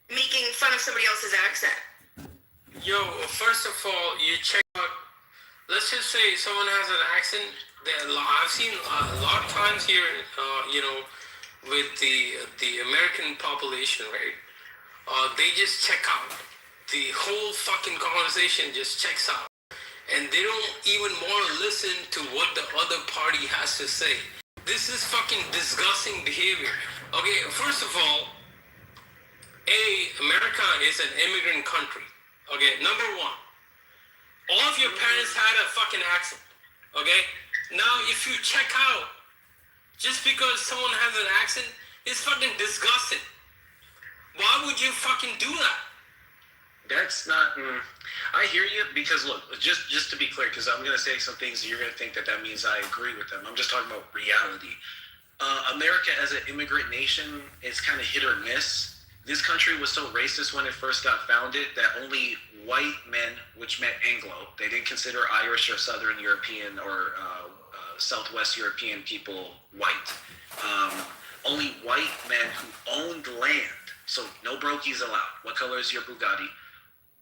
making fun of somebody else's accent. Yo, first of all, you check out. Let's just say someone has an accent. I've seen a lot of times here, with the American population, right? They just check out. The whole fucking conversation just checks out. And they don't even want to listen to what the other party has to say. This is fucking disgusting behavior. Okay, first of all, America is an immigrant country. Okay, number one, all of your parents had a fucking accent. Okay, now if you check out, just because someone has an accent, it's fucking disgusting. Why would you fucking do that? That's not. I hear you because look, just to be clear, because I'm gonna say some things you're gonna think that means I agree with them. I'm just talking about reality. America as an immigrant nation is kind of hit or miss. This country was so racist when it first got founded that only white men, which meant Anglo, they didn't consider Irish or Southern European or Southwest European people white. Only white men who owned land, so no brokies allowed. What color is your Bugatti?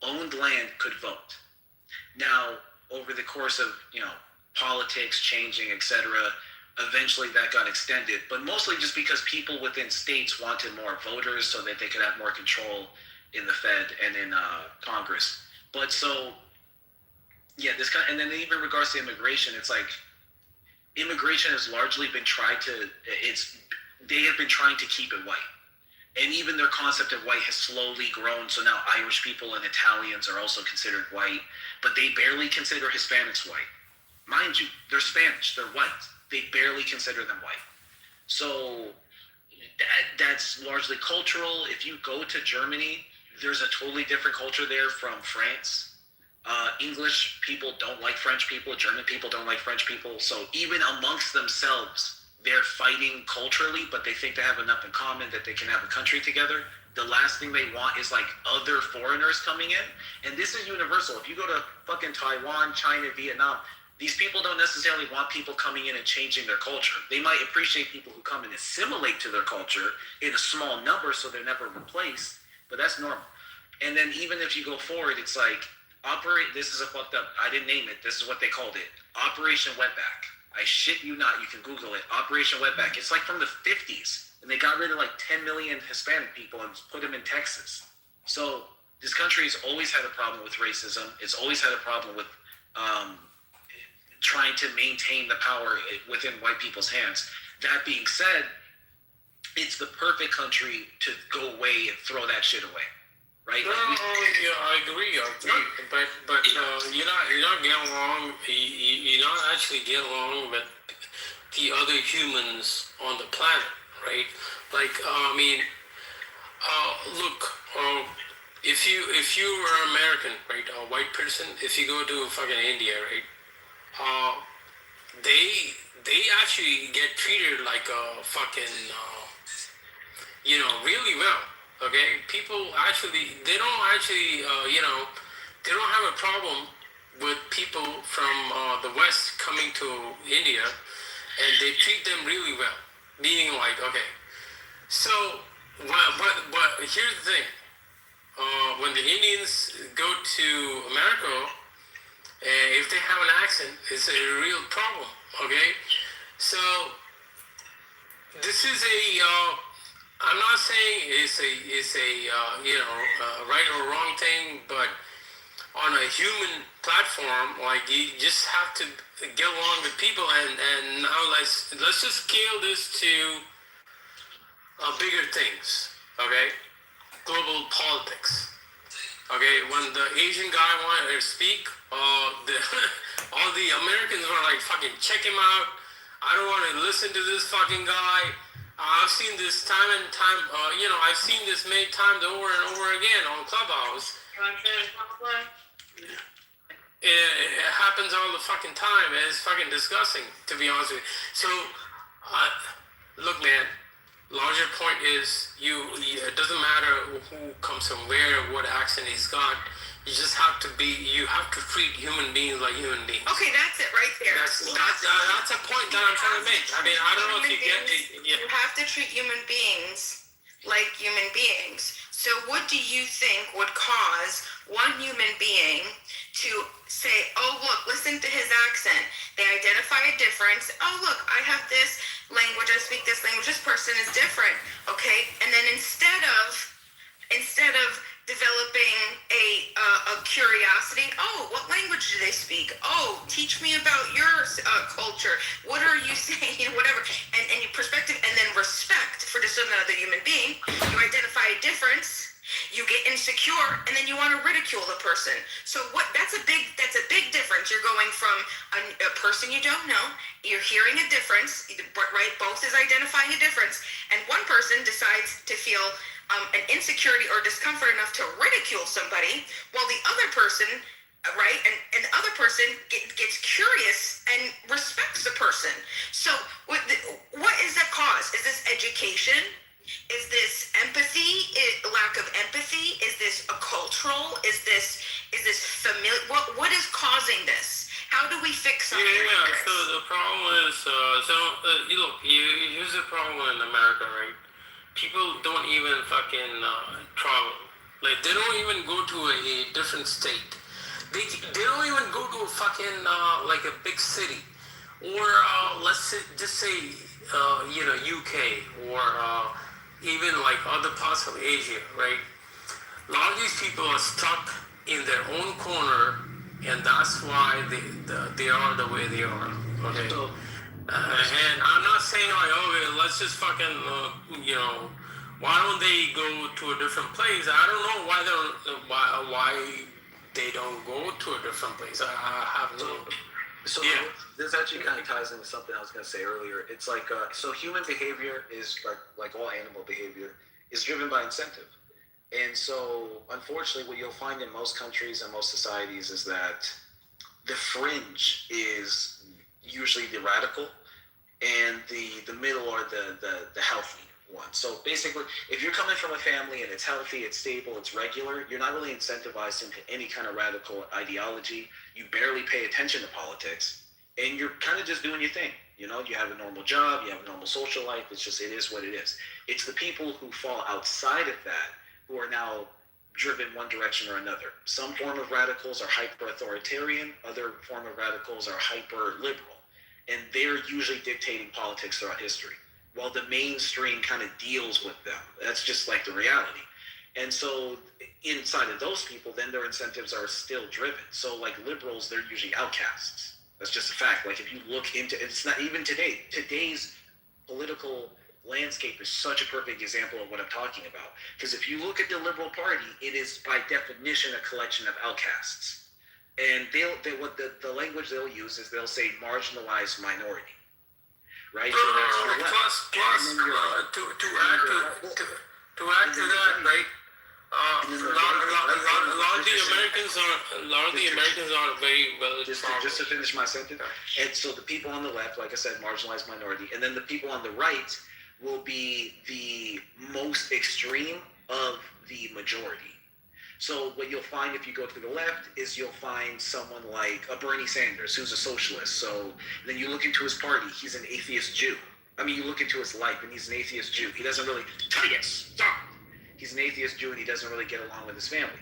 Owned land could vote. Now, over the course of, politics changing, etc., eventually that got extended, but mostly just because people within states wanted more voters so that they could have more control in the Fed and in Congress. But so, yeah, this kind of, and then even in regards to immigration, it's like immigration has largely been they have been trying to keep it white. And even their concept of white has slowly grown. So now Irish people and Italians are also considered white, but they barely consider Hispanics white. Mind you, they're Spanish, they're white. They barely consider them white. So that's largely cultural. If you go to Germany, there's a totally different culture there from France. English people don't like French people. German people don't like French people. So even amongst themselves, they're fighting culturally, but they think they have enough in common that they can have a country together. The last thing they want is like other foreigners coming in. And this is universal. If you go to fucking Taiwan, China, Vietnam, these people don't necessarily want people coming in and changing their culture. They might appreciate people who come and assimilate to their culture in a small number so they're never replaced, but that's normal. And then even if you go forward, it's like, this is a fucked up, I didn't name it, this is what they called it, Operation Wetback. I shit you not, you can Google it, Operation Wetback. It's like from the 50s, and they got rid of like 10 million Hispanic people and put them in Texas. So this country has always had a problem with racism. It's always had a problem with trying to maintain the power within white people's hands. That being said, it's the perfect country to go away and throw that shit away, right? No, yeah, I agree. But you're not getting along. You're not actually getting along with the other humans on the planet, right? Like, look, if you are American, right, a white person, if you go to fucking India, right, they actually get treated like a fucking, really well. Okay, people actually, they don't have a problem with people from the West coming to India, and they treat them really well. Meaning, like, okay, so, but here's the thing: when the Indians go to America, if they have an accent, it's a real problem. Okay, so this is I'm not saying it's a right or wrong thing, but on a human platform, like, you just have to get along with people, and now let's just scale this to bigger things. Okay, global politics. Okay, when the Asian guy wanted to speak, all the Americans were like, fucking check him out. I don't want to listen to this fucking guy. I've seen this time and time, I've seen this many times over and over again on Clubhouse. It happens all the fucking time, and it's fucking disgusting, to be honest with you. So, look, man, larger point is, it doesn't matter who comes from where, what accent he's got. You just have to treat human beings like human beings. Okay, that's it right there. That's a point that I'm trying to make. I mean, I don't know if you get it. Yeah. You have to treat human beings like human beings. So what do you think would cause one human being to say, oh, look, listen to his accent. They identify a difference. Oh, look, I have this language. I speak this language. This person is different. Okay. And then instead of developing a curiosity, oh, what language do they speak? Oh, teach me about your culture. What are you saying? Whatever. And your perspective, and then respect for just another human being. You identify a difference. You get insecure, and then you want to ridicule the person. So that's a big difference. You're going from a person you don't know. You're hearing a difference, right? Both is identifying a difference, and one person decides to feel an insecurity or discomfort enough to ridicule somebody, while the other person, right, and the other person gets curious and respects the person. So what is that cause? Is this education? Is this empathy? Lack of empathy? Is this a cultural? Is this familiar? What is causing this? How do we fix something like this? So the problem is, here's the problem in America, right? People don't even fucking travel. Like, they don't even go to a different state. They don't even go to a fucking like a big city, or let's just say UK, or even like other parts of Asia, right? A lot of these people are stuck in their own corner, and that's why they are the way they are. Okay. So, and I'm not saying like, okay, let's just fucking why don't they go to a different place? I don't know why they don't go to a different place. I have no. So this actually kind of ties into something I was going to say earlier. It's like so human behavior is like all animal behavior is driven by incentive, and so unfortunately, what you'll find in most countries and most societies is that the fringe is usually the radical, and the middle are the healthy one. So basically, if you're coming from a family and it's healthy, it's stable, it's regular, you're not really incentivized into any kind of radical ideology. You barely pay attention to politics, and you're kind of just doing your thing. You know, you have a normal job, you have a normal social life. It is what it is. It's the people who fall outside of that who are now driven one direction or another. Some form of radicals are hyper-authoritarian, other form of radicals are hyper-liberal, and they're usually dictating politics throughout history, while the mainstream kind of deals with them. That's just like the reality. And so inside of those people, then their incentives are still driven. So like liberals, they're usually outcasts. That's just a fact. Like if you look into, it's not even today's political landscape is such a perfect example of what I'm talking about. Because if you look at the Liberal Party, it is by definition a collection of outcasts. And what the language they'll use is they'll say marginalized minority. Right? So plus, to add to that, right? A lot of the Americans are very well. Just to finish my sentence, and so the people on the left, like I said, marginalized minority, and then the people on the right will be the most extreme of the majority. So what you'll find if you go to the left is you'll find someone like a Bernie Sanders, who's a socialist. So then you look into his party, he's an atheist Jew. I mean, you look into his life and he's an atheist Jew. He doesn't really, stop. He's an atheist Jew and he doesn't really get along with his family.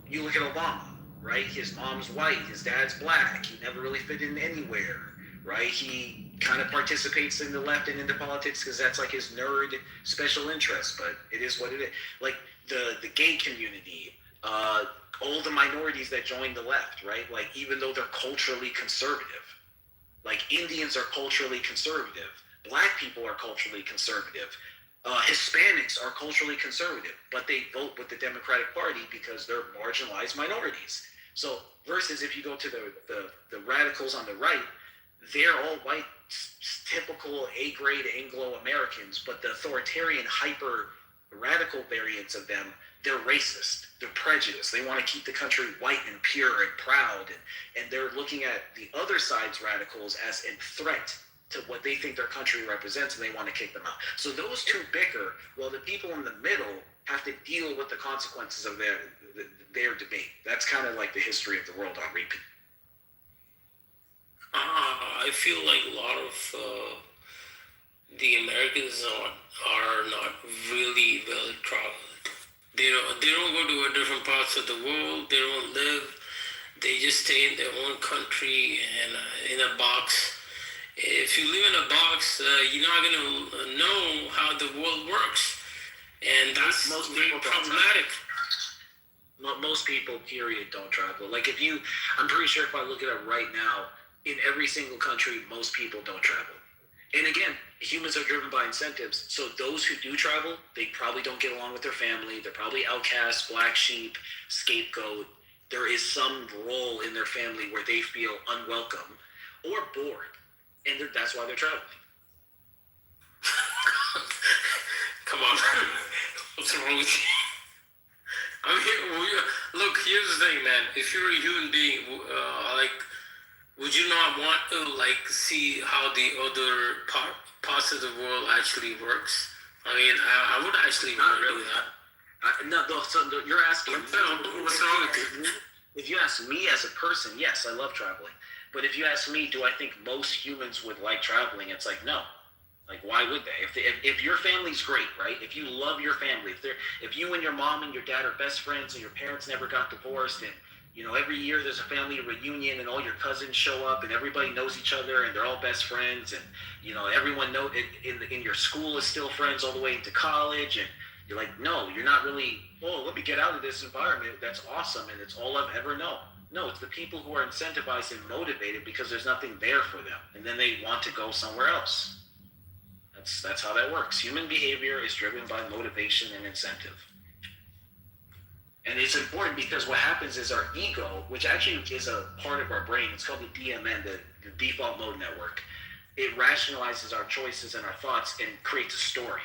You look at Obama, right? His mom's white, his dad's black. He never really fit in anywhere, right? He kind of participates in the left and into politics because that's like his nerd special interest, but it is what it is. Like the gay community, all the minorities that join the left, right? Like even though they're culturally conservative, like Indians are culturally conservative, black people are culturally conservative, Hispanics are culturally conservative, but they vote with the Democratic Party because they're marginalized minorities. So versus if you go to the radicals on the right, they're all white, typical A-grade Anglo-Americans, but the authoritarian, hyper-radical variants of them, they're racist, they're prejudiced, they want to keep the country white and pure and proud, and they're looking at the other side's radicals as a threat to what they think their country represents, and they want to kick them out. So those two bicker, while the people in the middle have to deal with the consequences of their debate. That's kind of like the history of the world on repeat. I feel like a lot of the Americans are not really well traveled. They don't go to a different parts of the world. They don't live. They just stay in their own country and in a box. If you live in a box, you're not gonna know how the world works, and that's Most very people don't problematic. Most people, period, don't travel. Like if you, I'm pretty sure if I look it up right now, in every single country, most people don't travel. And again, humans are driven by incentives. So those who do travel, they probably don't get along with their family. They're probably outcasts, black sheep, scapegoat. There is some role in their family where they feel unwelcome or bored, and that's why they're traveling. Come on, what's wrong with you? I mean, look. Here's the thing, man. If you're a human being, would you not want to see how the other parts of the world actually works? I mean, I would actually Not want to really. do that. You're asking. What's wrong with you? If you ask me as a person, yes, I love traveling. But if you ask me, do I think most humans would like traveling? It's like no. Like why would they? If your family's great, right? If you love your family, if you and your mom and your dad are best friends and your parents never got divorced, and every year there's a family reunion and all your cousins show up and everybody knows each other and they're all best friends, and everyone in your school is still friends all the way into college, and you're like, no, you're not really. Oh, let me get out of this environment. That's awesome, and it's all I've ever known. No, it's the people who are incentivized and motivated because there's nothing there for them, and then they want to go somewhere else. That's how that works. Human behavior is driven by motivation and incentive. And it's important because what happens is our ego, which actually is a part of our brain, it's called the DMN, the default mode network. It rationalizes our choices and our thoughts and creates a story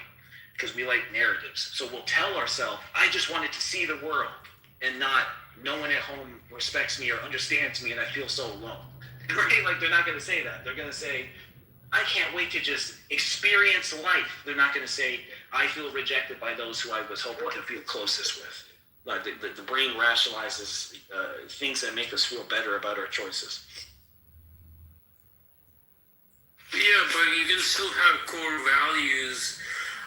because we like narratives. So we'll tell ourselves, I just wanted to see the world, and not, no one at home respects me or understands me and I feel so alone. Right? Like they're not going to say that. They're going to say, I can't wait to just experience life. They're not going to say, I feel rejected by those who I was hoping to feel closest with. Like the brain rationalizes things that make us feel better about our choices. Yeah, but you can still have core values.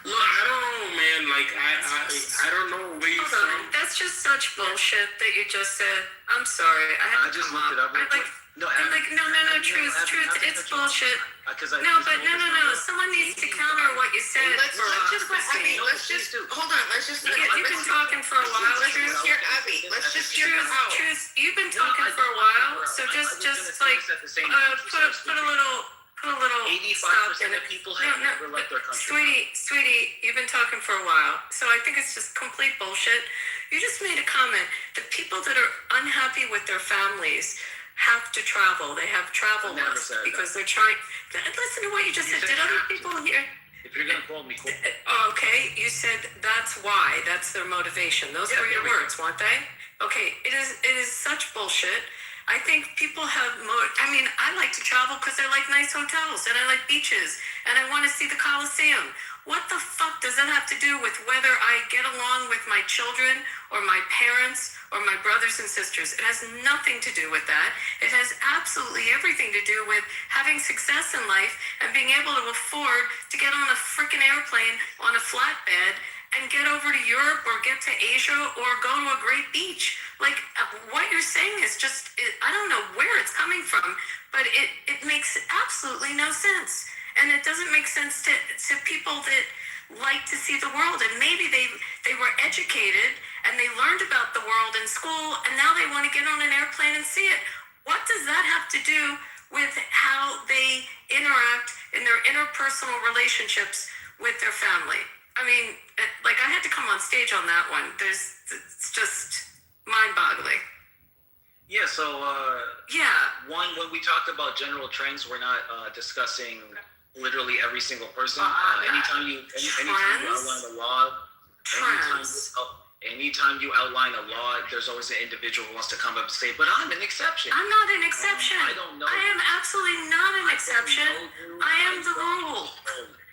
Look, I don't know, man. Like, I don't know where you're Hold on, from. that's just such bullshit that you just said. I'm sorry. I just looked it up real quick. No, truth, it's bullshit. No, but no. Someone needs to counter what you said. Let's just let Abby. Hold on. Let's just. You've been talking for a while, Let's Truth. just hear Abby. Let's just hear her out. Truth, you've been talking for a while, so just like put a little 85% of people have never left their country. Sweetie, you've been talking for a while, so I think it's just complete bullshit. You just made a comment that people that are unhappy with their families have to travel. They have travel lists because they're trying. Listen to what you just said. Did other people hear? If you're gonna call me cool. Okay, you said that's why. That's their motivation. Those were your words, weren't they? Okay, it is such bullshit. I think people have I like to travel because I like nice hotels and I like beaches and I want to see the Coliseum. What the fuck does that have to do with whether I get along with my children or my parents or my brothers and sisters? It has nothing to do with that. It has absolutely everything to do with having success in life and being able to afford to get on a freaking airplane on a flatbed and get over to Europe or get to Asia or go to a great beach. Like, what you're saying is just, I don't know where it's coming from, but it makes absolutely no sense. And it doesn't make sense to people that like to see the world. And maybe they were educated and they learned about the world in school and now they want to get on an airplane and see it. What does that have to do with how they interact in their interpersonal relationships with their family? I mean, I had to come on stage on that one. It's just mind-boggling. Yeah, so, Yeah. when we talk about general trends, we're not discussing literally every single person. Anytime you outline a law, anytime you outline a law, there's always an individual who wants to come up and say, but I'm an exception. I'm not an exception. I don't know. I am absolutely not an exception. I am the rule.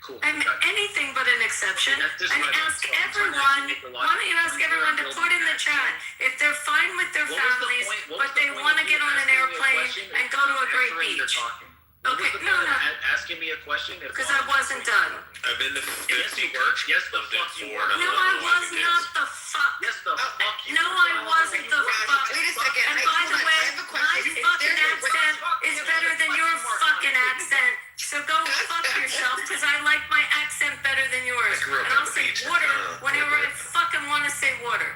Cool. I'm anything but an exception. And ask everyone, why don't you ask everyone to put in the chat if they're fine with their families, but they want to get on an airplane and go to a great beach. What Okay, was the no, point no. of asking me a question? Because I wasn't done. I've been to Yes, 50 you were. Yes, the lived in fuck you Florida. were. No, I was not the fuck. Yes, the fuck you No, were. I wasn't the fuck. Wait a second. And I- by hold the on, way, I have a my question. Is fucking there- accent is better than your fucking accent. So go fuck yourself, because I like my accent better than yours. I grew up And on I'll the say beach in water Canada. whenever I fucking want to say water.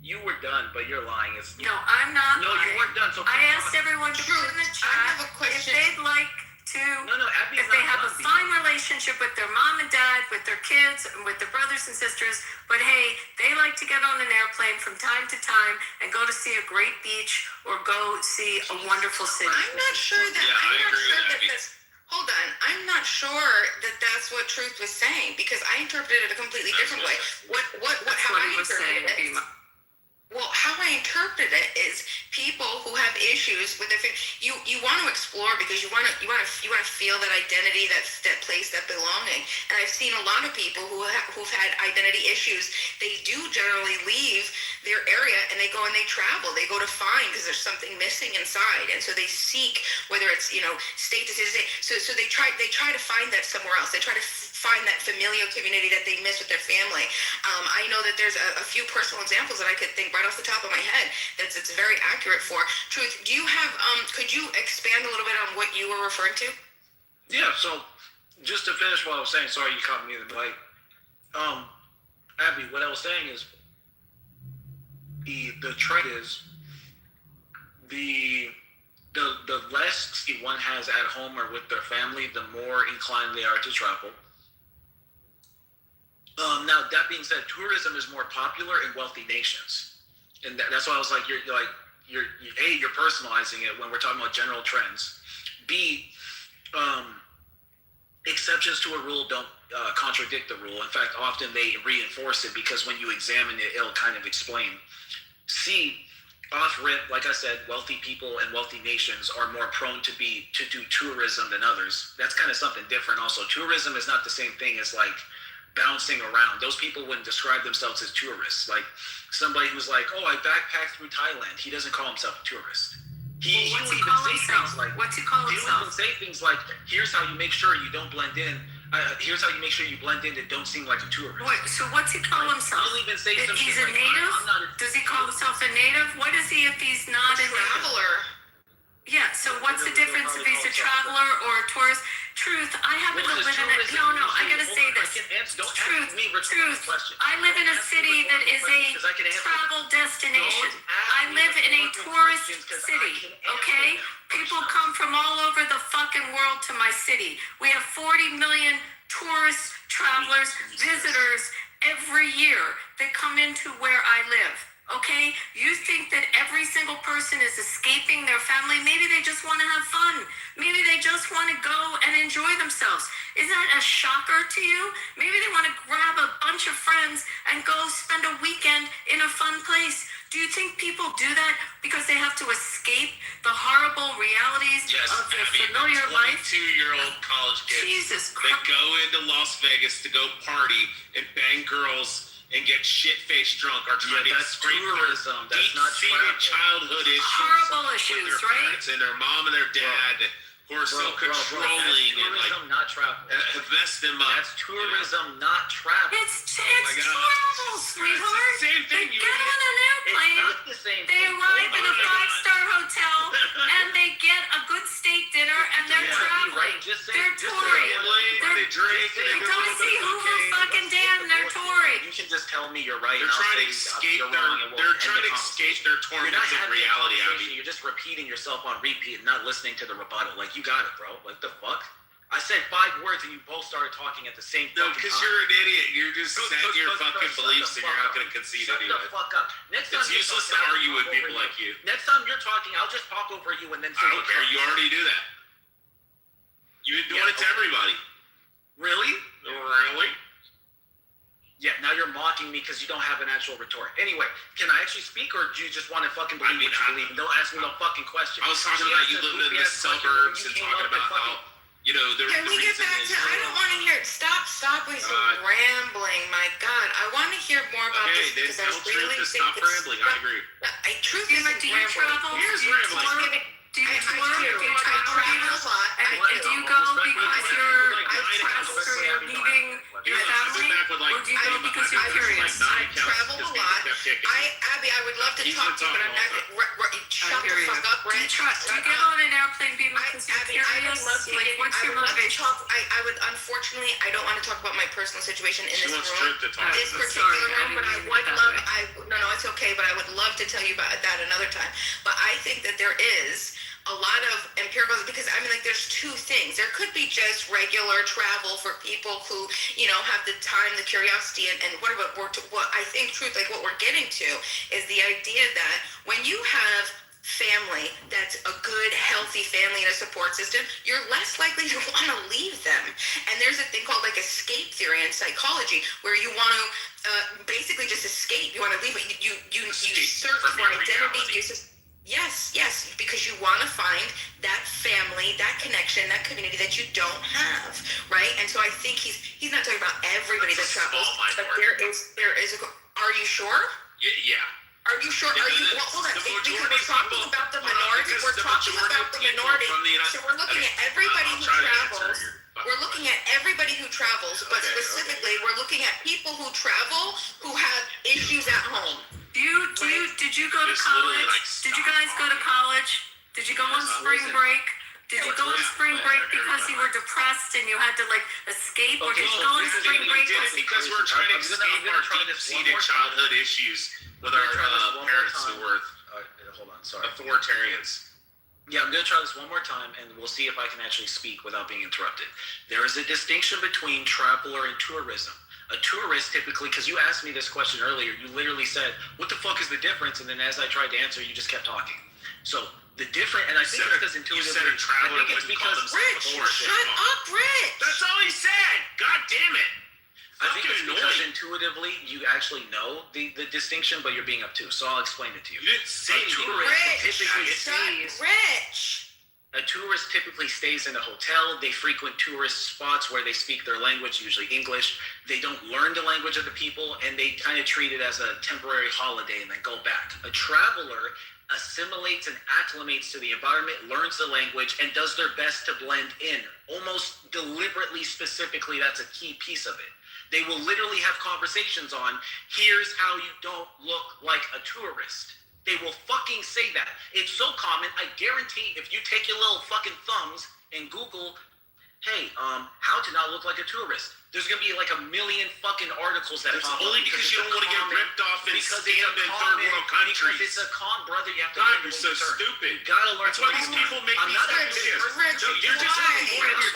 You were done, but you're lying. No, I'm not. No, you lying. weren't done. So I keep asked talking. everyone to put in the I chat have a if question. they'd like to. No, Abby's If they not have a done, fine relationship with their mom and dad, with their kids, and with their brothers and sisters, but hey, they like to get on an airplane from time to time and go to see a great beach or go see a wonderful city. I'm not sure that. Yeah, I I'm not agree sure with that Abby. that's. Hold on. I'm not sure that that's what Truth was saying because I interpreted it a completely different way. That's How what I he was saying. interpreted it. Well, how I interpret it is people who have issues with their you want to explore because you want to feel that identity, that place, that belonging. And I've seen a lot of people who've had identity issues. They do generally leave their area and they go and they travel. They go to find because there's something missing inside, and so they seek whether it's state to state. So they try to find that somewhere else. They try to find that familial community that they miss with their family. I know that there's a few personal examples that I could think right off the top of my head that's very accurate for. Truth, do you have, could you expand a little bit on what you were referring to? Yeah, so just to finish what I was saying, sorry you caught me in the bite. Abby, what I was saying is the trend is the less one has at home or with their family, the more inclined they are to travel. Now that being said, tourism is more popular in wealthy nations, and that's why I was like, you're personalizing it when we're talking about general trends. B, exceptions to a rule don't contradict the rule. In fact, often they reinforce it because when you examine it, it'll kind of explain. C, off rip, like I said, wealthy people and wealthy nations are more prone to do tourism than others. That's kind of something different. Also, tourism is not the same thing as like bouncing around. Those people wouldn't describe themselves as tourists. Like somebody who's like, oh, I backpacked through Thailand. He doesn't call himself a tourist. He What's will he even call say himself? things like, What's he call he'll even himself? say things like, here's how you make sure you don't blend in. Here's how you make sure you blend in and don't seem like a tourist. Wait, so what's he call himself? He'll even say something He's a like, native? I'm not a Does he call himself a native? What is he if he's not a native? Traveler. Yeah, so what's the difference if he's a traveler or a tourist? Truth, I happen to live in a... No, I gotta say this. Truth, I live in a city that is a travel destination. I live in a tourist city, okay? People come from all over the fucking world to my city. We have 40 million tourists, travelers, visitors every year that come into where I live. Okay, you think that every single person is escaping their family? Maybe they just want to have fun. Maybe they just want to go and enjoy themselves. Is that a shocker to you? Maybe they want to grab a bunch of friends and go spend a weekend in a fun place. Do you think people do that because they have to escape the horrible realities of their familiar life? 22-year-old college kids Jesus that Christ. go into Las Vegas to go party and bang girls and get shit-faced drunk are trying to that's tourism. That's not deep-seated travel. childhood issues. Horrible with issues, their right? parents and their mom and their dad who are so controlling That's and like tourism, not travel. vest them up. That's tourism, not travel. It's my God. travel, sweetheart. It's the same thing. They get on an airplane. It's not the same They thing. arrive in a Oh my God. five-star hotel and they get a good steak dinner and they're Yeah, traveling. right. Just say- They're just say touring. it. They drink. They They They go don't to see the who will cocaine. fucking damn. They're touring. You can just tell me you're right. They're and I'll trying to say escape you're wrong, and we'll they're end trying the to escape their You're not torments of having a reality. conversation. You're just repeating yourself on repeat and not listening to the rebuttal. Like, you got it, bro. Like, the fuck? I said 5 words and you both started talking at the same No, fucking because time. you're an idiot. You're just set in your fucking shut the beliefs and you're fuck not up. going to concede Shut anyway. the fuck up. Next time It's you're useless talking, to I'll argue talk with over people like you. Next time you're talking, I'll just talk over you and then say I don't care. You already do that. You've been doing it to everybody. Really? Really? Yeah, now you're mocking me because you don't have an actual retort. Anyway, can I actually speak or do you just want to fucking believe what you believe? And don't ask me no fucking question. I was talking about you living in the suburbs and talking about how, the Can we get reason back is... to? I don't want to hear. Stop with your rambling. My God, I want to hear more about Okay, this then because I tell Truth really to think stop rambling. I agree. Truth Humor, isn't do you rambling. travel? Here's Do you rambling. tour? Do you I tour? do. Do you I travel? travel a lot. And do you go because you're depressed or you're leaving your family? Or do you go because you're curious? I travel a lot. Abby, I would love to talk to you, but I'm not. Shut the fuck up, Do you, Rich. do you get on an airplane because you're Abby, I would curious? love to. Like, what's your motivation? I would. Unfortunately, I don't want to talk about my personal situation in She this wants room. Truth to talk. This I'm particular sorry, I room, but I didn't mean would it that love. way. No, it's okay. But I would love to tell you about that another time. But I think that there is a lot of empirical, because I mean, like, there's two things. There could be just regular travel for people who, have the time, the curiosity, and what I think, Truth, like what we're getting to is the idea that when you have family that's a good, healthy family and a support system, you're less likely to want to leave them. And there's a thing called like escape theory in psychology, where you want to basically just escape. You want to leave it. You search for identity. Yes, because you want to find that family, that connection, that community that you don't have, right? And so I think he's not talking about everybody that travels, but there is a. Are you sure? Yeah. Are you sure? Are you? Well, hold on. Because we're talking about the minority. We're talking about the minority. So we're looking at everybody who travels. We're looking at everybody who travels, but specifically, we're looking at people who travel who have issues at home. Did you go to college? Did you guys go to college? Did you go on spring break? Did you go on spring break because you were depressed and you had to escape, or did you go on spring break? We did it because we're trying to escape our deep-seated childhood issues with our parents who were Hold on, sorry. authoritarians. Yeah, I'm going to try this one more time, and we'll see if I can actually speak without being interrupted. There is a distinction between traveler and tourism. A tourist typically, because you asked me this question earlier, you literally said, what the fuck is the difference? And then as I tried to answer, you just kept talking. So the different, and I think it's because intuitively, You said a traveler I think it's wouldn't call because themselves a tourist. Shut up, Rich. That's all he said. God damn it. I think it's because annoying. intuitively you actually know the distinction, but you're being obtuse. So I'll explain it to you. You didn't say A tourist typically Rich. A tourist typically stays in a hotel. They frequent tourist spots where they speak their language, usually English. They don't learn the language of the people, and they kind of treat it as a temporary holiday and then go back. A traveler assimilates and acclimates to the environment, learns the language, and does their best to blend in. Almost deliberately, specifically, that's a key piece of it. They will literally have conversations on, here's how you don't look like a tourist. They will fucking say that. It's so common. I guarantee if you take your little fucking thumbs and Google, hey, how to not look like a tourist, there's going to be like a million fucking articles that That's pop only up because you don't want to get ripped off and scammed in third world countries. Because it's a brother, you have to God, you're so stupid. You gotta learn. That's why these people make these type of videos. No, you're just looking for your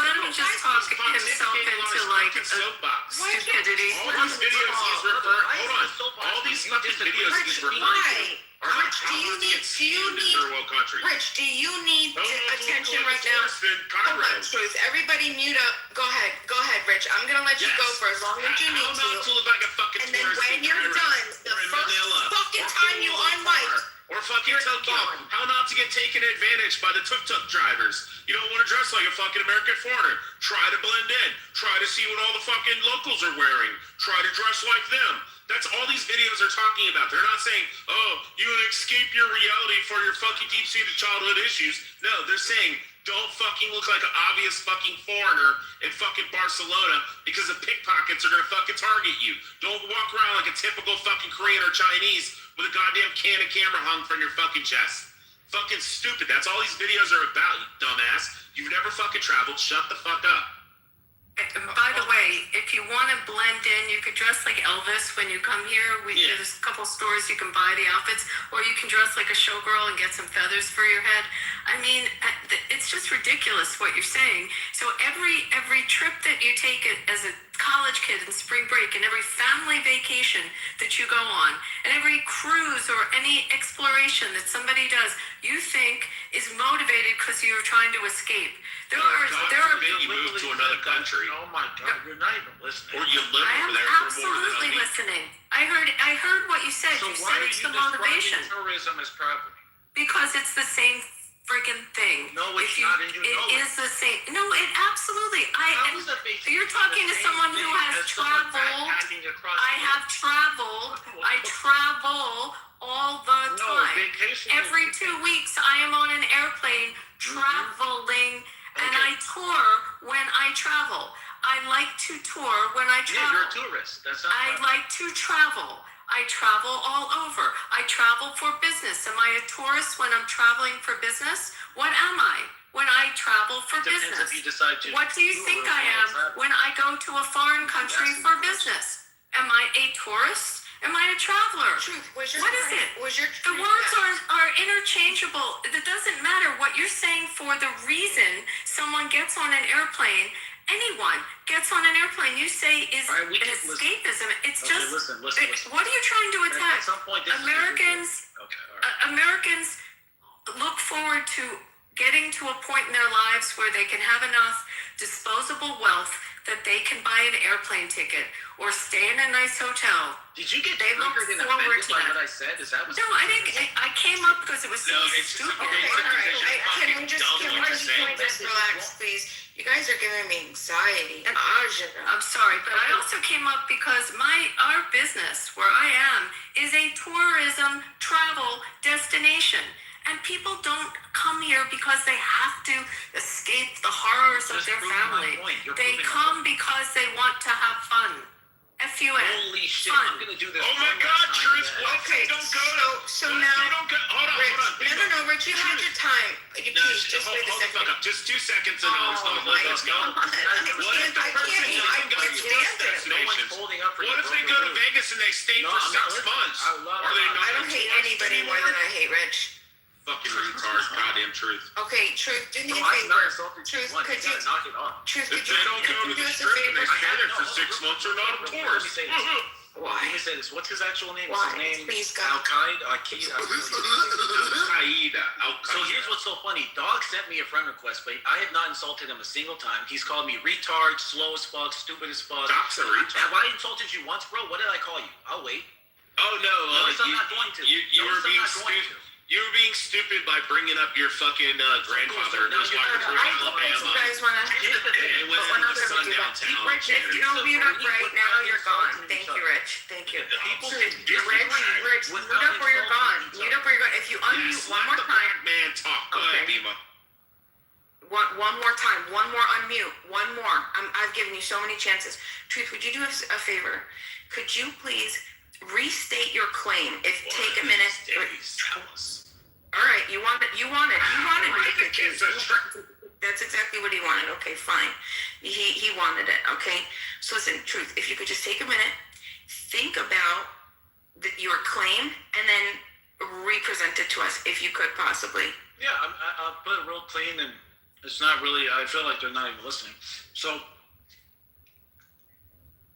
Let him just talk himself into a soapbox. stupidity. All these videos he's referring. Hold on. All these fucking videos he's referring to. Rich, do you need third world countries? Rich, do you need attention right now? Hold on, Truth. Everybody mute up. Go ahead, Rich. I'm gonna let you go for as long as you need How not to. to look like a fucking And then tourist when in you're Cairo, done, the or in first Manila, fucking or time you Kuala on mic, Lumpur, or fucking you're Tokyo. gone. How not to get taken advantage by the tuk-tuk drivers. You don't want to dress like a fucking American foreigner. Try to blend in. Try to see what all the fucking locals are wearing. Try to dress like them. That's all these videos are talking about. They're not saying, oh, you escape your reality for your fucking deep-seated childhood issues. No, they're saying, don't fucking look like an obvious fucking foreigner in fucking Barcelona because the pickpockets are gonna fucking target you. Don't walk around like a typical fucking Korean or Chinese with a goddamn can of camera hung from your fucking chest. Fucking stupid. That's all these videos are about, you dumbass. You've never fucking traveled. Shut the fuck up. By the way, if you want to blend in, you could dress like Elvis when you come here. There's a couple stores you can buy the outfits, or you can dress like a showgirl and get some feathers for your head. I mean, it's just ridiculous what you're saying. So every trip that you take as a college kid in spring break, and every family vacation that you go on, and every cruise or any exploration that somebody does, you think is motivated because you're trying to escape. There are you move to another country. Oh my God, you're not even listening. Or you live I am over there for more than a absolutely week. listening. I heard what you said. So You why said are it's you the motivation describing tourism as traveling? because it's the same friggin' thing. No, it's If you, not, and you it know it. is the same. No, it absolutely. How is that basically You're talking the to same someone who thing has as someone traveled. backpacking across I the- have traveled. I travel all the No, time. vacation Every is- 2 weeks, I am on an airplane traveling, and Okay. I tour when I travel. I like to tour when I Yeah, travel. you're a tourist. That's not. I like to travel. I travel all over. I travel for business. Am I a tourist when I'm traveling for business? What am I when I travel for Depends business? if you decide to. What do you think I am when I go to a foreign country for business? Am I a tourist? Am I a traveler? Truth, was your What is claim- it? Was your The truth words that- are interchangeable. It doesn't matter what you're saying for the reason someone gets on an airplane. Anyone gets on an airplane, you say is All right, an we can listen. escapism. It's Okay, just listen. what are you trying to attack? At some point, this is Americans, okay. All right. Americans look forward to getting to a point in their lives where they can have enough disposable wealth that they can buy an airplane ticket or stay in a nice hotel. Did you get They look triggered and forward offended to by that. what I said? Is that what? No, I didn't. I came up because it was so No, it's just stupid. okay. Okay, all right. Can we just Dumb what you're saying. relax, please? You guys are giving me anxiety. Agita. I'm sorry, but I also came up because our business where I am is a tourism travel destination. And people don't come here because they have to escape the horrors of Just their proving my family. point. You're They proving my come point. because they want to have fun. F-U-N. Holy shit! Fun. I'm gonna do this. Oh my one God, last time Truth! today. What if Okay, they don't go? so What if now- they don't go? Hold on, Rich, hold on. no, Rich, you had your time. You No, please just hold, wait a hold the fuck second. up. Just 2 seconds and I'll Oh stop. my Let's go. God. What if the I person can't even- I doesn't go can't to stand tourist it. No one's destinations? holding up for What you, if they bro. go to You're rude. Vegas and they stay No, for I'm not 6 listening. months? I love- Are they I not I don't hate tourists anybody more anymore? than I hate Rich. Fucking retard, goddamn Truth. Okay, Truth, do me No, a I'm not favor. insulting Truth, one. could You gotta you, knock it off. Truth, If could they you, don't go to do the us a strip and favor? they stay there for No, 6 months, they're not a let me tourist. say this. Let Why? me say this. What's his actual name? Why? What's his name? Please, God. Al-Qaeda. Al-Qaeda. So here's what's so funny. Dog sent me a friend request, but I have not insulted him a single time. He's called me retard, slow as fuck, stupid as fuck. Dog's a retard. Have I insulted you once, bro? What did I call you? I'll wait. Oh no, Notice I'm not going to. You Notice were I'm being not going stupid. to. You were being stupid by bringing up your fucking grandfather who was now walking you're- through I think you Alabama. guys want to. Here's the thing. And it was But we're in not the gonna sun do that. downtown. Rich, if you don't mute up right now, you're gone. Thank you, Rich. Thank you. People Truth, can disagree Rich, mute without up or you're gone. insulting each Mute up or you're gone. If you unmute Yes, one let more the time, black man talk. Go ahead, Okay. Bima. one more time, one more unmute, one more. I've given you so many chances. Truth, would you do us a favor? Could you please restate your claim? Take a minute. Days, tell us. All right, you wanted me to It's confuse a you. trick. That's exactly what he wanted. Okay, fine. He wanted it. Okay. So listen, Truth, if you could just take a minute, think about your claim, and then represent it to us if you could possibly. Yeah, I'll put it real clean, and it's not really. I feel like they're not even listening. So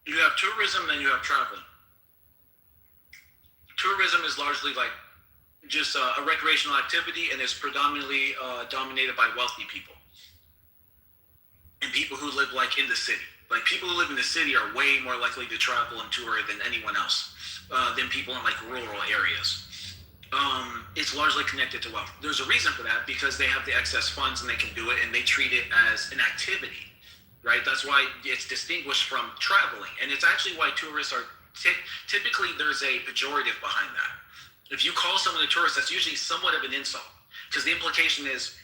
you have tourism, and you have traveling. Tourism is largely like just a recreational activity, and it's predominantly dominated by wealthy people and people who live like in the city. Like people who live in the city are way more likely to travel and tour than anyone else, than people in like rural areas. It's largely connected to wealth. There's a reason for that, because they have the excess funds and they can do it, and they treat it as an activity, right? That's why it's distinguished from traveling, and it's actually why tourists are typically there's a pejorative behind that. If you call someone a tourist, that's usually somewhat of an insult, because the implication is,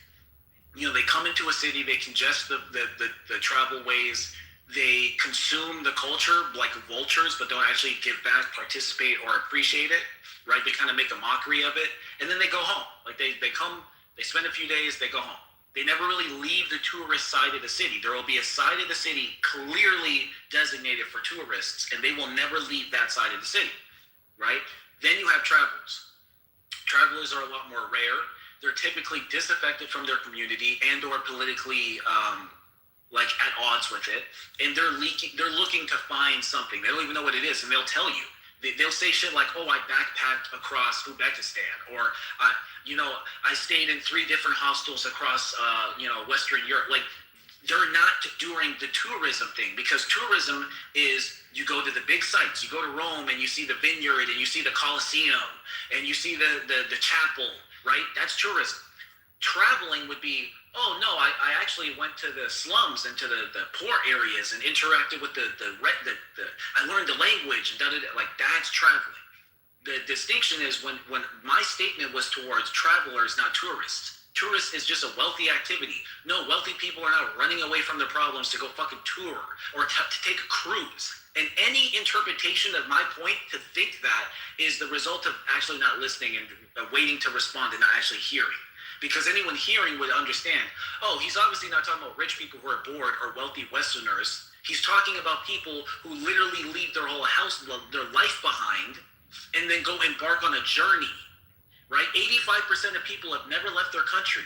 they come into a city, they congest the travel ways, they consume the culture like vultures, but don't actually give back, participate, or appreciate it, right? They kind of make a mockery of it, and then they go home. Like they come, they spend a few days, they go home. They never really leave the tourist side of the city. There will be a side of the city clearly designated for tourists, and they will never leave that side of the city, right? Then you have travelers. Travelers are a lot more rare. They're typically disaffected from their community and or politically like at odds with it, and they're looking to find something. They don't even know what it is, and they'll tell you. They'll say shit like, "Oh, I backpacked across Uzbekistan," or I stayed in 3 different hostels across Western Europe. Like, they're not doing the tourism thing, because tourism is you go to the big sites. You go to Rome and you see the vineyard and you see the Colosseum and you see the chapel, right? That's tourism. Traveling would be, oh no, I actually went to the slums and to the poor areas and interacted with the I learned the language and like that's traveling. The distinction is when my statement was towards travelers, not tourists. Tourist is just a wealthy activity. No, wealthy people are not running away from their problems to go fucking tour or to take a cruise. And any interpretation of my point to think that is the result of actually not listening and waiting to respond and not actually hearing. Because anyone hearing would understand, oh, he's obviously not talking about rich people who are bored or wealthy Westerners. He's talking about people who literally leave their whole house, their life behind, and then go embark on a journey. Right? 85% of people have never left their country.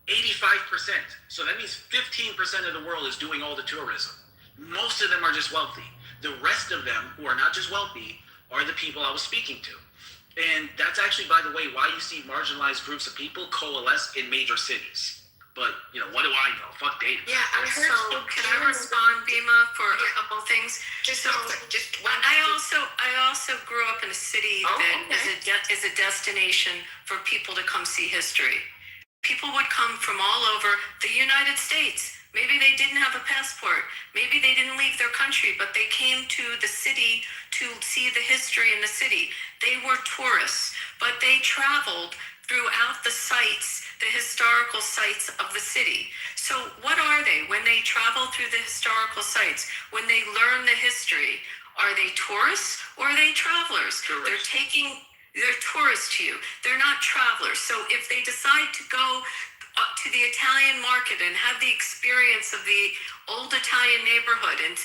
85%. So that means 15% of the world is doing all the tourism. Most of them are just wealthy. The rest of them, who are not just wealthy, are the people I was speaking to. And that's actually, by the way, why you see marginalized groups of people coalesce in major cities. But, you know, what do I know? Fuck data. Yeah, I heard. So can I respond, Bima, for a couple things? Just one. I also grew up in a city that is a destination for people to come see history. People would come from all over the United States. Maybe they didn't have a passport. Maybe they didn't leave their country, but they came to the city to see the history in the city. They were tourists, but they traveled throughout the sites, the historical sites of the city. So what are they when they travel through the historical sites? When they learn the history, are they tourists or are they travelers? Tourists. They're tourists to you. They're not travelers. So if they decide to go to the Italian market and have the experience of the old Italian neighborhood and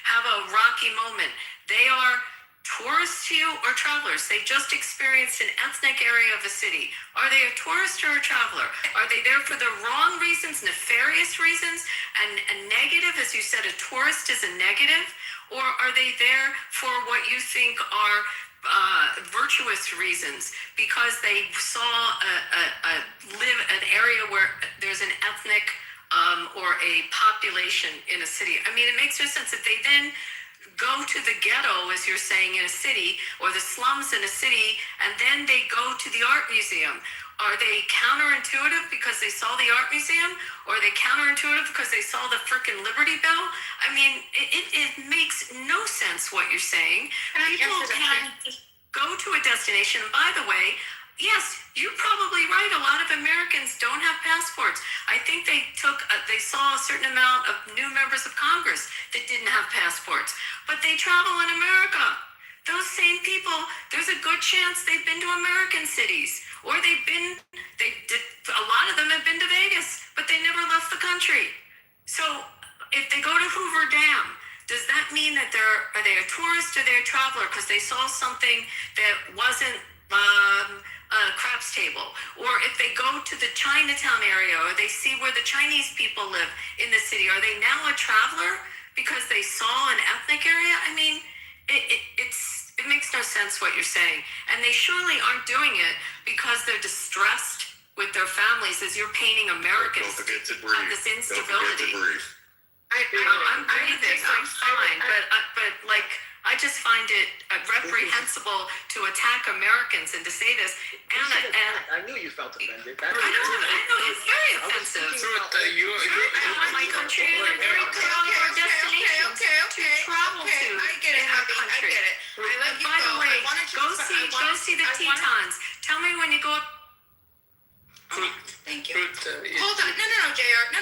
have a rocky moment, they are tourists to you or travelers? They just experienced an ethnic area of a city. Are they a tourist or a traveler? Are they there for the wrong reasons, nefarious reasons, and negative, as you said, a tourist is a negative? Or are they there for what you think are virtuous reasons because they saw an area where there's an ethnic or a population in a city? I mean, it makes no sense if they then go to the ghetto, as you're saying, in a city, or the slums in a city, and then they go to the art museum. Are they counterintuitive because they saw the art museum? Or are they counterintuitive because they saw the frickin' Liberty Bell? I mean, it makes no sense what you're saying. People can go to a destination. And by the way, yes, you're probably right. A lot of Americans don't have passports. I think they saw a certain amount of new members of Congress that didn't have passports. But they travel in America. Those same people, there's a good chance they've been to American cities. Or a lot of them have been to Vegas, but they never left the country. So if they go to Hoover Dam, does that mean that are they a tourist or they're a traveler because they saw something that wasn't a craps table? Or if they go to the Chinatown area or they see where the Chinese people live in the city, are they now a traveler because they saw an ethnic area? I mean, it makes no sense what you're saying. And they surely aren't doing it because they're distressed with their families, as you're painting Americans Don't forget to breathe. on this Don't forget instability. to breathe. I'm breathing. I'm fine, but like I just find it reprehensible to attack Americans and to say this. And I knew you felt offended. I know it's very offensive. My country and a very popular destination to travel to. I get it, Abby. I get it. I let you By the way, I wanted go see the Tetons. Tell me when you go up. Thank you. Hold on. No, JR. No.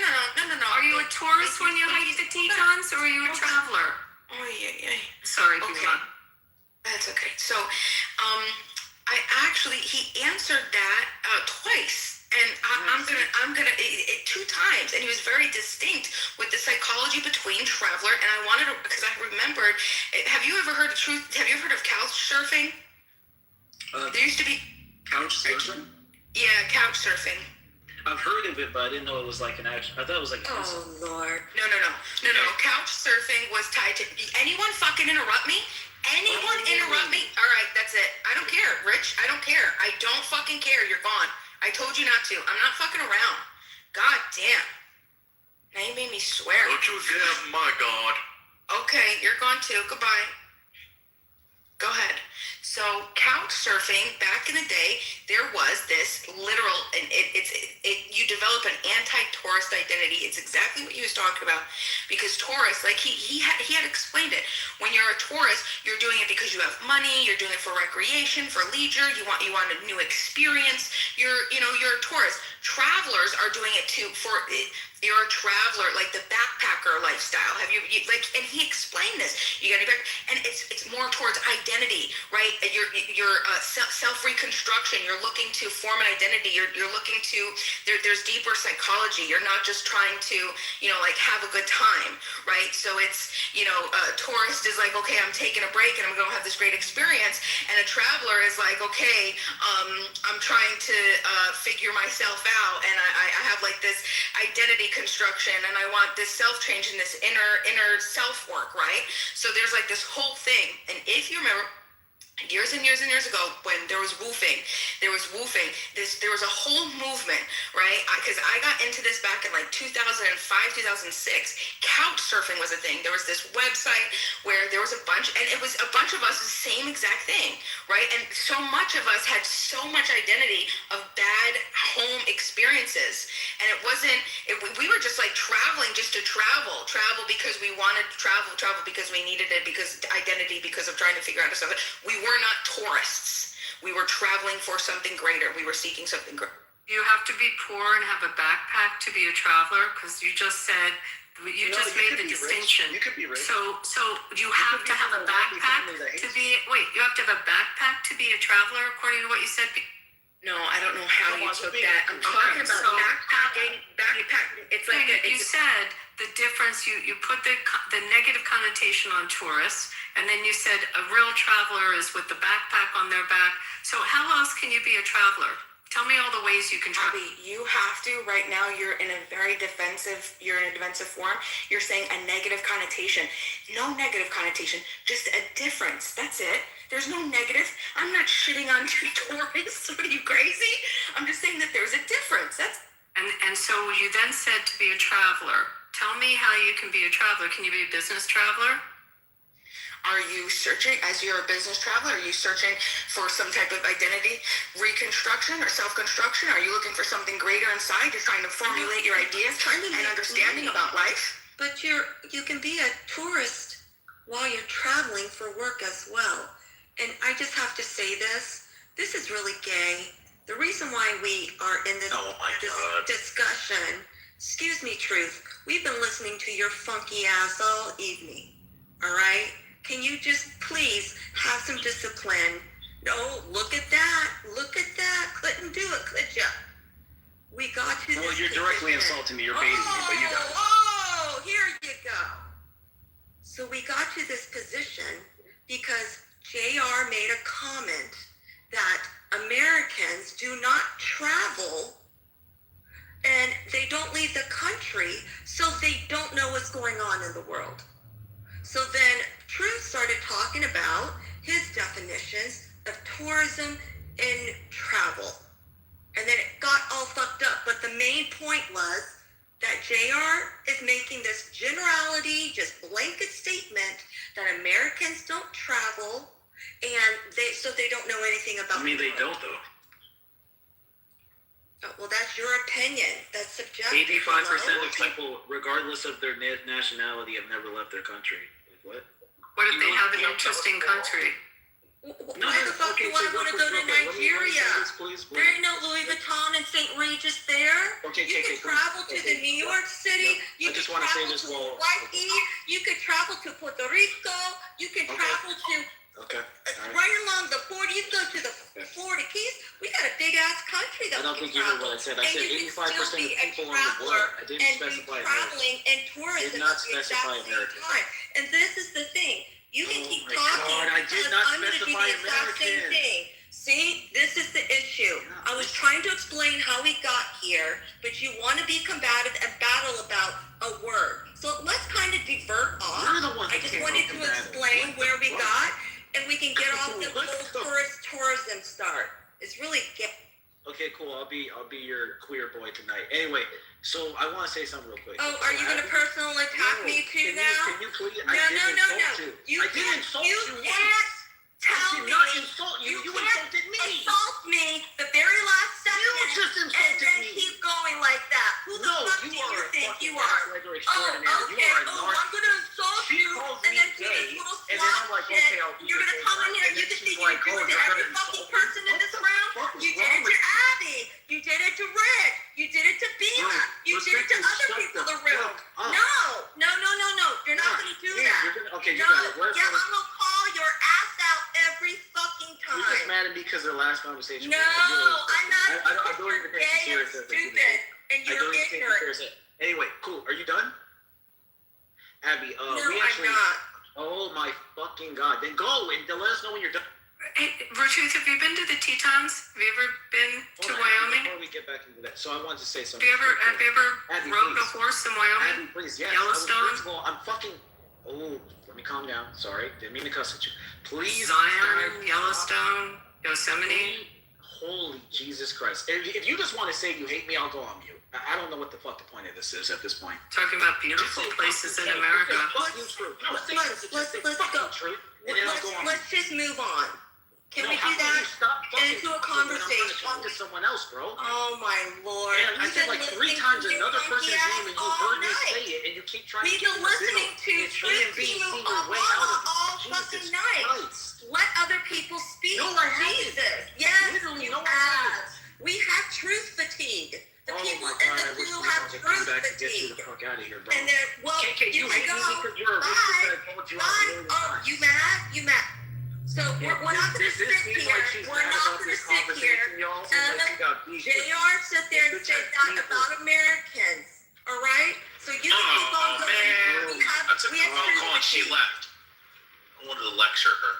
Are you a tourist when you hike the Tetons, or are you a traveler? Oh, yeah. Sorry, Okay. Bima. That's okay. So, he answered that twice, and I'm gonna two times, and he was very distinct with the psychology between traveler, and I wanted to, because I remembered. Have you ever heard of Have you ever heard of couch surfing? There used to be Couch surfing? Yeah, couch surfing. I've heard of it, but I didn't know it was like an action. I thought it was like Oh, Lord. No. Couch surfing was tied to anyone fucking interrupt me. Anyone interrupt me. All right, that's it. I don't care, Rich. I don't care. I don't fucking care. You're gone. I told you not to. I'm not fucking around. God damn. Now you made me swear. Don't you dare, my God. Okay, you're gone too. Goodbye. Go ahead. So couch surfing back in the day, there was this literal, and you develop an anti-tourist identity. It's exactly what you was talking about, because tourists, like he had explained it. When you're a tourist, you're doing it because you have money. You're doing it for recreation, for leisure. You want a new experience. You're a tourist. Travelers are doing it too you're a traveler, like the backpacker lifestyle. Have you like? And he explained this. You got to be back, and it's more towards identity, right? Your self reconstruction. You're looking to form an identity. You're looking to there's deeper psychology. You're not just trying to like have a good time, right? So it's a tourist is like, okay, I'm taking a break and I'm going to have this great experience, and a traveler is like, okay, I'm trying to figure myself out, and I have like this identity construction, and I want this self change and this inner self work, right? So there's like this whole thing, and if you remember years and years and years ago when there was woofing, there was a whole movement, right? Because I got into this back in like 2005, 2006. Couch surfing was a thing. There was this website where there was a bunch, and it was a bunch of us the same exact thing, right? And so much of us had so much identity of bad home experiences, and it wasn't, we were just like traveling just to travel because we wanted to travel because we needed it, because identity, because of trying to figure out stuff. We were not tourists. We were traveling for something greater. We were seeking something greater. You have to be poor and have a backpack to be a traveler, because you just said you just made the distinction. Rich. You could be rich. So you have to have a backpack to be. Wait, you have to have a backpack to be a traveler, according to what you said. No, I don't know how you took that. I'm talking about backpacking. It's like you said the difference. You put the negative connotation on tourists, and then you said a real traveler is with the backpack on their back. So how else can you be a traveler? Tell me all the ways you can travel. Abby, you have to. Right now, you're in a defensive form. You're saying a negative connotation. No negative connotation, just a difference. That's it. There's no negative. I'm not shitting on tourists. What are you, crazy? I'm just saying that there's a difference. And so you then said to be a traveler. Tell me how you can be a traveler. Can you be a business traveler? Are you searching, as you're a business traveler, are you searching for some type of identity reconstruction or self-construction? Are you looking for something greater inside? You're trying to formulate your ideas and understanding about life? But you can be a tourist while you're traveling for work as well. And I just have to say this is really gay. The reason why we are in this discussion, excuse me, Truth, we've been listening to your funky ass all evening, all right? Can you just please have some discipline? No, look at that. Couldn't do it, could ya? We got to this Well, you're directly insulting me. You're baiting me, but you got it. Oh, here you go. So we got to this position because JR made a comment that Americans do not travel and they don't leave the country, so they don't know what's going on in the world. So then Truth started talking about his definitions of tourism and travel. And then it got all fucked up. But the main point was that JR is making this generality, just blanket statement that Americans don't travel and they don't know anything about. I mean, they don't though. Oh, well, that's your opinion. That's subjective. 85% of people, regardless of their nationality, have never left their country. What? What if they have an interesting country? Why the fuck do I want to go to Nigeria? There ain't no Louis Vuitton and St. Regis there. Okay, you can travel to the New York City. You can travel to Hawaii. You can travel to Puerto Rico. You can travel to right along the border. You go to the Florida Keys. We got a big ass country that I don't we think you can heard travel. what I said. I said 85% of people in the world. I didn't specify traveling and tourism. Did not specify America. And this is the thing. You can keep talking. God, I did not I'm going to do specify the exact same Americans. thing. See, this is the issue. I was trying to explain how we got here, but you want to be combative and battle about a word. So let's kind of divert off. You're the one I that just came wanted up to combative. explain where we What? got, and we can get off the whole tourism start. It's really Okay, cool. I'll be your queer boy tonight. Anyway, so I want to say something real quick. Oh, are you going to personally attack me too now? Can you please? No. I didn't insult you. I didn't insult you. Can't tell did me not insult you. You can't insulted me. Insult me the very last second. You just and insulted then me. keep going like that. Who the No, fuck you do are you a think fucking you are? gaslighter Oh, extraordinaire. okay. You are a I'm narcissist. gonna insult She you, calls and me then do gay, this little and then I'm swap like, shit. okay, I'll be You're your gonna gay come in friend. here. And You then can she's think like, you do oh, it to you're every gonna fucking insult me? person in What this the room. fuck is You did wrong it to with you? Abby. You did it to Rick. You did it to Bina. You did it to Respectfully, other shut people in the the room. fuck up. No. You're not gonna do Yeah, that. you're gonna- okay, you no. got it. Where's Yeah, my- I'm gonna call your ass out every fucking time. You're just mad at me because of the last conversation. No, we had. I'm not I because don't you're even take gay you and serious as a human stupid being. and I you're don't even take you ignorant. serious. Anyway, cool. Are you done? Abby, No, we I'm actually. not. Oh my fucking god. Then go and then let us know when you're done. Hey, Virtues, have you been to the Tetons? Have you ever been to Hold on, Wyoming? Before we get back into that, so I wanted to say Have something. you ever Abby, rode a please. horse in Wyoming? Abby, please, yes. Yellowstone? First of all, I'm fucking. Oh, let me calm down. Sorry, didn't mean to cuss at you. Please, Zion, stop. Yellowstone, Yosemite. Holy Jesus Christ! If you just want to say you hate me, I'll go on mute. I don't know what the fuck the point of this is at this point. Talking about beautiful places in America. Fuck you, true. No, say Let's go. truth, and then I'll go on. Let's just move on. Can we do how about that? you stop fucking Into a talking when I'm trying to conversation. talk to someone else, bro. Oh my lord. And I We've said been like 3 listening times to your another funky person's ass name, and you all heard me night. say it, and you keep trying We've to get been in the listening middle. to It's A and B, Truth see Team your way out of it. all Jesus fucking night. Christ. Let other people speak. No, I haven't. Jesus. Yes, Literally, you no, I have. haven't. We have truth fatigue. The Oh people my in god, the I wish crew we have could come truth back and get you fatigue. the fuck out of here, bro. And they're, well, KK, you hate can me go. because you're a Bye. racist that I called you out a Bye. million Oh, times. you mad? You mad? So we're not going to This sit seems here. like she's We're mad not about going to this sit here. conversation, y'all. Seems like she got beef with you. JR sit there and This say bitch that has beef about Americans. All right? So you can keep on Oh, going. man. We have, I took we a have phone truth call and she fatigue. left. I wanted to lecture her.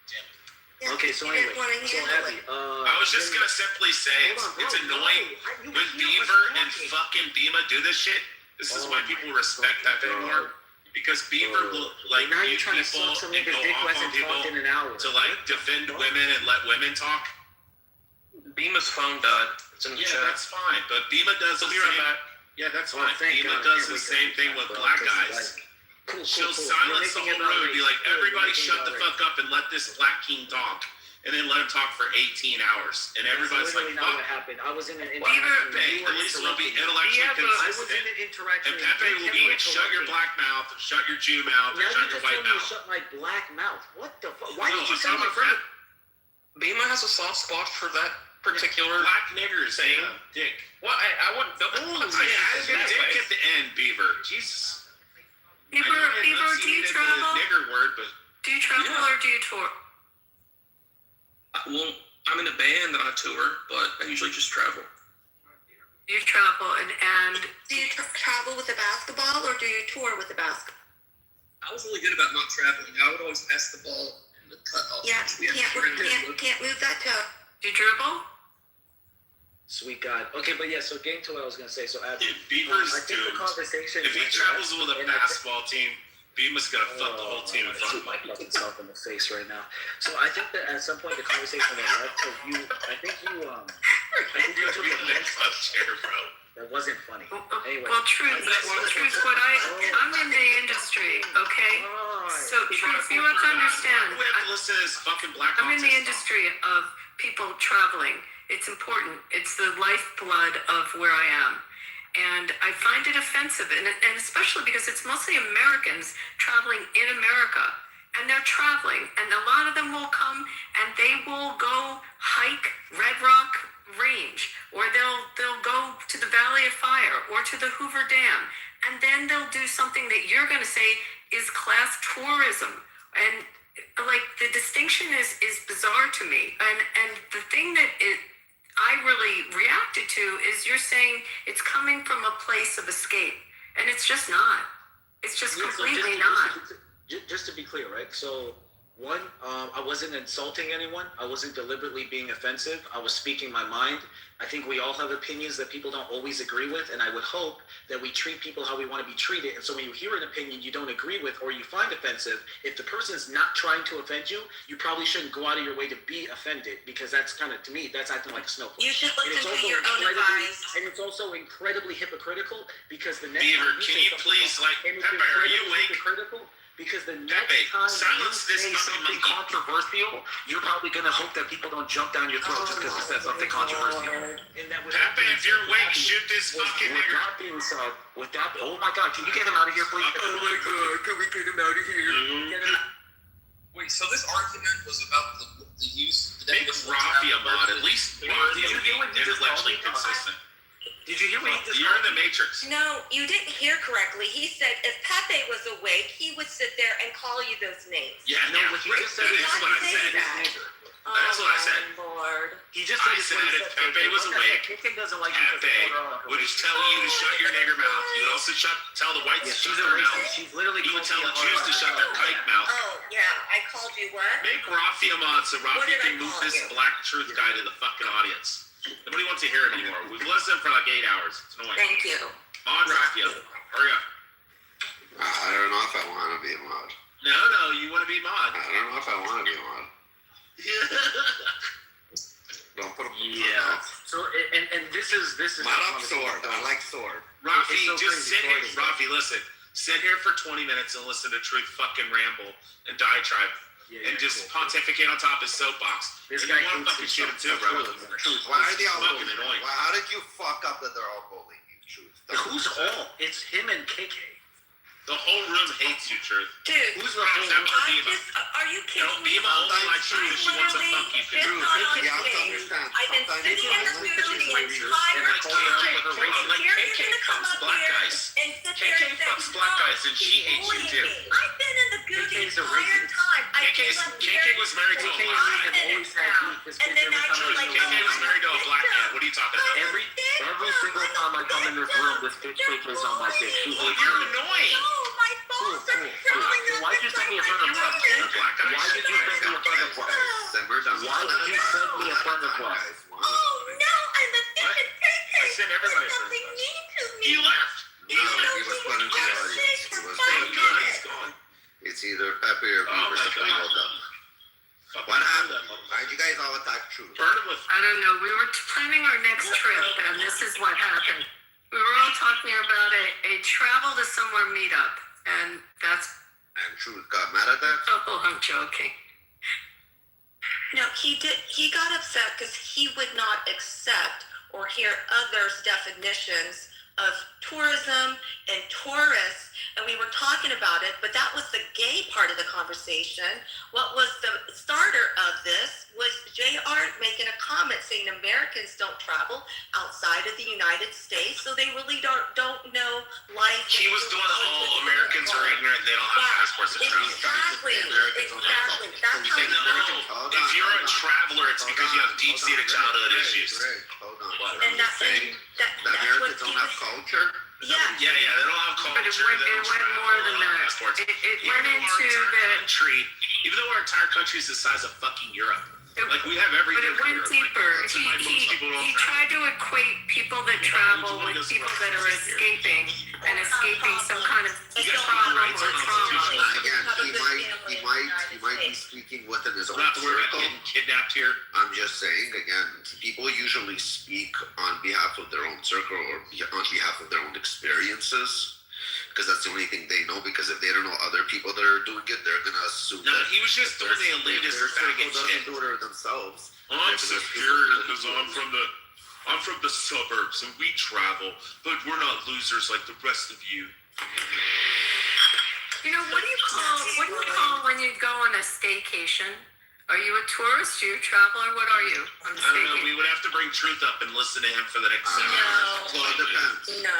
Damn it. Yeah, Okay, so you anyway, didn't want to so handle Abby, it. I was just gonna simply say it's annoying when Beaver and fucking Bima do this shit. This is why people respect that anymore. Because Beaver will like now mute you're trying to people suck something and that go Dick off on hasn't people talked in an hour. to like defend women and let women talk. Beamer's phone died. It's in the Yeah, chat. that's fine. But Bima does the I'll be right same. back. Yeah, that's Oh, fine. thank Bima God, I does can't the wait same to thing get with back, black bro, 'cause, guys. Cool. She'll You're silence the making whole it room and be like, outrage. You're everybody making shut it the outrage. fuck up and let this black king talk. And then let him talk for 18 hours. And everybody's That's like, literally not what fuck. happened. I was in an Beaver- interaction. Hey, You at were least we'll be interrupting me. intellectually Yeah, but I was in consistent. an interaction. And Pepe will be like, shut your black mouth, and shut your Jew mouth, Now and you shut just your told white me to mouth. shut my black mouth. What the fuck? Why No, did you I'm say talking my about friend? Beamer has a soft spot for that particular. black niggers saying dick. Well, I wouldn't. I added a dick at the end, Beaver. Jesus. I know I Beaver, do enunciated you the travel? nigger word, but Do you travel Yeah. or do you tour? Well, I'm in a band and I tour, but I usually just travel. You travel and Do you travel with a basketball or do you tour with a basketball? I was really good about not traveling. I would always pass the ball in the cutoff. Yeah, We have can't move that toe. do you dribble? Sweet God. Okay, but yeah, so getting to what I was going to say. So, Abby, dude, Beaver's I think the doomed. conversation... If he went travels left, with a and I think- basketball team, Beaver's gonna fuck the whole team in I'm front shoot of my him. fucking self in the face right now. So I think that at some point the conversation went left because I think you took You're a the next up chair, bro. that wasn't funny. Anyway. Well, truth, what I'm in the industry, okay? So, truth, you have to understand. We have to listen to this fucking black I'm in the autist industry of people traveling. It's important. It's the lifeblood of where I am. And I find it offensive, and especially because it's mostly Americans traveling in America. And they're traveling, and a lot of them will come and they will go hike Red Rock Range, or they'll go to the Valley of Fire or to the Hoover Dam, and then they'll do something that you're going to say is class tourism. And like the distinction is bizarre to me. And the thing that I really reacted to is you're saying it's coming from a place of escape, and it's just not. It's just Yeah, so completely not. Just to be clear, right? So, one, I wasn't insulting anyone. I wasn't deliberately being offensive. I was speaking my mind. I think we all have opinions that people don't always agree with, and I would hope that we treat people how we want to be treated. And so when you hear an opinion you don't agree with or you find offensive, if the person's not trying to offend you, you probably shouldn't go out of your way to be offended, because that's kind of, to me, that's acting like a snowflake. You should And it's listen to also your own incredibly- advice. And it's also incredibly hypocritical because the next Beaver, time you can say you something please, wrong, like, and it's Pepper, are you incredibly awake? hypocritical Because the next Pepe, time silence you this say fucking something monkey. controversial, you're probably gonna hope that people don't jump down your throat just because you said something controversial. And that Pepe, if you're awake, shoot this fucking with nigger. that being said, oh my God, can you get him out of here, please? Oh my God, can we get him out of here? Get him out. Wait, so this argument was about the use. The Make definition of Rafi a travel mod. versus- At least Rafi is being intellectually consistent. Did you hear what he just You're in the Matrix. No, you didn't hear correctly. He said if Pepe was awake, he would sit there and call you those names. Yeah, No, yeah. what he just said is That's what I said. That's what I said. Oh, Lord. He just I said what he said if said. Pepe was awake, Kikin doesn't like you because Pepe of order would just tell you to shut your nigger mouth. You would also tell the whites Yeah, to she's shut a their mouth. racist. She's literally You would called tell me the a Jews to shut their kike mouth. Oh, yeah. I called you what? Make Rafi a mod so What Rafi did I can move call this you? black truth guy to the fucking audience. Nobody wants to hear it anymore. We've listened for like 8 hours. It's annoying. Thank you. Mod Rafi up. Hurry up. I don't know if I want to be a mod. No, you want to be mod. I don't know if I want to be a mod. Don't put a Yeah. So and this is Mod up Sword. I like Sword. Rafi, It's so just crazy. sit here. Rafi, listen. Sit here for 20 minutes and listen to Truth fucking ramble and diatribe and just pontificate on top of his soapbox. This And guy you want to hates fucking shoot him too, bro. Truth. Why are they all Fucking bullying? annoying. How did you fuck up that they're all bullying you? Truth. Who's all? It's him and KK. The whole room hates you, Truth. Dude, Who's the whole? Except for I Bima. just, are you No, kidding me? Bima only likes you I because she wants to literally fuck you. just Truth. got on You have to stage. understand. I've been Sometimes sitting in the it's booth the racist. entire And I told her time. with her Hold on, racist. like Here KK you're gonna come fucks up black here guys. and sit there KK and say, fucks black guys and she he's hates you bullying too. me. I've been in the booth the KK's a entire racist. time. I KK came up here was married to a KK black and man. me have always had beef. This and bitch then every time actually I like, come KK in. was married to a black man. What are you talking about? Every single time I come in this room, this bitch KK's on my dick. She's Well, like, you're annoying. No, my balls are crawling up Why'd you send me a friend request? Black guys. Why did you send me a friend request? Simmer down. Why did you send me a friend request? Oh no, I'm offended. KK I sent everybody a friend something request. mean to me. He left. No, he was put in the audience. He was Thank put in God the he's audience. gone. It's either Pepe or Oh Beaver my to play God. with them. What happened? Why'd you guys all attack Truth? Burn him with. I don't know. We were planning our next trip, and this is what happened. We were all talking about a travel to somewhere meetup, and that's. And Truth got mad at that? Oh, I'm joking. No, he did. He got upset because he would not accept or hear others' definitions of tourism and tourists, and we were talking about it. But that was the gay part of the conversation. What was the starter of this was JR making a comment saying Americans don't travel outside of the United States, so they really don't know life. He was doing the whole Americans are ignorant. They don't have passports to travel. Exactly. Exactly. That's how Say he no. Hold If on, you're a hold on. traveler, it's because you have deep-seated childhood issues. Greg, hold on. And that's saying that, that that's what Americans he don't have was. culture? Yeah. Yeah, they don't have culture. But it they went don't travel, more than they don't have that. passports. It Even went though our into entire the. country, even though our entire country is the size of fucking Europe, like we have everything. But it went here. deeper. Like, that's why most people don't He travel. tried to equate people that travel with people that are escaping and escaping some kind of problem or trauma. Again, he might be speaking within his We're own not worried about circle. getting kidnapped here. I'm just saying, again, people usually speak on behalf of their own circle or on behalf of their own experiences. Because that's the only thing they know. Because if they don't know other people that are doing it, they're gonna assume No, that he was just doing the elitist their bag circle of doesn't shit. do it themselves. I'm superior because I'm from the suburbs and we travel, but we're not losers like the rest of you. You know, what do you call when you go on a staycation? Are you a tourist? Are you a traveler? What are you? On a I don't know. staycation? We would have to bring Truth up and listen to him for the next 7 No. hours. Well, it depends. No.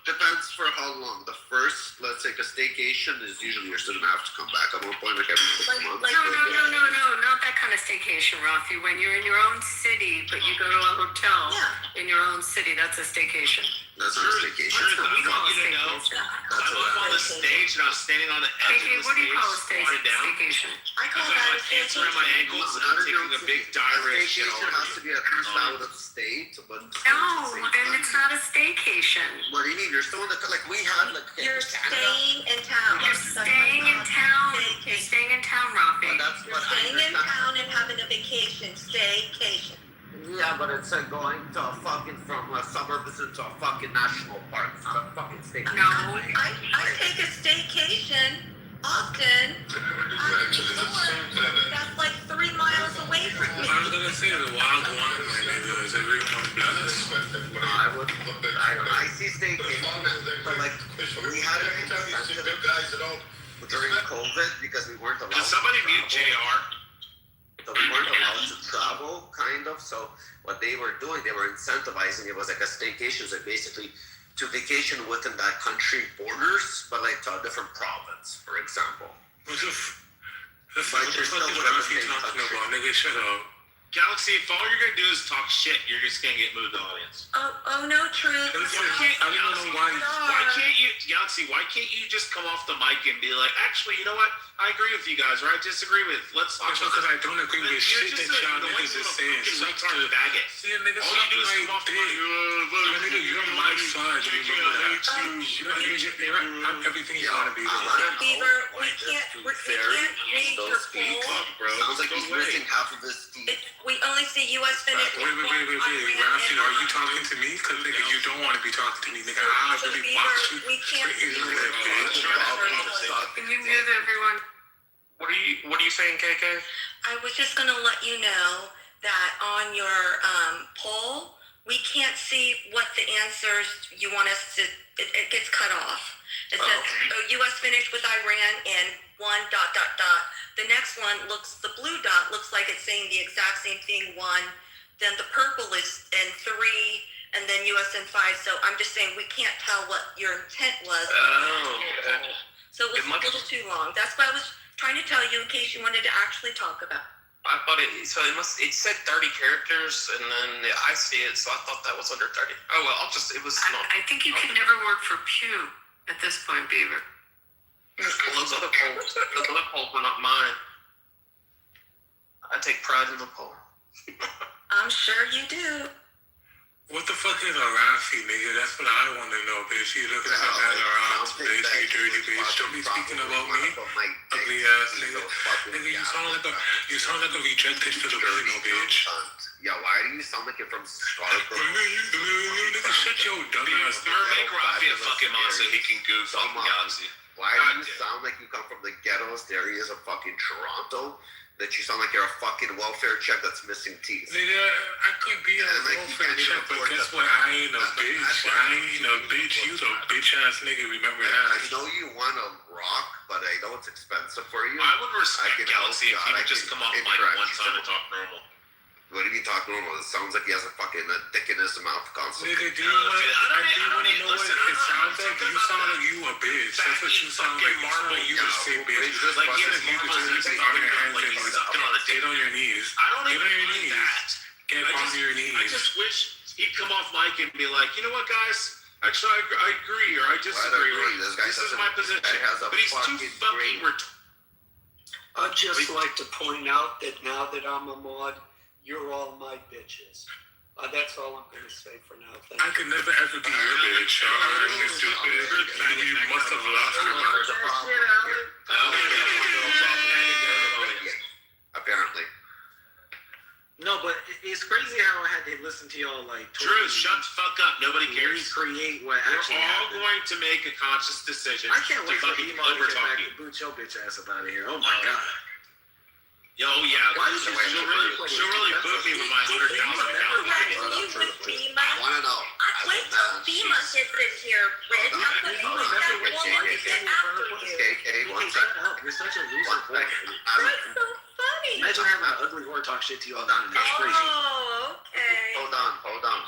Depends for how long. The first, let's take a staycation, is usually you're still gonna have to come back at one point, like every 6 Like- months. like- No, not that kind of staycation, Rafi. When you're in your own city, but you go to a hotel Yeah. in your own city, that's a staycation. That's not a staycation. Truth, What I we call want a you to know. staycation. I'm up on the stage and I was standing on the edge KK, of what do the you call a stage, squatted down. staycation? I I've call got that my a pants around my staycation. ankles and I'm taking a big diarrhea shit all Staycation has over to you. be at least out of state, but No, then it's not a staycation. What do you mean? You're still in the like we had like You're Canada. staying in town. You're staying in town. You're staying in town, Rafi. But that's You're what I staying in understand. town and having a vacation. Staycation. Yeah, but it's like going to a fucking from a suburbs into a fucking national park. It's not a fucking state. No. I take a staycation Austin. That's like 3 miles away from me. I was gonna say the wild one, my nigga. Is everyone blessed? I see staycation, but like we had an incentive during COVID because we weren't allowed. Can somebody to mute travel. JR? So we weren't allowed to travel, kind of. So what they were doing, they were incentivizing. It was like a staycation, so basically to vacation within that country borders, but like to a different province, for example. What the But fuck you're is still within Rafi the same talking country. about? Nigga, shut up. Galaxy, if all you're gonna do is talk shit, you're just gonna get moved to the audience. Oh no, Truth. Listen, Why I don't know why. can't you, Galaxy? Why can't you just come off the mic and be like, actually, you know what? I agree with you guys, or I disagree with. Let's talk That's because I don't agree with shit that y'all niggas is saying. Suck to faggot. See, nigga, All you do is come off the mic. Nigga, you're on my side. You remember that? I'm everything you want to be. Beaver, we can't read your poll. Sounds like he's missing half of his teeth. We only see U.S. finish. Wait. Rafi, are you talking to me? Because, nigga, you don't want to be talking to me. Nigga, I really watch you. We can't see your poll. Can you mute everyone? What are you saying, KK? I was just going to let you know that on your poll, we can't see what the answers you want us to. It gets cut off. It says U.S. finished with Iran in 1. The next one the blue dot looks like it's saying the exact same thing. 1. Then the purple is in 3, and then U.S. in 5. So I'm just saying we can't tell what your intent was. So it was a little too long. That's why I was trying to tell you in case you wanted to actually talk about. I thought it said 30 characters, and then I see it, so I thought that was under 30. Oh well, I think you can never work for Pew at this point, Beaver. Well, those other polls were not mine. I take pride in the poll. I'm sure you do. What the fuck is a Rafi, nigga? That's what I want to know, bitch. You looking at that around, bitch. You dirty bitch. Don't be speaking about me. Ugly ass nigga. Nigga, you sound like a rejected Filipino, bitch. Yeah, why do you sound like you're from Scarborough? Nigga, shut your dumb ass Or make Rafi a fucking monster. He can goof on the Galaxy. Why do you sound like you come from the ghettos areas of fucking Toronto? That you sound like you're a fucking welfare check that's missing teeth. Nigga, I could be a welfare check, but guess what? I ain't a bitch. You a bitch ass nigga. Remember that? I know you want to rock, but I know it's expensive for you. I would respect Galaxy if he could just come off mic one time and talk normal. What do you mean talk normal? It sounds like he has a fucking dick in his mouth constantly. Nigga, do you want to know what it sounds like? You sound like you a bitch. That's what you sound like. You sound like you a sick bitch. Like you deserve to on your hands and get on your knees. I don't Get even on your mind knees. that. Get on your I knees. just wish he'd come off mic and be like, you know what, guys? Actually, I agree or I disagree. This is my position. But he's too fucking I'd just like to point out that now that I'm a mod, you're all my bitches. That's all I'm going to say for now. Thank I could never ever be your bitch. You stupid. You must have lost your mind. Apparently. No, but it's crazy how I had to listen to y'all like. Drew, shut the fuck up. Nobody cares. Recreate what We're actually all happened. going to make a conscious decision. I can't wait for fucking Emo to get back overtalk you. and boot your bitch ass up out of here. Oh my god. Yo, yeah. Why did you She'll really boot me with my $100,000 FEMA. I want to know. Wait till FEMA gets in here, Rich. I'm going to use that woman to get after you. KK, one Shut second. up. You're such a loser. One second. That's so funny. Imagine having an ugly whore talk shit to you all down in this crazy. Oh, okay. Hold on.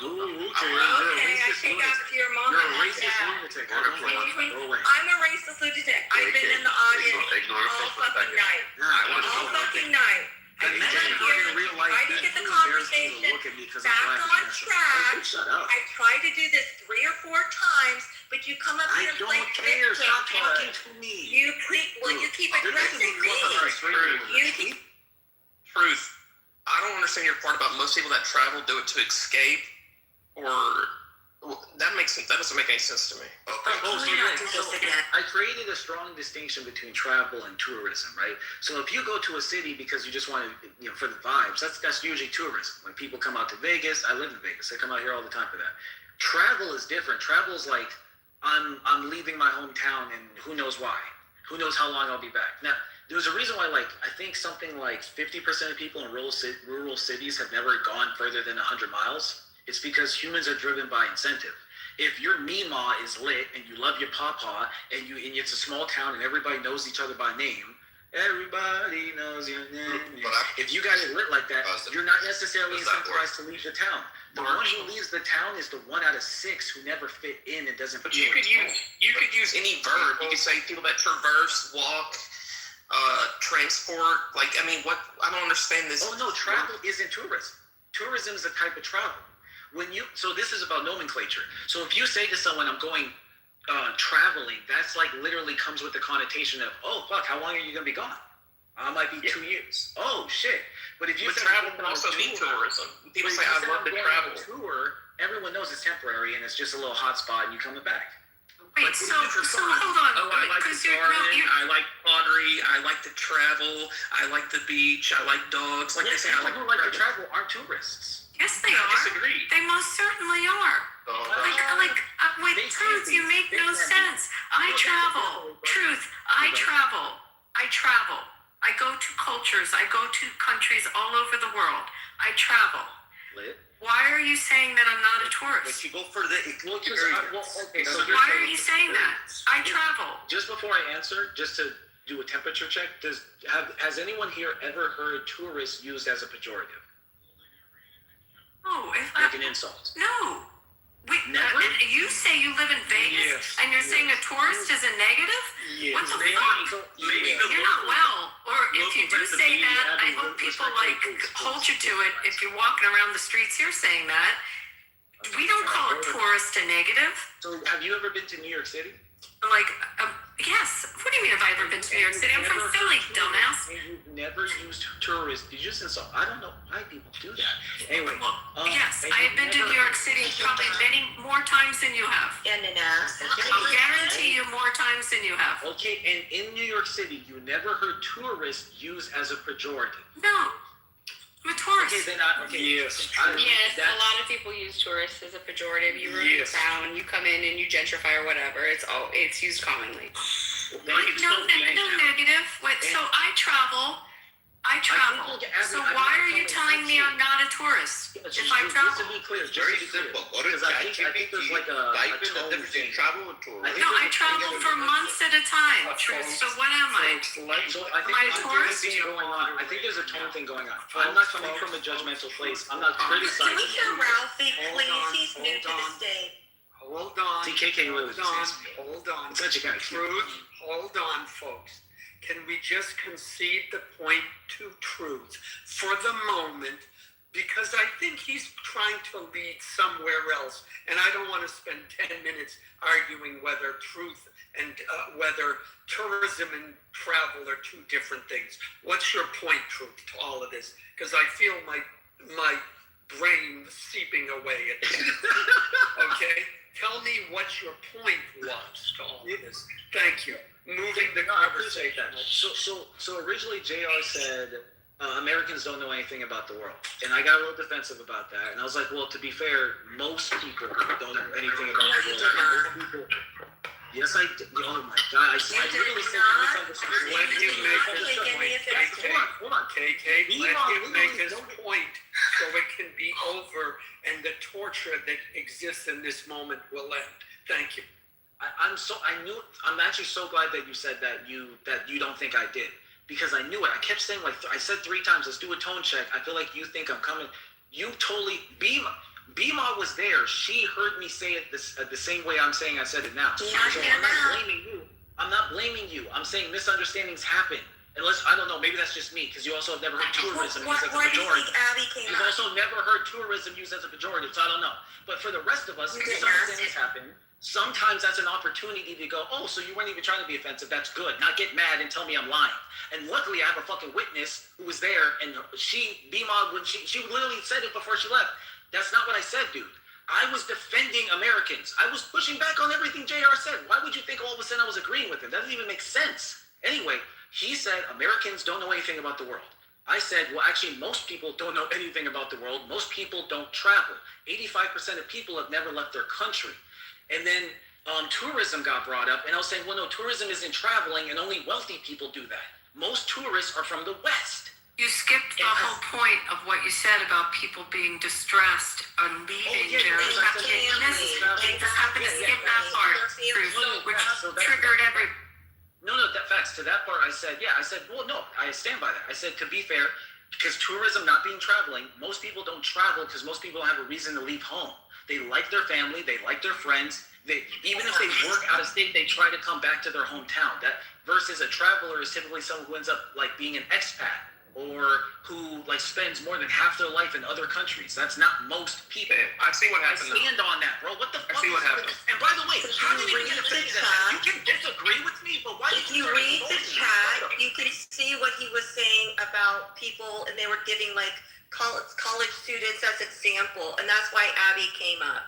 Ooh, okay. Okay, I take after your mom You're and a my racist dad. lunatic. I don't want to go away. I'm a racist lunatic. I've been in the audience Ignore all for a fucking second. night. I want to All go away. fucking night. I And sit imagine here, in real life try to that get the you embarrass me to conversation look at me because back I'm black on and track. Shut up. I tried to do this 3 or 4 times, but you come up I here and don't play care. victim. Stop talking to me. You keep addressing me. You keep. Truth. I don't understand your part about most people that travel do it to escape, or that doesn't make any sense to me. I created a strong distinction between travel and tourism, right? So if you go to a city because you just want to, for the vibes, that's usually tourism. When people come out to Vegas, I live in Vegas. I come out here all the time for that. Travel is different. Travel is like I'm leaving my hometown and who knows why. Who knows how long I'll be back? Now, there's a reason why, like, I think something like 50% of people in rural cities have never gone further than 100 miles. It's because humans are driven by incentive. If your Mima is lit and you love your papa and it's a small town and everybody knows each other by name, everybody knows your name. If you got it lit like that, you're not necessarily incentivized to leave the town. The one who leaves the town is the 1 out of 6 who never fit in and doesn't. But you could use any verb. You could say people that traverse, walk, transport. Like, I mean, what? I don't understand this. Oh no, travel isn't tourism. Tourism is a type of travel. So this is about nomenclature. So if you say to someone, "I'm going traveling," that's like literally comes with the connotation of, "Oh fuck, how long are you gonna be gone?" I might be 2 years. Oh shit! But if you But say travel can also mean tourism. People say, "I love to travel." Tour, everyone knows it's temporary and it's just a little hot spot and you coming back. Wait, so hold on. Oh, I like the garden. I like pottery. I like to travel. I like the beach. I like dogs. Like I say, I people who like to travel aren't tourists. Yes, they I are. disagree. They most certainly are. Wait, Truth, you make no sense. I travel. Truth, I travel. I travel. I go to cultures. I go to countries all over the world. I travel. Lit. Why are you saying that I'm not a tourist? But you go for the Why are you saying that? I travel. Just before I answer, just to do a temperature check, has anyone here ever heard tourist used as a pejorative? No, Like an insult? No. Wait, Never? you say you live in Vegas and you're saying a tourist is a negative? Yes. What the fuck? You're not well. Or if you do say that, I hope people hold you to it. If you're walking around the streets here saying that, we don't call a tourist a negative. So have you ever been to New York City? Yes. What do you mean have I ever been to New York City? I'm from Philly, dumbass. And you've never used tourists. You just insult. I don't know why people do that. Anyway. Yes, I have been to New York City probably many more times than you have. And an ass. I'll guarantee you more times than you have. Okay, and in New York City, you never heard tourist used as a pejorative. No. I'm a tourist. Okay, then Yes. Yes, a lot of people use tourists as a pejorative. You ruin the town, you come in and you gentrify or whatever. It's used commonly. No negative. Wait, so I travel. So why are you telling me I'm not a tourist if I travel? Just to be clear, Very simple. Go to because I think there's like a type in the tone difference thing. between travel and tourism. No, I travel for months at a time. So what am I? So I think Am I a there's a tourist? thing going on. I think there's a tone thing going on. I'm not coming from a judgmental place. I'm not criticizing. Can we hear Ralphie, Hold please? on, He's new to the state. Hold on. TKK lives. Hold on. It's such a kind of Truth. Hold on, folks. Can we just concede the point to Truth for the moment? Because I think he's trying to lead somewhere else. And I don't want to spend 10 minutes arguing whether truth and whether tourism and travel are two different things. What's your point, Truth, to all of this? Because I feel my brain seeping away at this. Okay? Tell me what your point was to all of this. Thank you. Moving the conversation. So originally JR said Americans don't know anything about the world, and I got a little defensive about that. And I was like, well, to be fair, most people don't know anything about the world. Yes, I did. Oh my God! I literally said misunderstood. Let him make his point. Hold on. KK, let him make his point so it can be over and the torture that exists in this moment will end. Thank you. I'm actually so glad that you said that you don't think I did, because I knew it. I kept saying, like, I said 3 times, let's do a tone check. I feel like you think I'm coming. You totally Bima was there. She heard me say it the same way I said it now. So I'm not blaming you. I'm not blaming you. I'm saying misunderstandings happen. Unless, I don't know, maybe that's just me, because you also have never heard tourism used as a Why do you pejorative. think Abby came You've up? also never heard tourism used as a pejorative, so I don't know. But for the rest of us, misunderstandings happen. Sometimes that's an opportunity to go, oh, so you weren't even trying to be offensive. That's good. Not get mad and tell me I'm lying. And luckily, I have a fucking witness who was there, and Bima, when she literally said it before she left. That's not what I said, dude. I was defending Americans. I was pushing back on everything JR said. Why would you think all of a sudden I was agreeing with him? That doesn't even make sense. Anyway, he said Americans don't know anything about the world. I said, well, actually, most people don't know anything about the world. Most people don't travel. 85% of people have never left their country. And then tourism got brought up, and I was saying, well, no, tourism isn't traveling, and only wealthy people do that. Most tourists are from the West. You skipped the whole point of what you said about people being distressed and leaving their family. You just happened to skip that part, which triggered every. No, that facts. To that part, I said, well, no, I stand by that. I said, to be fair, because tourism not being traveling, most people don't travel because most people don't have a reason to leave home. They like their family, they like their friends. Even if they work out of state, they try to come back to their hometown. That versus a traveler is typically someone who ends up like being an expat or who like spends more than half their life in other countries. That's not most people. I see what happened. I stand on that, bro. What the fuck? I see what happened. And by the way, how did you get offended? You can disagree with me, but why? If you read the chat, you can see what he was saying about people, and they were giving like college students as example, and that's why Abby came up.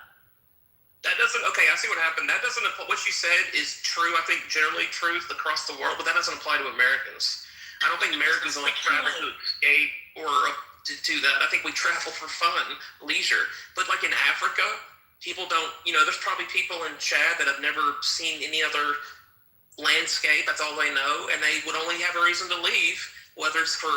That doesn't. Okay, I see what happened. That doesn't. What you said is true. I think generally truth across the world, but that doesn't apply to Americans. I don't think Americans only travel to escape or to do that. I think we travel for fun, leisure. But like in Africa, people don't. There's probably people in Chad that have never seen any other landscape. That's all they know, and they would only have a reason to leave, whether it's for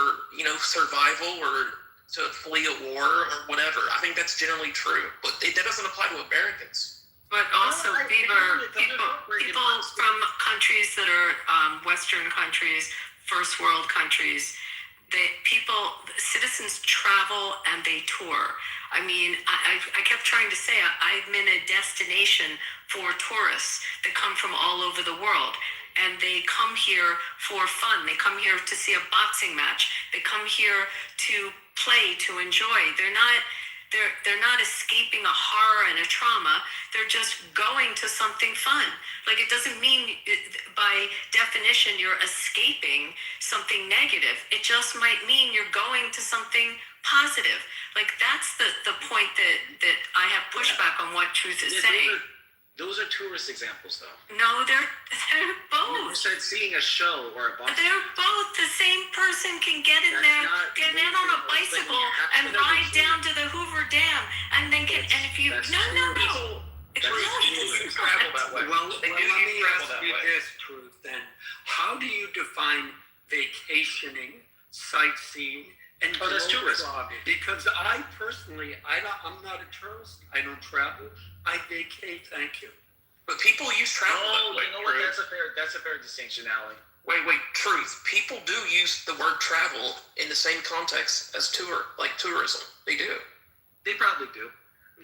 survival or to flee a war or whatever. I think that's generally true, but that doesn't apply to Americans. But also, Bieber, people from countries that are Western countries, first world countries, citizens travel and they tour. I mean, I kept trying to say I'm in a destination for tourists that come from all over the world. And they come here for fun. They come here to see a boxing match. They come here to play, to enjoy. They're not escaping a horror and a trauma. They're just going to something fun. Like, it doesn't mean by definition you're escaping something negative. It just might mean you're going to something positive. Like, that's the point that I have pushback on what Truth is saying. Those are tourist examples, though. No, they're both. You said seeing a show or a boxing. They're both. The same person can get in get in on a bicycle and ride down to the Hoover Dam, and then and if you no. Travel that way. Well, let me ask you this, Truth, then. How do you define vacationing, sightseeing, and that's tourism? Because I personally, I'm not a tourist. I don't travel. I vacate, thank you. But people use travel that way. You know what? That's a fair distinction, Allie. Wait, Truth. People do use the word travel in the same context as tourism. They do. They probably do.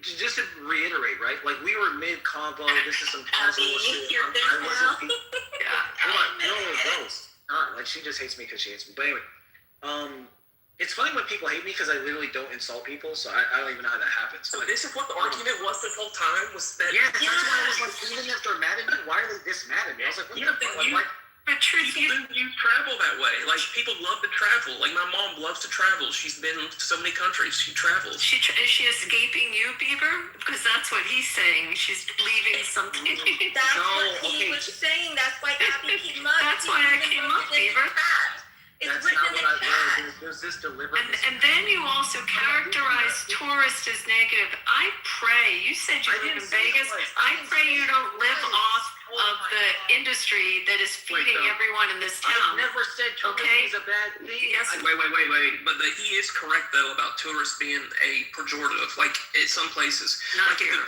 Just to reiterate, right? Like, we were mid-convo. This is some casual shit. I wasn't. Like, she just hates me because she hates me. But anyway, it's funny when people hate me because I literally don't insult people, so I don't even know how that happens. So this is what the argument was this whole time? Was that? Yeah, that's why I was like, even if they're mad at me, why are they this mad at me? I was like, what the fuck? But Truth, people do travel that way. Like, people love to travel. Like, my mom loves to travel. She's been to so many countries. She travels. Is she escaping you, Bieber? Because that's what he's saying. She's leaving something. That's what he was saying. That's why Abby came up. That's why I came up, Bieber. It's written in the chat. There's this deliberate. And then you also characterize tourists as negative. I pray. You said you live in Vegas. I pray you don't live off of the industry that is feeding everyone in this town. I never said tourism is a bad thing. Yes. Wait. But he is correct though about tourists being a pejorative. Like, in some places, Not like here. at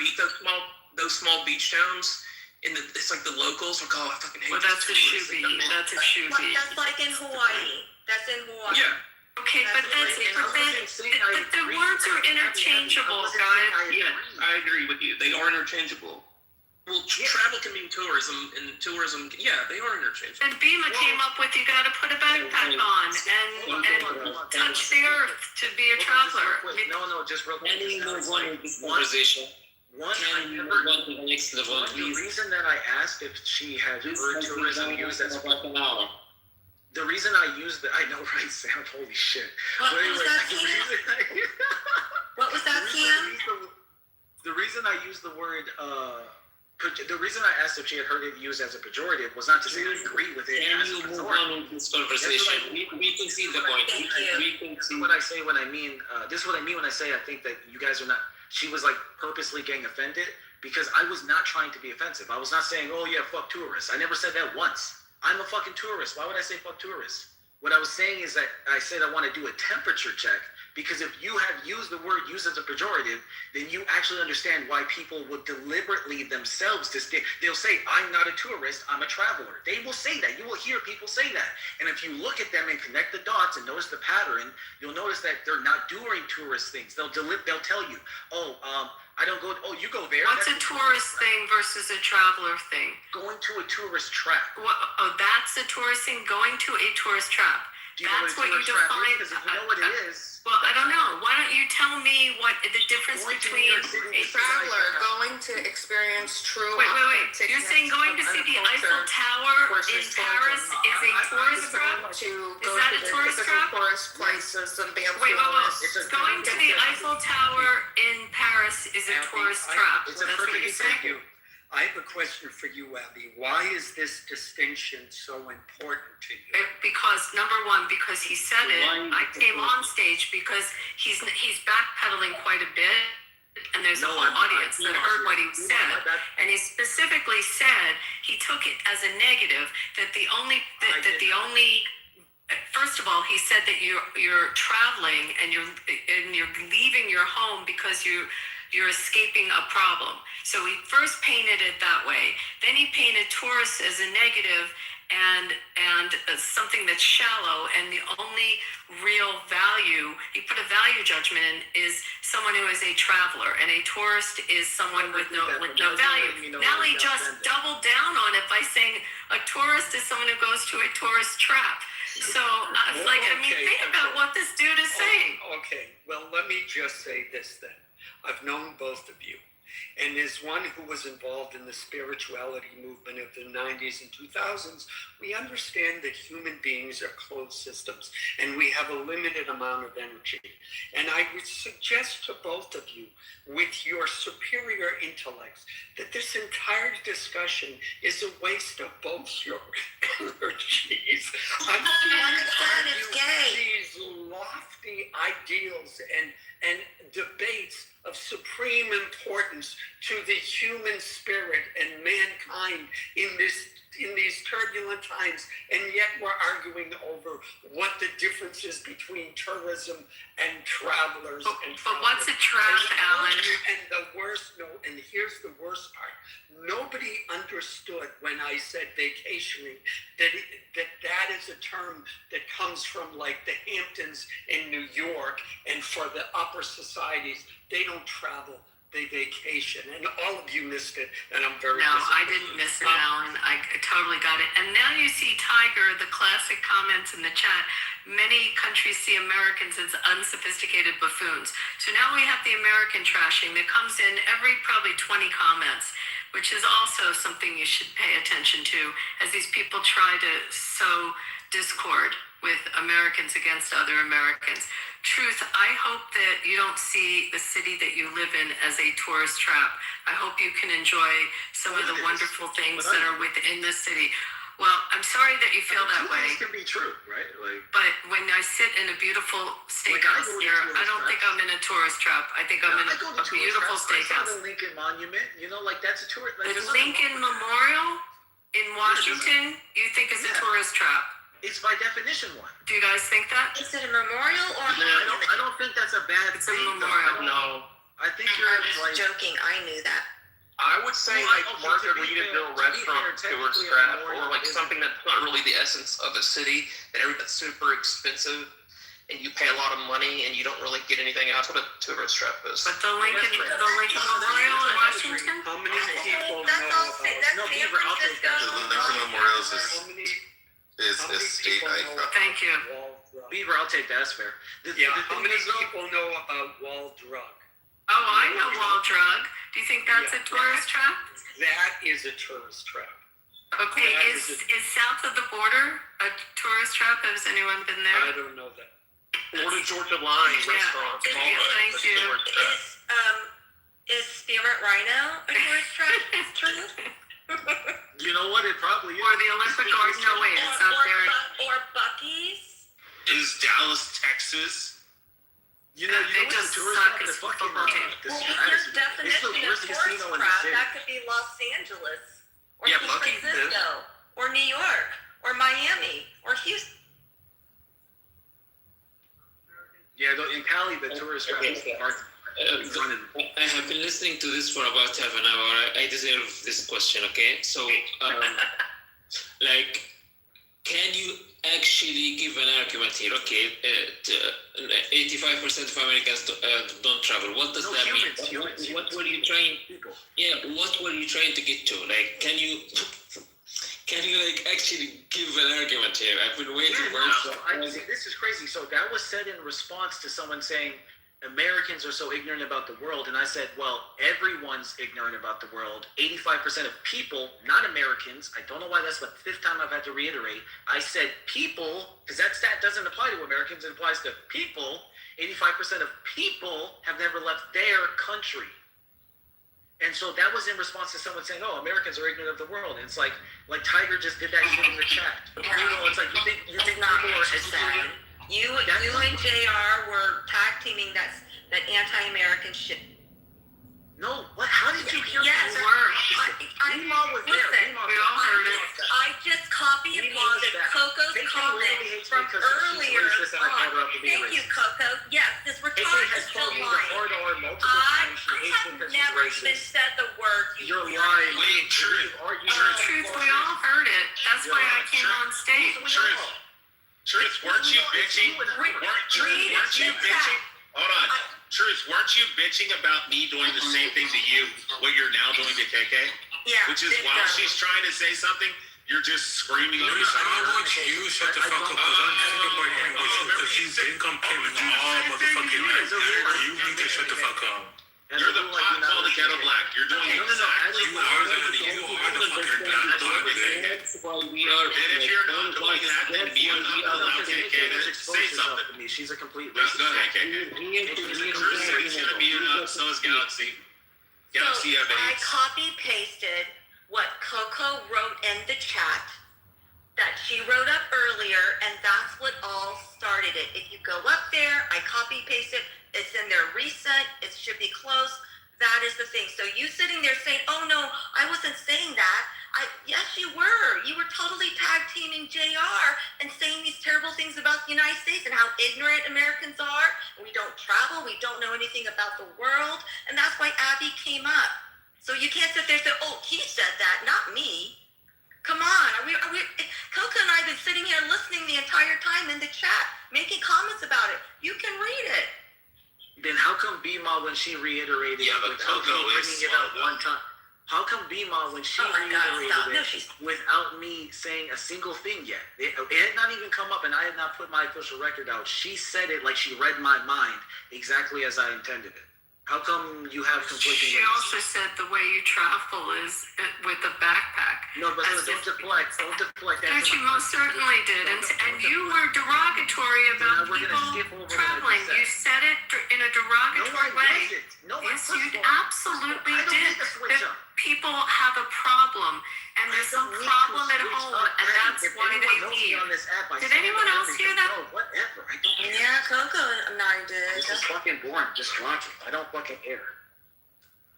those small beach towns. It's like the locals will call. I fucking hate. Well, that's a shoe beat. That's a shoe beat. That's like in Hawaii. That's in Hawaii. Yeah. Okay, but the words are interchangeable, guys. Yeah, I agree with you. They are interchangeable. Well, travel can mean tourism, and tourism, they are interchangeable. And Bima came up with you got to put a backpack on and touch the earth to be a traveler. No, just real quick. Conversation. The reason that I asked if she had heard tourism used as the reason I used I know, right, Sam? Holy shit. What was that, Sam? The reason I used the word the reason I asked if she had heard it used as a pejorative was not to say I agree with it. Can you move on in this conversation? We can see the point. This is what I say when I mean. This is what I mean when I say I think that you guys are not. She was like purposely getting offended. because I was not trying to be offensive. I was not saying, oh yeah, fuck tourists. I never said that once. I'm a fucking tourist. Why would I say fuck tourists? What I was saying is that I said I want to do a temperature check, because if you have used the word used as a pejorative, then you actually understand why people would deliberately themselves they'll say, I'm not a tourist, I'm a traveler. They will say that. You will hear people say that. And if you look at them and connect the dots and notice the pattern, you'll notice that they're not doing tourist things. They'll tell you, I don't go, you go there. What's a tourist thing versus a traveler thing? Going to a tourist trap. That's a tourist thing, going to a tourist trap. That's what you define. Because if you know what it is. Well, I don't know. Why don't you tell me what the difference between A traveler going to experience true. Wait. You're saying going to see the Eiffel Tower in Paris is a tourist trap? Is that a tourist trap? Tourist places and be able Wait. to Going to the Eiffel Tower in Paris is a tourist trap. It's That's a what perfect you're saying. example. I have a question for you, Abby. Why is this distinction so important to you? Because number one, because he said it. I came on stage because he's backpedaling quite a bit, and there's a whole audience that heard what he said, and he specifically said he took it as a negative that the only. First of all, he said that you're traveling and you're leaving your home because you're escaping a problem. So he first painted it that way. Then he painted tourists as a negative and something that's shallow, and the only real value, he put a value judgment in, is someone who is a traveler, and a tourist is someone with no value. Now he just doubled down on it by saying a tourist is someone who goes to a tourist trap. So, think about what this dude is saying. Okay, well, let me just say this then. I've known both of you. And as one who was involved in the spirituality movement of the 90s and 2000s, we understand that human beings are closed systems and we have a limited amount of energy. And I would suggest to both of you, with your superior intellects, that this entire discussion is a waste of both your energies. I'm trying to argue these lofty ideals and debates of supreme importance to the human spirit and mankind in these turbulent times, and yet we're arguing over what the difference is between tourism and travelers. But what's a trap, Alan? And here's the worst part. Nobody understood when I said vacationing that is a term that comes from like the Hamptons in New York, and for the upper societies, they don't travel, they vacation. And all of you missed it, and I'm very I didn't miss it, Alan. I totally got it. And now you see Tiger, the classic comments in the chat. Many countries see Americans as unsophisticated buffoons. So now we have the American trashing that comes in every probably 20 comments, which is also something you should pay attention to as these people try to sow discord with Americans against other Americans. Truth, I hope that you don't see the city that you live in as a tourist trap. I hope you can enjoy some of the wonderful things that are within the city. Well, I'm sorry that you feel that way. This can be true, right? But when I sit in a beautiful steakhouse here, I don't think I'm in a tourist trap. I think I'm in a beautiful steakhouse. I saw the Lincoln Monument. That's a tourist. The Lincoln Memorial in Washington, you think is a tourist trap? It's by definition one. Do you guys think that? Is it a memorial or a monument? I don't think that's a bad It's thing. a memorial. No. I think I was joking. I knew that. I would say Margaritaville restaurant tourist trap, or like something that's not really the essence of a city, that's super expensive, and you pay a lot of money and you don't really get anything out of it. Tourist trap is. But the Lincoln Memorial in Washington? How many people know That's all. about That's San Francisco. The Lincoln Memorial is how many a state people know icon. about Thank you. Wall Drug? Beaver, I'll take that. That's fair. How many people know about Wall Drug? Oh, I know Wall Drug. Do you think that's a tourist trap? That is a tourist trap. Okay, is south of the border a tourist trap? Has anyone been there? I don't know that. Florida Georgia Line restaurant. Thank you. Is Spirit Rhino a tourist trap? True. You know what? It probably is. Or the Olympic Garden? No, wait, it's not there. Or Bucky's. Is Dallas, Texas You know They what just the tourists suck have? The as fucking football team. the Well, Stratus. with your It's the definition of worst tourist casino in the crowd, city. that could be Los Angeles, or Yeah, San Lucky Francisco, or New York, or Miami, or Houston. Yeah, in Cali, the tourist traffic are running. I have been listening to this for about half an hour. I deserve this question, okay? So, like, can you actually give an argument here? Okay, 85% of Americans don't travel. What does that mean? What were you trying? Yeah, what were you trying to get to? Like, can you like actually give an argument here? I've been waiting for it. This is crazy. So that was said in response to someone saying Americans are so ignorant about the world, and I said, well, everyone's ignorant about the world. 85% of people, not Americans. I don't know why that's the fifth time I've had to reiterate. I said people, because that stat doesn't apply to Americans. It applies to people. 85% of people have never left their country. And so that was in response to someone saying, "Oh, Americans are ignorant of the world." And it's like Tiger just did that shit in the chat. You know, it's like you think Not people what are you said. You and JR were tag teaming that anti-American shit. No, what? How did you hear? Yes, Meemaw was there. listen, Meemaw we all heard it. I just copy and Meemaw's pasted back. Coco's KK comment literally hates me from because she's earlier racist and I called her out for being Thank you, racist. Coco. Yes, this KK retard has is still called me the lying. hard R multiple I times. She hates me have because she's never even racist. said the word. You're lying. Wait, Truth. Truth, we all heard it. That's why I came on stage. Truth, weren't you bitching? Weren't you bitching? Hold on. Truth, weren't you bitching about me doing the same thing to you, what you're now doing to KK? Yeah. Which is while she's trying to say something, you're just screaming on the I side. want you shut the fuck up because I'm talking about English because you think I'm playing all motherfucking night. You need to shut the fuck up. You're the pot called the ghetto black. You're doing exactly You what are you're the fucking black dog today. And if you're not doing that, then you allow KK to say something. She's a complete Go racist. ahead, KK. Truth said he's gonna mute up, so is Galaxy. Galaxy have I AIDS. copy pasted what Coco wrote in the chat that she wrote up earlier, and that's what all started it. If you go up there, I copy paste it. It's in there recent. It should be close. That is the thing. So you sitting there saying, "Oh no, I wasn't saying that." Yes, you were. You were totally tag teaming JR and saying these terrible things about the United States and how ignorant Americans are. We don't travel. We don't know anything about the world, and that's why Abby came up. So you can't sit there and say, "Oh, he said that, not me." Come on. Coco and I have been sitting here listening the entire time in the chat, making comments about it. You can read it. Then how come Meemaw, when she reiterated Yeah, it but without Coco me is bringing it slow, up though. one time? How come Meemaw, when she Oh my God, reiterated stop. No, it she's- without me saying a single thing yet? It had not even come up, and I had not put my official record out. She said it like she read my mind exactly as I intended it. How come you have conflicting? She also said the way you travel is with a backpack. No, but As don't if- deflect. Don't deflect. That you most certainly did, and you were derogatory about We're gonna skip people over what I traveling. just said. You said it in a derogatory way. No, Yes, first you of all, absolutely I don't did. need to switch That up. people have a problem, and there's some problem at home, and that's why they leave. Did anyone else hear that? No, whatever. I don't care. Yeah, Coco and I did. This is fucking boring. Just watch it. I don't fucking care.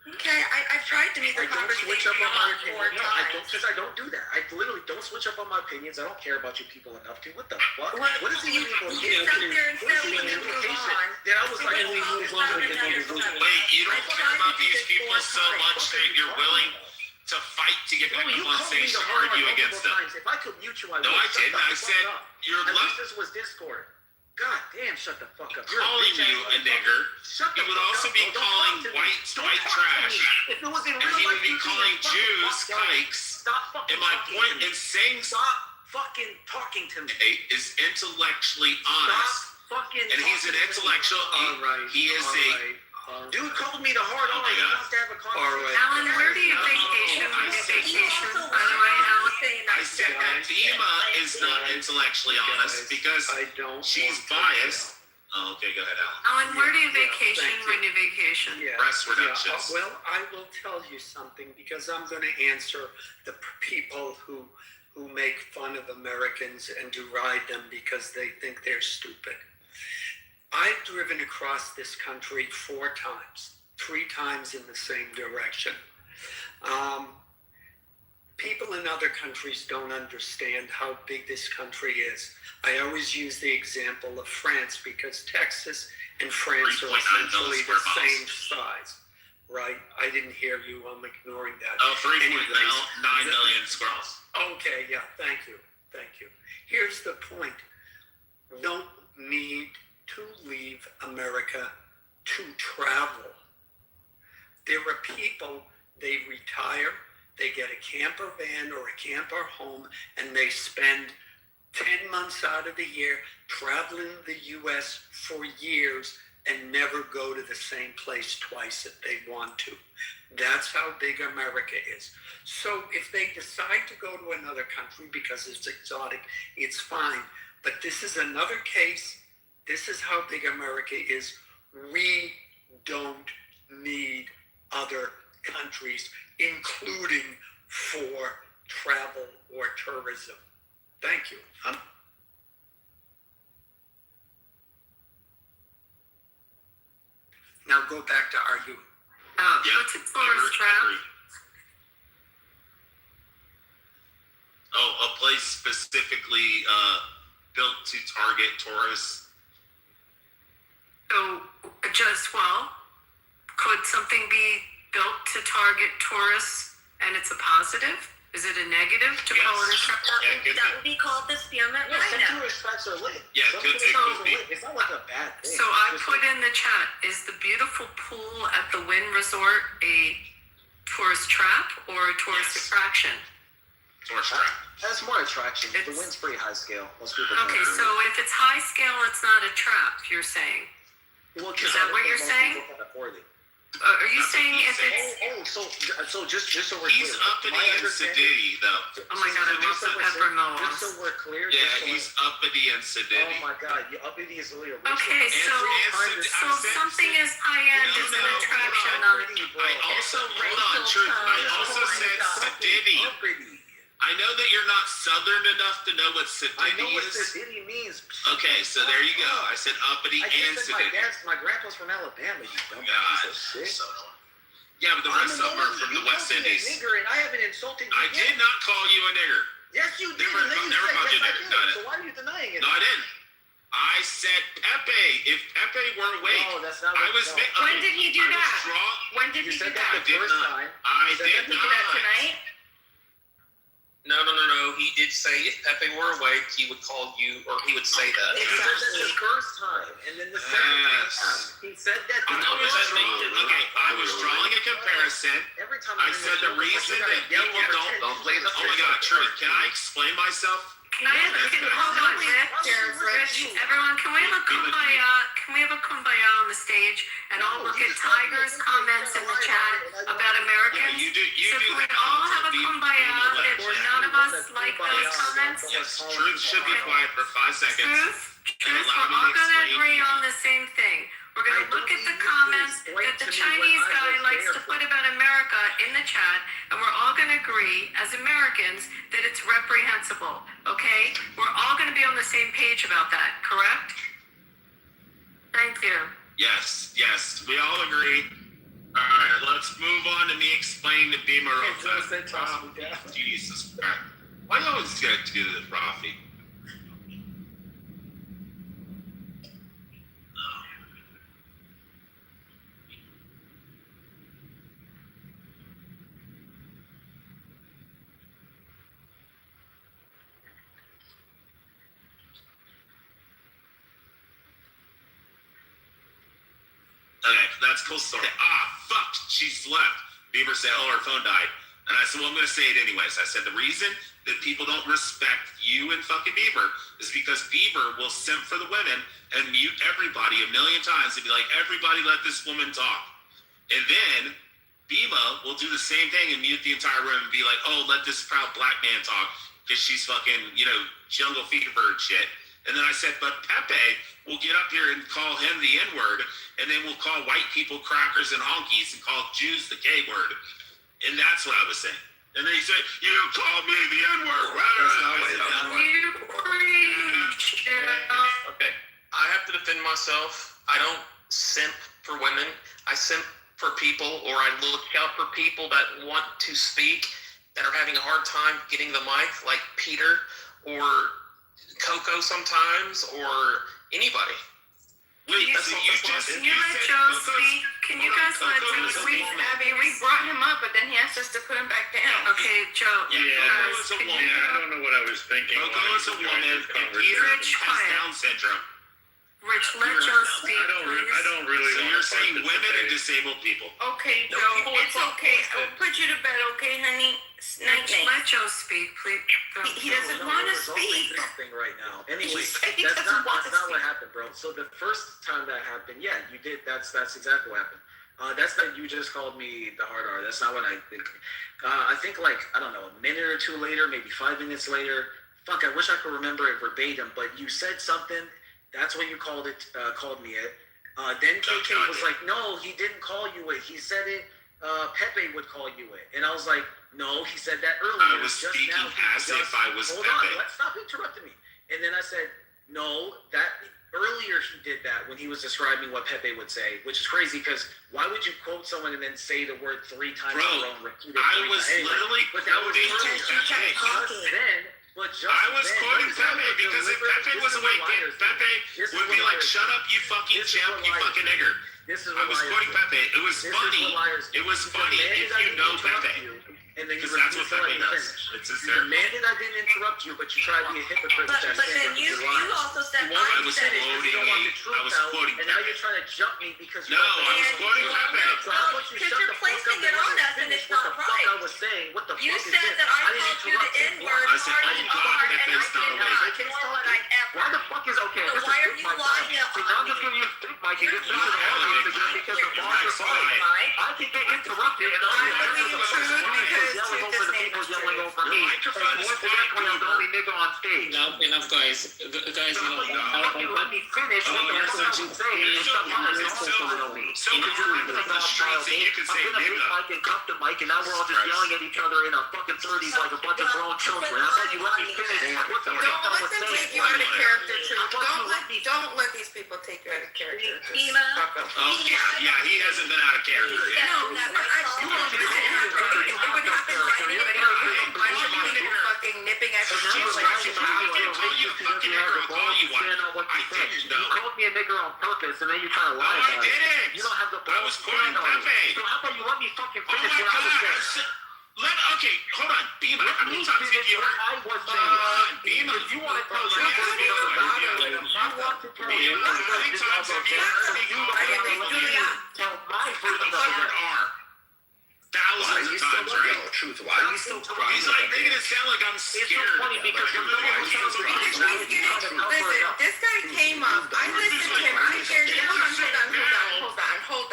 Okay, I've tried to make I the don't switch up on my conversation opinion. four No, I don't, times. because I don't do that. I literally don't switch up on my opinions. I don't care about you people enough to. What the fuck? What What is the you implication? sat there and What is said the we can move implication? on. Then I was like, Let's we talk move about on. another subject. Wait, you don't I've care tried about to do these this people four so times. much that you're willing to fight to get Bro, back you up on called me stage the to hard argue R against multiple them. times. If I could mute you, I No, would. I Shut didn't. the I fuck said up. you're At least left this was Discord. God damn, shut the fuck up. You're calling bitch-ass you a motherfucker. nigger. Shut the He would fuck also up, be bro. Don't calling talk to me. white Don't white talk to trash. me. If it was in And real he life, would be you'd calling a fucking Jews fuck guy. kikes. Stop fucking And my talking point to me. in saying Stop fucking talking to me. is intellectually Stop honest. fucking And he's an talking to me. intellectual. Alright, He is a. Dude called me the hard Oh R. my He God. wants to have a conversation. Alan, where do you vacation when you vacation? By the way, Alan. I said that Dima is not intellectually honest because she's biased. Oh, okay, go ahead, Alan. Alan, where do you Yeah, vacation thank you. when you vacation? Yeah. Breast reductions. Well, I will tell you something because I'm going to answer the people who make fun of Americans and deride them because they think they're stupid. I've driven across this country 4 times, 3 times in the same direction. People in other countries don't understand how big this country is. I always use the example of France because Texas and France are 3.9 essentially square the same miles. size, right? I didn't hear you. I'm ignoring that. Oh, 3.9 Anyways, million square miles. Okay, yeah, thank you. Here's the point. We don't need to leave America to travel. There are people, they retire, they get a camper van or a camper home, and they spend 10 months out of the year traveling the U.S. for years and never go to the same place twice if they want to. That's how big America is. So if they decide to go to another country because it's exotic, it's fine. But this is another case. This is how big America is. We don't need other countries, including for travel or tourism. Thank you. Now go back to arguing. What's a tourist trap? Oh, a place specifically built to target tourists. So, could something be built to target tourists and it's a positive? Is it a negative to call it a trap? That would be called the spearmint Yeah, some rhino. tourist traps are lit. Yeah, Some it tourist could traps are be. lit. It's not like a bad thing. So I It's just put like- in the chat, is the beautiful pool at the Wynn Resort a tourist trap or a tourist Yes. attraction? Tourist trap. That's more attraction. The It's- wind's pretty high scale. Most people don't Okay, agree. so if it's high scale, it's not a trap, you're saying? Well, is that what you're most saying? people can't afford it. Are you That's what saying he's if saying. it's... So just so we're He's clear. uppity my and understanding- sedity, though. Oh my God, I love Just so the we're pepper clear- moles. Just so we're clear. Yeah, just so he's uppity and sedity. Oh my God, you uppity is literally. Okay, so something is high-end is an attraction, not a... I also, hold on, truth. I also said sedity. I know that you're not southern enough to know what I know sedity what is. sedity means. Okay, so there you go. I said uppity I and just said sedity. my grandpa's from Alabama. You dumb God, piece of shit. so yeah, but the I'm rest of them are from the West You called me a Indies. nigger and I haven't insulted you I yet. did not call you a nigger. Yes, you did. Never- and then you never said, called you yes, I nigger. did. Got it. So why are you denying it? No, I didn't. I said Pepe. If Pepe were awake, No, that's not I what was. no. When did he do I was that? strong. When did You he do said that? that the did first not. time. I You said did that Did he do that not. tonight? No. He did say if Pepe were awake, he would call you, or he would say that. He said that the first time, and then the second Yes. time he said that. I was drawing a comparison. Every time I said the reason that people don't play the. Oh my God, truth. Can I explain myself? Hold on, Rich, everyone, can we have a kumbaya? Can we have a kumbaya on the stage and all look at Tiger's comments in the chat about Americans? You do. You So do can we that. all have a Be- kumbaya be that left. none of us like those comments? Yes, truth should be quiet for 5 seconds. Truth, And we're allow me all to gonna explain agree to you. on the same thing. We're I gonna look don't at the need you to comments explain that the to me Chinese what I guy was likes there to for. put about America in the chat, and we're all gonna agree as Americans that it's reprehensible, okay? We're all gonna be on the same page about that, correct? Thank you. Yes, we all agree. All right, let's move on to me explain to Beamer real quick. Jesus Christ. Why do you always gotta do this, Rafi? Okay, that's cool story. Fuck, she's left. Bieber said, oh, her phone died. And I said, well, I'm going to say it anyways. I said, the reason that people don't respect you and fucking Bieber is because Bieber will simp for the women and mute everybody a million times and be like, everybody let this woman talk. And then Bima will do the same thing and mute the entire room and be like, oh, let this proud black man talk because she's fucking, jungle fever and shit. And then I said, but Pepe will get up here and call him the N-word, and then we'll call white people crackers and honkies and call Jews the K-word. And that's what I was saying. And then he said, you called me the N-word. You preach, Okay. I have to defend myself. I don't simp for women. I simp for people, or I look out for people that want to speak, that are having a hard time getting the mic, like Peter or Coco sometimes, or anybody. Wait, Can you let Joe speak? Can you guys let Joe speak? Abby, we brought him up, but then he asked us to put him back down. Okay, Joe. Yeah, guys, Coco's a can woman. you- I don't know what I was thinking. Coco is a woman, and Peter Rich, has quiet. Down syndrome. Rich, let Joe speak, I please. don't really. So want you're to saying fight this women and debate. disabled people? Okay, No, Joe, people it's are okay. fucking I'll put you to bed, okay, honey? Night, Rich, night. let Joe speak, please. He doesn't want to resolving speak. something right now. Anyway, said he that's doesn't not want to what speak. happened, bro. So the first time that happened, yeah, you did. That's exactly what happened. That's that you just called me the hard R. That's not what I think. I think like I don't know, a minute or two later, maybe 5 minutes later. Fuck, I wish I could remember it verbatim, but you said something. That's what you called me it. Then KK was like, no, he didn't call you it. He said it. Pepe would call you it, and I was like, no, he said that earlier. I was just speaking now, as if I was hold Pepe. on, let's stop interrupting me. And then I said, no, that earlier he did that when he was describing what Pepe would say, which is crazy because why would you quote someone and then say the word 3 times Bro, in a row and repeat it I 3 was times? Anyway, literally but that was quoting earlier. Pepe. Just then, but just I was then, quoting this is Pepe what because if deliberate- Pepe this was is what awake, liars do. Pepe This is would what be like, liars "Shut do. up, you fucking This is champ, what you liars fucking do. nigger." This is I what was liars quoting do. Pepe. It was This is funny. what liars do. It was You funny demanded if I you didn't know interrupt Pepe. you, and then you Because that's refused what to let Pepe me does. finish. It's You hysterical. demanded I didn't interrupt you, but you tried to be a hypocrite. But with that then statement. you You're lying. also said You won't I let me was finish because you don't want the quoting- truth I was out, quoting and now Pepe. you're trying to jump me because you No, don't I was believe me. quoting Pepe. So how about you Because shut you're the fuck placing up it and on let me us, and finish it's what not the fuck right. I was saying? What the You fuck is said this? that I didn't called you the interrupt N word I said, hard oh and God, hard, and Pepe's I did not not. awake. Nor would I ever. Why the fuck is okay? So This why is are you my lying time. See, now I'm just giving you a big mic and get You're into the lying. audience again because the boss is lying. I can get interrupted and I'm I'm being true because yelling truth over is the name people is yelling truth. over me. And microphone is coincidentally, I'm the quiet, only nigga on stage. Enough, guys. Guys, So how about you fucking let me finish what the fuck I was saying and stop lying and bullshitting on me? So Because you're we're acting from the all streets proud, and you can I'm say gonna big nigga. mic and cup the mic and now we're all just yelling at each other in our fucking 30s like a bunch of grown children. How about you let me finish what the fuck Don't I let was them saying? take you out of character, Truth. How about you Don't let these people take you out of character. Just Dima? fuck up. Oh yeah, he hasn't been out of character yet. No, never. It would happen to anybody. Why should you be fucking nipping at your Now chin you're like lying you about have it. to? You're racist because you have the balls to stand on what you I said. didn't You know. called me a nigger on purpose and then you're trying to No, lie I about it. didn't. You don't have the I balls was to quoting stand on it. Pepe. So how about you let me fucking Oh finish my what I was God. saying? Okay, hold on. Bima, how many times have you heard? I was saying. Bima, If you want to tell Bima, me what you know about it, Bima, if you want to tell me Bima, what how many you times know have you about heard it, me you call don't Pepe want to let me Julia? tell my version The of hard it. R. Thousands of times, right? Truth. Why are you still crying? He's like making it sound like I'm It's scared. so funny because you're someone who tells me Because that he's you're getting, trying to cover it listen, up. this guy came up. I listened to him. I heard him. Hold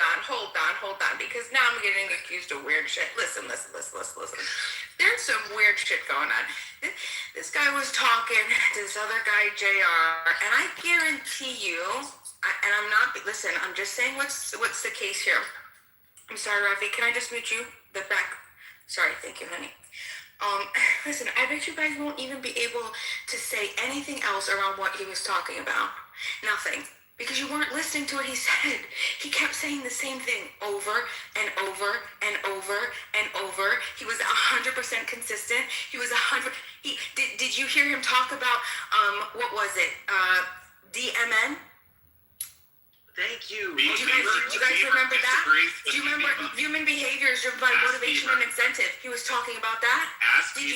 on. Because now I'm getting accused of weird shit. Listen. There's some weird shit going on. This guy was talking to this other guy, JR, and I guarantee you, and I'm not, listen, I'm just saying what's the case here. I'm sorry, Rafi, can I just mute you? The back. Sorry, thank you, honey. Listen, I bet you guys won't even be able to say anything else around what he was talking about. Nothing. Because you weren't listening to what he said. He kept saying the same thing over and over and over and over. He was 100% consistent. He was 100. Did you hear him talk about what was it? DMN? Thank you. Do you guys remember that? Do you remember human behavior is driven by motivation and incentive? He was talking about that. He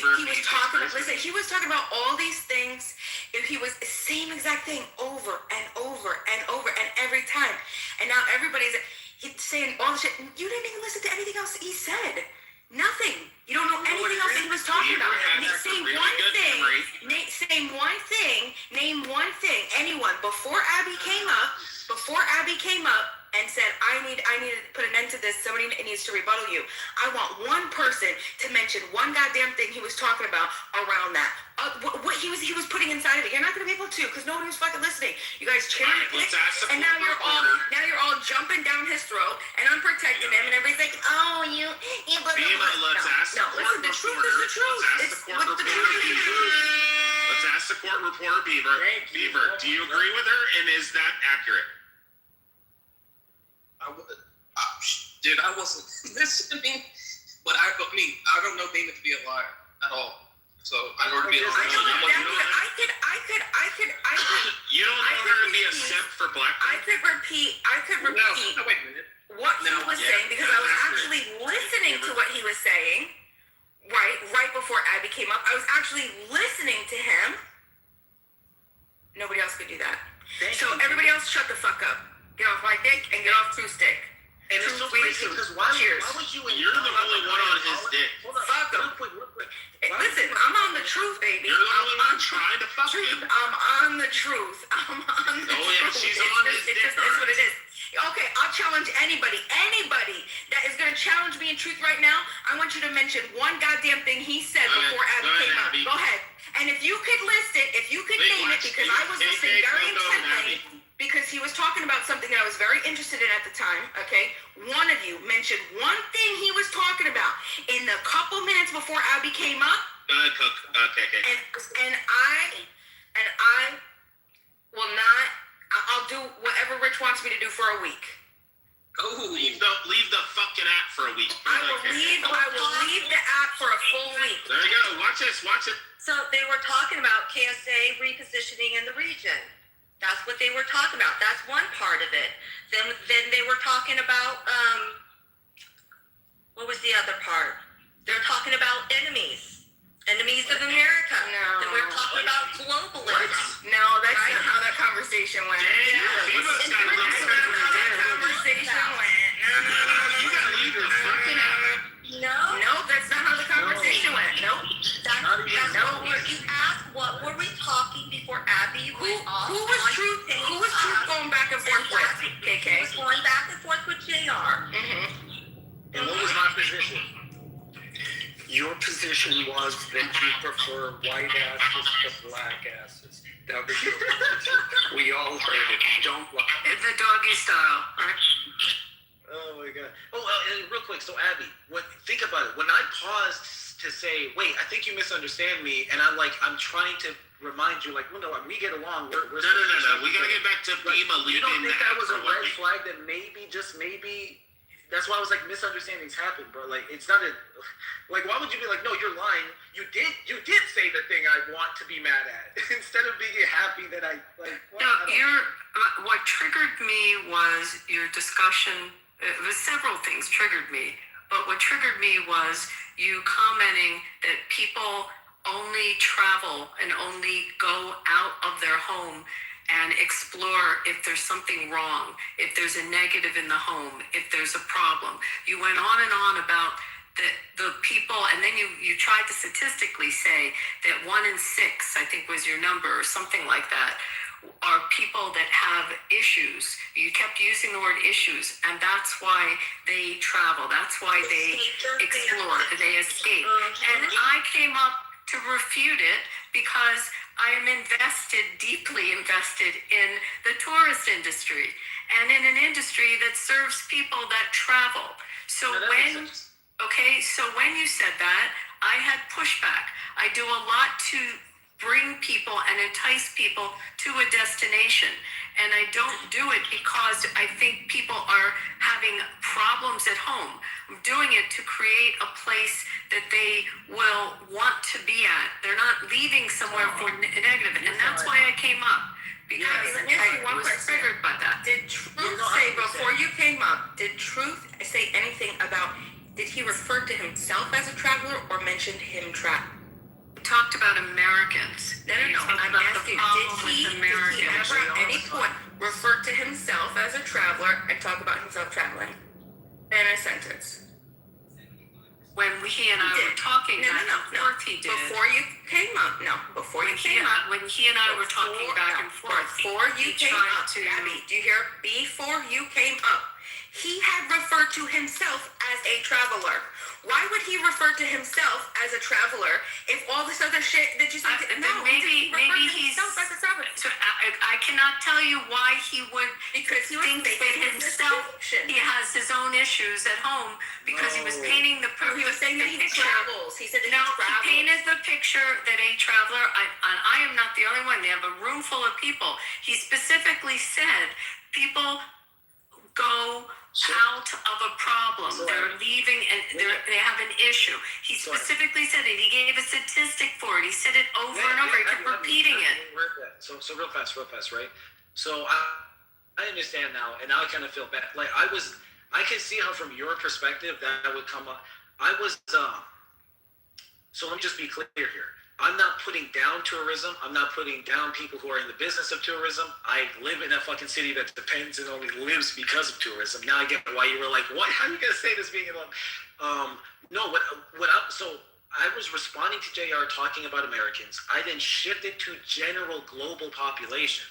was talking about all these things. He was the same exact thing over and over and over and every time. And now everybody's saying all the shit. You didn't even listen to anything else he said. Nothing. You don't know anything else that he was talking about. Say one thing. Name one thing. Anyone before Abby came up and said, I need to put an end to this. Somebody needs to rebuttal you. I want one person to mention one goddamn thing he was talking about around that. What he was putting inside of it. You're not going to be able to because nobody was fucking listening. You guys cherry picked, and now you're all jumping down his throat and unprotecting him and everything. Oh, you. Let's ask No, listen. The truth is the truth. It's what the truth is. let's ask the court reporter Beaver. Beaver, do you agree with her, and is that accurate? Dude, I wasn't listening, but I don't know Damon to be a liar at all. So in order to be a liar, I could. You don't know her to be a simp for black I could repeat. No, wait a minute. What he was saying, because I was actually listening to what he was saying. Right before Abby came up, I was actually listening to him. Nobody else could do that. So everybody else, shut the fuck up. Get off my dick and get off Truth's dick. And it's so crazy because why would you? You're the only one on his dick. Fuck him. Real quick. Listen, I'm on the truth, baby. You're the only one trying to fuck him. I'm on the truth. I'm on the truth. Yeah, she's on his dick. It's what it is. Okay, I'll challenge anybody that is going to challenge me in truth right now. I want you to mention one goddamn thing he said before Abby came up. Go ahead. And if you could list it, if you could name it, because I was listening very intently, because he was talking about something that I was very interested in at the time, okay? One of you mentioned one thing he was talking about in the couple minutes before Abby came up. Okay. And I will not. I'll do whatever Rich wants me to do for a week. Oh, leave the fucking app for a week. I will leave the app for a full week. There you go. Watch this. Watch it. So they were talking about KSA repositioning in the region. That's what they were talking about. That's one part of it. Then they were talking about what was the other part? They're talking about enemies of America. No. Then we're talking about globalists. No, that's not how that conversation went. That's not how that conversation went. No. You gotta leave your fucking app. No, that's not how the conversation went. Nope. That's what you asked. What were we talking before Abby went off? Who was Truth going back and forth with? KK. Who was going back and forth with JR. And what was my position? Your position was that you prefer white asses to black asses. That was your position. We all heard it. Don't lie. The doggy style, right? Oh my god. And real quick, so Abby, think about it. When I paused to say, wait, I think you misunderstand me, and I'm trying to remind you, well, no, we get along. We're No. We gotta get back to Bima leaving. You don't think that was a red week. flag that maybe, just maybe, that's why I was misunderstandings happen, bro. It's not why would you be no, you're lying. You did say the thing I want to be mad at instead of being happy that What triggered me was your discussion. It was several things triggered me, but what triggered me was you commenting that people only travel and only go out of their home and explore if there's something wrong, if there's a negative in the home, if there's a problem. You went on and on about the people, and then you tried to statistically say that 1 in 6, I think was your number, or something like that, are people that have issues. You kept using the word issues, and that's why they travel. That's why they explore, they escape. And I came up to refute it because I am deeply invested in the tourist industry and in an industry that serves people that travel. So when you said that, I had pushback. I do a lot to bring people and entice people to a destination. And I don't do it because I think people are having problems at home. I'm doing it to create a place that they will want to be at. They're not leaving somewhere for negative. And that's why I came up. Because I was triggered by that. Did Truth say before you came up, did Truth say anything about, did he refer to himself as a traveler or mentioned him travel? Talked about Americans. No. I'm asking, did he ever at any point refer to himself as a traveler and talk about himself traveling in a sentence? When he and I were talking back and forth, he did. Before you came up, before you came up. When he and I were talking back and forth. Before you came up, Abby, do you hear? Before you came up, He had referred to himself as a traveler. Why would he refer to himself as a traveler if all this other shit that you said? No, maybe he's. himself as a traveler. So I cannot tell you why he would Because he was think that faking this himself. fiction. He has his own issues at home because he was painting the. He was saying that he picture. travels. He said that No, he he travels. painted the picture that a traveler. I am not the only one. They have a room full of people. He specifically said people go out of a problem. They're leaving and they have an issue. He specifically said it. He gave a statistic for it. He said it over and over. He kept repeating it. So real fast, right? So I understand now, and now I kind of feel bad. Like I can see how from your perspective that would come up. So let me just be clear here. I'm not putting down tourism. I'm not putting down people who are in the business of tourism. I live in a fucking city that depends and only lives because of tourism. Now I get why you were like, what? How are you gonna say this being so I was responding to JR talking about Americans. I then shifted to general global population.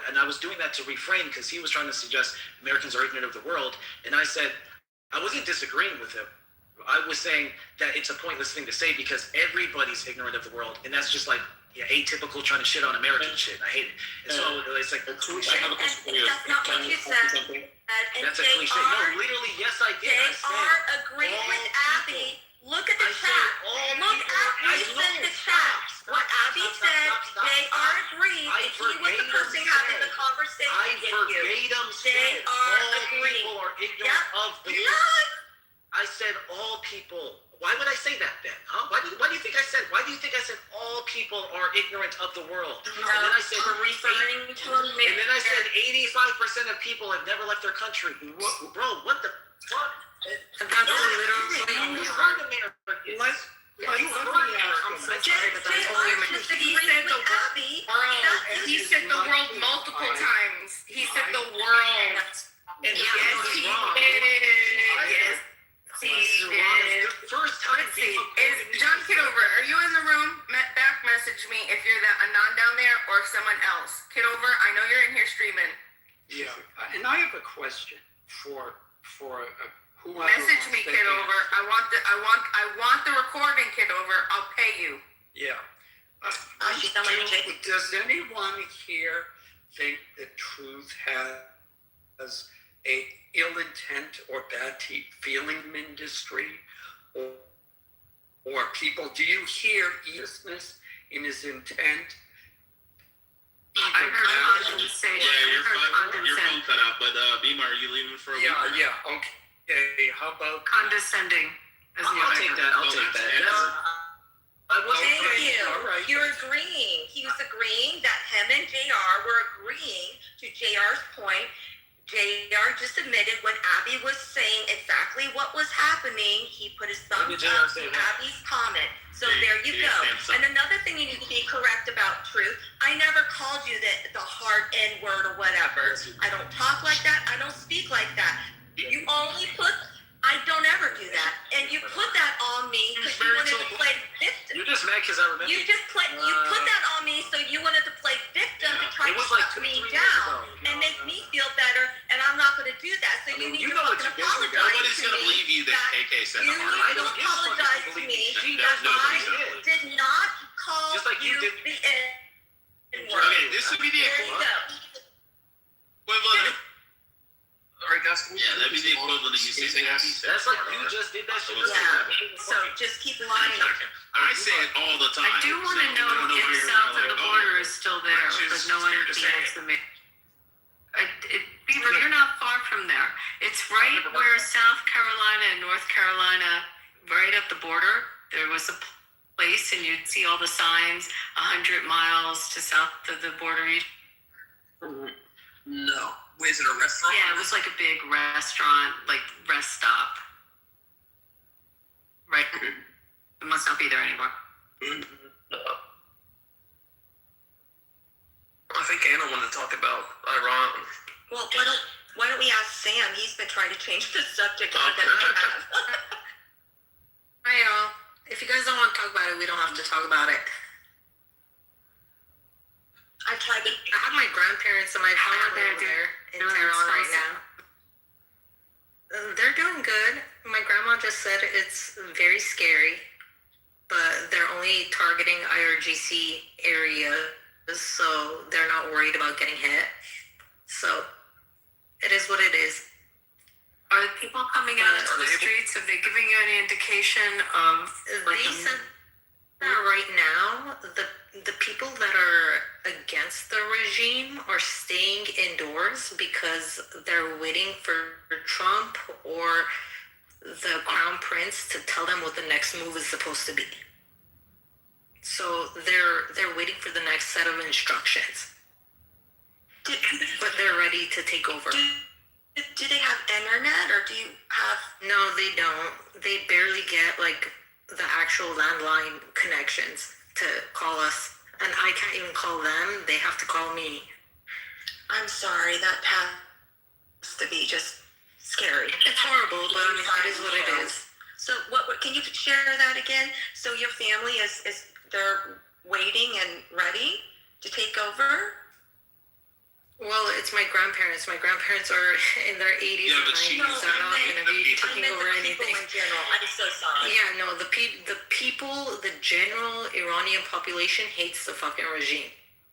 And I was doing that to reframe because he was trying to suggest Americans are ignorant of the world. And I said, I wasn't disagreeing with him. I was saying that it's a pointless thing to say because everybody's ignorant of the world, and that's just like atypical trying to shit on American shit. I hate it. And so it's like I have a question for you. That's not what you said. And that's a cliche. No, literally, yes, I did. I said JR agreed with Abby. Look at the chat. Look at you sent the chat. What Abby said, JR agreed. If he was the person having the conversation I with you. verbatim said JR all agreed. people are ignorant of the world. I said all people. Why would I say that then? Huh? Why do you think I said? Why do you think I said all people are ignorant of the world? No, and then I said referring to a and then I said 85% of people have never left their country. Bro, what the fuck? That's literally. You heard Americans. You heard Americans. He said the world. He said the world multiple times. He said the world. And yes, he wrong. did. Yes, he did. The first time Let's see. Is John Kitover, are you in the room? Back message me if you're that Anon down there or someone else. Kitover, I know you're in here streaming. Yeah, and I have a question for whoever. Message me, Kitover. I want the recording, Kitover. I'll pay you. Yeah. Jacob. Does anyone here think that truth has a ill intent or bad feeling industry, or people? Do you hear earnestness in his intent? I heard condensation. Yeah, your phone cut out. But Bima, are you leaving for a week? Yeah. Okay. How about condescending? I'll take that. Thank you. All right. You're agreeing. He was agreeing that him and JR were agreeing to JR's point. JR just admitted when Abby was saying exactly what was happening, he put his thumbs up to Abby's comment. So there you go. And another thing you need to be correct about truth, I never called you the hard N word or whatever. I don't talk like that. I don't speak like that. You only put, I don't ever do that. And you put that on me because you wanted to play victim. You're just mad because I remember. You put that on me so you wanted to play victim to try to shut me down and make me feel better, and I'm not going to do that. So you need to fucking apologize. Nobody's to gonna me believe you that KK said you that. need to apologize to me that I did not call Just like you did. the N word. Okay, this would be the There you go. equivalent. All right, guys. Yeah, that'd be the equivalent of you saying Abby said. That's like you just did that shit. Yeah. So just keep lining up. I say it all the time. I do want to know if south of the border is still there, but no one has the me. Beaver, you're not far from there. It's right where South Carolina and North Carolina, right at the border. There was a place, and you'd see all the signs 100 miles to south of the border. No. Was it a restaurant? Yeah, it was like a big restaurant, like rest stop. Right. It must not be there anymore. I think Anna wanted to talk about Iran. Well, why don't we ask Sam? He's been trying to change the subject more than I have. Hi, y'all. If you guys don't want to talk about it, we don't have to talk about it. I tried to. I have my grandparents and my father there in Tehran right now. good. My grandma just said it's very scary, but they're only targeting IRGC areas, so they're not worried about getting hit. So it is what it is. Are people coming out into the streets? Have they given you any indication of? They said that right now, the people that are against the regime are staying indoors because they're waiting for Trump or the crown prince to tell them what the next move is supposed to be. So they're waiting for the next set of instructions. But they're ready to take over. Do they have internet, or do you have? No, they don't. They barely get like the actual landline connections to call us, and I can't even call them. They have to call me. I'm sorry, that has to be just scary. It's horrible, but I mean, it is what it is. So what can you share that again? So your family is they're waiting and ready to take over? Well, it's my grandparents. My grandparents are in their 80s and 90s. They're not going to be taking over anything. In general. I'm so sorry. Yeah, no, the people, the general Iranian population hates the fucking regime.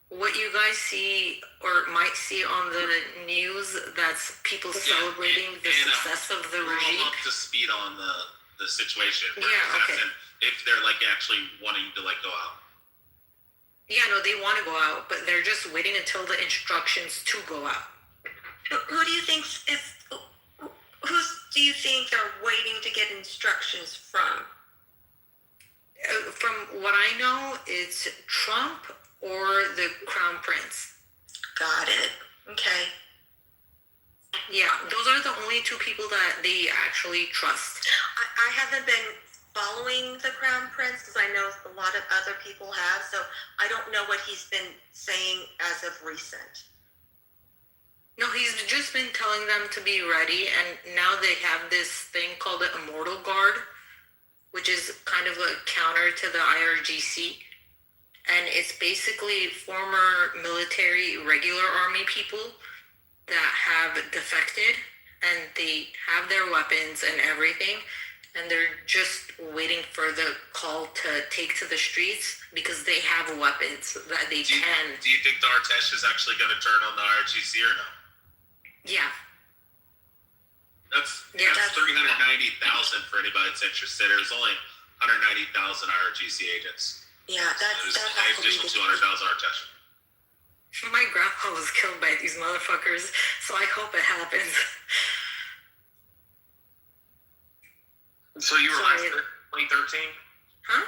What you guys see or might see on the news, that's people celebrating the success of the regime. We're all up to speed on the situation. Yeah, okay. If they're like actually wanting to like go out. Yeah, no, they want to go out, but they're just waiting until the instructions to go out. Who do you think do you think they're waiting to get instructions from? From what I know, it's Trump or the crown prince. Got it. Okay. Yeah, those are the only two people that they actually trust. I haven't been following the crown prince because I know a lot of other people have, so I don't know what he's been saying as of recent. No, he's just been telling them to be ready, and now they have this thing called the Immortal Guard, which is kind of a counter to the IRGC, and it's basically former military regular army people that have defected, and they have their weapons and everything, and they're just waiting for the call to take to the streets because they have weapons that they can. Do you think the Artesh is actually going to turn on the IRGC or no? Yeah. That's 390,000 for anybody that's interested. There's only 190,000 IRGC agents. Yeah, that's an additional 200,000 Artesh. My grandpa was killed by these motherfuckers, so I hope it happens. So you were last in 2013? Huh?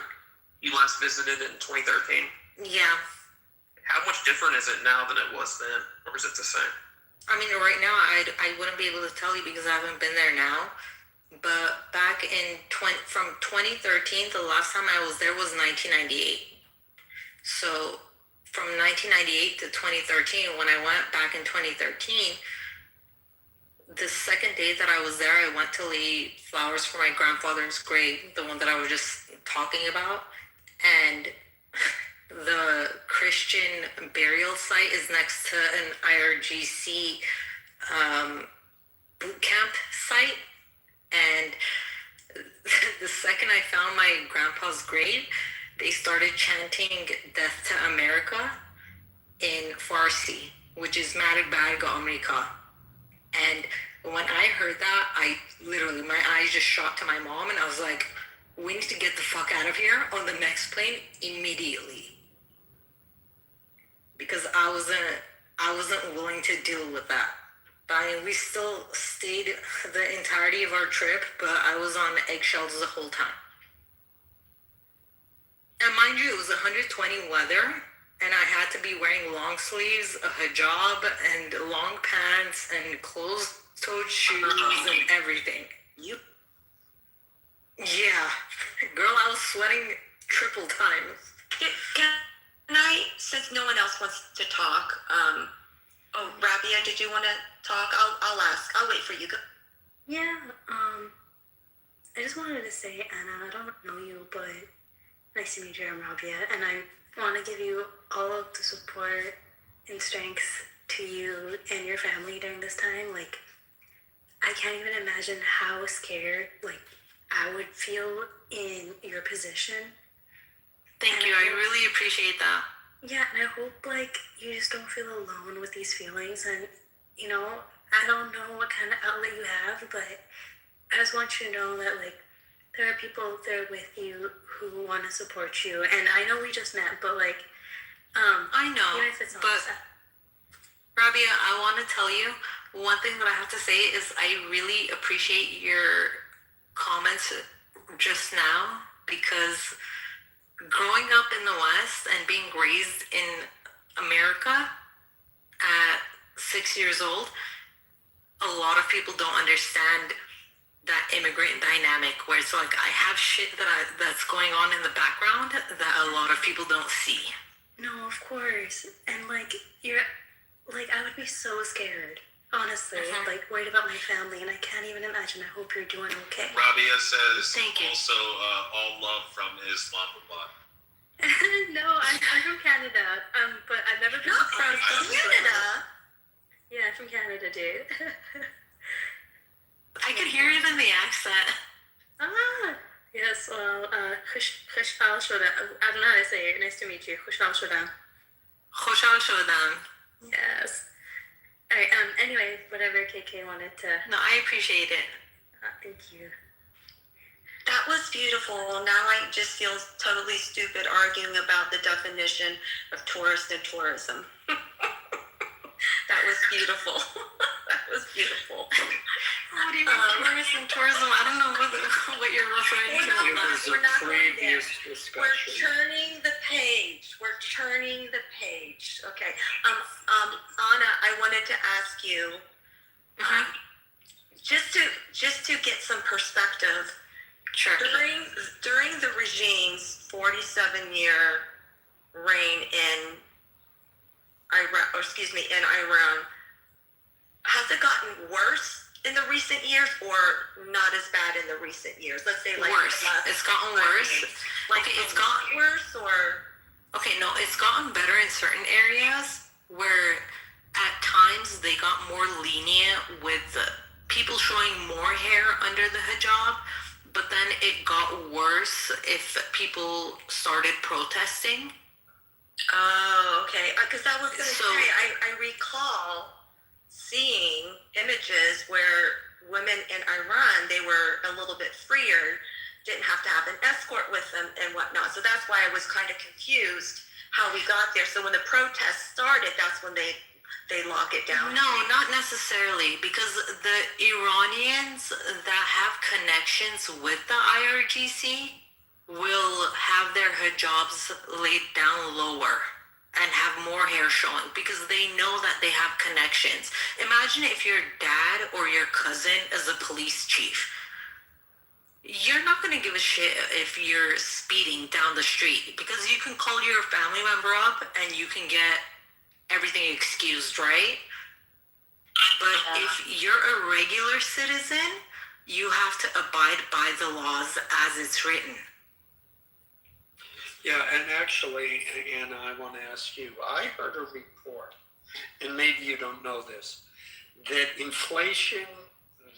You last visited in 2013? Yeah. How much different is it now than it was then? Or is it the same? I mean, right now, I wouldn't be able to tell you because I haven't been there now. But back in from 2013, the last time I was there was 1998. So from 1998 to 2013, when I went back in 2013, the second day that I was there, I went to lay flowers for my grandfather's grave, the one that I was just talking about. And the Christian burial site is next to an IRGC boot camp site. And the second I found my grandpa's grave, they started chanting "Death to America" in Farsi, which is "Marg Barg America." And when I heard that, my eyes just shot to my mom, and I was like, we need to get the fuck out of here on the next plane immediately. Because I wasn't willing to deal with that. But I mean, we still stayed the entirety of our trip, but I was on eggshells the whole time. And mind you, it was 120 weather, and I had to be wearing long sleeves, a hijab, and long pants, and closed-toed shoes, and everything. You? Yeah. Girl, I was sweating triple times. Can I, since no one else wants to talk, Rabia, did you want to talk? I'll ask. I'll wait for you. Yeah, I just wanted to say, Anna, I don't know you, but nice to meet you. I'm Rabia, and I want to give you all of the support and strength to you and your family during this time. Like, I can't even imagine how scared like I would feel in your position. Thank And you. I really appreciate that. Yeah, and I hope like you just don't feel alone with these feelings. And you know, I don't know what kind of outlet you have, but I just want you to know that like there are people there with you who want to support you. And I know we just met, but like I know, even if it's not but sad. Rabia, I want to tell you one thing that I have to say is I really appreciate your comments just now, because growing up in the West and being raised in America at 6 years old, a lot of people don't understand that immigrant dynamic where it's like I have shit that's going on in the background that a lot of people don't see. No, of course. And like you're like I would be so scared. Honestly, like worried about my family, and I can't even imagine. I hope you're doing okay. Rabia says Thank you. also all love from Islamabad. No, I'm from Canada. But I've never been to France. Canada. Yeah, I'm from Canada, dude. I could hear it in the accent. Yes. Well, Khushal Shoda. I don't know how to say it. Nice to meet you, Khushal Shoda. Khoshal Shodam. Yes. All right. Anyway, whatever KK wanted to. No, I appreciate it. Thank you. That was beautiful. Now I just feel totally stupid arguing about the definition of tourist and tourism. That was beautiful. That was beautiful. What do you mean, tourist and tourism? I don't know what you're referring to. It was a We're not going previous We're discussion. turning the page. We're turning the page. Okay. Anna, I wanted to ask you, just to get some perspective. Sure. During the regime's 47-year reign in Iran, has it gotten worse in the recent years, or not as bad in the recent years? Let's say like Worse. It's gotten worse. Like Okay, it's gotten worse, or Okay, no, it's gotten better in certain areas where at times they got more lenient with people showing more hair under the hijab, but then it got worse if people started protesting. oh, okay. Because I was going to So- say, I recall seeing images where women in Iran, they were a little bit freer, didn't have to have an escort with them and whatnot. So that's why I was kind of confused how we got there. So when the protests started, that's when they lock it down. No, not necessarily, because the Iranians that have connections with the IRGC will have their hijabs laid down lower and have more hair showing because they know that they have connections. Imagine if your dad or your cousin is a police chief. You're not going to give a shit if you're speeding down the street because you can call your family member up and you can get everything excused, right? But if you're a regular citizen, you have to abide by the laws as it's written. Yeah, and actually, Anna, I want to ask you, I heard a report, and maybe you don't know this, that inflation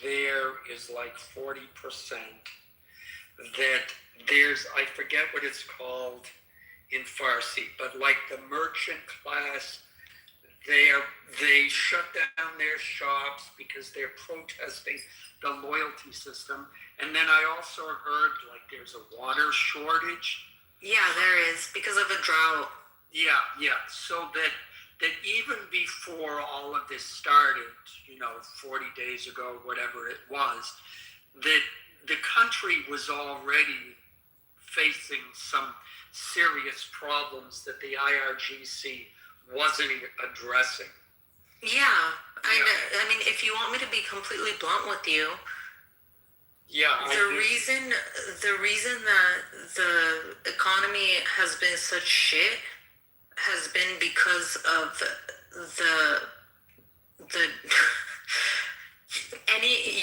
there is like 40%, that there's, I forget what it's called in Farsi, but like the merchant class, they shut down their shops because they're protesting the loyalty system. And then I also heard like there's a water shortage. Yeah, there is, because of a drought. Yeah. So that even before all of this started, 40 days ago, whatever it was, that the country was already facing some serious problems that the IRGC wasn't addressing. Yeah, I mean, if you want me to be completely blunt with you, the reason that the economy has been such shit has been because of the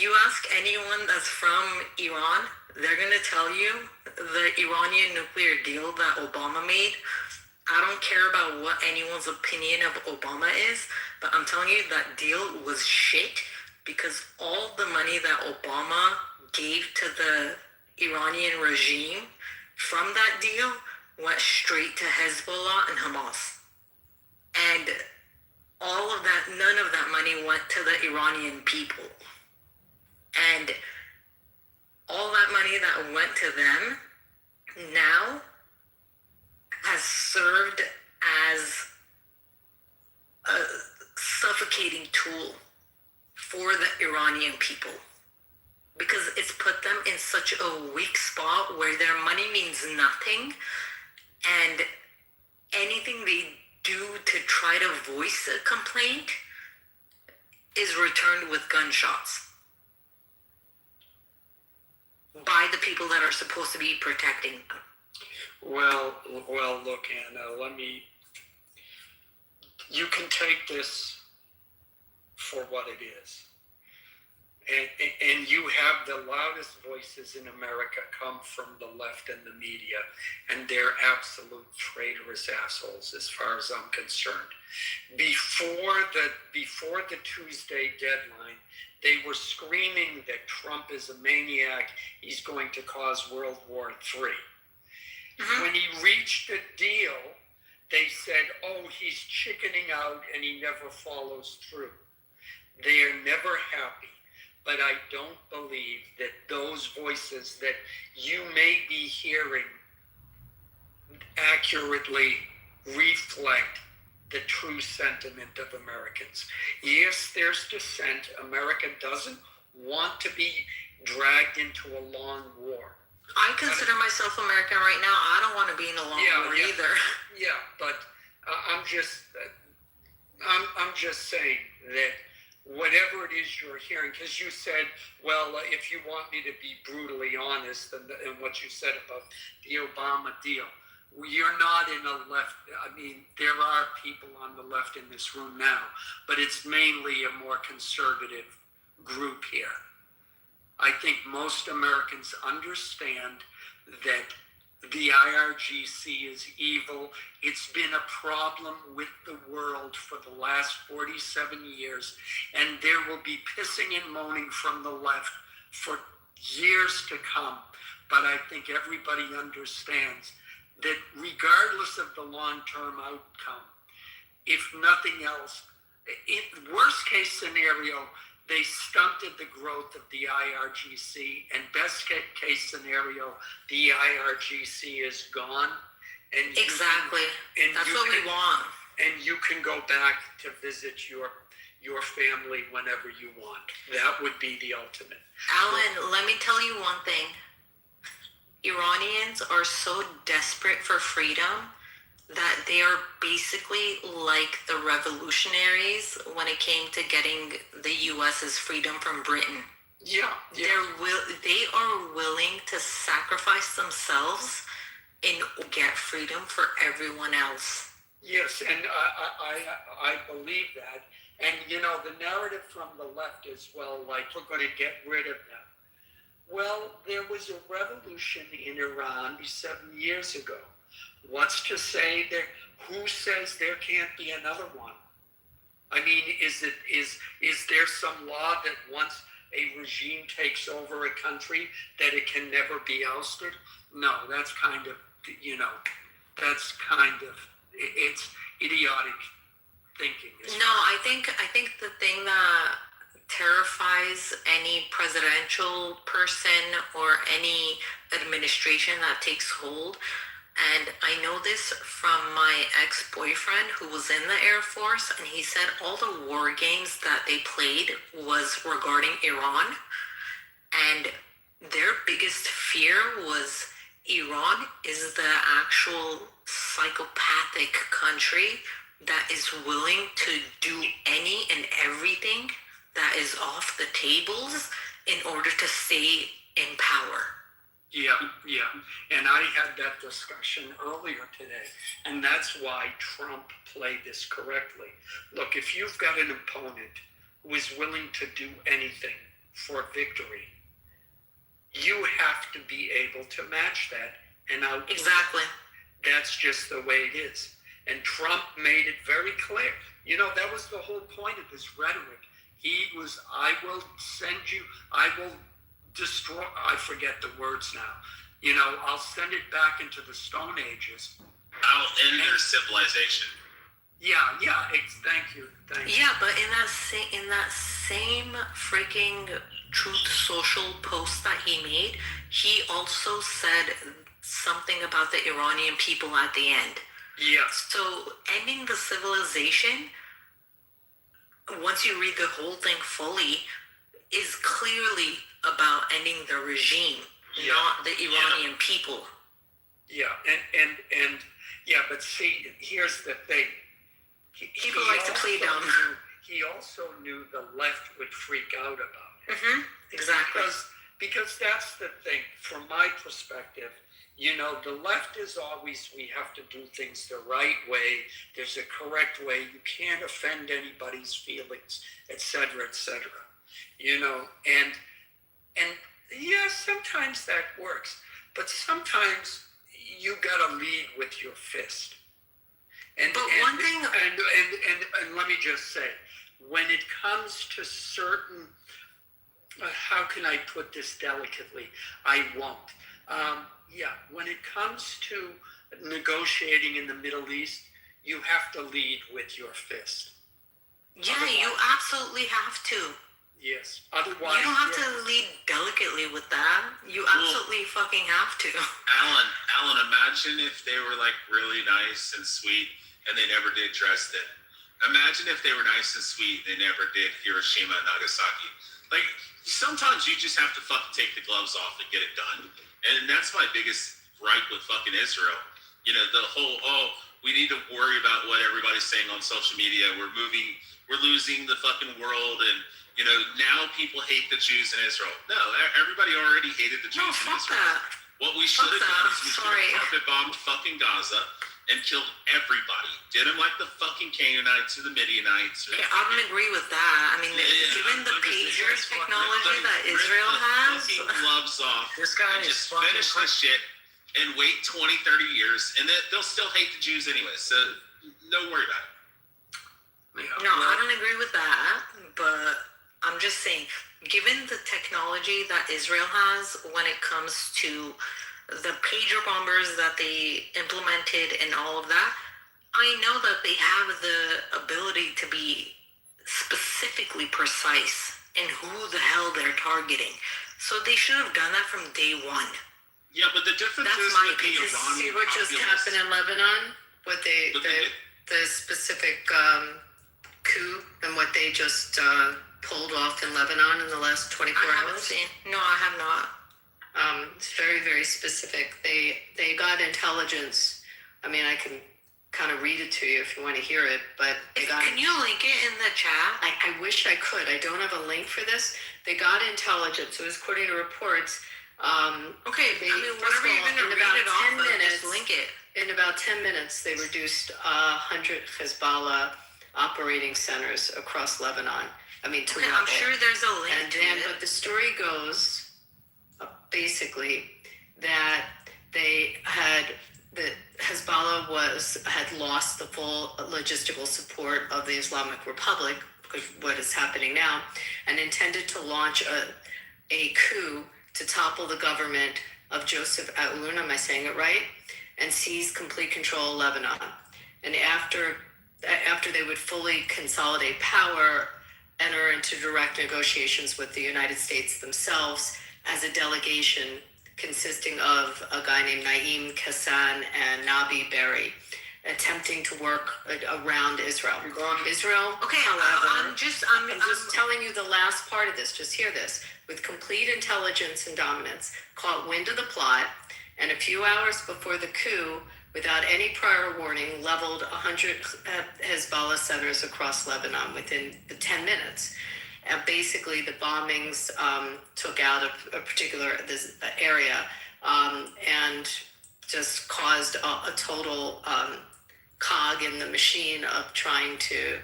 you ask anyone that's from Iran, they're gonna tell you the Iranian nuclear deal that Obama made. I don't care about what anyone's opinion of Obama is, but I'm telling you that deal was shit because all the money that Obama gave to the Iranian regime from that deal went straight to Hezbollah and Hamas. And all of that, none of that money went to the Iranian people. And all that money that went to them now has served as a suffocating tool for the Iranian people, because it's put them in such a weak spot where their money means nothing, and anything they do to try to voice a complaint is returned with gunshots by the people that are supposed to be protecting them. Well, look, Anna, you can take this for what it is. And you have the loudest voices in America come from the left and the media, and they're absolute traitorous assholes as far as I'm concerned. Before the Tuesday deadline, they were screaming that Trump is a maniac, he's going to cause World War III. Mm-hmm. When he reached a deal, they said, oh, he's chickening out and he never follows through. They are never happy. But I don't believe that those voices that you may be hearing accurately reflect the true sentiment of Americans. Yes, there's dissent. America doesn't want to be dragged into a long war. I consider myself American right now. I don't want to be in a long war either. Yeah, but I'm just saying that whatever it is you're hearing, because you said, well, if you want me to be brutally honest in what you said about the Obama deal, you're not in a left. I mean, there are people on the left in this room now, but it's mainly a more conservative group here. I think most Americans understand that the IRGC is evil. It's been a problem with the world for the last 47 years, and there will be pissing and moaning from the left for years to come. But I think everybody understands that regardless of the long-term outcome, if nothing else, in worst case scenario, they stunted the growth of the IRGC, and best case scenario, the IRGC is gone. And exactly. That's what we want. And you can go back to visit your family whenever you want. That would be the ultimate. Alan, let me tell you one thing. Iranians are so desperate for freedom that they are basically like the revolutionaries when it came to getting the U.S.'s freedom from Britain. Yeah. They are willing to sacrifice themselves and get freedom for everyone else. Yes, and I believe that. And, the narrative from the left is, well, like, we're going to get rid of them. Well, there was a revolution in Iran 7 years ago. What's to say that? Who says there can't be another one? I mean, is there some law that once a regime takes over a country that it can never be ousted? No, that's kind of it's idiotic thinking. No, I think the thing that terrifies any presidential person or any administration that takes hold, and I know this from my ex-boyfriend who was in the Air Force, and he said all the war games that they played was regarding Iran, and their biggest fear was Iran is the actual psychopathic country that is willing to do any and everything that is off the tables in order to stay in power. Yeah. And I had that discussion earlier today. And that's why Trump played this correctly. Look, if you've got an opponent who is willing to do anything for victory, you have to be able to match that. And exactly. That's just the way it is. And Trump made it very clear. That was the whole point of his rhetoric. I will send you, I will destroy, I forget the words now. I'll send it back into the Stone Ages. I'll end their civilization. Thank you. Yeah, but in that same freaking Truth Social post that he made, he also said something about the Iranian people at the end. Yeah. So ending the civilization, once you read the whole thing fully, is clearly about ending the regime, not the Iranian people. Yeah, and but see, here's the thing. People like to play dumb. He also knew the left would freak out about it. Mm-hmm. Exactly. Because that's the thing. From my perspective, the left is always, we have to do things the right way. There's a correct way. You can't offend anybody's feelings, etc., etc. And yeah, sometimes that works, but sometimes you gotta lead with your fist. And let me just say, when it comes to certain, how can I put this delicately? I won't. When it comes to negotiating in the Middle East, you have to lead with your fist. Yeah, you absolutely have to. Yes. Otherwise, you don't have to lead delicately with that. You absolutely fucking have to. Alan, imagine if they were like really nice and sweet and they never did Dresden. Imagine if they were nice and sweet, they never did Hiroshima and Nagasaki. Like, sometimes you just have to fucking take the gloves off and get it done. And that's my biggest gripe with fucking Israel. The whole, we need to worry about what everybody's saying on social media. We're losing the fucking world, and now people hate the Jews in Israel. No, everybody already hated the Jews in Israel. That. What we should have done is we should have carpet bombed fucking Gaza and killed everybody. Did them like the fucking Canaanites or the Midianites. Okay, I don't agree with that. I mean, given the pager technology that Israel has. Fucking gloves off. This guy and is just finish this shit and wait 20, 30 years, and they'll still hate the Jews anyway. So don't worry about it. No, I don't agree with that, but I'm just saying, given the technology that Israel has when it comes to the pager bombers that they implemented and all of that, I know that they have the ability to be specifically precise in who the hell they're targeting. So they should have done that from day one. Yeah, but the difference That's is my with the opinion. Iranian See what just populace. happened in Lebanon? What the specific coup and what they just pulled off in Lebanon in the last 24 hours? No, I have not. It's very, very specific. They got intelligence. I mean, I can kind of read it to you if you want to hear it, but they got. Can you link it in the chat? I wish I could. I don't have a link for this. They got intelligence. It was according to reports. Okay, First whenever of you're all, going to in read about it off, 10 minutes, just link it. In about 10 minutes, they reduced 100 Hezbollah operating centers across Lebanon. I mean, to Okay, rubble. I'm sure there's a link to it. But the story goes, basically, that Hezbollah had lost the full logistical support of the Islamic Republic, because what is happening now, and intended to launch a coup to topple the government of Joseph Aoun, am I saying it right, and seize complete control of Lebanon. And after they would fully consolidate power, enter into direct negotiations with the United States themselves as a delegation consisting of a guy named Naim Kassan and Nabi Berri, attempting to work around Israel. Israel, Okay, however, I'm just telling you the last part of this. Just hear this. With complete intelligence and dominance, caught wind of the plot, and a few hours before the coup, without any prior warning, leveled 100 Hezbollah centers across Lebanon within the 10 minutes. And basically, the bombings took out a particular area and just caused a total cog in the machine of trying to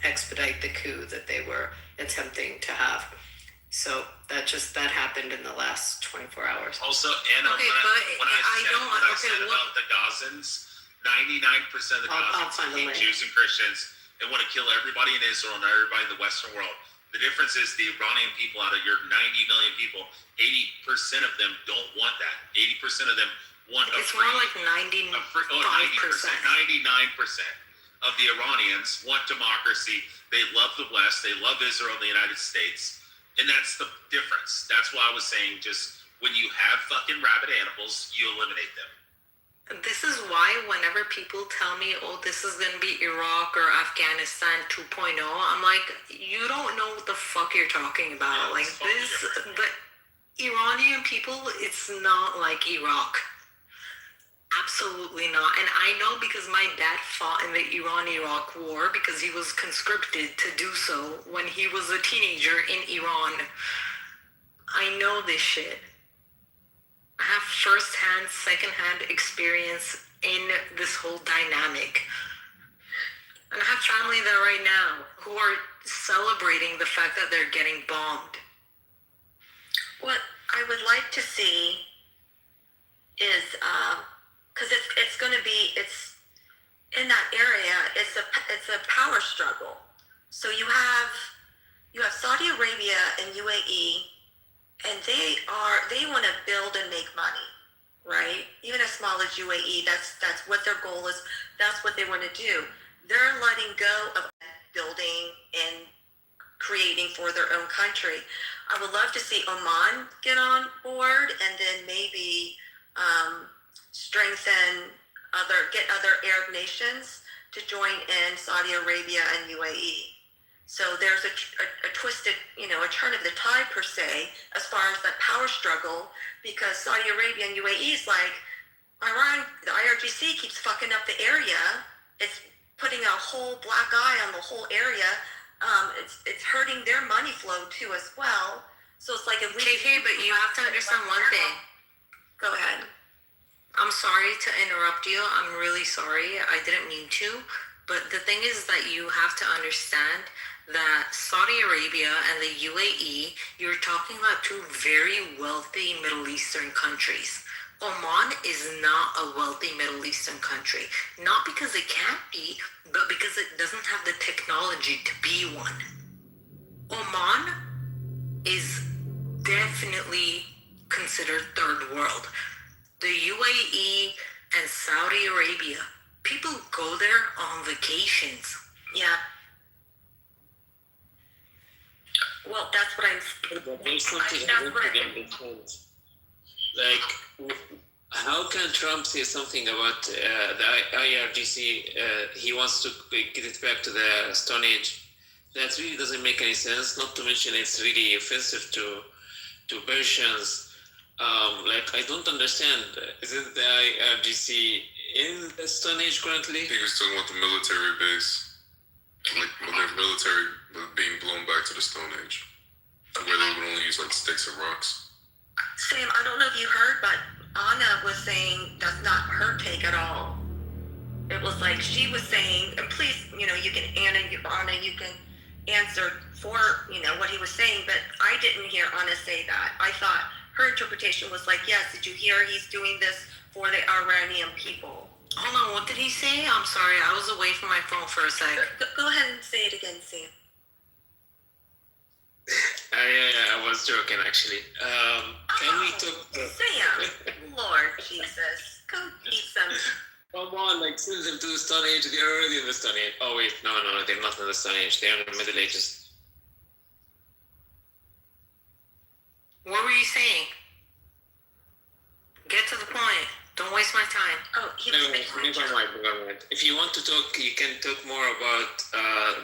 expedite the coup that they were attempting to have. So that happened in the last 24 hours. Also, Anna, Okay, when I said what- about the Gazans, 99% of the I'll Gazans find the hate link. Jews and Christians and want to kill everybody in Israel and everybody in the Western world. The difference is the Iranian people, out of your 90 million people, 80% of them don't want that. 80% of them want a It's free, more like 90%. 90%, 99% of the Iranians want democracy. They love the West. They love Israel and the United States. And that's the difference. That's why I was saying, just when you have fucking rabid animals, you eliminate them. This is why whenever people tell me, oh, this is going to be Iraq or Afghanistan 2.0, I'm like, you don't know what the fuck you're talking about. Yeah, like this, different. the Iranian people, it's not like Iraq. Absolutely not. And I know because my dad fought in the Iran-Iraq war because he was conscripted to do so when he was a teenager in Iran. I know this shit. I have first-hand, second-hand experience in this whole dynamic. And I have family there right now who are celebrating the fact that they're getting bombed. What I would like to see is, because it's going to be, it's in that area, it's a power struggle. So you have Saudi Arabia and UAE, and they want to build and make money, right? Even as small as UAE, that's what their goal is. That's what they want to do. They're letting go of building and creating for their own country. I would love to see Oman get on board, and then maybe get other Arab nations to join in Saudi Arabia and UAE. So there's a twisted, a turn of the tide per se, as far as that power struggle, because Saudi Arabia and UAE is like, Iran, the IRGC keeps fucking up the area. It's putting a whole black eye on the whole area. It's hurting their money flow too as well. So it's like, if we KK, but you have to understand one thing. Go ahead. I'm sorry to interrupt you. I'm really sorry. I didn't mean to. But the thing is that you have to understand that Saudi Arabia and the UAE, you're talking about two very wealthy Middle Eastern countries. Oman is not a wealthy Middle Eastern country. Not because it can't be, but because it doesn't have the technology to be one. Oman is definitely considered third world. The UAE and Saudi Arabia, people go there on vacations. Yeah. Well, that's what I'm. There's something I don't really understand. Like, how can Trump say something about the IRGC? He wants to get it back to the Stone Age. That really doesn't make any sense. Not to mention it's really offensive to Persians. Like, I don't understand. Isn't the IRGC in the Stone Age currently? I think he's talking about the military base, like their military being blown back to the Stone Age, where they would only use like sticks and rocks. Sam, I don't know if you heard, but Anna was saying that's not her take at all. It was like she was saying, and please, you can, Anna, you can answer for, what he was saying, but I didn't hear Anna say that. I thought her interpretation was like, yes, did you hear he's doing this for the Iranian people? Hold on, what did he say? I'm sorry, I was away from my phone for a sec. Go ahead and say it again, Sam. Yeah, I was joking actually. Can we talk? Sam, Lord Jesus, go eat some. Come on, like send them to the Stone Age. They're already in the Stone Age. Oh wait, no, they're not in the Stone Age. They're in the Middle Ages. What were you saying? Get to the point. Don't waste my time. Oh, he was Never mind. If you want to talk, you can talk more about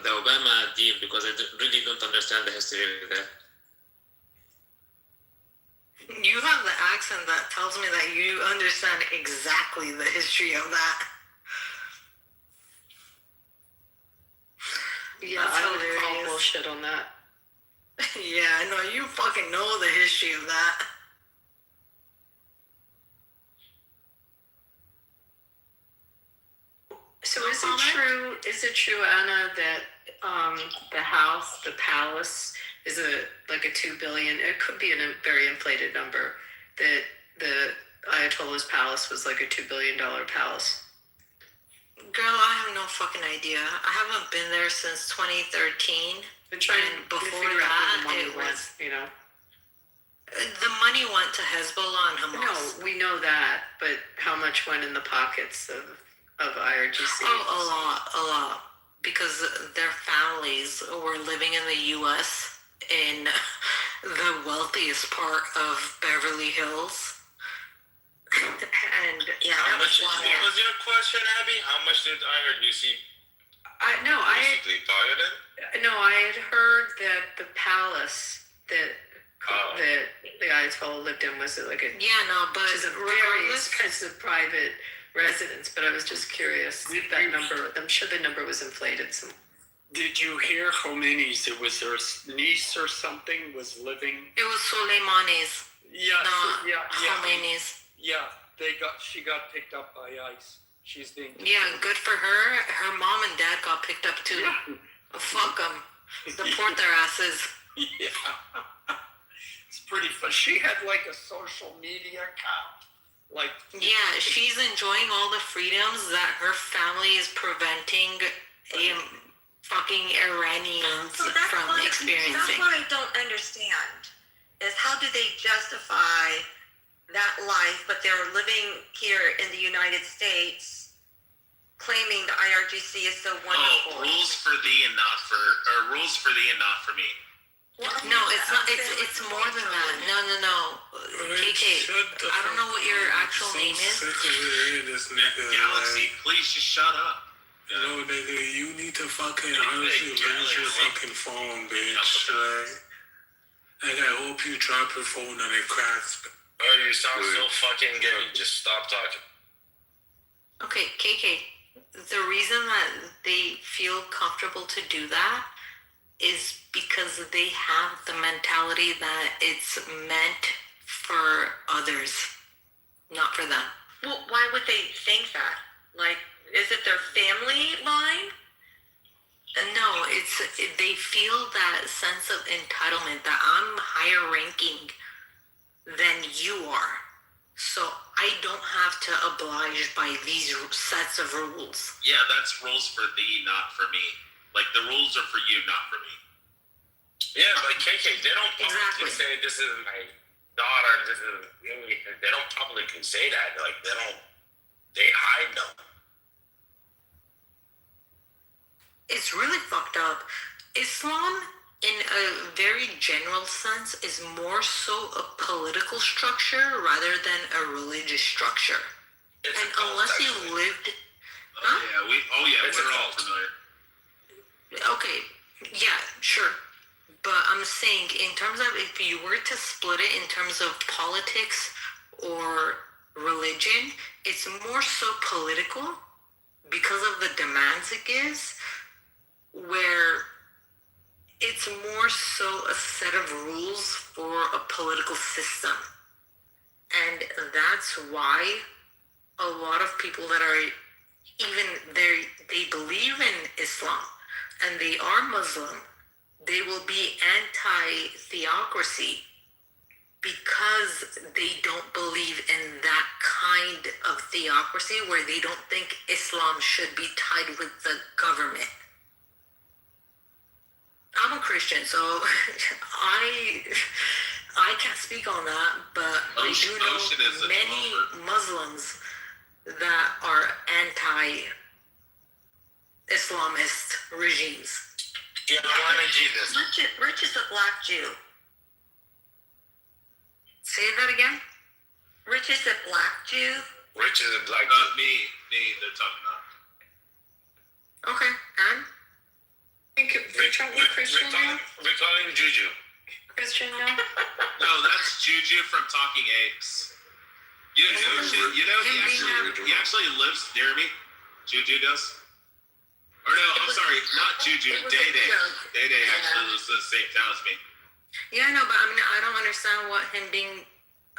the Obama deal, because I really don't understand the history of that. You have the accent that tells me that you understand exactly the history of that. Yeah, I would call bullshit on that. Yeah, no, you fucking know the history of that. So is it true, Anna, that the palace is a $2 billion, it could be a very inflated number, that the Ayatollah's palace was like a $2 billion palace? Girl, I have no fucking idea. I haven't been there since 2013. Been trying And to before figure out where the that, money it went, was you know. the money went to Hezbollah and Hamas. No, we know that, but how much went in the pockets of IRGC? Oh, a lot. Because their families were living in the U.S. in the wealthiest part of Beverly Hills. And yeah, How that was much? What was your question, Abby? How much did IRGC I basically buy it? had heard that the palace that Oh. that the Ayatollah lived in was like a yeah, no, but which is a very regardless, expensive private residence. But I was just curious that number. I'm sure the number was inflated. Some. Did you hear Khomeini's? It was their niece or something was living. it was Soleimani's, Yeah, not yeah. Khomeini's. Yeah, she got picked up by ICE. She's being. Yeah, good for her. Her mom and dad got picked up too. Fuck them. Deport their asses. Yeah. It's pretty fun. She had like a social media account. Like. Yeah, she's enjoying all the freedoms that her family is preventing fucking Iranians So that's from That's experiencing. what I don't understand. Is how do they justify that life, but they're living here in the United States, claiming the IRGC is so wonderful? Oh, rules for thee and not for, or rules for thee and not for me. No, it's not. It's more than that. No. KK, I don't know what your actual name is. Sick of hearing this nigga. Galaxy, please just shut up. No, nigga, you need to fucking honestly lose your fucking phone, bitch. Like, I hope you drop your phone and it cracks. Oh, you sound so fucking gay. Just stop talking. Okay, KK, the reason that they feel comfortable to do that is because they have the mentality that it's meant for others, not for them. Well, why would they think that? Like, is it their family line? No, they feel that sense of entitlement that I'm higher ranking than you are. So I don't have to oblige by these sets of rules. Yeah, that's rules for thee, not for me. Like, the rules are for you, not for me. Yeah, but KK, they don't publicly say this is my daughter. They don't publicly say that. Like, they hide them. It's really fucked up. Islam, in a very general sense, is more so a political structure rather than a religious structure. It's and a cult, unless you actually. lived... Huh? Yeah, It's a we're all cult. familiar. Okay, yeah, sure. But I'm saying, in terms of if you were to split it in terms of politics or religion, it's more so political because of the demands it gives, where it's more so a set of rules for a political system. And that's why a lot of people that are they believe in Islam and they are Muslim, they will be anti-theocracy because they don't believe in that kind of theocracy where they don't think Islam should be tied with the government. I'm a Christian, so I can't speak on that, but I do know many Muslims that are anti-Islamist regimes. Yeah, I want Jesus. Rich is a black Jew. Say that again? Rich is a black Jew. Rich is a black Me, they're talking about. Okay, and? We're calling Juju. Christian now? No, that's Juju from Talking Apes. He actually lives near me. Juju does. Or no, I'm sorry, not Juju. Day Day actually lives in the same town as me. Yeah, I know, but I mean, I don't understand what him being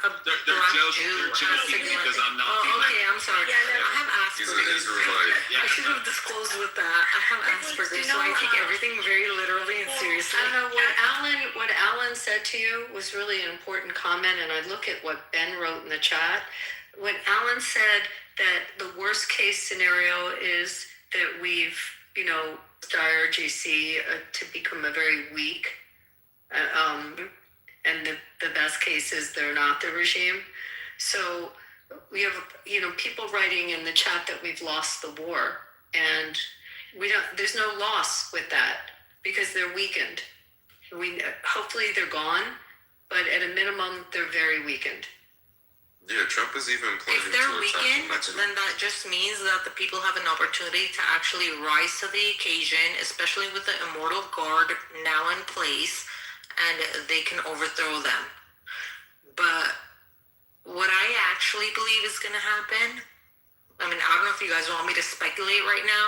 They're black joking. Jew They're has joking stigma. because I'm not. Oh, female. okay, I'm sorry. Yeah, I have He's an Asperger's. Israelite. I should have disclosed with that. I have Asperger's, so I take everything very literally and seriously. I don't know what Alan said to you was really an important comment, and I look at what Ben wrote in the chat. When Alan said that the worst case scenario is that we've, IRGC to become a very weak, and the best case is they're not the regime. So we have, people writing in the chat that we've lost the war, and there's no loss with that because they're weakened. Hopefully they're gone, but at a minimum, they're very weakened. Yeah, Trump is even planning If they're to attack weakened, Mexico. then that just means that the people have an opportunity to actually rise to the occasion, especially with the Immortal Guard now in place, and they can overthrow them. But what I actually believe is going to happen, I don't know if you guys want me to speculate right now,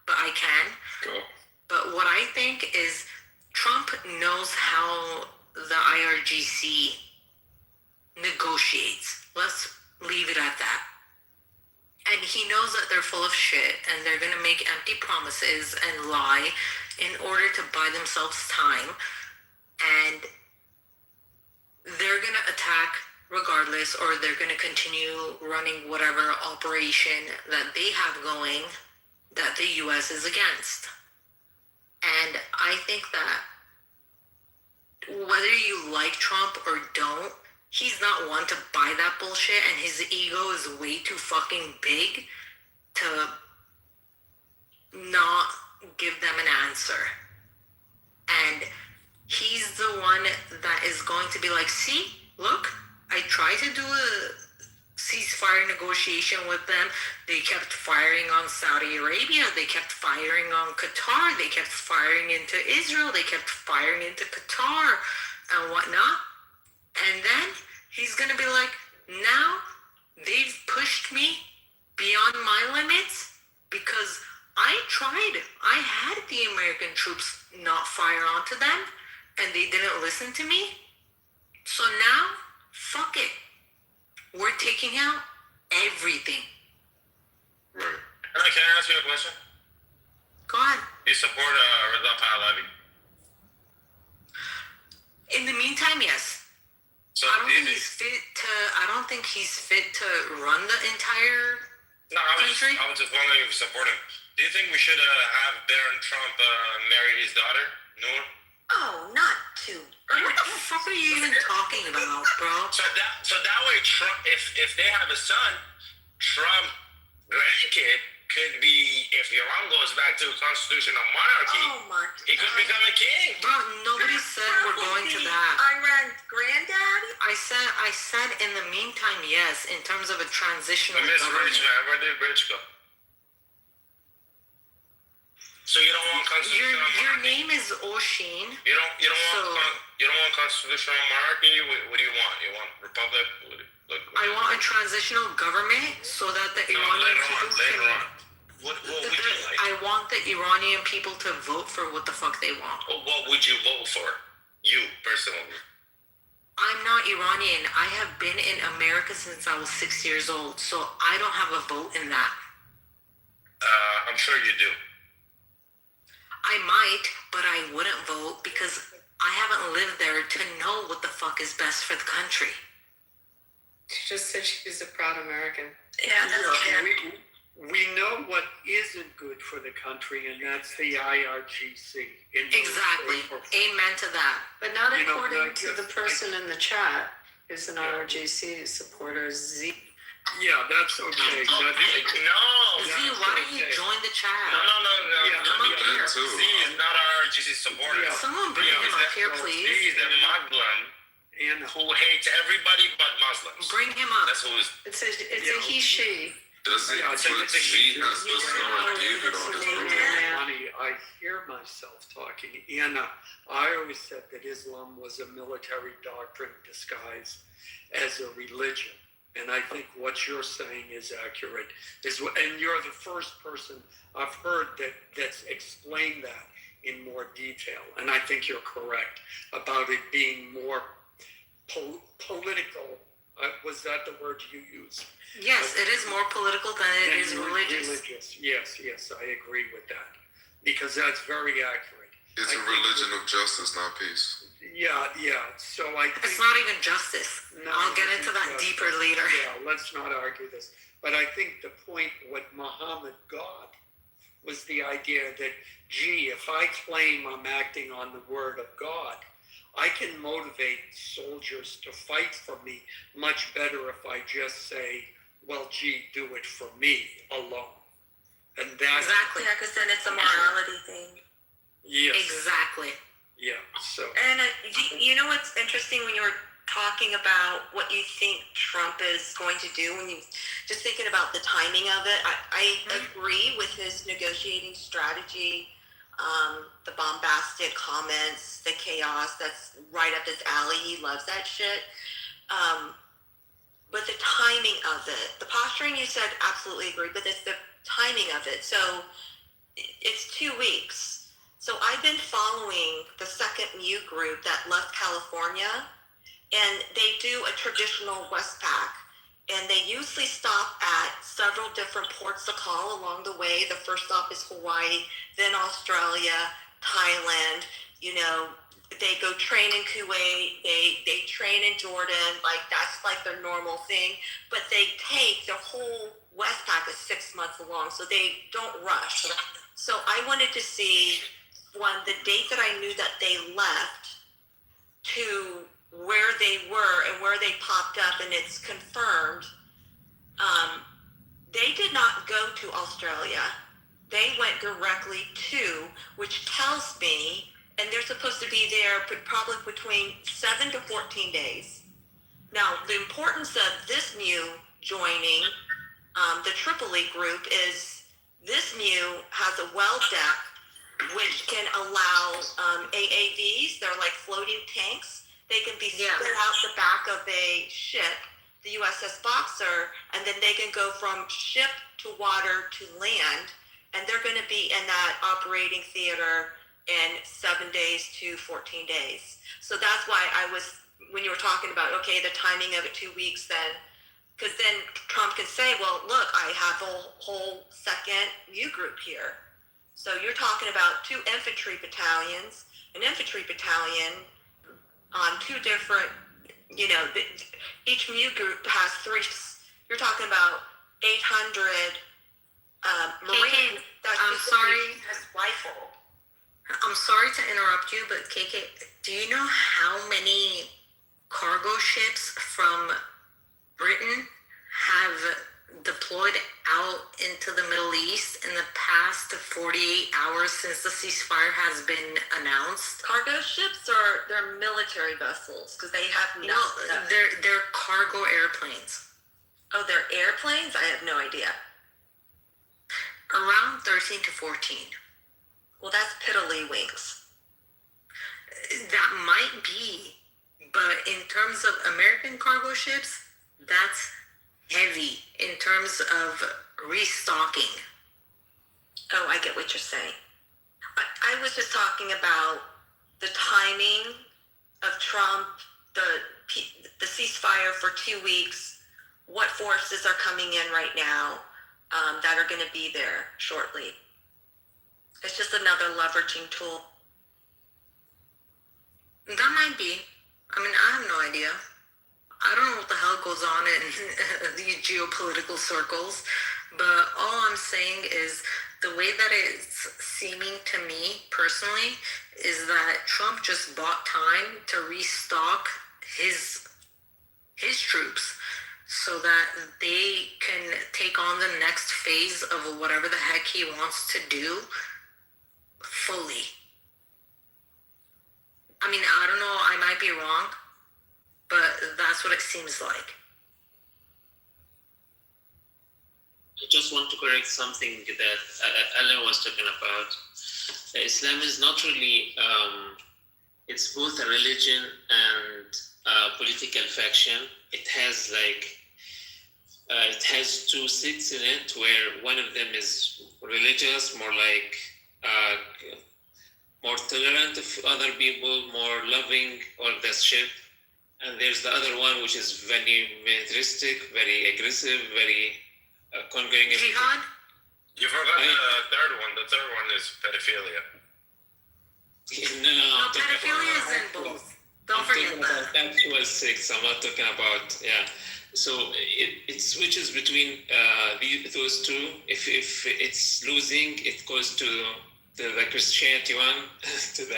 but I can. Go. But what I think is Trump knows how the IRGC negotiates. Let's leave it at that. And he knows that they're full of shit and they're going to make empty promises and lie in order to buy themselves time. And they're going to attack regardless, or they're going to continue running whatever operation that they have going that the U.S. is against. And I think that whether you like Trump or don't, he's not one to buy that bullshit, and his ego is way too fucking big to not give them an answer. And he's the one that is going to be like, see, look, I tried to do a ceasefire negotiation with them. They kept firing on Saudi Arabia. They kept firing on Qatar. They kept firing into Israel. They kept firing into Qatar and whatnot. And then he's going to be like, now they've pushed me beyond my limits because I tried. I had the American troops not fire onto them and they didn't listen to me. So now, fuck it. We're taking out everything. Right. Can I ask you a question? Go ahead. You support Reza Pahlavi? In the meantime, yes. So I don't think he's fit to run the entire country. I was just wondering if you support him. Do you think we should have Barron Trump marry his daughter, Noor? Oh, not too. What the fuck are you even talking about, bro? So that way, Trump, if they have a son, Trump grandkid could be, if Iran goes back to constitutional monarchy, he could become a king. Bro, nobody said we're going to that. Iran's granddaddy? I said in the meantime, yes, in terms of a transitional Miss government. Rich, man, where did Rich go? So you don't want constitutional Your monarchy? name is Oshin. You don't want constitutional monarchy. What do you want? You want republic? I want a transitional government so that the Iranian people later can. on. What would you like? I want the Iranian people to vote for what the fuck they want. What would you vote for? You personally. I'm not Iranian. I have been in America since I was 6 years old, so I don't have a vote in that. I'm sure you do. I might, but I wouldn't vote because I haven't lived there to know what the fuck is best for the country. She just said she's a proud American. Yeah, that's fair. We know what isn't good for the country, and that's the IRGC. Exactly. Amen to that. But not You know, according I to the guess- person in the chat who's an IRGC supporter, Z. Yeah, that's okay. No. Z, why don't you join the chat? No. Yeah, Come up here. too. Z is not our RGC supporter. Someone bring him up here, please. Z is a Muslim And who hates everybody but Muslims. Bring him up. That's who is. It's a he, she. Does it put Z has the Star of David on his profile? Funny, I hear myself talking. Anna, I always said that Islam was a military doctrine disguised as a religion. And I think what you're saying is accurate. And you're the first person I've heard that's explained that in more detail. And I think you're correct about it being more political Was that the word you used? Yes, it is more political than it is religious. Yes, I agree with that. Because that's very accurate. It's a religion of justice, not peace. Yeah. So I think It's not even justice. No, I'll get it's into that justice. deeper later. Yeah, let's not argue this. But I think the point what Muhammad got was the idea that, gee, if I claim I'm acting on the word of God, I can motivate soldiers to fight for me much better if I just say, well, gee, do it for me alone. And that's... Exactly. Yeah, because then it's a morality thing. Yes. Exactly. Yeah, so... And you know what's interesting when you were talking about what you think Trump is going to do, when you just thinking about the timing of it, I agree with his negotiating strategy, the bombastic comments, the chaos, that's right up his alley. He loves that shit. But the timing of it, the posturing you said, absolutely agree, but it's the timing of it. So it's 2 weeks. So I've been following the second MU group that left California, and they do a traditional Westpac, and they usually stop at several different ports to call along the way. The first stop is Hawaii, then Australia, Thailand. You know, they go train in Kuwait, they train in Jordan, like that's like their normal thing. But they take the whole Westpac is 6 months long, so they don't rush. So I wanted to see the date that I knew that they left to where they were and where they popped up, and it's confirmed. They did not go to Australia. They went directly to, which tells me, and they're supposed to be there probably between 7 to 14 days. Now, the importance of this MU joining the Tripoli group is this MU has a well deck which can allow AAVs. They're like floating tanks. They can be split out the back of a ship, the USS Boxer, and then they can go from ship to water to land, and they're going to be in that operating theater in 7 days to 14 days. So that's why when you were talking about, okay, the timing of it 2 weeks then, because then Trump can say, well, look, I have a whole second MU group here. So you're talking about 2 infantry battalions, an infantry battalion on 2 different, each MU group has 3, you're talking about 800 Marines. I'm sorry. Rifle. I'm sorry to interrupt you, but KK, do you know how many cargo ships from Britain have deployed out into the Middle East in the past 48 hours since the ceasefire has been announced? Cargo ships or they're military vessels? Because they have no, they're cargo airplanes. Oh, they're airplanes? I have no idea. Around 13 to 14. Well, that's piddlywinks. That might be, but in terms of American cargo ships, that's heavy in terms of restocking. Oh, I get what you're saying. I was just talking about the timing of Trump, the ceasefire for 2 weeks, what forces are coming in right now that are going to be there shortly. It's just another leveraging tool. That might be. I mean, I have no idea. I don't know what the hell goes on in these geopolitical circles, but all I'm saying is the way that it's seeming to me personally is that Trump just bought time to restock his troops so that they can take on the next phase of whatever the heck he wants to do fully. I mean, I don't know, I might be wrong, but that's what it seems like. I just want to correct something that Alan was talking about. Islam is not really, it's both a religion and a political faction. It has it has 2 sects in it, where one of them is religious, more like more tolerant of other people, more loving, all that shit. and there's the other one which is very militaristic, very aggressive, very conquering. Jihad? You forgot the third one. The third one is pedophilia. No, pedophilia is in both. Don't forget that. Actual sex. I'm not talking about So it switches between those two. If it's losing, it goes to the Christianity one, to the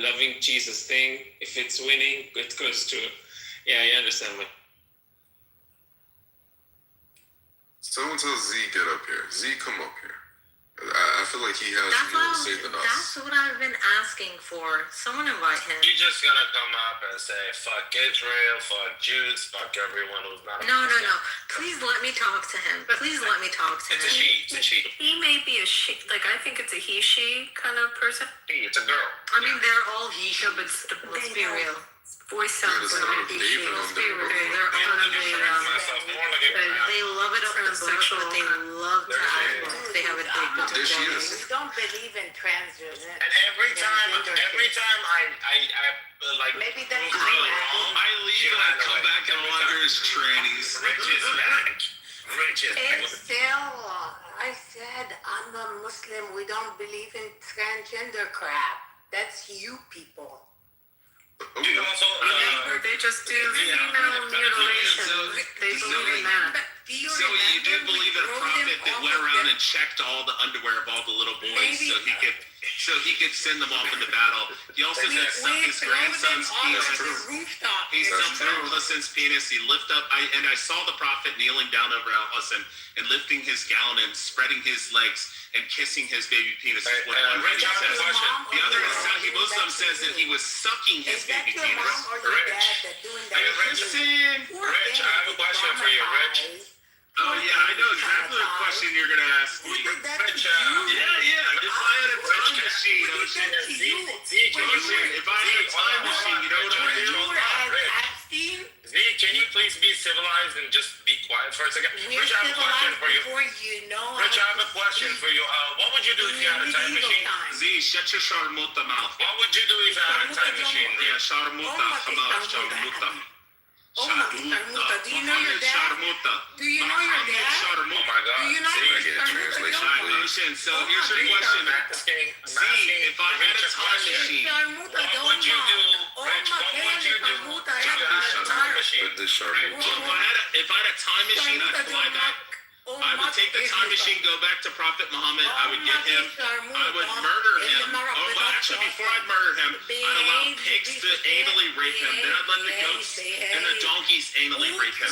loving Jesus thing. If it's winning, it goes to you understand me. Someone tell Z get up here. Z, come up here. I feel like he has more to say than us. That's what I've been asking for. Someone invite him. You're just gonna come up and say, fuck Israel, fuck Jews, fuck everyone who's not a No. Muslim. Please let me talk to him. Please let me talk to him. It's a she. It's a she. He may be a she. Like, I think it's a he/she kind of person. It's a girl. I mean, they're all he. No, but let's be real. Voice sounds Yeah, like a he/she. Let's be real. They're they love it up in the bush, but they love to act like they have a dick. There she is. We don't believe in transgender. And every time I like Maybe that's prove her wrong, I leave and I come back and wonder is trannies. Rich is back. Rich is back. It's still, I said, I'm a Muslim. We don't believe in transgender crap. That's you people. Do you also Or they just do female mutilation. They believe in that. So you do believe in a prophet that went around and checked all the underwear of all the little boys so he could send them off into battle. He also said suck his grandson's penis. He sucked Al-Hassan's penis. He lifted up, I saw the prophet kneeling down over Al-Hassan and lifting his gown and spreading his legs and kissing his baby penis. Is what one Rich says. The other Sahi Muslim says that he was sucking his baby penis. Rich, I have a question for you, Rich. Oh yeah, I know exactly the question you're gonna ask me. Rich, If I had a time machine, if I had a time machine, you know what I would do? Z, can you please be civilized and just be quiet for a second? Rich, I have a question for you. Rich, I have a question for you. What would you do if you had a time machine? Z, shut your sharmuta mouth. What would you do if you had a time machine? Yeah, sharmuta, hamas, sharmuta. Do you know your dad? Do you know your dad? Oh my God. Do you know your Translation. So here's your question. Z, if I had a time machine, what would you do? Rich, what would you do if you had a time machine? With the sharmuta. If I had a time machine, I'd fly back. I would take the time machine, go back to Prophet Muhammad. I would get him. I would murder him. Actually, before I'd murder him, I'd allow pigs to anally rape him. Then I'd let the goats and the donkeys anally rape him.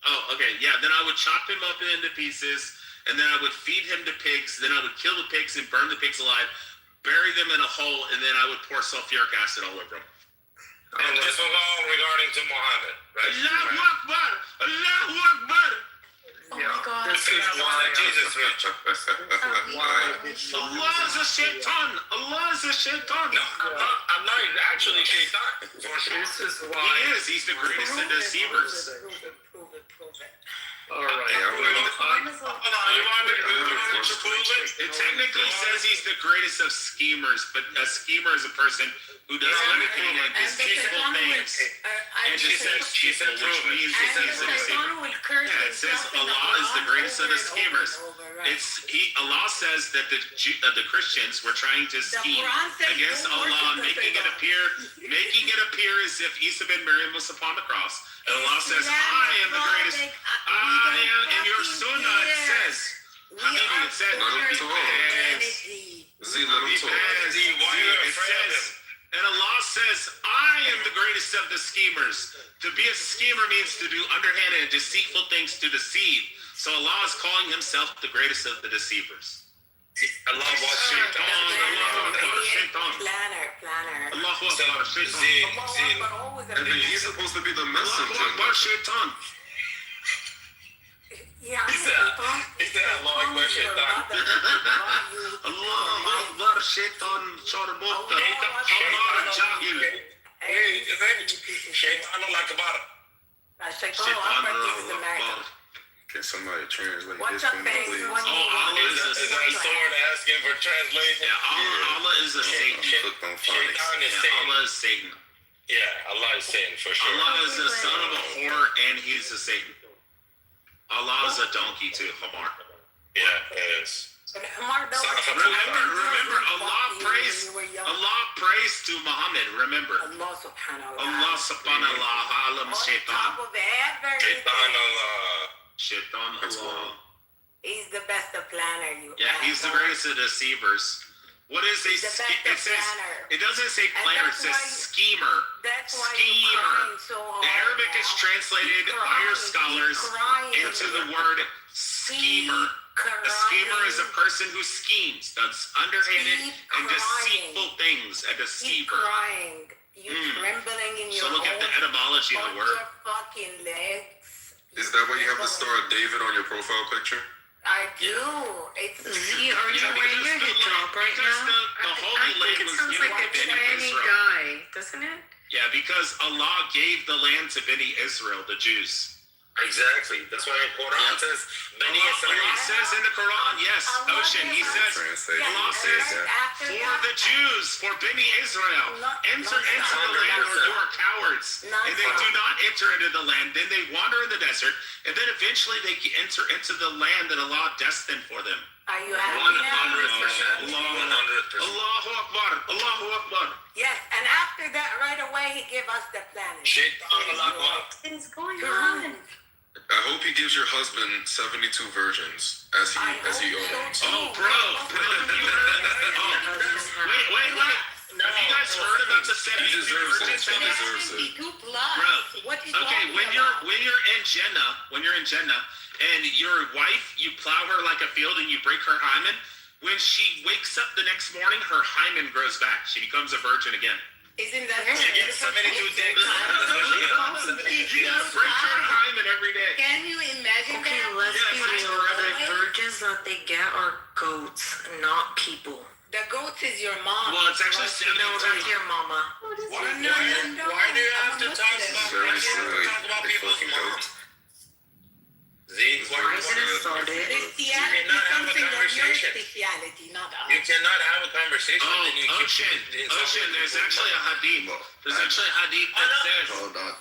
Oh, okay. Yeah, then I would chop him up into pieces, and then I would feed him to pigs. Then I would kill the pigs and burn the pigs alive, bury them in a hole, and then I would pour sulfuric acid all over them. And this was all regarding to Muhammad, right? Allahu Akbar! Allahu Akbar! Oh my God. This is why Jesus, Rich. Allah is a shaitan! Allah is a shaitan! No, I'm not actually shaitan. For sure. This is why he is. He's the greatest of deceivers. Prove it. All right. It technically says he's the greatest of schemers, but a schemer is a person who does anything like deceitful things and deceives people, which means that he's a deceiver. Yeah, it says Allah is the greatest of the schemers. Allah says that the Christians were trying to scheme against Allah, making it appear as if Isa bin Maryam was upon the cross. And Allah says, I am the greatest. I am in your sunnah. It says, Habibi, it says, Z, let him talk. It says, and Allah says, I am the greatest of the schemers. To be a schemer means to do underhanded and deceitful things to deceive. So Allah is calling himself the greatest of the deceivers. Allah was shaitan. Planner. Allahu Akbar, shaitan. And then he's supposed to be the messenger. Allahu Akbar, shaitan. Yeah, He said Allah Akbar, shaitan. Allahu Akbar, shaitan, sharmuta, hamar, jahil. Hey, Shaitan al-Akbar. Shaitan Akbar is the American. Can somebody translate What's this up, for me, face? please? What do you Allah want? is Is that sword asking for translation? Yeah, Allah is a Satan. Hooked on phonics. Shaitan is Yeah, Satan. Allah is Satan. Yeah, Allah is Satan for sure. Allah is the son of a whore, and he's a Satan. Allah is a donkey too, Hamar. Yeah, it is. Mark, that was- Remember, Allah prays to Muhammad. Remember, Allah subhanahu wa ta'ala. Allah subhanahu wa ta'ala, On Shaitan, top of everything, Shaitan Allah. Shaitan, Allah. he's the best of planner. Yeah, he's the greatest of deceivers. What is a He's the best it of says? planner. It doesn't say And planner. It that's says why you- schemer. That's why you're Schemer. crying so hard The Arabic now. is translated Keep by crying, your keep scholars crying. into the word schemer. A schemer is a person who schemes, does underhanded Keep and deceitful things. A Keep deceiver. crying. You trembling in So your look at the own etymology of the on word. your fucking legs. Is that why you have the Star of David on your profile picture? I do. It's Z, are you Yeah, wearing because your the hijab right because now? the I Holy think Land it was sounds given like to a Beni tranny Israel. guy, doesn't it? Yeah, because Allah gave the land to Beni Israel, the Jews. Exactly. That's why the Quran says Beni Allah Israel. says in the Quran, yes, Allah Ocean, he gives says, Translate. Allah says, after for that, the Jews, for Beni Israel, enter into the land or you are cowards. And they do not enter into the land. Then they wander in the desert. And then eventually they enter into the land that Allah destined for them. are you happy 100%. now? 100%. Allahu Akbar. Allahu Akbar. Yes, and after that, right away, he gave us the planet. Shaitan Allah. Things going on. I hope he gives your husband 72 virgins as he owns. Oh, bro. Wait. Have you guys heard about the 72 He deserves it. virgins? He deserves it. 72 plus. Bro, What you okay, talking when about? you're in Jannah, and your wife, you plow her like a field and you break her hymen. When she wakes up the next morning, her hymen grows back. She becomes a virgin again. Isn't that You get 72 dicks. You break her hymen every day. Can you imagine Okay, that? let's be Yeah, real. The virgins that they get are goats, not people. The goat is your mom. Well, it's actually No, 72. that's your mama. Why do you have to talk about Very silly. people's Fucking mom? goat. Z, why I didn't start it. Christianity You is cannot have a something of your conversation. Christianity, not You ours. cannot have a conversation Oh, and you keep Ocean, there's actually a hadith. There's actually a hadith that says, Hold on.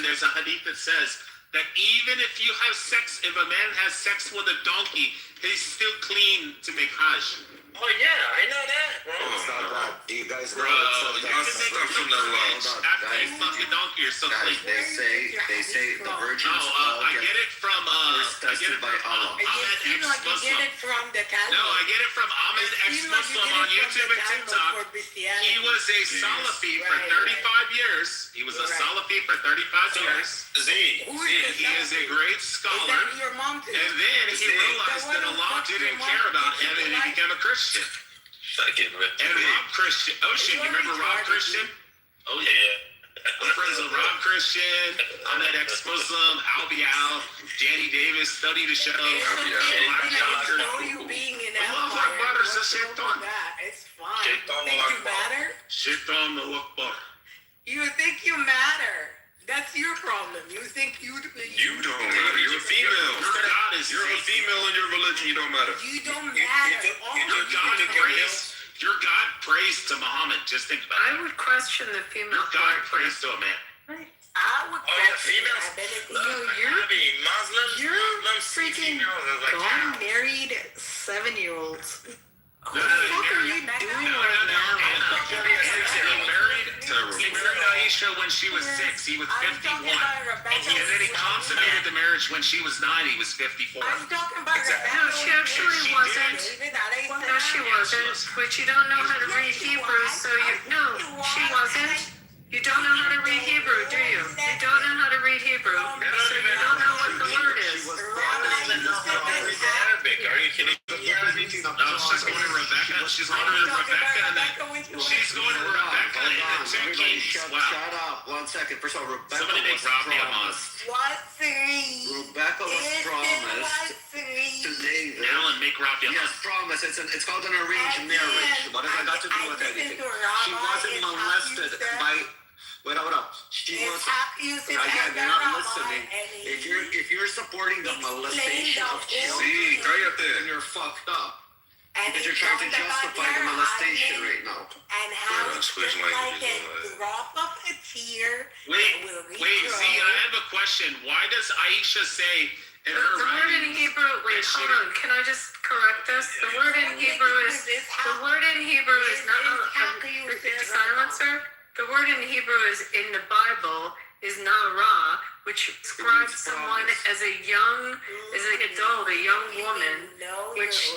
there's a hadith that says that even if you have sex, if a man has sex with a donkey, he's still clean to make hajj. Oh yeah, I know that, bro. It's not that. You guys know Bro, it's you not can make stuff from the lodge. Hold on, After you guys. fuck a donkey, you're still Guys, clean. they say the virgins No, all I get get it from tested by Allah. You Ahmed seem like you get ex-Muslim. it from the Talmud. No, I get it from Ahmed It seems like you ex-Muslim get on it from YouTube the and Talmud TikTok. for Christianity. He was a Salafi for Right, 35 years. He was a Right. Salafi for 35 years. Z, He is a great Is scholar. that your mom too? And then he realized that Allah didn't care about him and he became a Christian. And Rob Christian. Ocean, you remember Rob Christian? Oh yeah. I'm friends with Rob Christian, Ahmed ex-Muslim, Albie Al, Danny Davis, Study the Show. Know you being in Allahu Empire. Akbar, What's it's a wrong shaitan. with that? It's fine. Shaitan You think you Akbar. matter? Shaitan Akbar. You think you matter. That's your problem. You think you You don't matter. You're a female. Your God is You're a female in your religion. You don't matter. You don't matter. Your God prays to Muhammad. Just think about it. I would question the female Your God part. prays to a man. I would Oh yeah, question females. your ability. you're- Muslims. You're Muslims see freaking females as like gone cows. married 7-year-olds. What the fuck are you doing right now? He married Aisha when she was 6. He was 51. And then he consummated the marriage when she was 9. He was 54. I'm talking about No, she actually wasn't. No, she wasn't. But you don't know how to read Hebrew, so you. No, she wasn't. You don't know how to read Hebrew, do you? You don't know how to read Hebrew, so you don't know what the word is. Arabic. Are you kidding? No, she's going to Rebecca. She's going to Rebecca and then she's going to Rebecca and then 2 kings. Shut up. 1 second. First of all, Rebecca Somebody make was Robbie a promised. Rebecca was promised to David. Alan, make Robbie a Yes, promise. It's called an arranged marriage. What has that got to do with anything? She wasn't molested by Wait, hold up. She It's was. happy you sit Again, there, you're not Rabbi, listening. and If you're supporting the molestation of children, Sí, cállate. then you're fucked up. and Because he you're trying to talked about justify the their molestation husband right now. and how Yeah, it's switch just like languages a on that. drop of a tear Wait, that will wait, Z, regrow. I have a question. Why does Aisha say in her The word in writings Hebrew, wait, that she- hold on. Can I just correct this? The word in Hebrew is not silencer. The word in Hebrew is in the Bible is na'ara, which describes someone as a young, as an adult, a young woman. Which,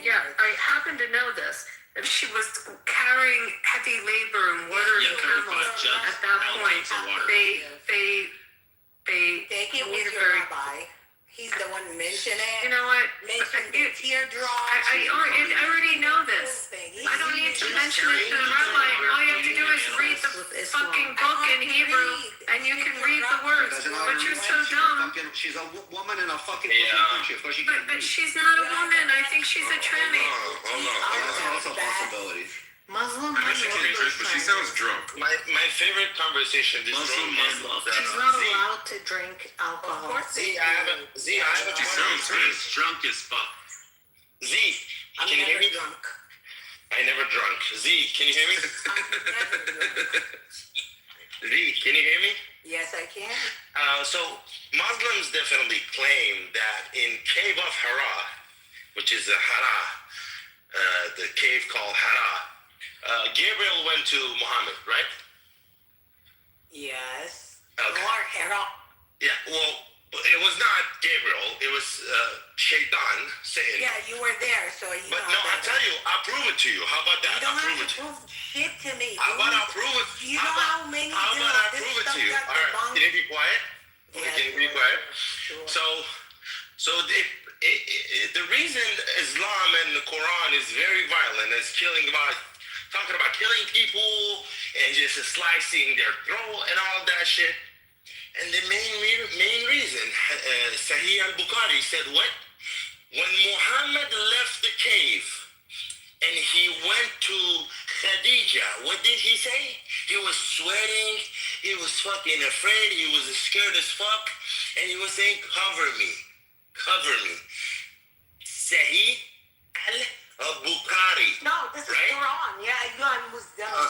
yeah, I happen to know this. If she was carrying heavy labor and watering camels at that point, they Take it with made your very. rabbi. He's the one mentioning it. You know what? Mention the teardrops. I already know this. I don't need to mention it to the rabbi. All you have to do is read the fucking book in Hebrew, and you can read the words. But you're so dumb. She's a woman in a fucking Yeah. country. Of course she can't But read. she's not a woman. I think she's a tranny. Hold on. That's also a possibility. Muslim. I mean, she can't drink, but she sounds drunk. My favorite conversation. This Muslim. She's not allowed to drink alcohol. Z, I have a She sounds He's good. drunk as fuck. Z, I'm can you hear never me? drunk. I never drunk. Z, can you hear me? Z, can you hear me? Yes, I can. So Muslims definitely claim that in Cave of Hira, which is a Hira, the cave called Hira, Gabriel went to Muhammad, right? Yes. Okay. Or Hera. Yeah. Well, it was not Gabriel. It was Shaitan saying. Yeah, you were there, so you But know. no, I'll tell you. I'll prove it to you. How about that? You don't I'll prove have it to to you. prove shit to me. How about I'll prove it? You know how many How do about I this prove it stuff to you? got All right. debunked? Can you be quiet? Yeah, Can you be quiet? Sure. So the reason Islam and the Quran is very violent is talking about killing people and just slicing their throat and all that shit. And the main reason, Sahih al-Bukhari said what? When Muhammad left the cave and he went to Khadija, what did he say? He was sweating, he was fucking afraid, he was scared as fuck, and he was saying, cover me. Sahih al-Bukhari. No, this is right? Quran. Yeah, you are Muslim.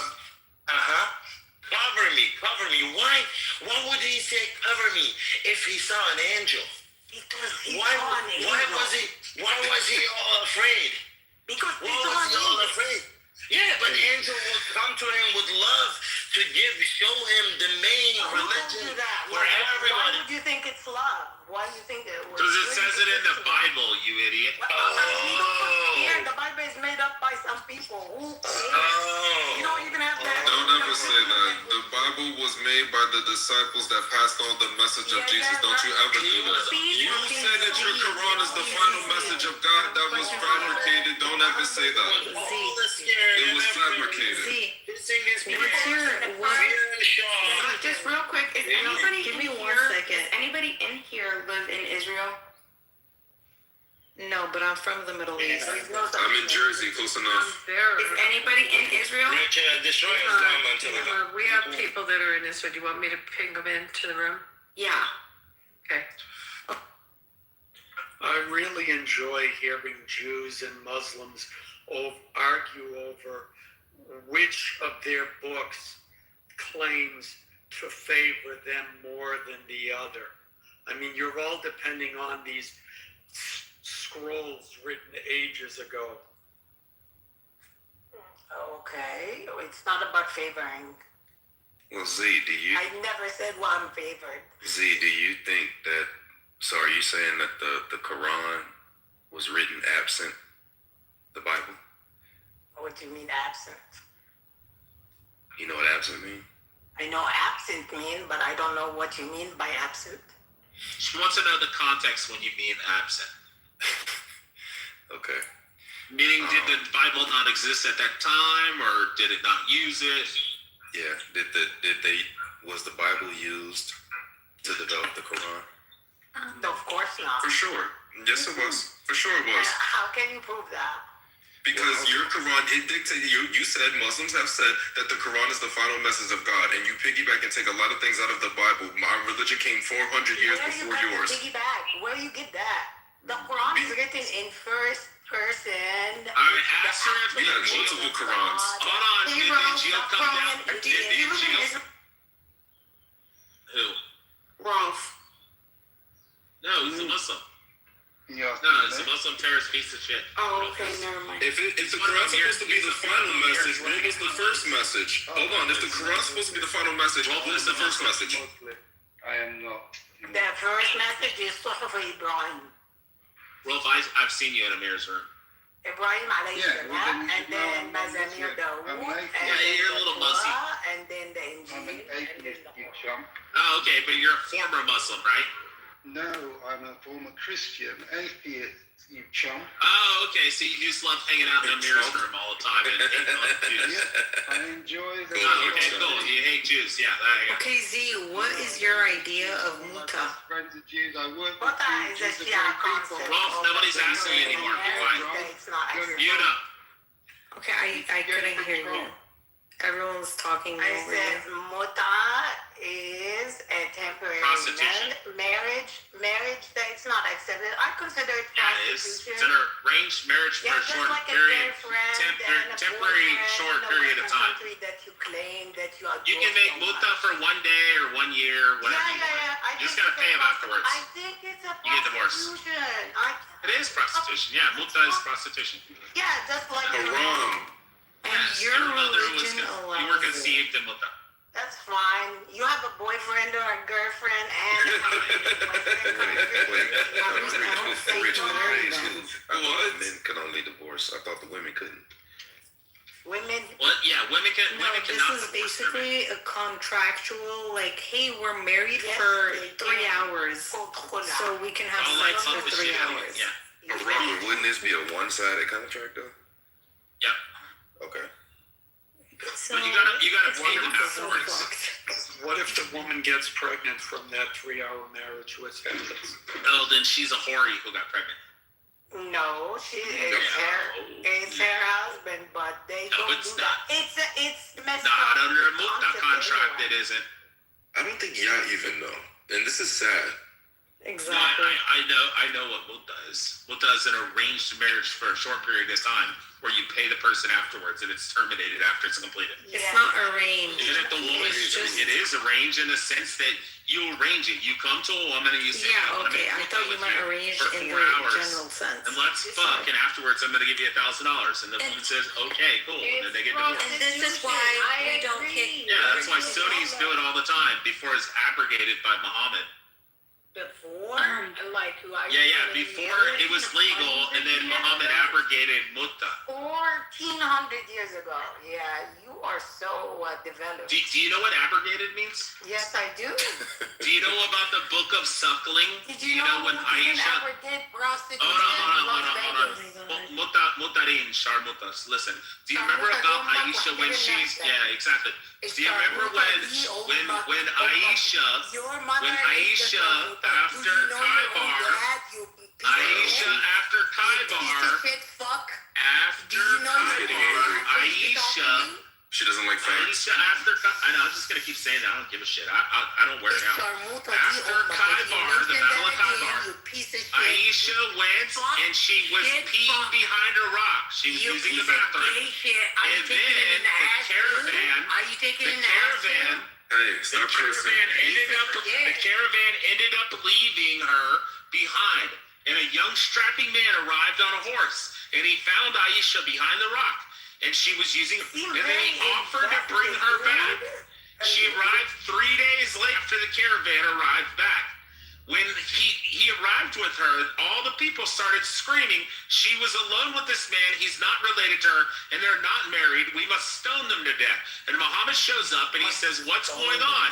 Cover me. Why would he say cover me if he saw an angel? Because he Why saw an angel. was he all afraid? Because Why was he all afraid? Yeah, but the angel would come to him with love to show him the main Who told religion you that? for Why everybody. would you think it's love? Why do you think it was? Because it says it in the Bible, you idiot. Yeah, the Bible is made up by some people. Who cares? You don't even have that. Don't ever say that. The Bible was made by the disciples that passed on the message of Jesus. Don't you ever do that. You said that your Quran is the final message of God that was fabricated. Don't ever say that. It was fabricated. Just real quick, is anybody Give me in 1 here? second. Does anybody in here live in Israel? No, but I'm from the Middle East. I'm in Jersey, close enough. Is anybody in Israel? Destroy Islam until We have people that are in this. So do you want me to ping them into the room? Yeah. Okay. I really enjoy hearing Jews and Muslims argue over which of their books claims to favor them more than the other. I mean, you're all depending on these scrolls written ages ago. Okay, it's not about favoring. Well, Z, do you I never said well, I'm favored. Z, do you think that? So, are you saying that the Quran was written absent the Bible? What do you mean absent? You know what absent means? I know absent mean, but I don't know what you mean by absent. She wants to know the context when you mean absent. Okay. Meaning, did the Bible not exist at that time, or did it not use it? Yeah. Was the Bible used to develop the Quran? Of course not. For sure. Yes, it was. For sure it was. How can you prove that? Because your Quran, it dictates, you said, Muslims have said that the Quran is the final message of God, and you piggyback and take a lot of things out of the Bible. My religion came 400 years before yours. Piggyback. Where you get that? The Quran is written in first person. I asked her if We had multiple Qurans. Hold on, did Jill come down? Did Jill? Who? Rolf. No, he's a Muslim. Yeah. No, it's a Muslim terrorist piece of shit. Oh, okay, never mind. If the Quran's supposed to be the final message, what was the first message? Hold on, if the Quran's supposed to be the final message, what was the first message? I am not. The first message is Suhuf Ibrahim. Rolf, I've seen you in Amir's room. Ibrahim alayhi salam, and then Mazamir Dawood, and you're a little muzzy. And then the I'm an Injil. atheist, you chump. Oh, okay, but you're a former Muslim, right? No, I'm a former Christian. Atheist, you chump. Oh, okay, so you just love hanging out in Amir's room all the time and hating on Jews. Yeah, I enjoy the... Oh, okay, cool. You hate Jews, yeah. Okay, Z, what is your idea of muta? Friends of Jews, I work with Muta is a Jews, Shia are great concept. people. Rolf, nobody's asking you anymore. Fine. It's not You know. Okay, I couldn't hear you. Everyone's talking I over you. said muta is a temporary Prostitution. marriage that's not accepted. I consider it Yeah, it is. prostitution. It's an arranged marriage for Yeah, a just short like a period. girlfriend and a Temporary boyfriend short in a period of Western time. country that you claim that you are. You can make muta for 1 day or 1 year, whatever you want. I You just think gotta it's pay a them afterwards. I think it's a You get divorced. prostitution. It is prostitution. Yeah, muta is prostitution. Yeah, just like Haram. And Yes, your mother was religion you were allows it. conceived in muta. That's fine. You have a boyfriend or a girlfriend and What? Men can only divorce. I thought the women couldn't. women. What? Yeah, women can. No, Women this cannot is divorce their men. basically a contractual, like, hey, we're married Yes, for they 3 can. hours, so we can have All that sex fun for with 3 shit. hours. Yeah. But Robert, wouldn't this be a one-sided contract though? Yeah. Okay. So, But you gotta it's pay them not so afterwards. fucked. What if the woman gets pregnant from that 3-hour marriage? What happens? Oh, then she's a hoary who got pregnant. No, she is her husband, but they No, don't it's do not. that. It's messed Not up. under a muta concept contract. anyway. It isn't. I don't think y'all even know, and this is sad. No, Exactly. I know what muta is. Muta is an arranged marriage for a short period of time where you pay the person afterwards and it's terminated after it's completed. It's not arranged. Isn't it the woman? It's just- It is arranged in the sense that you arrange it. You come to a woman and you say, Yeah, I want to okay. make I muta thought you with meant arranged for in 4 the hours. general sense. And let's fuck, and afterwards I'm going to give you $1,000. And the woman says, okay, cool. And then they get divorced. And this is why we don't kick. Yeah, that's why Sunnis do it all the time before it's abrogated by Muhammad. Before, like, Yeah, before it was legal, and then Muhammad abrogated muta. 1400 years ago. Yeah, you are so developed. Do you know what abrogated means? Yes, I do. Do you know about the Book of Suckling? Did you know when who didn't Aisha? abrogate prostitution Hold on. in Las Vegas? Mutarin, sharmutas. Listen, do you remember about Aisha when she's? Yeah, exactly. Do you remember when Aisha after Aisha She doesn't like facts. Aisha I know, I'm just gonna keep saying that. I don't give a shit. I don't wear it out. After Kaibar, the Battle of Kaibar, Aisha went and she was peeing behind a rock. She was using the bathroom. And then the caravan ended up leaving her behind. And a young strapping man arrived on a horse, and he found Aisha behind the rock. And she was using, and then he offered to bring her back. She arrived 3 days later after the caravan arrived back. When he arrived with her, all the people started screaming. She was alone with this man. He's not related to her, and they're not married. We must stone them to death. And Muhammad shows up, and he says, what's going on?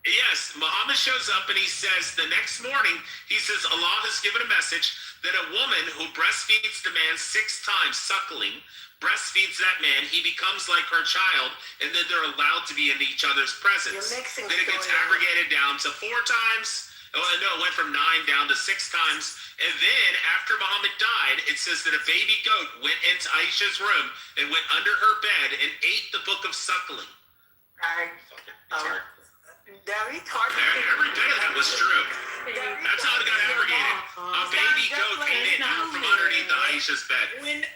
Yes, Muhammad shows up, and he says, the next morning, he says, Allah has given a message that a woman who breastfeeds the man 6 times, suckling, breastfeeds that man, he becomes like her child, and then they're allowed to be in each other's presence. Then it gets abrogated down to 4 times. Oh, no, it went from 9 down to 6 times, And then after Muhammad died, it says that a baby goat went into Aisha's room and went under her bed and ate the book of suckling. Every day that was true. That's how it got abrogated. A baby goat ate it out from underneath Aisha's bed.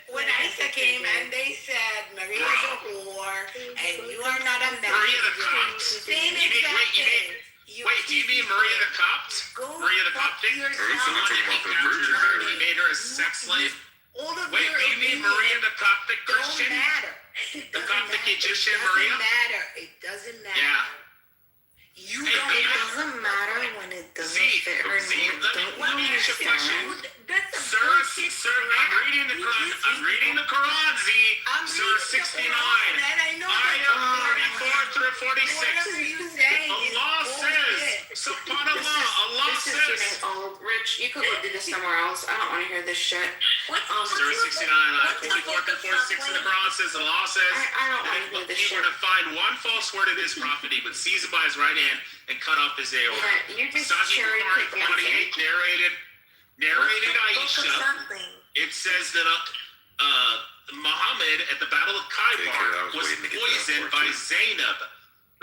When Aisha came and they said Maria's a whore and you are not a man. Maria the Copt. Same exact thing. Wait, do you mean Maria the Copt? Maria the Coptic? The one that he captured her and he made her a sex slave? Wait, do you mean Maria the Coptic Christian? Don't matter. The Coptic Egyptian Maria? It doesn't matter. Yeah. You Hey, don't it doesn't matter when it doesn't fit her name. Let me ask you a question. Sir, I'm reading the Quran. I'm reading the Quran, Z. Surah 69. Ayah 44 through 46. Allah says, subhanallah, Allah says. Oh, Rich, you could go do this somewhere else. I don't want to hear this shit. Surah 69, ayah 44 through 46 in the Quran says, Allah says, I don't want to hear this he shit. were to find one false word in his prophet, he would seize him by his right hand and cut off his aorta. Yeah, you're just Sahih cherry Bukhari picking. 28 narrated Aisha. It says that Muhammad at the Battle of Kitover was poisoned by Zainab.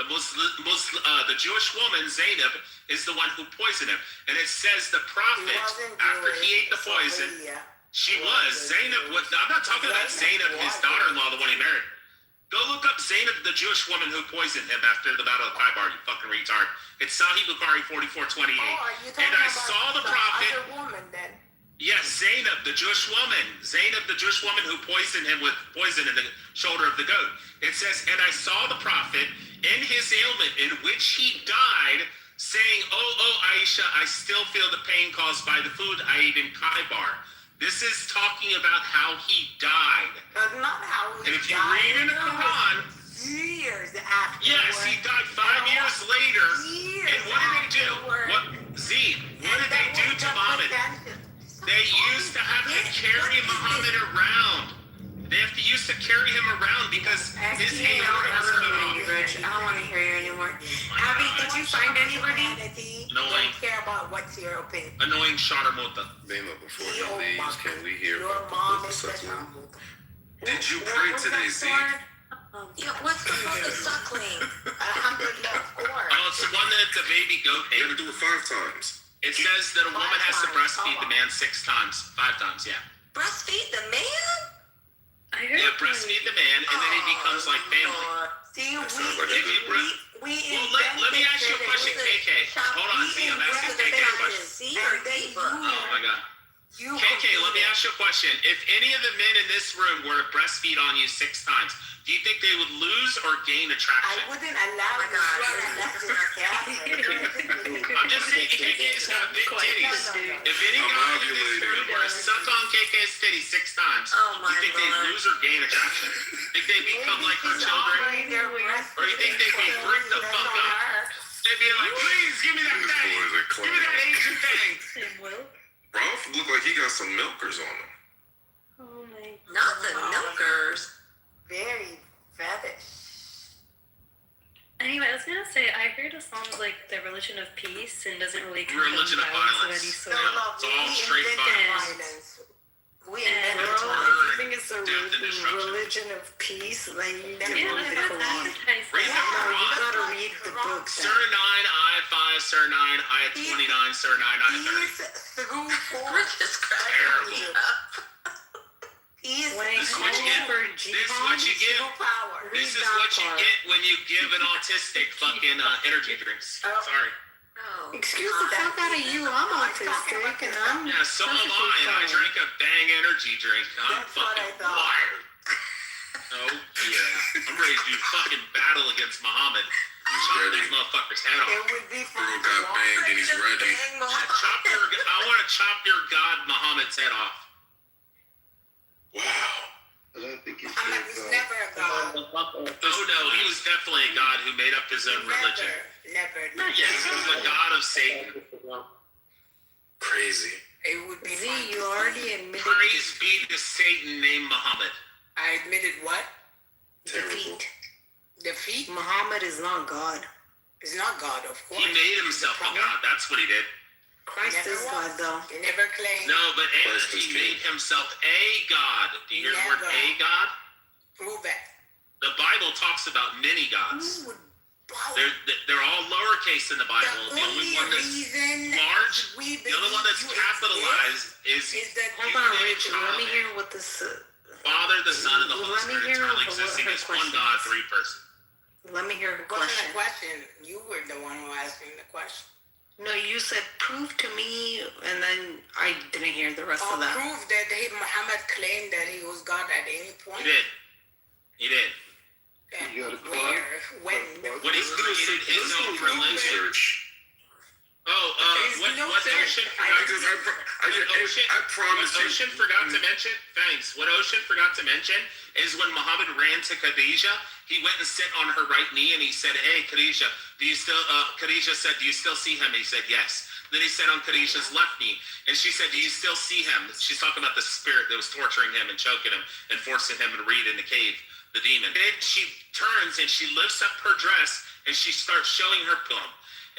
The Jewish woman Zainab is the one who poisoned him, and it says the prophet after he ate the poison, she was Zainab. I'm not talking about Zainab, his daughter-in-law, the one he married. Go look up Zainab, the Jewish woman who poisoned him after the Battle of Kitover. You fucking retard. It's Sahih Bukhari 44:28. And I saw the prophet. Yes, Zainab, the Jewish woman. Zainab, the Jewish woman who poisoned him with poison in the shoulder of the goat. It says, and I saw the prophet in his ailment in which he died, saying, oh, Aisha, I still feel the pain caused by the food I ate in Kaibar. This is talking about how he died. But not how he And if you died. read in the Quran, Years after. yes, he died 5 years later. And what did they do? What did they do to Muhammad? They used to have to carry Muhammad around. They used to carry him around because his aorta was cut off. Rich, I don't want to hear you anymore. Abby, did you find anybody? Annoying. Don't care about what's your opinion. Annoying Sharamota. Bema, before he leaves, can we hear Your about the mom book of is suckling? the Did you pray today, Z? Yeah, what's the book of suckling? Alhamdulillah, of course. Oh, it's the one that the baby goat You ate. gotta do it 5 times. It says that a woman has to breastfeed the man 6 times. 5 times, yeah. Breastfeed the man? I heard Yeah, breastfeed the man, and then it becomes like family. See, That sounds like a good plan. Well, let me ask you a question, KK. Hold on, Z, I'm asking KK a question. Oh my god. KK, let me ask you a question. If any of the men in this room were to breastfeed on you 6 times, do you think they would lose or gain I attraction? wouldn't allow you to run I'm just saying, KK's got big titties. If any guy in this room were to suck on KK's titties 6 times, do you think they'd lose or gain attraction? Think they become like her children? Or you think they'd be freaked the fuck out? They'd be like, please, give me that thing. Give me that Asian thing. Ralph looked like he got some milkers on him. Oh my god. Not the milkers. Very fetish. Anyway, I was gonna say I heard a song like the religion of peace and doesn't really condone Religion of violence of violence. any sort. It's all straight violence. We And invented Murder, I think it's a death, and destruction. religion of peace. Like you Yeah, can but read the that's Quran. advertised. Read the No, you Quran. gotta read the book. Surah 9, Ayah 5, Surah 9, Ayah 29, Surah 9, Ayah 30. He's through force. Rich is cracking me up. He is When it This is what you calls get. for This is what you get. through power. This is what you get when you give an autistic fucking energy drinks. Sorry. Oh, Excuse the fuck out of you. I'm autistic and I'm Yeah, so am I, and I drank a Bang energy drink. I'm That's what I fucking thought. wired. Oh, yeah. I'm ready to do fucking battle against Muhammad. Chop ready. this motherfucker's head off. It would be fun. Bro got banged and he's ready. I want to chop your god Muhammad's head off. Wow. I don't think he Muhammad said was never a god. Oh no, he was definitely a god who made up his own religion. Never. Yes, he was the god of Satan. Crazy. It would be Z, fun. you already admitted Praise be to Satan named Muhammad. I admitted what? defeat. Defeat Muhammad is not God. is not God, of course. He made himself a god. That's what he did. Christ is God, though. He never claimed. No, but Christ is he king. made himself a God. Do you hear the word Never. a God? Prove it. The Bible talks about many gods. Who would They're all lowercase in the Bible. The only reason large, we the only one that's believe you capitalized is that Hold on, Rachel. Let me hear what this. Father, the Son, and the Holy Let me Spirit hear eternally what existing her as one question God, is. three persons. Let me hear her wasn't question. a question. You were the one who asked me the question. No, you said prove to me, and then I didn't hear the rest of that. Prove that Muhammad claimed that he was God at any point. He did. You got a Where? When? When he created his own religion. What Ocean forgot to Ocean forgot to mention? Thanks. What Ocean forgot to mention is when Muhammad ran to Khadijah, he went and sit on her right knee and he said, "Hey, Khadijah, do you still?" Khadijah said, "Do you still see him?" And he said, "Yes." Then he said on Khadijah's left knee, and she said, "Do you still see him?" She's talking about the spirit that was torturing him and choking him and forcing him to read in the cave, the demon. Then she turns and she lifts up her dress and she starts showing her plum.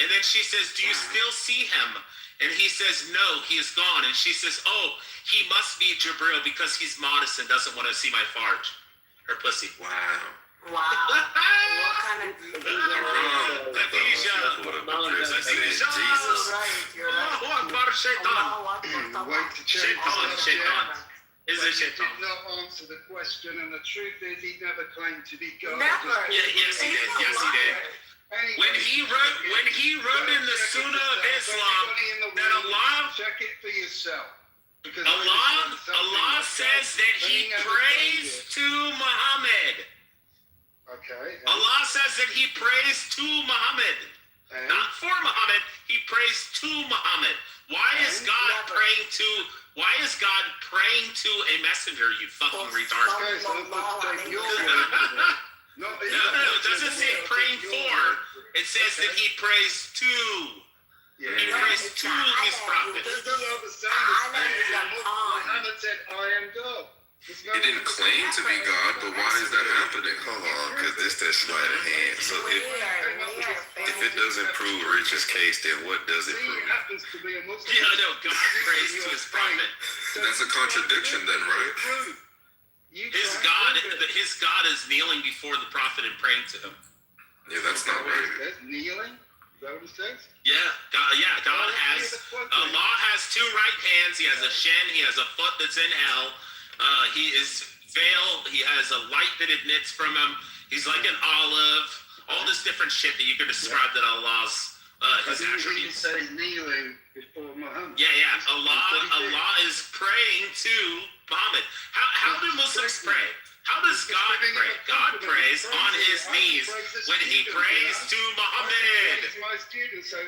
And then she says, "Do you still see him?" And he says, "No, he is gone." And she says, "Oh, he must be Jibril because he's modest and doesn't want to see my farge, her pussy." Wow. Wow. What kind of Khadijah. Jesus. You're right. Shaitan. Is But it you shaitan? did not answer the question, and the truth is, he never claimed to be God. Never. Yes, he did. Yes, he did. When he wrote in the Sunnah of Islam that Allah check it for yourself. Because Allah says that he prays to Muhammad. Okay. Allah says that he prays to Muhammad. And? Not for Muhammad, he prays to Muhammad. Why is God praying to a messenger, you fucking retard? Okay, so let's take your word. No, it doesn't say praying for. It says that he prays to. Yeah. He prays to his prophet. There's no other saying. Muhammad said, "I am God." He didn't claim to be God, but why is that happening? Hold on, because this that sleight of hand. So if it doesn't prove Rich's case, then what does it prove? Happens to be a Muslim. Yeah, no, God prays to his prophet. That's a contradiction then, right? His God is kneeling before the prophet and praying to him. Yeah, that's not right. That's kneeling. Is that what it says? God has. Allah has two right hands. He has a shin. He has a foot that's in hell. He is veiled. He has a light that emits from him. He's like an olive. All this different shit that you could describe that Allah's his attributes. He says kneeling before Muhammad. Allah is praying to Muhammad. How do Muslims pray? How does God pray? God prays on his knees when he prays to Muhammad.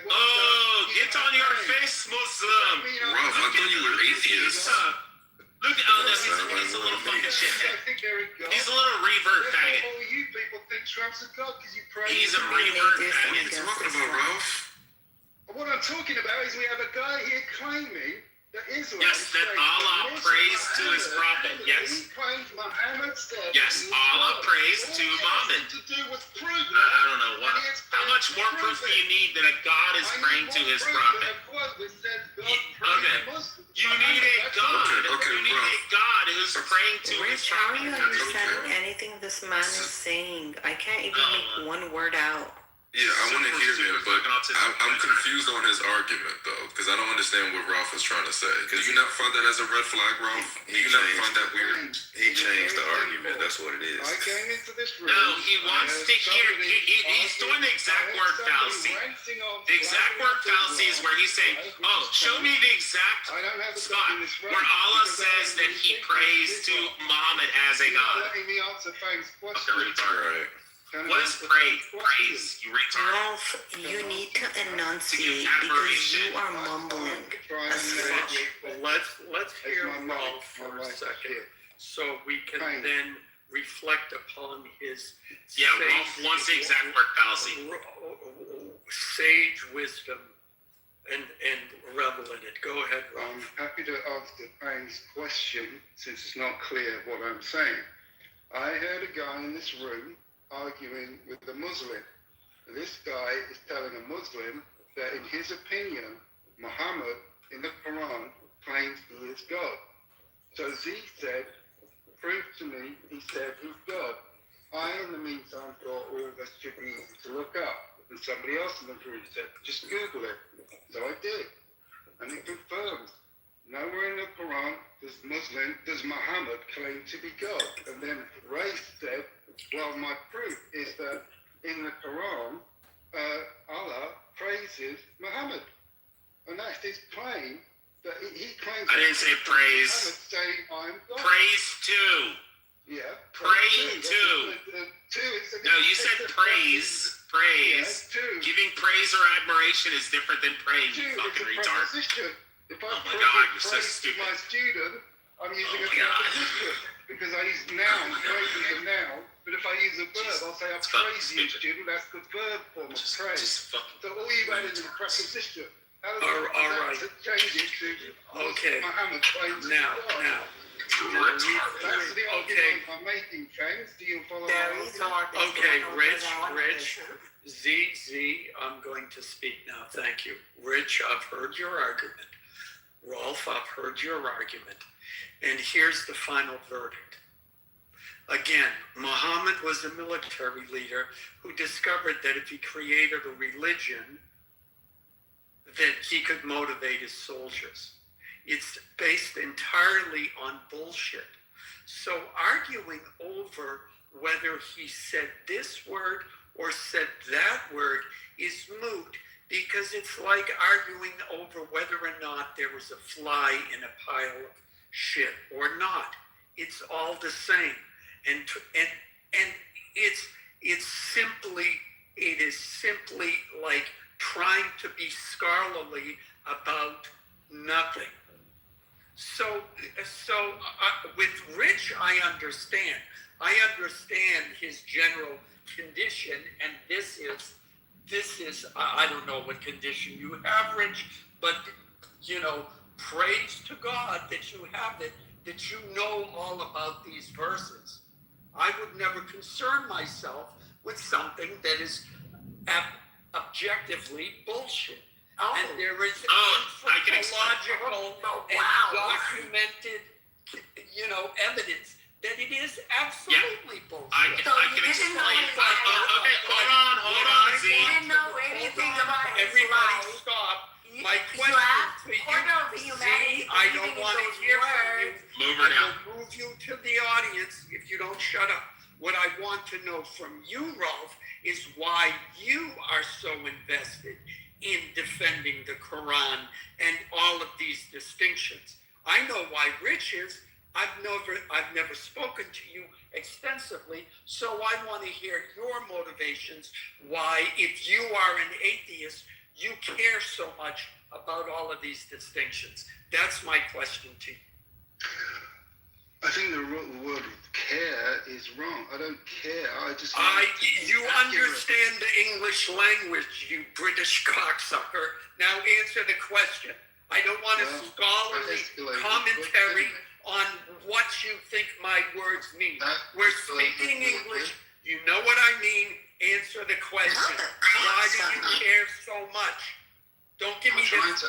Oh, get on your face, Muslim. Ralph, I thought you were atheist. Look, he's a little fucking shithead. He's a little revert faggot. You people think Trump's a god because you pray. He's a revert faggot. What are you talking about, Ralph? What I'm talking about is we have a guy here claiming that Islam. Yes, that Allah prays to his prophet. Yes. He claims Muhammad said. Yes, Allah prays to Muhammad. To do with proof. I don't know what. How much more proof do you need that a God is praying to his prophet? You need a God. You need a God who's praying to his Rich, how are prophet. you understanding anything this man is saying? I can't even make one word out. Yeah, I want to hear him, but I'm confused on his argument, though, because I don't understand what Ralph is trying to say. Because you not find that as a red flag, Ralph? You not find that weird? He changed the argument. That's what it is. I came into this room. No, he wants to hear. He's doing the exact word fallacy. The exact word fallacy is where he's saying, "Oh, show me the exact spot where Allah says that he prays to Muhammad as a God." Letting me answer Faye's question. Okay, retard. What is praise, you retard? Ralph, you need to enunciate because you are mumbling as fuck. Let's hear Ralph for a second, so we can then reflect upon his Ralph wants the exact word fallacy. Sage wisdom and revel in it. Go ahead, Ralph. I'm happy to answer Faye's question since it's not clear what I'm saying. I heard a guy in this room arguing with a Muslim. This guy is telling a Muslim that in his opinion, Muhammad in the Quran claims he is God. So Z said, prove to me he said he's God. I, in the meantime, thought, oh, that should be easy to look up. And somebody else in the group said, just Google it. So I did. And it confirms. Nowhere in the Quran does Muhammad claim to be God. And then Ray said, well, my proof is that in the Quran, Allah praises Muhammad. And that's his claim, that he claims... I didn't say praise. Muhammad saying, I'm God. Praise too. Yeah. Praying too. No, you said praise. Praise. Yeah, giving praise or admiration is different than praying, you fucking retard. If oh my god, you're so praise stupid. my student, I'm using a preposition because I use noun. Praise is a noun. But if I use a verb, I'll say I praise you, student. That's the verb form of praise. So all you've added is a preposition. How does right. change it to Okay. Muhammad claims Now. That's the argument I'm making, James. Do you follow my Okay, Rich, Z, I'm going to speak now. Thank you. Rich, I've heard your argument. Rolf, I've heard your argument. And here's the final verdict. Again, Muhammad was a military leader who discovered that if he created a religion, that he could motivate his soldiers. It's based entirely on bullshit. So arguing over whether he said this word or said that word is moot, because it's like arguing over whether or not there was a fly in a pile of shit or not. It's all the same. And it is simply like trying to be scholarly about nothing. So with Rich, I understand his general condition, and this is I don't know what condition you have, Rich, but praise to God that you have it, that you know all about these verses. I would never concern myself with something that is objectively bullshit. And there is anthropological and documented, evidence that it is absolutely bullshit. I can explain. Okay, hold on, Z. You didn't know anything about his Everybody life. stop. You- My you question have to you, order of humanity Z, I don't believing in want to those hear from you. words. Move her I down. will move you to the audience if you don't shut up. What I want to know from you, Rolf, is why you are so invested in defending the Quran and all of these distinctions. I know why Rich is. I've never spoken to you extensively, so I want to hear your motivations. Why, if you are an atheist, you care so much about all of these distinctions. That's my question to you. I think the word care is wrong. I don't care. You understand the English language, you British cocksucker. Now answer the question. I don't want a scholarly commentary on what you think my words mean. We're speaking English. You know what I mean. Answer the question. Why do you care so much? Don't give me this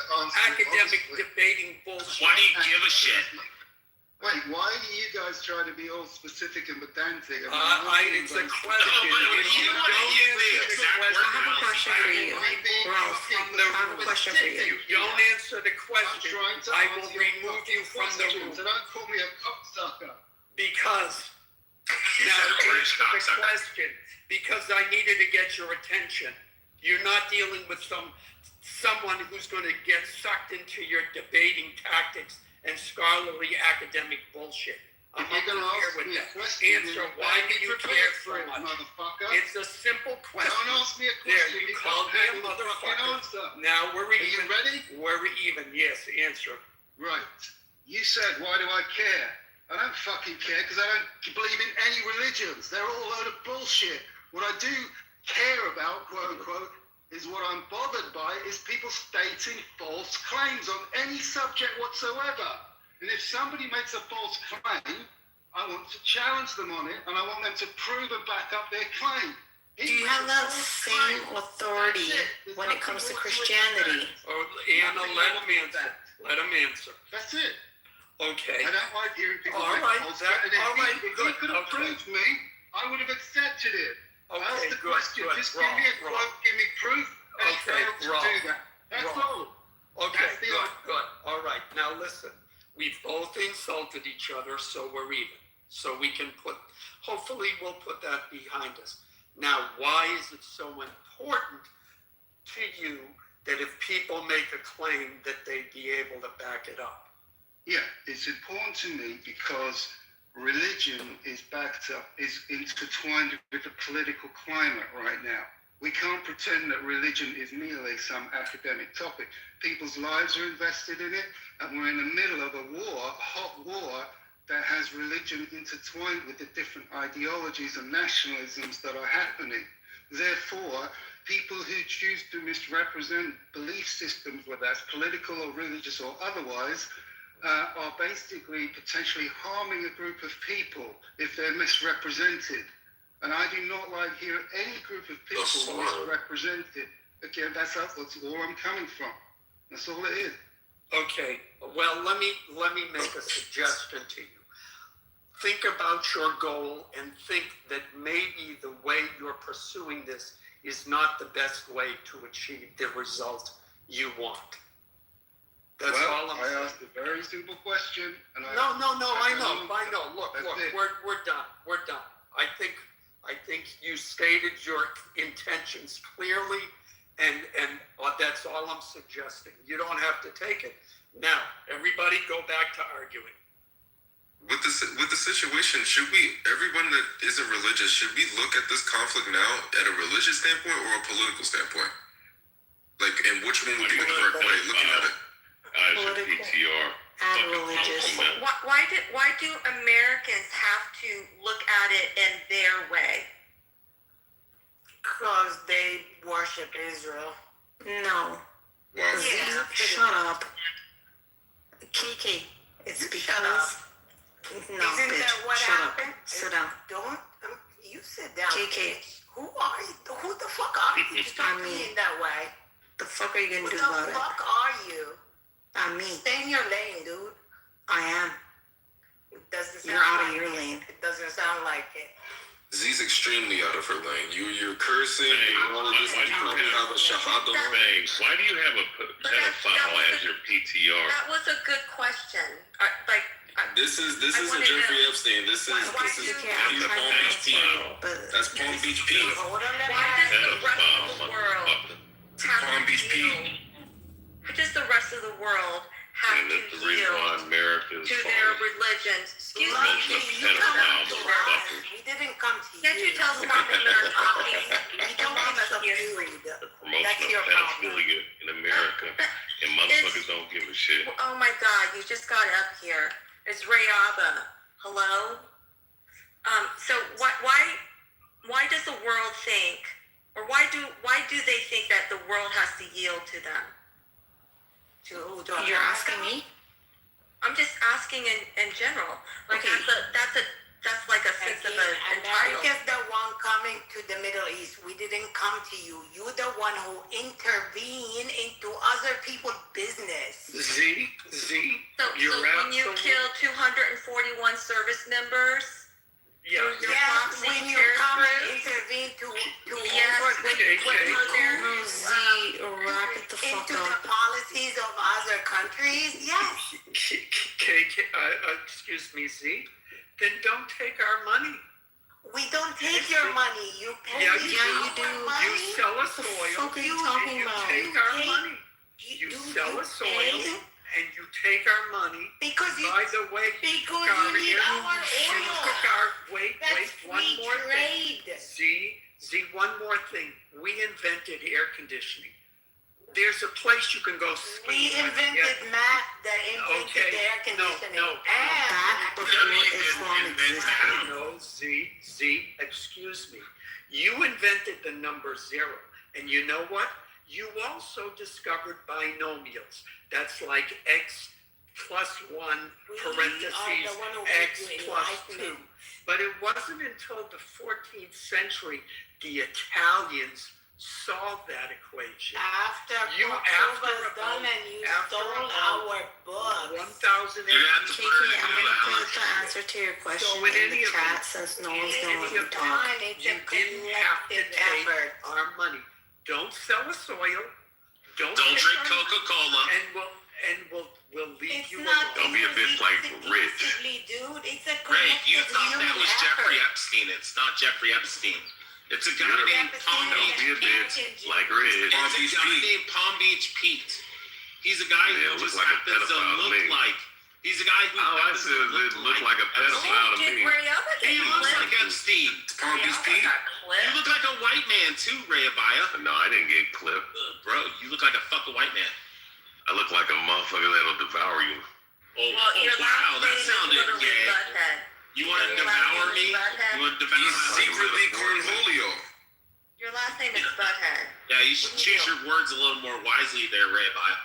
academic debating bullshit. Why do you give a shit? Wait, why do you guys try to be all specific and pedantic? It's a question. If you don't answer the question, I have a question for you, Ralph. I have a question for you. If you don't answer the question, I will remove you from the room. So don't call me a cocksucker. Because, now answer the question, because I needed to get your attention. You're not dealing with someone who's going to get sucked into your debating tactics and scholarly academic bullshit. I'm not going to hear with that. Answer, why do you care so much? It's a simple question. Don't ask me a question. There, you called me a motherfucker. Now we're even. Are you ready? We're even. Yes, answer. Right. You said, why do I care? I don't fucking care because I don't believe in any religions. They're all a load of bullshit. What I do care about, quote unquote, is what I'm bothered by is people stating false claims on any subject whatsoever. And if somebody makes a false claim, I want to challenge them on it and I want them to prove and back up their claim. Do you have that same authority when it comes to Christianity? Oh, Anna, let him answer. Let him answer. That's it. Okay. I don't like hearing people All say, right, "Oh, that- and if all he- right, if he good, could have okay. proved me, I would have accepted it. Okay, Ask the good, question. good. Just Wrong, give me a wrong. quote, give me proof, and he Okay, failed to wrong, do that. That's wrong. all. Okay, That's the good, answer. good. All right. Now listen, we've both insulted each other, so we're even. So we can hopefully we'll put that behind us. Now, why is it so important to you that if people make a claim that they'd be able to back it up? Yeah, it's important to me because religion is intertwined with the political climate right now. We can't pretend that religion is merely some academic topic. People's lives are invested in it, and we're in the middle of a hot war, that has religion intertwined with the different ideologies and nationalisms that are happening. Therefore, people who choose to misrepresent belief systems, whether that's political or religious or otherwise, are basically potentially harming a group of people if they're misrepresented. And I do not like hearing any group of people misrepresented. Again, that's where I'm coming from. That's all it is. Okay. Well, let me make a suggestion to you. Think about your goal and think that maybe the way you're pursuing this is not the best way to achieve the result you want. That's all I'm saying. I asked a very simple question, and No, I know. Look, we're done. We're done. I think you stated your intentions clearly, and that's all I'm suggesting. You don't have to take it. Now, everybody go back to arguing. With the situation, should we, everyone that isn't religious, should we look at this conflict now at a religious standpoint or a political standpoint? Like, and which one would be the correct way looking at it? As a PTR. And religious. Why do Americans have to look at it in their way? Because they worship Israel. No. Wow. Yeah. Shut up. Kiki, it's because... No, Isn't bitch. that what Shut happened? up. Sit down. Don't you sit down. KK. Bitch. Who are you? Who the fuck are you to talk to me in that way? The fuck are you gonna Who do the about it? fuck are you? I'm me. Stay in your lane, dude. I am. It doesn't sound You're out of like your it. lane. It doesn't sound like it. Z's extremely out of her lane. You're cursing. Hey, all of this. why do you have a shahada. Why do you have a pedophile as your PTR? That was a good question. This isn't wanna Jeffrey know. Epstein. This is Why this is do- Palm Beach Pete. But That's Palm Beach Pete. Hold on, let me Why does ask the rest of the world Palm Beach Pete. Why does the rest of the world have And to that's the reason why yield America is to their religions? Excuse me. Bunch of pedophiles, motherfuckers. We didn't come to Can't you tell someone that you're talking? We don't give us a food. Promotion That's of your problem. pedophilia in America, and motherfuckers don't give a shit. Oh my God! You just got up here. It's Ray Abba. Hello. So why does the world think, or why do they think that the world has to yield to them? you're asking me? I'm just asking in general. Like Okay. that's like a sense of an entitlement. America's the one coming to the Middle East. We didn't come to you. You're the one who intervene into other people's business. Z, So you're when you absolutely- kill 241 service members, Yeah. You're Yes, proxy when you terrorist come and groups? intervene to Yes, Z, wrap it the fuck into the up. policies of other countries, yes. Excuse me, Z. Then don't take our money. We don't take your money. You pay Yeah, us you our do. money. You sell us What the oil. fuck are you and talking you about? take our Hey, money. You sell us oil pay and you take our money. because you By the way, because God, you need here, our you oil. took our wait, That's one free more thing. trade. Z, one more thing. We invented air conditioning. There's a place you can go ski. We invented math that invented Okay. the air conditioning. No. Back before Islam existed. No, Z, excuse me. You invented the number 0. And you know what? You also discovered binomials. That's like x plus 1 We parentheses are the one who x make you plus enlightenment. 2. But it wasn't until the 14th century the Italians solved that equation. After You after Kitover's done and you after stole about our books. 1,000 You have to KK, put it I'm in gonna the put the answer to your question So in in any the event, chat since no one's in gonna let any me talk. Fine, it's You a didn't have to collective take effort. our money. Don't sell us soil. Don't Don't take drink our money, Coca-Cola. And we'll leave It's you not alone. Don't be a bitch like Rich. exclusively, dude. It's a Ray, you collective thought that human was effort. Jeffrey Epstein. It's not Jeffrey Epstein. It's a guy named Palm Don't Beach. be a bitch like Rich. It's a guy named Palm Beach Pete. He's a guy Yeah, who look just like a happens to pedophile to look me. like. He's a guy who All I happens said to is it looked like a pedophile to me. He looks like Epstein. Palm Beach Pete? You look like a white man too, Ray Abaya. No, I didn't get clipped. Bro, you look like a fucking white man. I look like a motherfucker that'll devour you. Wow, that sounded gay. You want to devour me? You want to devour He's me? secretly Cornholio. Your last name is Butthead. Yeah, you should choose your words a little more wisely there, Ray Abaya.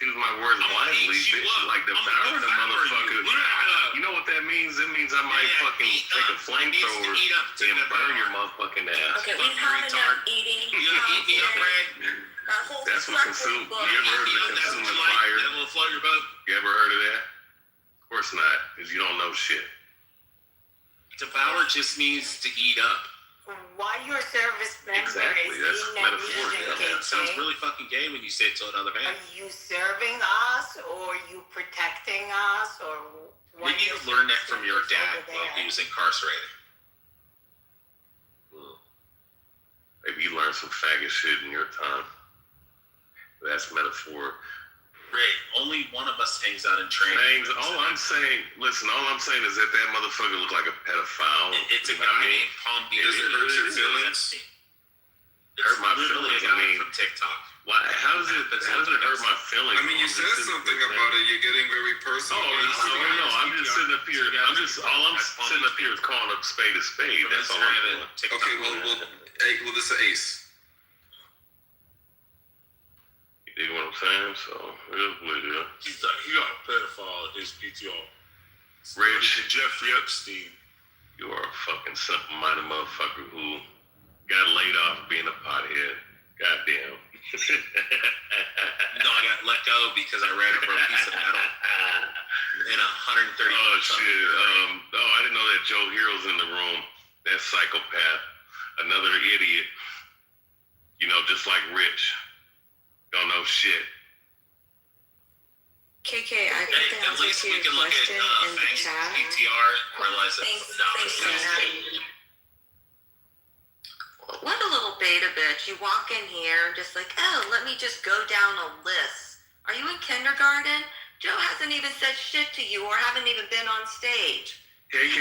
Choose my words I'm gonna wisely, eat you bitch. up. Like I'm gonna devouring a devour motherfucker. you. Yeah. You know what that means? It means I might Yeah, fucking eat take a up. flamethrower Needs to eat up to and burn devour. your motherfucking ass. Okay, Fucking we've had retard. enough eating. You gonna eat me up, Ray? That whole That's what sucker consume. book. You ever heard of the That's what consuming you like. fire? That will float your boat. You ever heard of that? Of course not, because you don't know shit. Devour just means to eat up. Why your service member Exactly, is that's in that metaphoric, region, yeah. That sounds KK? really fucking gay when you say it to another man. Are you serving us, or are you protecting us, or what? Maybe you your learned that service from your members dad over while there? he was incarcerated. Maybe you learned some faggot shit in your time. That's metaphor. Ray, only one of us hangs out in training. Names, all I'm saying is that that motherfucker looked like a pedophile. It's a You guy know what I mean? named Palm Beach. Does it hurt your feelings? Hurt my feelings. I mean, from TikTok. why? How does it hurt my feelings? I mean, you said something about it. You're getting very personal. No. I'm just sitting up here. I'm sitting up here calling a spade a spade. That's all I'm doing. Okay, well, this is Ace. You dig what I'm saying? So it is what it is. He got a pedophile in his PTR. Rich, Jeffrey Epstein. you are a fucking simple-minded motherfucker who got laid off being a pothead. Goddamn. No, I got let go because I ran over a piece of metal in 130. Oh shit. I didn't know that Joe Hero's in the room. That psychopath. Another idiot. You know, just like Rich. Don't know shit. KK, I put the At answer least to we your can look at question in the Fang's chat. PTR and realize that What a little beta bitch. You walk in here just like, oh, let me just go down a list. Are you in kindergarten? Joe hasn't even said shit to you or haven't even been on stage. KK,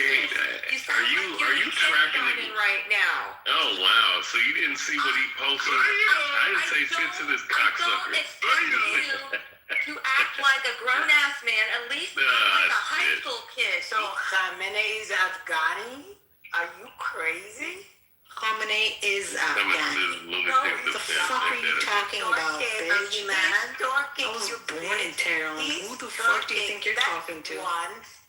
You sound like you're in tracking kindergarten right now. Oh wow! So you didn't see what he posted? I didn't say shit to this cocksucker. I don't expect you to act like a grown-ass man. At least act like a high shit. school kid. So Khamenei's Afghani? Are you crazy? Khamenei is Afghani. What the fuck are you talking about, bitch? I was born in Tehran. Who the fuck do you think you're talking to? 1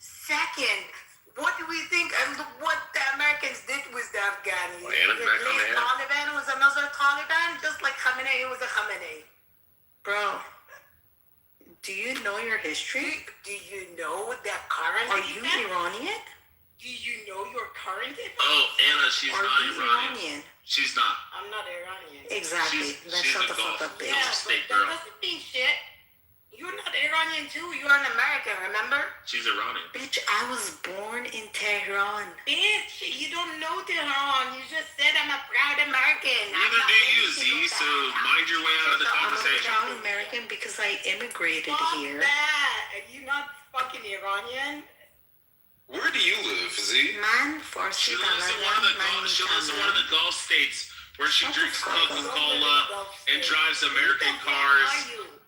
second. What do we think? And what the Americans did with the Afghani? Well, back on the head. Taliban was another Taliban, just like Khamenei was a Khamenei. Bro, do you know your history? Do you know the current Are you event? Iranian? Do you know your current event? Oh, Anna, she's Are not you Iranian. Iranian? She's not. I'm not Iranian. Exactly. Then she's shut a the fuck Gulf. up, bitch. Yeah, but State that girl. doesn't mean shit. You're not Iranian too. You're an American, remember? She's Iranian. Bitch, I was born in Tehran. Bitch, you don't know Tehran. You just said I'm a proud American. Neither do you, Z, so mind your way out of the I'm a conversation. proud American because I immigrated Fuck here. that. Are you not fucking Iranian? Where do you live, Z? Man, Farsi She lives in one of the Gulf states where she drinks Coca-Cola and drives American cars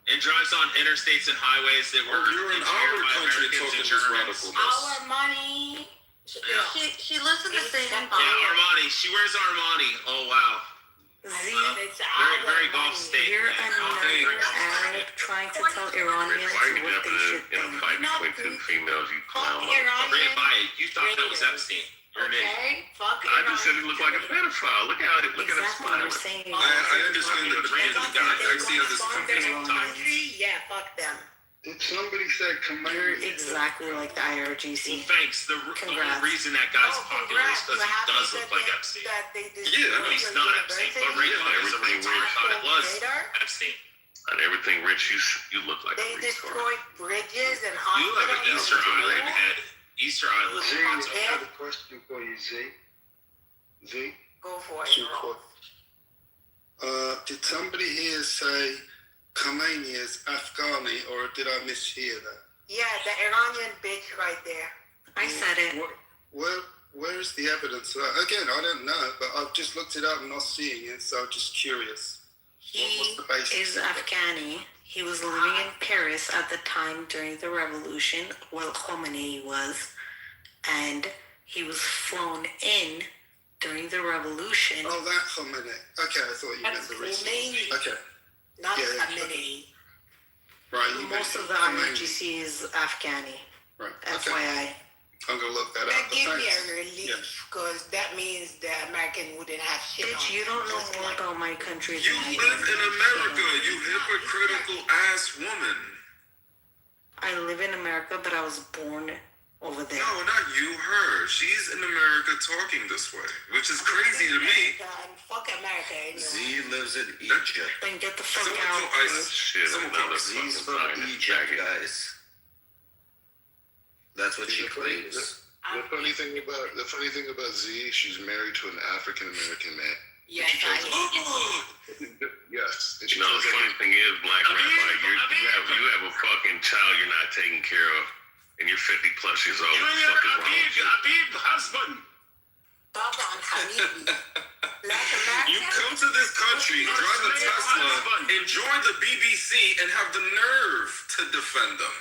and drives on interstates and highways that were You're in engineered our by country Americans talking and this Germans. radicalness. Our money. She lives in the same Yeah, Armani. She wears Armani. Oh, wow. It's Very, our very Gulf money. state. You're man. another Arab trying to tell Iranians Fighting what they should in a think. fight between two females, you clown. Fuck Iranian. Bring it by it. You thought that was Epstein. You're an idiot. Okay? Fuck I just said he Iranian. looked like a pedophile. Look at it. Look at his Exactly, smile. you're saying I understand the Random guy. guy. I see how this Fund comes their from. own country? Yeah, fuck them. Did somebody say you're Khomeini? exactly like the Well, IRGC. thanks. The Congrats. only reason that guy's popular is congrats. because You're he happy does that look like they- Epstein. that they Yeah, I destroyed mean, He's your not Epstein, but university? regulators the reason I thought it was Traitor? Epstein. And everything rich, you look like They a retard. destroyed bridges and You hospitals. have an Easter Island head. Easter Island. Z, That's I okay. have a question for you, Z. Z? Go for it. Super. Did somebody here say Khomeini is Afghani, or did I mishear that? Yeah, the Iranian bitch right there. I said it. Where's the evidence? Again, I don't know, but I've just looked it up and not seeing it, so I'm just curious. What's the basis? Is Afghani. He was living in Paris at the time during the revolution, while Khomeini was, and he was flown in during the revolution. Oh, that Khomeini. Okay, I thought you meant the recent. Khomeini. Okay, Not Yeah, yeah. Khomeini. right. You Most meant of the Khomeini. IRGC is Afghani. Right. Okay. FYI. I'm gonna look that up. That but gives me thanks. a relief because that means the American wouldn't have shit on Bitch, you it. don't know Just more like- about my country You than live in America, you hypocritical ass woman. I live in America, but I was born over there. No, not you, her. She's in America talking this way, which is crazy to me. And fuck America anyway. Z lives in Egypt. Then get the fuck Someone out. call ISIS. Shit, Someone another call fucking ISIS. Z's from sign. Egypt, guys. That's what she claims. The funny thing about Z, she's married to an African American man. Yes, I Yes. And You know, the funny thing is, Black Rabbi, you have a fucking child you're not taking care of, and you're 50 plus years old. What the fuck is wrong with you? Habib husband. Taban Habibi. Black You American. come to this country, drive a Tesla, enjoy the BBC, and have the nerve to defend them.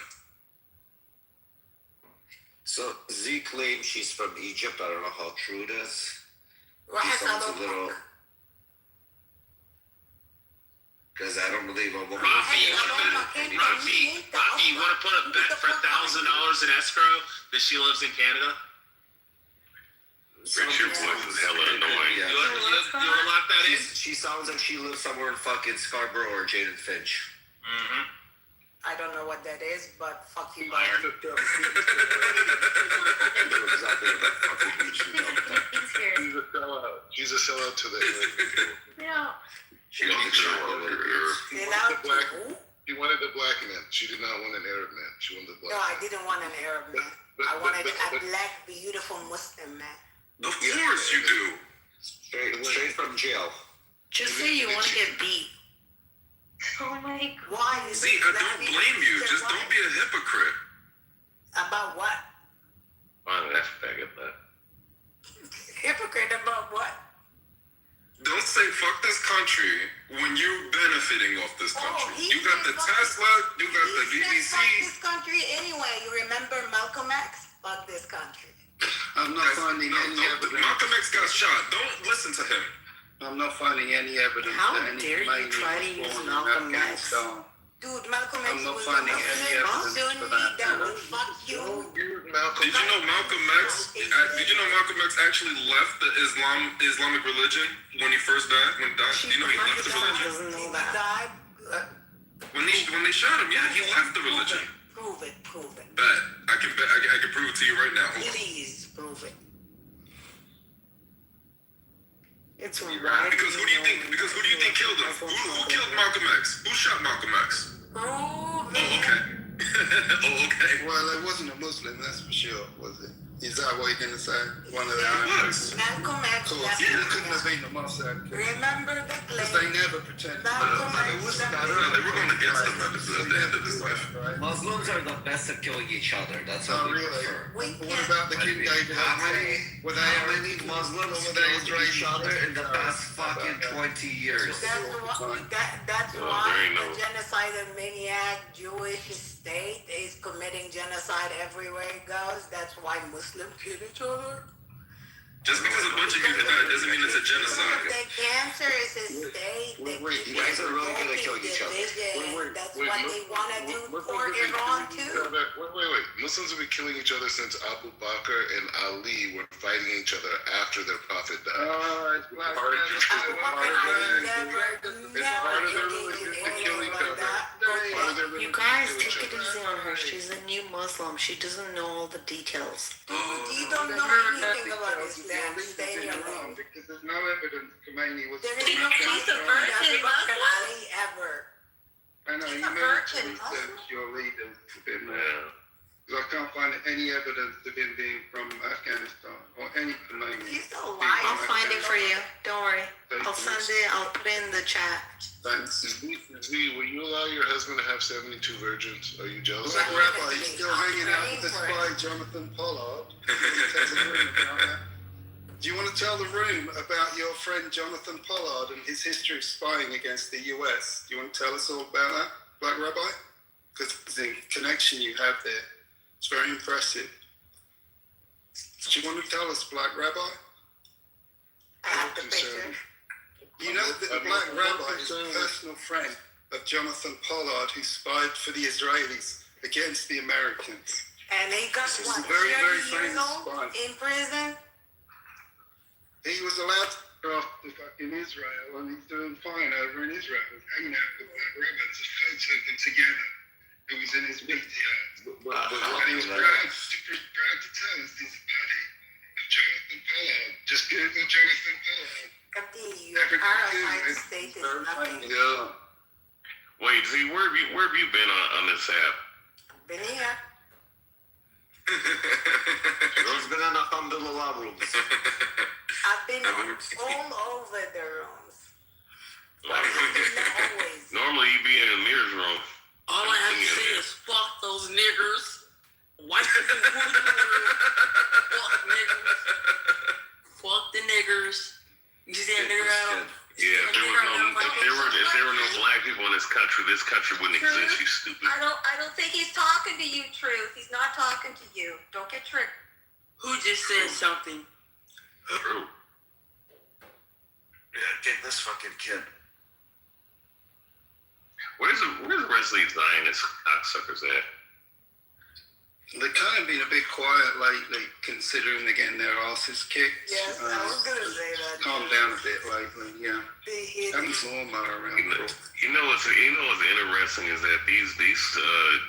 So Z claims she's from Egypt. I don't know how true it is. What She has sounds a other little. fuck? Because I don't believe a woman. Rafi, would be you want to put a bet for $1,000 in escrow that she lives in Canada? Rich, your voice is hella annoying. Yeah. You want to lock that in? She sounds like she lives somewhere in fucking Scarborough or Jane and Finch. Mm-hmm. I don't know what that is, but fuck you, Liar. bye. I know exactly what the fucking beach you talking about. She's a sellout. She's a sellout to the Arab people. Yeah. She wanted to know what it is. Still out to who? She wanted the black man. She did not want an Arab man. She wanted the black No, I man. didn't want an Arab man. I wanted a black, beautiful Muslim man. Of course you do. Straight from jail. Just say you want to get beat. Oh my god. Why is See, I don't blame you. Just don't be a hypocrite. About what? Fine, that's faggot, man. Hypocrite about what? Don't say fuck this country when you're benefiting off this country. You got the Tesla, you got the He said BBC. fuck this country anyway. You remember Malcolm X? Fuck this country. I'm not finding any evidence. Malcolm X got shot. Don't listen to him. I'm not finding any evidence How that any dare you Khomeini try to was use born in Malcolm X? Afghanistan. Dude, Malcolm X I'm not was finding a any Muslim evidence for Sunni that. that would fuck you. Did you know Malcolm X? Did you know Malcolm X actually left the Islamic religion when he first died? When he died, She you know he left the religion. doesn't know He that. died. When they shot him, yeah, he left the religion. Prove it. Prove it. Bet I can prove it to you right now. Hold on. Please prove it. It's right. Because who do you think killed him? Who killed Malcolm X? Who shot Malcolm X? Prove Oh, it. okay. Oh, okay. Well, it wasn't a Muslim, that's for sure, was it? Is that what you're gonna say? One of the was. Malcolm X. Cool. left It the couldn't have country. been the Mossad. Remember the Because they claim. never pretended. Malcolm But it X was left better. No, they were going against him at the end of his life. Right? Muslims are the best at killing each other. That's Oh, what we really? prefer. We What can't. about the King David? How many Muslims were they killed each other in the past fucking 20 years? That's Well, why there ain't the no- genocidal maniac Jewish state is committing genocide everywhere it goes. That's why Muslims kill each other. Just because a bunch of you died doesn't mean it's a genocide. The cancer is a state. You guys are really gonna kill each other. That's what they want to do for Iran too. Wait. Muslims have been killing each other since Abu Bakr and Ali were fighting each other after their prophet died. It's black men. It's part of their religion to kill each other. You guys, take it easy on her. She's a new Muslim. She doesn't know all the details. You don't know anything about Islam. Stay in your room. Because there's no evidence Khomeini was. There is no she's a virgin Muslim. Ali ever. I know She's you a may virgin research your leaders a bit more. Because I can't find any evidence of him being from Afghanistan or any Khomeini. He's a liar. I'll find it for you. Don't worry. I'll send it. I'll put it in the chat. Thanks. Z, will you allow your husband to have 72 virgins? Are you jealous? Black Rabbi, you still hanging out with the spy Jonathan Pollard? Do you want to tell the room about your friend Jonathan Pollard and his history of spying against the US? Do you want to tell us all about that, Black Rabbi? Because the connection you have there, it's very impressive. Do you want to tell us, Black Rabbi? I have the picture. You know that the Black Rabbi is a personal friend of Jonathan Pollard who spied for the Israelis against the Americans. And he got This is what, a very, 30 very years famous old spy. in prison? He was allowed to go off to fucking Israel, and he's doing fine over in Israel. He's hanging out with Black Rabbi. There's a photo of them together. It was in his media. And he was proud to tell us he's a buddy of Jonathan Pollard. Just Google Jonathan Pollard. Your parasite state is nothing. Yeah. Wait, Z, where have you been on this app? Been here. I've been all over the rooms. Normally you be in Amir's room. All I have to say is fuck those niggers. White people rule the world. Fuck niggers. Fuck the niggers. You see that nigger out? Yeah, if there were no black people in this country wouldn't exist, you stupid. I don't think he's talking to you, Truth. He's not talking to you. Don't get tricked. Who just said something? True. Yeah, get this fucking kid. Where's the rest of these Zionist cocksuckers at? They've kind of been a bit quiet lately, considering they're getting their asses kicked. Yes, I was going to say that. Calmed down a bit lately, yeah. Having lawnmower around. You know what's interesting is that these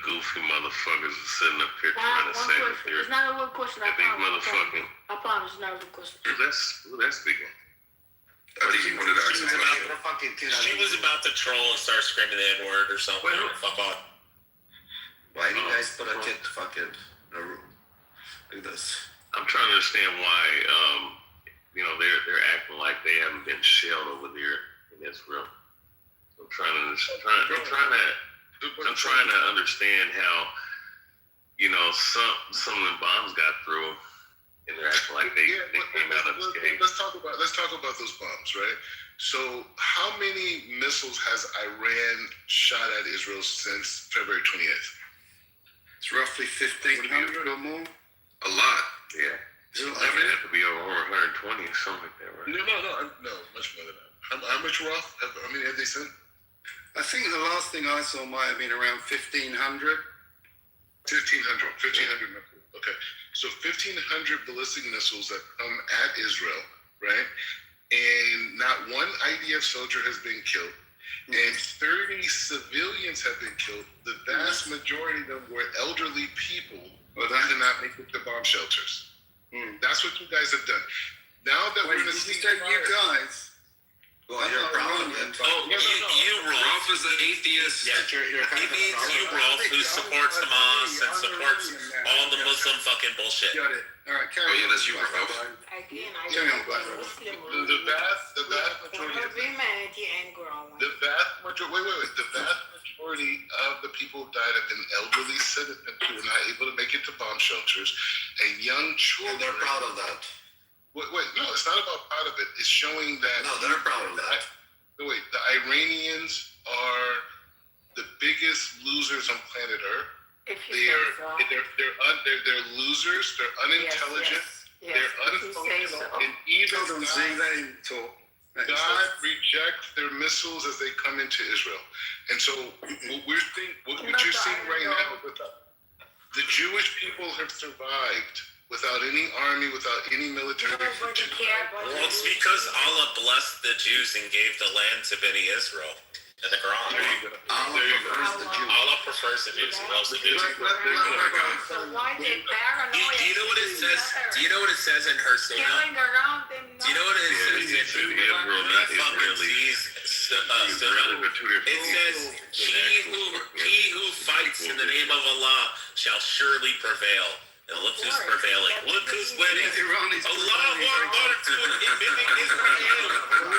goofy motherfuckers are sitting up here trying to say that they're It's not a real question. that these motherfucking I promise it's not a real question. that's speaking. I think he wanted to ask She was about to troll and start screaming the N-word or something. Fuck off. Why do you guys put a kid fucking in a room like this? I'm trying to understand why they're acting like they haven't been shelled over there in Israel. I'm trying to understand how some of the bombs got through and they're acting like they came out unscathed. Let's talk about those bombs, right? So how many missiles has Iran shot at Israel since February 28th? It's roughly 1,500 or more. A lot, yeah. It have to be over 120 or something like that, right? No, much more than that. How much rough? How many have they sent? I think the last thing I saw might have been around 1,500. 1,500 missiles. Okay, so 1,500 ballistic missiles that come at Israel, right? And not one IDF soldier has been killed. And 30 civilians have been killed. The vast majority of them were elderly people who did not make it to bomb shelters. That's what you guys have done. Now that we're in a ceasefire, you guys. Well, you're proud of it. You, Rolf, is an atheist. Yeah, he means you, Rolf, who supports Hamas and supports all the Muslim fucking bullshit. Got it. All right, carry yeah, that's you, Rolf. Again, I Carry on, Black. the vast majority. The vast majority of the people who died have been elderly citizens who were not able to make it to bomb shelters, and young children. And they're proud of that. Wait, no, it's not about proud of it. It's showing that. No, they're proud of that. Wait, the Iranians are the biggest losers on planet Earth. They're losers. They're unintelligent. Yes, They're you say so. unfocused, and even Tell them, Z, let him talk. Let him God talk. rejects their missiles as they come into Israel. And so what you're seeing right now, the Jewish people have survived without any army, without any military. Well, it's because Allah blessed the Jews and gave the land to Beni Israel in the Quran. Allah prefers the Jews. He loves the Jews. So why they paranoid? Do you know what it says? Do you know what it says in her surah? Killing around them. Do you know what it says in It says, he who fights in the name of Allah shall surely prevail. And look who's prevailing. Look who's winning. Allahu Akbar to Israel.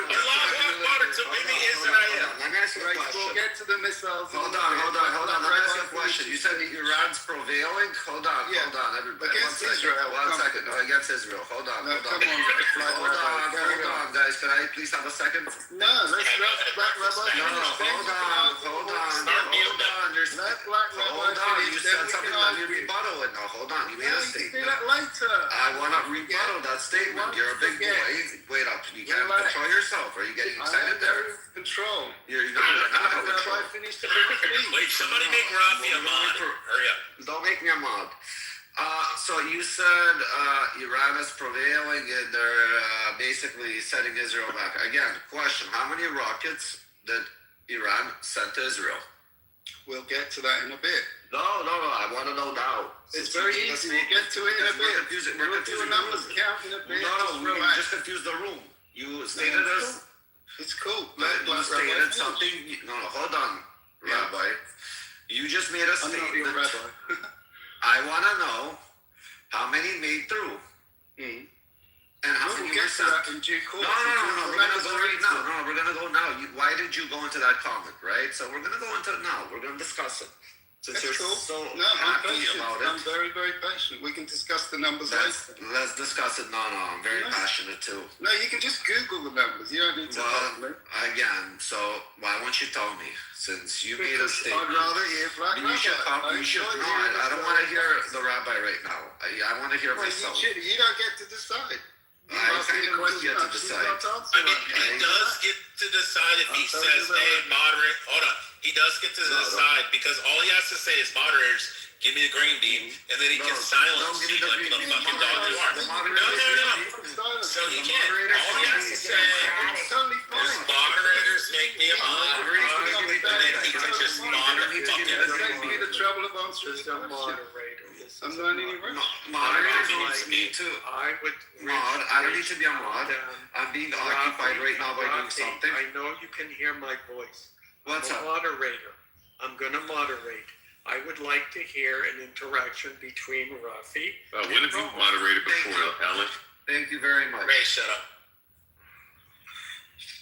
Allahu Akbar to Israel. Let me ask you a question. We'll get to the missiles. Hold on. Let me ask you a question. You said that Iran's prevailing? Hold on, everybody. Against Israel. One second. No, against Israel. Hold on. Come on, guys. Can I please have a second? No, let's Black Rabbi. Hold on. You said something about your rebuttal. No, hold on. You made a statement. Do that later. I want to rebuttal that statement. You're a big boy. Wait up. You can't control yourself. Are you getting excited there? Control. You're not control. Wait, somebody make Rafi a mod. Hurry up. Don't make me a mod. So you said Iran is prevailing and they're basically setting Israel back. Again, question. How many rockets did Iran send to Israel? We'll get to that in a bit. No. I want to know now. It's very easy. We'll get to it in a bit. We'll do a numbers count in a bit. No, we just confused the room. You stated as... It's cool. You stated something... No, hold on, Rabbi. You just made a statement. I'm not your rabbi. I want to know how many made through. And how many were sent. In due course. No. We're going to go right now. No, we're going to go now. Why did you go into that comment, right? So we're going to go into it now. We're going to discuss it. Since you're cool. so I'm happy patient. about it. I'm very, very patient. We can discuss the numbers later. Let's discuss it. No, I'm very passionate too. No, you can just Google the numbers. You don't need to tell me. Again, so why won't you tell me? Since you made a statement. I'd rather hear Black Rabbi. I don't want to hear the rabbi right now. I want to hear myself. You don't get to decide. I kind of do get to decide. I mean, he does get to decide if he says, hey, moderate. Hold on. He does get to decide because all he has to say is moderators, give me the green bean, and then he can silence you like the fucking dog you are. No. So he can't. All he has to say is moderators make me a moderator, and then he can just moderate. Save me the trouble of answering the moderator. I'm not any right. Moderators need to. I don't need to be a mod. I'm being occupied right now by doing something. I know you can hear my voice. What's I'm a moderator. I'm going to moderate. I would like to hear an interaction between Rafi. When have you moderated before, Alan? Thank you very much. Ray, shut up.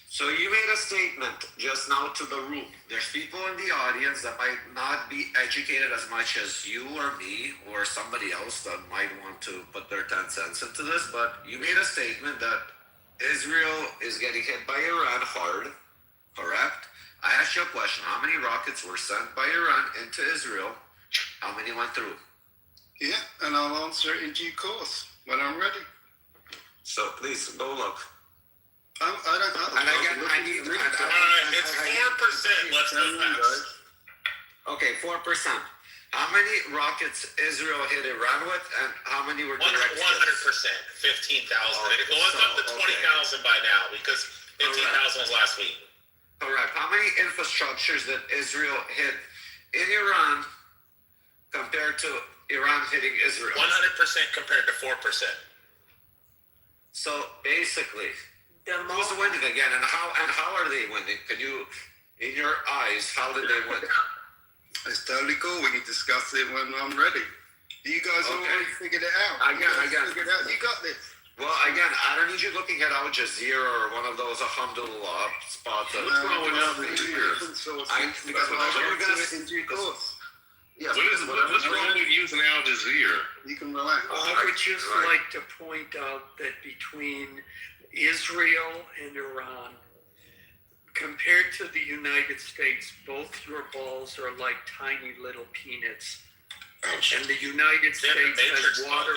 So you made a statement just now to the room. There's people in the audience that might not be educated as much as you or me or somebody else that might want to put their 10 cents into this, but you made a statement that Israel is getting hit by Iran hard, correct? I asked you a question. How many rockets were sent by Iran into Israel? How many went through? Yeah, and I'll answer it in due course when I'm ready. So please, go look. I don't know. And again, I need... It's 4%. Let's go fast. Okay, 4%. How many rockets Israel hit Iran with, and how many were direct? 100%. 15,000. It goes up to 20,000 by now because 15,000 was last week. Correct. How many infrastructures did Israel hit in Iran compared to Iran hitting Israel? 100% compared to 4%. So basically, who's winning again, and how are they winning? Can you, in your eyes, how did they win? It's totally cool. We can discuss it when I'm ready. You guys already figured it out. Again. You got this. Well, again, I don't need you looking at Al Jazeera or one of those alhamdulillah spots. What's wrong with Al Jazeera? Because we're going to in due course. Yes. What's wrong with using Al Jazeera? You can relax. I would just like to point out that between Israel and Iran, compared to the United States, both your balls are like tiny little peanuts. And the United States has water.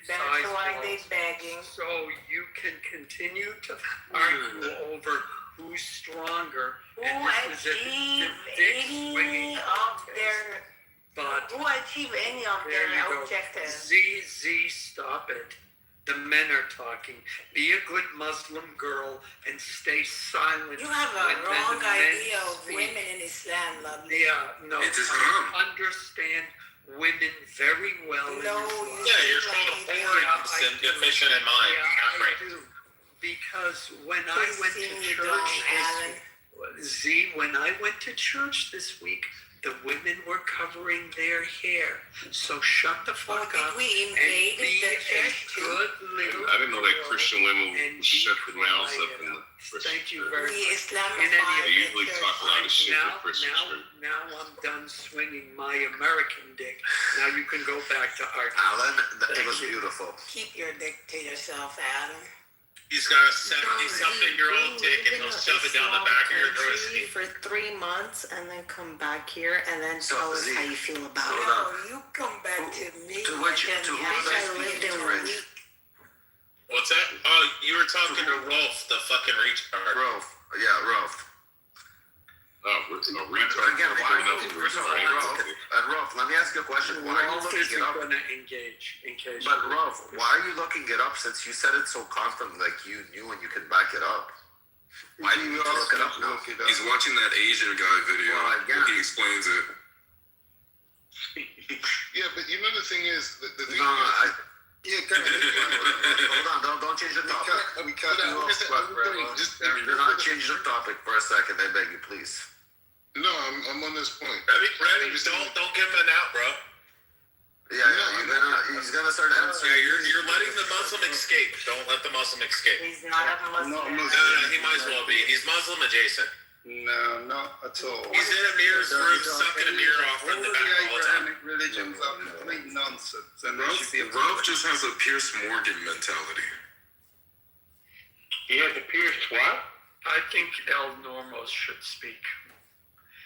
That's why they begging. So you can continue to argue over who's stronger. Who and this is a achieve dick any swinging of their But who achieve any of there you their go. objectives? ZZ, stop it. The men are talking. Be a good Muslim girl and stay silent. You have when a wrong the men idea of speak. women in Islam, lovely. Yeah, no. It is I haram. understand women very well. in No, Islam. you Yeah, you're called a whore and deficient in mind. Yeah, Not I right. do. Because when I went to Christine, you church don't, when I went to church this week, the women were covering their hair. So shut the fuck did up we and invade be the a church too? good little I didn't know that girl Christian women and would be shut their mouths up quiet. in the Christian Thank you church. very We much. Islamify They usually the talk a lot of church. shit in Christian church. Now I'm done swinging my American dick. Now you can go back to art. Alan, it was beautiful. Keep your dick to yourself, Adam. He's got a 70-something-year-old dick and he'll shove it down the back of your pussy. for 3 months and then come back here and then So, tell us Z, how you feel about it. No, you come back to me. to which- and to then whom bitch, I I speak lived in to a Rich? week. What's that? Oh, you were talking to Rolf, the fucking retard. Rolf. Yeah, Rolf. Oh, a retard. Again, why are you Nothing first of all, retard. Rolf, let me ask you a question. Why are you Rolf looking isn't it up? going to engage in case. But Rolf, why are you looking it up since you said it so confident, like you knew and you can back it up? Why do you need to look it up now? He's watching that Asian guy video. Well, I where guess. he explains it. Yeah, but you know the thing is, the thing No, is, hold on, don't change the topic. we cut You out. do not change the topic for a second, I beg you, please. No, I'm on this point. Ready? Don't give him an out, bro. Yeah, he's gonna start answering. Yeah, you're letting the Muslim escape. Don't let the Muslim escape. He's not a Muslim. No, he might as well be. He's Muslim adjacent. No, not at all. He's in Amir's room, sucking Amir off from the back all the time. Abrahamic religions are complete nonsense, and they should be Ralph just has a Pierce Morgan mentality. He has a Pierce what? I think El Normos should speak.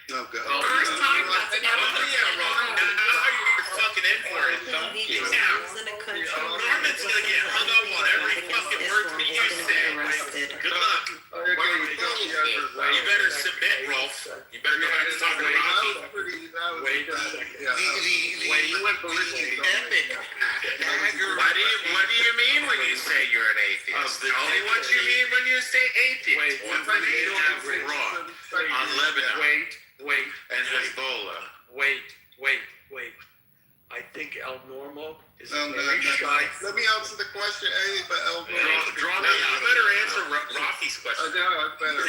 No good. First time that's Oh, yeah, Ron. Now you're fucking in for it. Don't He get just out. lives in a country Norman's gonna get hung up on every fucking word Islam that is you gonna say. get arrested. Good luck. You better submit, Rolf. You better go back to talking to Rocky. Wait a second. You went ballistic. Epic. What do you mean when you say you're an atheist? Tell me what you mean when you say atheist. What do you have wrong on Lebanon Wait. and Hezbollah? Wait. I think El Normo is No, very shy. Let me answer the question, but El Draw me out. You better answer Rocky's question. I better.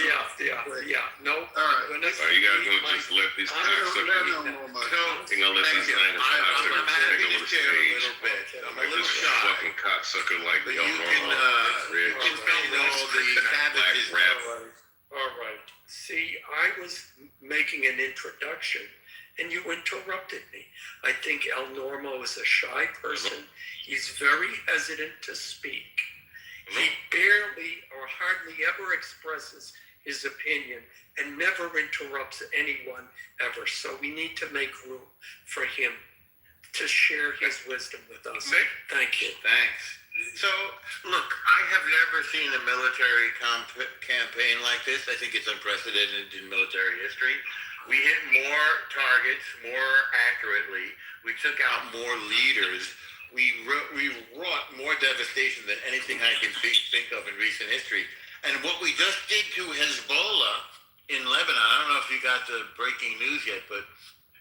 Yeah. No. All right. Oh, you guys gonna just let these cocksuckers? You gonna let these language cocksuckers take over the stage? Like this fucking cocksucker like But El you can, Normo. you can find all the cabbages All right. See, I was making an introduction, and you interrupted me. I think El Normo is a shy person. He's very hesitant to speak. He barely or hardly ever expresses his opinion and never interrupts anyone ever. So we need to make room for him to share his wisdom with us. Thank you. Thanks. So, look, I have never seen a military campaign like this. I think it's unprecedented in military history. We hit more targets more accurately. We took out more leaders. We wrought more devastation than anything I can think of in recent history. And what we just did to Hezbollah in Lebanon, I don't know if you got the breaking news yet, but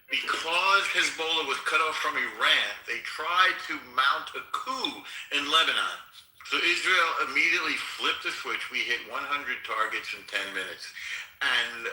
because Hezbollah was cut off from Iran, they tried to mount a coup in Lebanon. So Israel immediately flipped the switch. We hit 100 targets in 10 minutes. And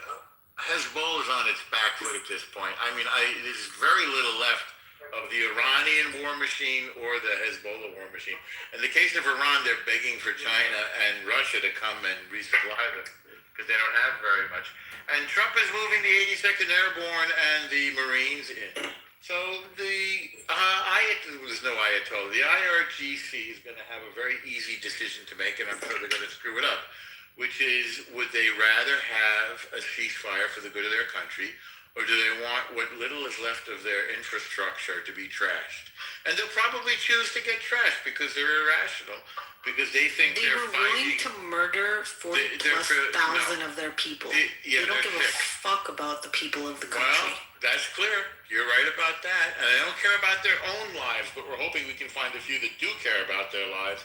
Hezbollah is on its back foot at this point. I mean, there's very little left of the Iranian war machine or the Hezbollah war machine. In the case of Iran, they're begging for China and Russia to come and resupply them because they don't have very much. And Trump is moving the 82nd Airborne and the Marines in. So there's no Ayatollah. The IRGC is going to have a very easy decision to make, and I'm sure they're going to screw it up, which is, would they rather have a ceasefire for the good of their country, or do they want what little is left of their infrastructure to be trashed? And they'll probably choose to get trashed because they're irrational, because they think They they're were willing fighting. to murder 40,000 of their people. Yeah, they don't they're give a sick. fuck about the people of the country. Well, that's clear. You're right about that. And they don't care about their own lives, but we're hoping we can find a few that do care about their lives,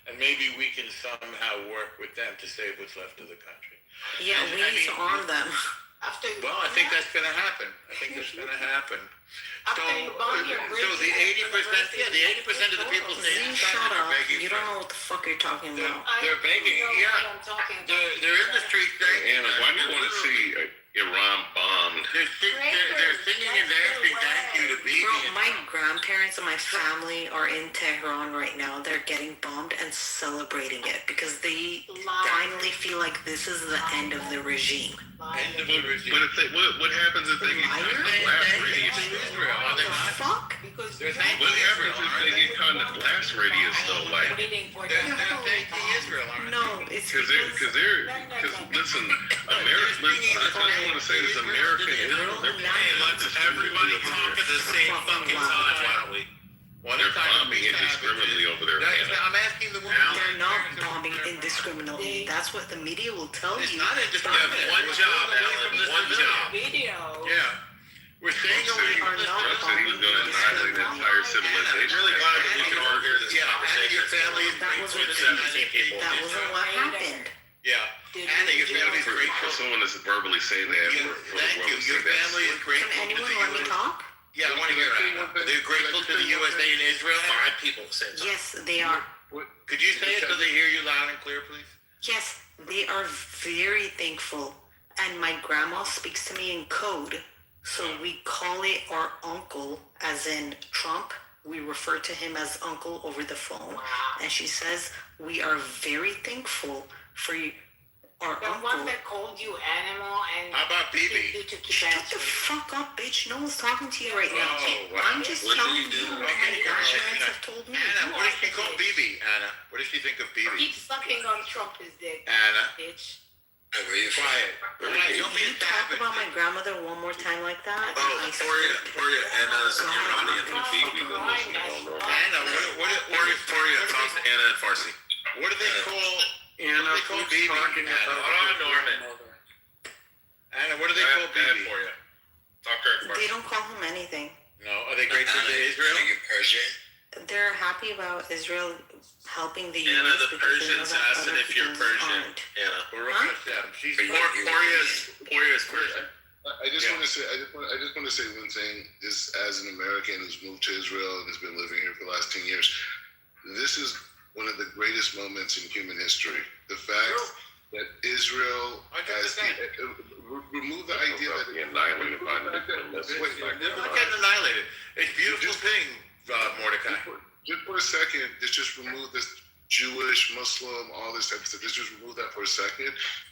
and maybe we can somehow work with them to save what's left of the country. Yeah, we need to arm them. Well, I think that's going to happen. I think that's going to happen. So, you bomb your so the 80%, the 80% of the people staying Shut inside are up. begging. You don't know what the fuck you're talking about. They're begging. Yeah, they're in the streets begging. Anna, why do you want to see Iran bombed? They're singing and dancing. Thank you to Bibi. Bro, my grandparents and my family are in Tehran right now. They're getting bombed and celebrating it because they finally feel like this is the end of the regime. End of the regime. But what happens if they get caught in the blast radius? Are they not? Fuck? They're What happens if they get caught in the blast radius though? Like, They're thanking Israel, aren't they? No, it's because listen, America. I want to say this: America and Israel. They're Hey, let's everybody talk at the same fucking time, why don't we? they're bombing indiscriminately over there. I'm asking the woman. They're not bombing indiscriminately. That's what the media will tell It's you. not indiscriminate. One job, Alan. One job. Video. Yeah. We're saying Trump said he was going to annihilate the entire civilization. I'm really glad that we can all hear this conversation. And your family is That grateful wasn't, to 17 people. that wasn't what happened. Yeah. And your family is For grateful. someone to verbally say that, Thank you. Your family is grateful. Can anyone to the let me US. talk? Yeah, I want to hear it. They're grateful to the USA and Israel. 5 people said that. Yes, they are. Could you say it so they hear you loud and clear, please? Yes, they are very thankful. And my grandma speaks to me in code. So we call it our uncle, as in Trump. We refer to him as uncle over the phone. And she says, we are very thankful for you, our The uncle. one that called you animal and How about Bibi? you took your Shut pants the fuck up, bitch. No one's talking to you right now. Oh, wow. I'm just What did telling you do? you what Okay, my grandparents have told me. Anna, what does she call Bibi, Anna? What does she think of Bibi? Keep sucking on Trump's dick, Anna, bitch. quiet. Don't be You a talk savage. about my grandmother one more time like that. and I Victoria, Anna's Go ahead. Iranian and Bibi will listen. Anna, Victoria talks to Anna in Farsi. what do they call Anna, what do they call who's Bibi? talking Anna, about hold on, Norman. Anna, what do they call Bibi? for you. Talk They don't call him anything. No, are they grateful to Israel? They're happy about Israel helping the Anna, U.S. the because they know Persians that asked other if you're people Persian. aren't. Anna. Baruch Hashem. She's Victoria is Persian. I just want to say, I just want to say one thing. Just as an American who's moved to Israel and has been living here for the last 10 years, this is one of the greatest moments in human history. The fact that Israel has removed the idea that annihilated by the Never get annihilated. It's a beautiful thing, Mordecai. Just for a second, just remove this Jewish, Muslim, all this type of stuff. Let's just remove that for a second,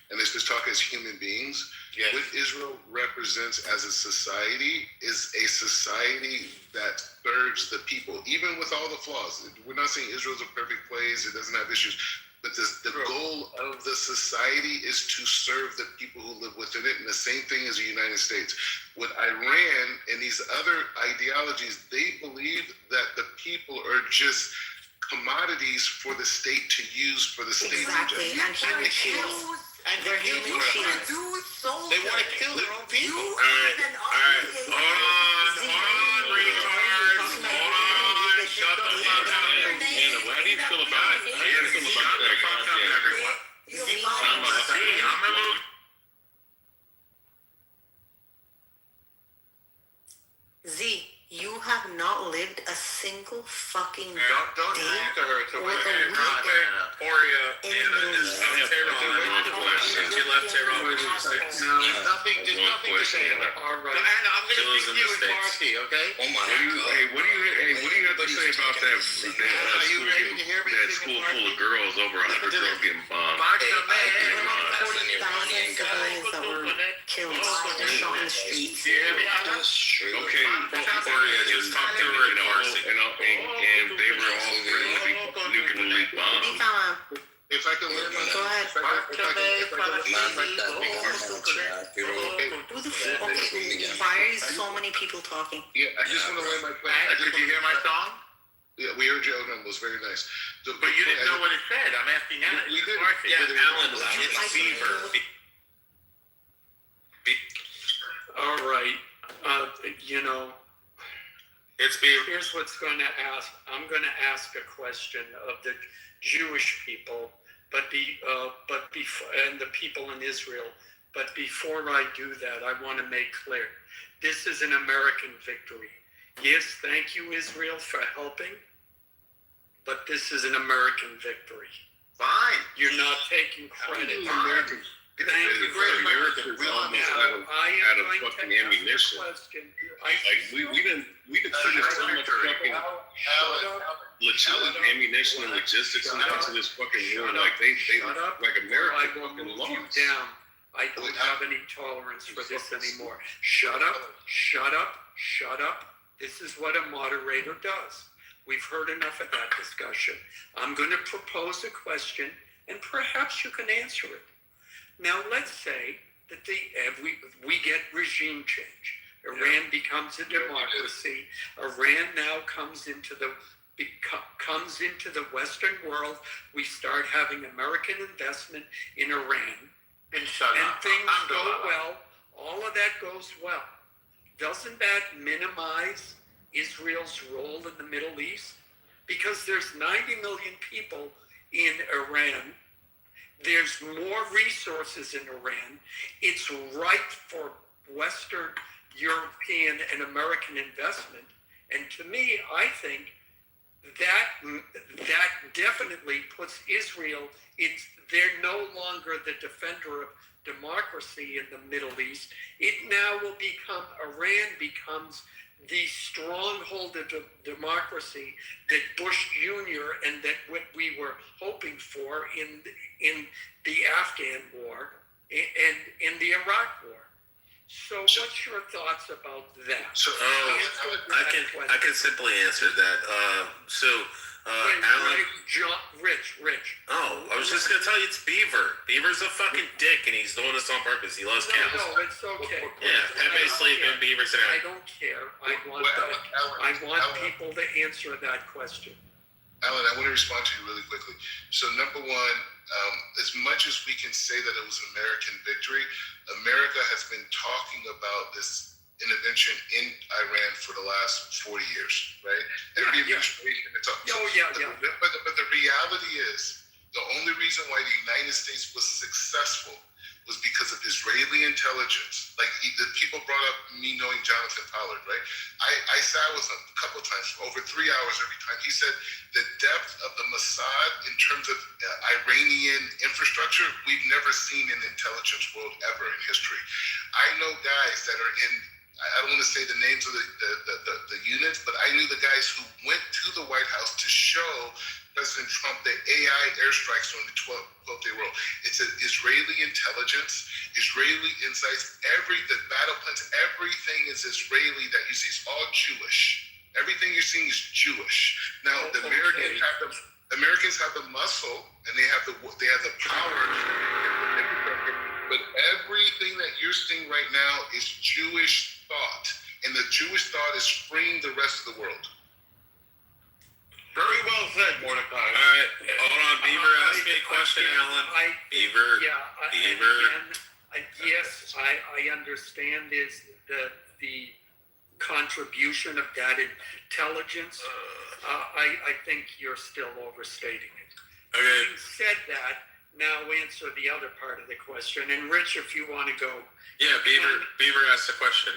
and let's just talk as human beings. Yes. What Israel represents as a society is a society that serves the people, even with all the flaws. We're not saying Israel's a perfect place; it doesn't have issues. But the goal of the society is to serve the people who live within it, and the same thing as the United States. With Iran and these other ideologies, they believe that the people are just commodities for the state to use for the state. Exactly, and human shields. And They're human shields. They want to kill their own people. All right. Hold on, retards. Hold on. Shut the fuck up. Anna, how do you feel about it? How do you feel about that goddamn everyone. I'm a little. Z, you have not lived a single fucking Don't day talk to her. It's a or a weird week Victoria in the Middle East. She left Tehran when she was 6. There's nothing to say. Anna, I'm going to speak to you in Farsi, okay? What do you have to say about that? Are you ready to hear me? That school full of girls, over 100 girls getting bombed. 40,000 civilians that were killed and shot in the streets. Do you hear me? Okay, Victoria, just talk to her in Farsi. And they were all nuclearly bombed. They found If I can let my Go ahead. Who the f- okay, why are so many people talking? Yeah, I just want to lay my plan. Did you hear my song? Yeah, we heard you. It was very nice. But you didn't know what it said. I'm asking Alan. We did. Yeah, Alan, it's Beaver. All right. You know, It's Beaver. here's what's going to ask. I'm going to ask a question of the Jewish people, and the people in Israel. But before I do that, I want to make clear, this is an American victory. Yes, thank you, Israel, for helping, but this is an American victory. Fine. You're not taking credit. American. Thank you very much. Americans almost I out am of going to fucking ask ammunition. a question. Like we didn't finish so much fucking ammunition and logistics into this fucking war. Like they like America I will fucking move you lost. down. I don't have any tolerance for this anymore. Shut up, shut up, shut up. This is what a moderator does. We've heard enough of that discussion. I'm going to propose a question, and perhaps you can answer it. Now, let's say that we get regime change. Iran becomes a democracy. Iran now comes into the Western world. We start having American investment in Iran. And things go well. All of that goes well. Doesn't that minimize Israel's role in the Middle East? Because there's 90 million people in Iran. There's more resources in Iran. It's ripe for Western, European, and American investment. And to me, I think that definitely puts Israel, they're no longer the defender of democracy in the Middle East. It now will become, Iran becomes the stronghold of democracy that Bush Jr. and that what we were hoping for in the Afghan war and in the Iraq war. So what's your thoughts about that? So I can simply answer that. Alan. Rich. Oh, I was just gonna tell you it's Beaver. Beaver's a fucking dick, and he's doing this on purpose. He loves cows. No, it's okay. Yeah, Pepe sleeping, Beaver's in I don't care. I want people to answer that question. Alan, I want to respond to you really quickly. So, number one, as much as we can say that it was an American victory, America has been talking about this intervention in Iran for the last 40 years, right? Every administration, it's up. But the reality is, the only reason why the United States was successful was because of Israeli intelligence. Like the people brought up me knowing Jonathan Pollard, right? I sat with him a couple of times for over 3 hours every time. He said the depth of the Mossad in terms of Iranian infrastructure, we've never seen in the intelligence world ever in history. I know guys that are in, I don't want to say the names of the units, but I knew the guys who went to the White House to show President Trump the AI airstrikes during the 12-day war. It's an Israeli intelligence, Israeli insights, the battle plans, everything is Israeli that you see is all Jewish. Everything you're seeing is Jewish. Now, the Americans have the muscle and they have the power, but everything that you're seeing right now is Jewish thought, and the Jewish thought is freeing the rest of the world. Very well said, Mordecai. All right, hold on. Beaver asked me a question, Alan. Beaver. Yes, I understand is the contribution of that intelligence. I think you're still overstating it. Okay. Having said that, now answer the other part of the question. And Rich, if you want to go. Yeah, Beaver asked a question.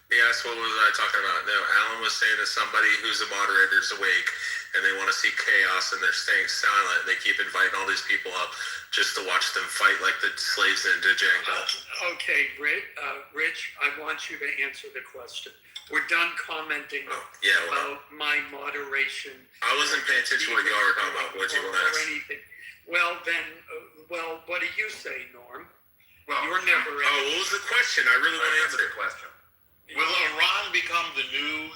He asked, what was I talking about? No, Alan was saying that somebody who's a moderator is awake and they want to see chaos and they're staying silent. They keep inviting all these people up just to watch them fight like the slaves in Django. Okay, Rich, I want you to answer the question. We're done commenting about my moderation. I wasn't paying attention to what y'all were talking about. What you want to ask? Anything. Well, then, what do you say, Norm? You're never. What was the question? I really want to answer the question. Will Iran become the new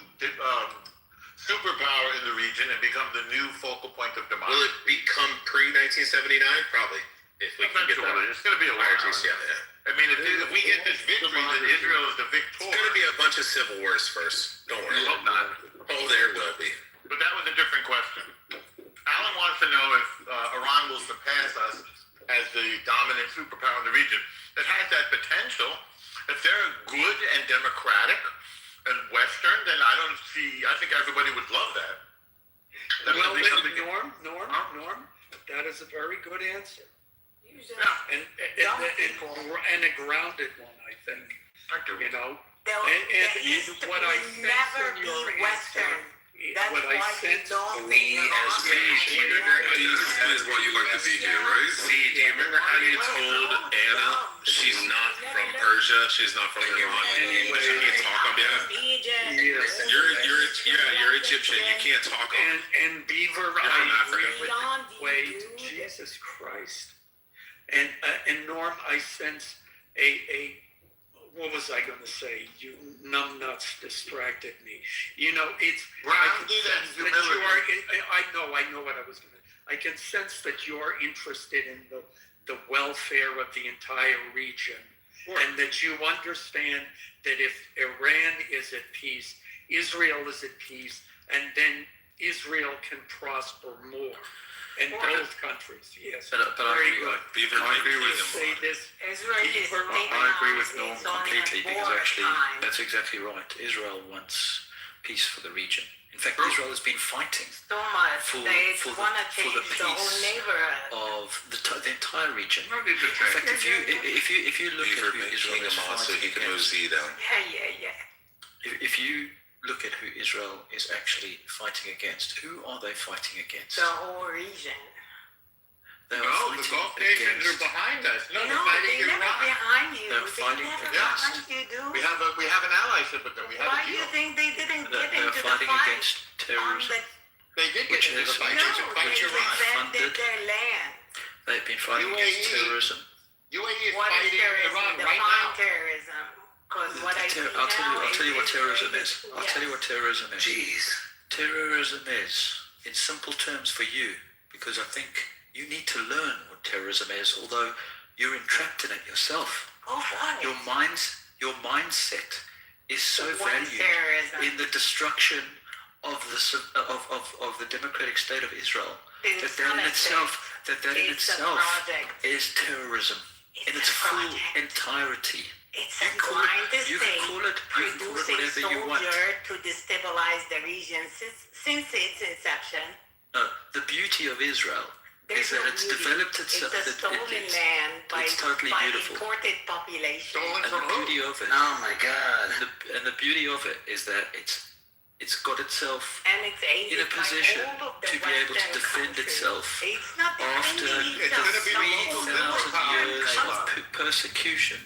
superpower in the region and become the new focal point of democracy. Will it become pre-1979? Probably. If we can get that. Eventually, it's going to be a while. Yeah. I mean, if we get this victory, then Israel is the victor. It's going to be a bunch of civil wars first. Don't worry. Hope not. Oh, there will be. But that was a different question. Alan wants to know if Iran will surpass us as the dominant superpower in the region. It has that potential. If they're good and democratic and Western, then I think everybody would love that. Well, Norm, that is a very good answer. Yeah, and a grounded one, I think. You know, and what I sense in your answer, what I sense we as nation. This is why you like to be here, right? See, do you remember how you told Anna she's not from Persia, she's not from Iran, and you can't talk on behalf? Yes. You're Egyptian. You can't talk on. And Beaver, You're from Africa. wait, Jesus Christ. And Norm, I sense a what was I going to say? You numbnuts distracted me. You know, it's. I can sense that you are. I know what I was going to. I can sense that you're interested in the welfare of the entire region, and that you understand that if Iran is at peace, Israel is at peace, and then Israel can prosper more. In both countries, yes. But very good. I agree with say this. I agree with Norm completely, because actually that's exactly right. Israel wants peace for the region. In fact, Israel has been fighting so much. for They the want to change peace the whole neighborhood of the entire region. In fact, if you look at who Israel is fighting against, if you look at who Israel is actually fighting against, who are they fighting against? the whole region. They are No, the Gulf nations are behind us. No, they're fighting they're Iran. never behind you. They're fighting against. You, dude. We have an allyship with them. We have Why a do deal. you think they didn't They're get into the fighting fight? against terrorism, They did get which into the is fight. No, Fight they Iran. defended their land. they've been fighting against terrorism. UAE is What is fighting terrorism? Iran right Define now. terrorism. Because what I see I'll tell now you what terrorism very- is. I'll tell you what terrorism is. Jeez. Terrorism is, in simple terms for you, because I think you need to learn what terrorism is, although you're entrapped in it yourself. Oh, why? Your mindset is so What is valued terrorism? in the destruction of the democratic state of Israel It's that not in a itself It's a project. is terrorism in its full entirety. It's a You can state call it producing whatever you want. soldier to destabilize the region since its inception. No, the beauty of Israel is that it's developed itself. It's a stolen land by totally beautiful. imported population. And the beauty of it. Oh my God! And the beauty of it is that it's got itself And it's in a aided by position all of the to be able to Western defend countries. itself It's not after defending the itself. 3,000 years of persecution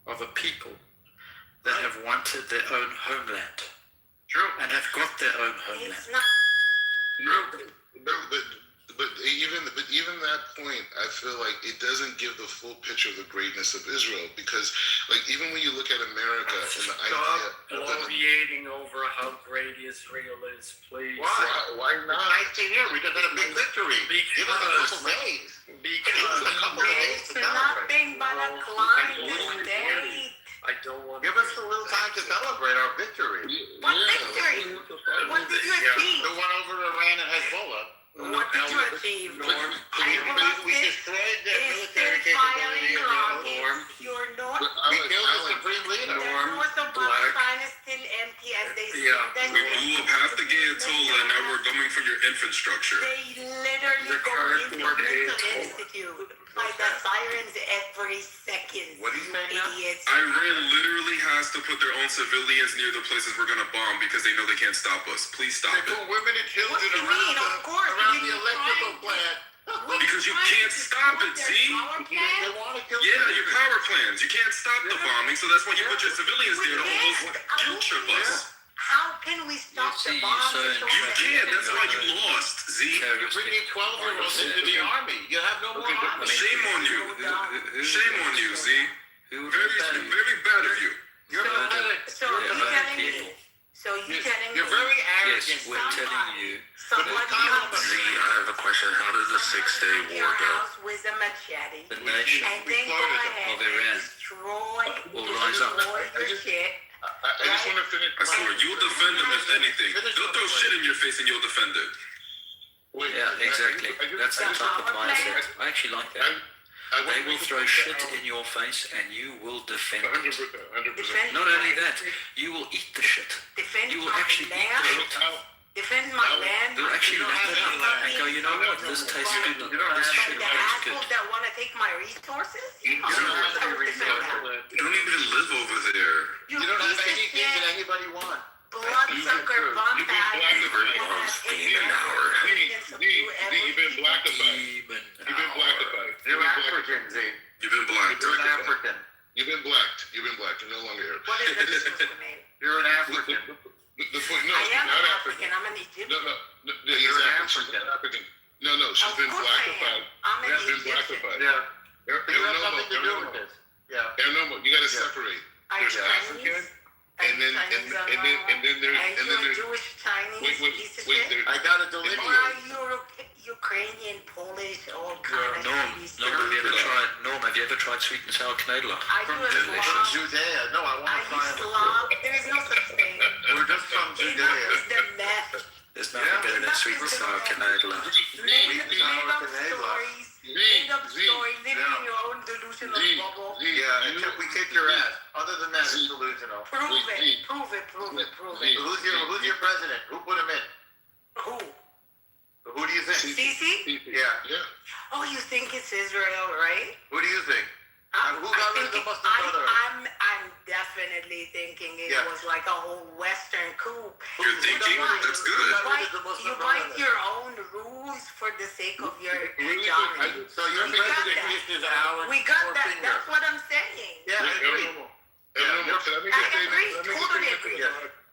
of a people that have wanted their own homeland. True. And have got their own homeland. It's not. But even that point, I feel like it doesn't give the full picture of the greatness of Israel, because like even when you look at America and the idea Stop bloviating over how great Israel is, please. Why not? 19 years. We just had a big victory. Give us a couple days. It's nothing but a climb state. I don't want Give us a little time to celebrate our victory. What victory? What did you achieve? The one over Iran and Hezbollah. What did you achieve? We destroyed their military capability. You're not. We killed the supreme leader. The north of Palestine is still empty, and they We blew up half the Ayatollah, and now we're going for your infrastructure. They literally go into mental institute by the sirens every second. What are you saying now? Idiots. Iran literally has to put their own civilians near the places we're gonna bomb because they know they can't stop us. Please stop They it. put women and children What do you around mean? Of course, around you the can electrical find- plant. Because you can't stop it, see? They want to kill Yeah, your power plants. You can't stop the bombing, so that's why you put your civilians there to almost guilt trip us. How can we stop the bombs? You can't. That's why you lost, Z. You're bringing 12-year-olds into the army. You have no more army. Shame on you. Shame on you, Z. Very, very bad of you. You're pathetic. So you're telling me. So you're telling me You're very arrogant. Yes, we're telling you. somebody comes I have a question. How does the 6-day to your war go? house with a machete The nation and then go ahead of and Iran destroy will rise up. your shit. I just want to finish. I swear, you'll defend them if anything. They'll throw shit in your face and you'll defend it. Wait, Yeah, exactly. That's the type of mindset. I actually like that. They will throw shit in your face and you will defend it. 100%. Not only that, you will eat the shit. Defend You will my actually eat the land. shit. Defend my land. You'll actually lap it up and go, you know what, this tastes good. This shit The tastes good. assholes that want to take my resources? You don't even live over there. You don't have piece of anything shit. that anybody wants. Bloodsucker, You've been Demon. You've been blackified. You've been blackified. You're African, Z. You've been blacked. You're an African. You've been blacked. You've been blacked. You're no longer here. What is the difference to me? You're an African. The point, no, I she's am not an African. African. I'm an Egyptian. No, You're an exactly. She's not African. No, she's Of been course I am. blackified. I'm an She's been Egyptian. blackified. Yeah. They're You have normal. nothing to do with this. Yeah. They're normal. You gotta separate. Are There's you African, Chinese? and then there's Are you a Jewish Chinese piece of shit? there's I gotta Or delineate. are you Ukrainian, Polish, all kind of Chinese? Norm, have you ever tried sweet and sour knödel? Are you a From Slav? Judea. No, I want Are to you find Slav? There is no such thing. We're just from Enough Judea. is the mess. There's nothing better than sweet and sour knödel. Made up stories. Made up stories. Living in your own delusional bubble. Yeah, until we kick your ass. Other than that, it's delusional. Prove it. Prove it. Prove it. Prove it. Who's your president? Who put him in? Who? Who do you think? Sisi? Yeah. Oh, you think it's Israel, right? Who do you think? Who got rid of the Muslim Brotherhood? I'm definitely thinking it Yeah. was like a whole Western coup. You're thinking? That's good. You write your own rules for the sake of your hegemony. So your We got president that. is Alex We got that. Finger. That's what I'm saying. Yeah, I agree. I agree. Totally agree.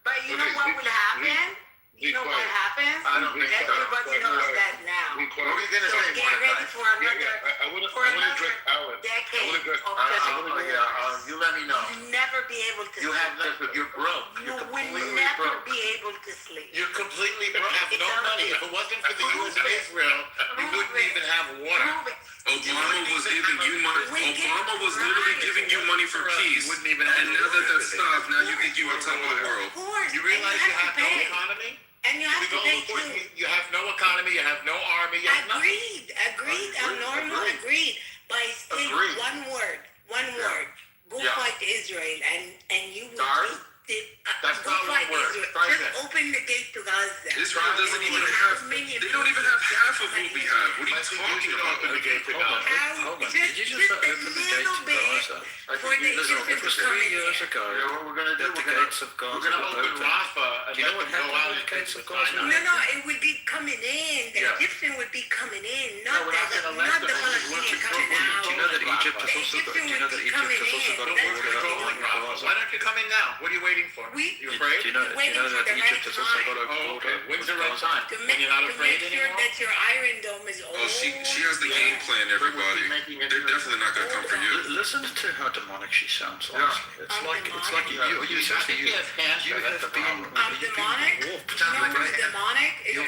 But you know what will happen? You know what happens? I don't think so. Everybody knows that now. What are you gonna So say? get ready for another I want to address Alex. decade of just You let me know. You'll never be able to You have sleep. this. You're broke. You You're will completely never broke. be able to sleep. You're completely broke. You have no money. If it wasn't for the U.S. and Israel, you wouldn't even have water. Prove it. Obama was giving you money. Obama was literally giving you money for peace. wouldn't even And now that that's stopped, now you think you're on top of the world. Of course. You realize you have no pay. economy? And you have to pay too. You have no economy, you have no army, you have nothing. Agreed. I'm normal. Agreed. But I say Agreed. one word. Go Yeah. fight Israel, and you will. Sorry? That's Go not fight one word. Israel. Try Just that. open the gate to Gaza. Israel doesn't even have. They don't even have half of what we have. What are you talking about? Hold on. Did you just open the gates of Gaza? Listen, it was 3 years ago that the gates of Gaza We're going to were open open. Rafa and You know what let them go happened out with the gates of into Gaza? Sinai. No, it would be coming in. The Yeah. Egyptian would be coming in, No, we're not gonna let not the them. Palestinian coming out. Do you know that Egypt has also got? Do you know that Egypt has also got a border along Gaza? Why don't you come in now? What are you waiting for? You afraid? Do you know that Egypt has also got a Oh, border okay. When's the with right Gaza? time? To When make, you're not to afraid make sure anymore? that your Iron Dome is old. Oh, she has the game plan, everybody. They're definitely not gonna come for you. Listen to how demonic she sounds. Honestly, it's like you essentially you have been I'm demonic. warped. You know who's demonic? Your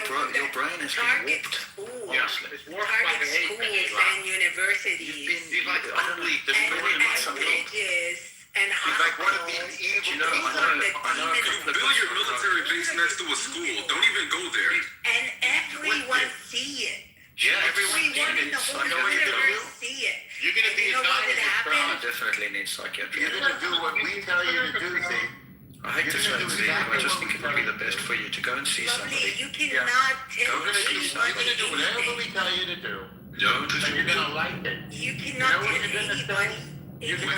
brain has been Target warped. schools. Honestly. Target schools and universities. He's like ugly, and destroying villages and He's like one of hospitals. these evil You know, I know a couple of Build your military base next to a school. Don't even go there. And everyone see it. Yeah, Everyone in the whole universe see it. You're going to be You a know what would Zionist, bro. happen? definitely need psychiatry. You're going to do what we tell you to do, see? I hate to say it, Steve, I just think it would be the best for you to go and see Lovely, somebody. you cannot tell You're going to do whatever we anybody tell you to do. Yeah, And you're going to like it. You You cannot know what tell you're going to say? anybody. You're going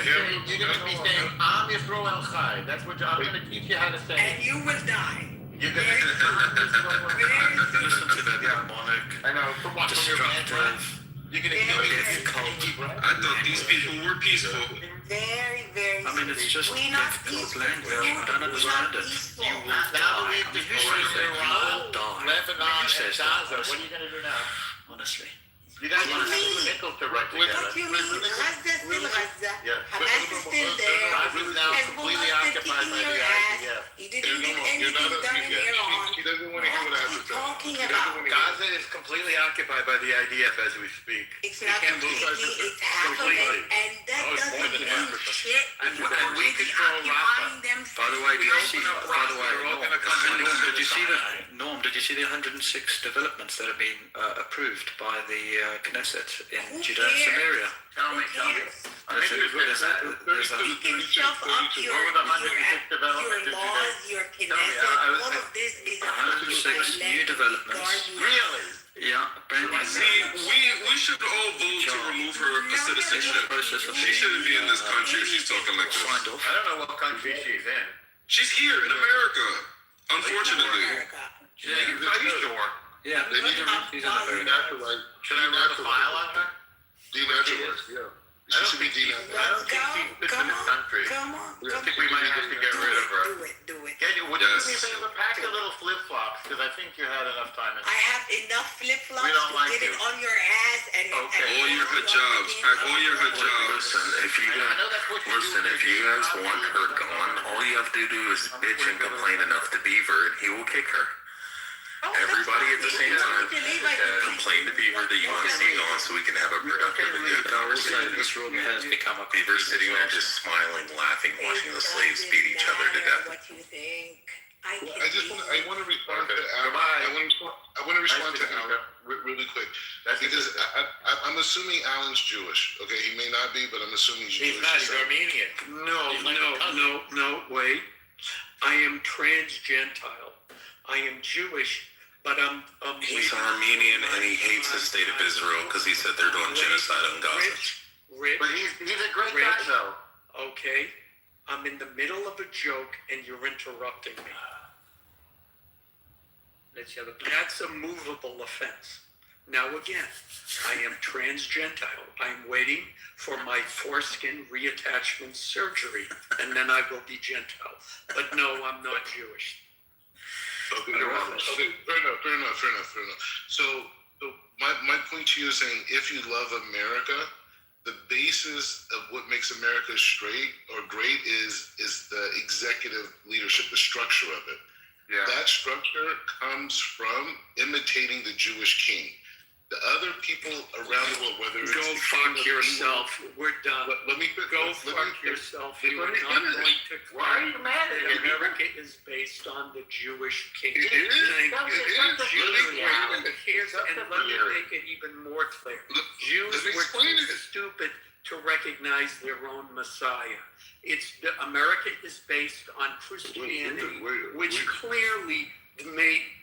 to be saying, I'm Yisroel Chai. That's what I'm going to teach you how to say And it. you will die. You're going Very soon. Listen to that demonic, I know, from what? From your band, right? destructive, You're going to kill me. death cult. I thought these people were peaceful. Very I mean, it's just We're not death cult peaceful. language. I don't understand it. Peaceful. You will Now that die. I we've mean, who destroyed says that? You Iran, will die. Lebanon, Who and says Gaza, that? what are you going to do now? Honestly. You guys What want do to you have mean? a nickel to write together. What you mean? Gaza still Gaza. Yeah. Hamas is still there. Gaza is now completely Hezbollah still occupied kicking by your the ass. IDF. You didn't get anything done in Iran. She doesn't want to hear what I have to say. Talking She doesn't about. want to hear. Gaza is completely occupied by the IDF as we speak. It's They not can't move completely, Gaza. it's half of it, Completely. and that Oh, it's more doesn't than mean half. shit. And We're we already control occupying them. By the way, did you see? Open up By the way, They're all Norm, gonna come in. Norm, did you see the Norm? Did you see the 106 developments that have been approved by the Knesset in Who Judea and cares? Samaria? Tell me. There's a You can shove up your laws, your Knesset, all of this is 106 new developments. Really? Yeah, brand new. See, we should all vote to remove her citizenship. She shouldn't be in this country if she's talking like this. Signed off. I don't know what country she's in. She's here in America, unfortunately. Are you sure? Yeah, They need to he's in America. denaturalize. Should I run a file on her? Denaturalize, yeah. She should be denaturalized. I don't think she's fit for this country. I think we might have to get rid of her. Do it. Would you do me a favor? Pack a little flip-flops, because I think you had enough time. I have enough flip-flops We don't to like get it you. on your ass and All your hijabs, pack all your hijabs. Listen, if you guys want her gone, all you have to do is bitch and complain enough to Beaver, and he will kick her. Everybody at the same time, complain to Beaver that you want to see gone, so we can have a productive and good conversation. This room has become a Beaver sitting there just smiling, laughing, watching the slaves beat each other to death. What you think? I want to respond to Al. I want to respond to Al really quick because I'm assuming Alan's Jewish. Okay, he may not be, but I'm assuming he's He's Jewish. not, he's Armenian. No, wait. I am trans-Gentile. I am Jewish, but I'm He's Armenian and he hates the state of Israel because he said they're doing genocide on Gaza. Rich. But he's a great guy, though. Okay, I'm in the middle of a joke and you're interrupting me. That's a movable offense. Now again, I am trans-Gentile. I'm waiting for my foreskin reattachment surgery, and then I will be Gentile. But no, I'm not Jewish. Okay, fair enough. So my point to you is saying if you love America, the basis of what makes America straight or great is the executive leadership, the structure of it. Yeah. That structure comes from imitating the Jewish king. The other people around the world, whether it's Go the fuck king of yourself. We're done. Let me Go fuck yourself. You are not going to. Why are you mad at him? America is based on the Jewish king. It is. Thank It you. is. Jews Yeah. were, here's, and let me make it even more clear. Jews let me were explain too it. stupid to recognize their own Messiah. America is based on Christianity, which clearly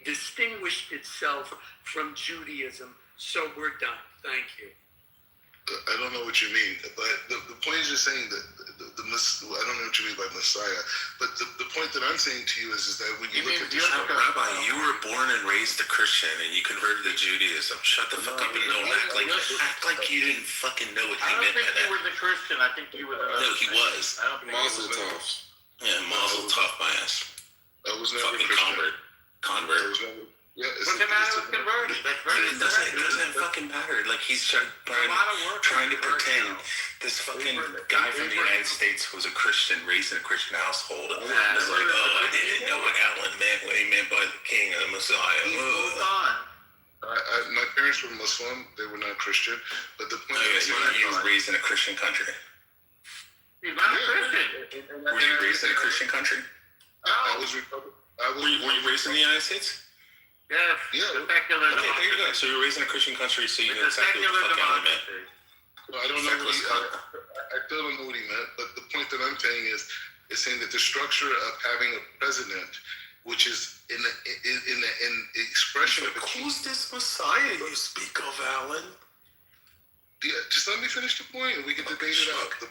distinguished itself from Judaism. So we're done. Thank you. I don't know what you mean, but the point is just saying that I don't know what you mean by Messiah, but the point that I'm saying to you is that when you look at this, Rabbi, you were born and raised a Christian and you converted to Judaism. Shut the fuck up and don't act like you didn't fucking know what he I don't meant by think he that. was a Christian. I think he was a... No, he was. I don't think Mazel he was tov. Yeah, Mazel tov my ass. I was never Fucking Christian. convert. I was never, yeah, What's the matter with converted? That's very It doesn't fucking matter. Like he's trying to pretend this fucking guy from the United States was a Christian, raised in a Christian household, and was like, oh, I didn't know what Alan meant, what he meant by the king and the Messiah. He's moved on. my parents were Muslim; they were not Christian. But the point is, He was raised in a Christian country. He's not a Christian. Were you raised in a Christian country? I was. Were you raised in the United States? Yes. Yeah. The secular Okay, there you go. So you were raised in a Christian country, so you know It's a exactly what secular the fuck Alan meant. democracy. Well, I don't know. I still don't know what he meant. But the point that I'm saying is saying that the structure of having a president, which is in the expression of a king. Who's this Messiah you speak of, Alan? Yeah, just let me finish the point, and we can debate it out. The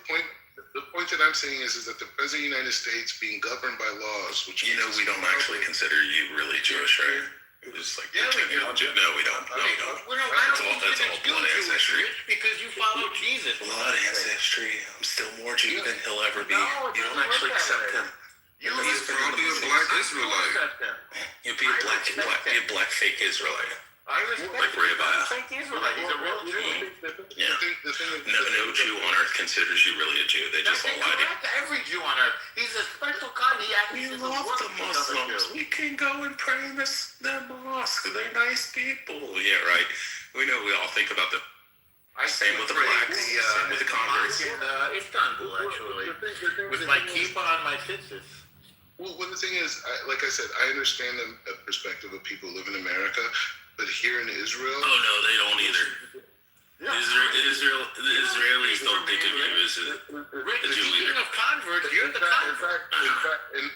point that I'm saying is that the president of the United States being governed by laws, which You know we don't actually consider you really Jewish, right? It was like Yeah, we do. No, we don't. No, we don't. I don't That's all blood ancestry. because you follow Jesus. Blood ancestry. I'm still more Jew than he'll ever be. No, it You don't doesn't actually work that accept way. him. You He's probably a black Israelite. You'd be a black fake Israelite. I respect Like Ray Bias. Thank the Israelite. He's a real Jew. Yeah. No Jew on earth considers you really a Jew. They just all lie to you. Every Jew on earth. He's a special kind. He actually We love the Muslims. We can go and pray in the mosque. They're nice people. Yeah, right. We know we all think about the same with the blacks, same with the converts. In Istanbul, actually, with my kippah on my tzitzis. Well, the thing is, like I said, I understand the perspective of people who live in America, but here in Israel... Oh, no, they don't either. The Israelis don't think of you as a Jew Speaking either. of converts, you're the convert.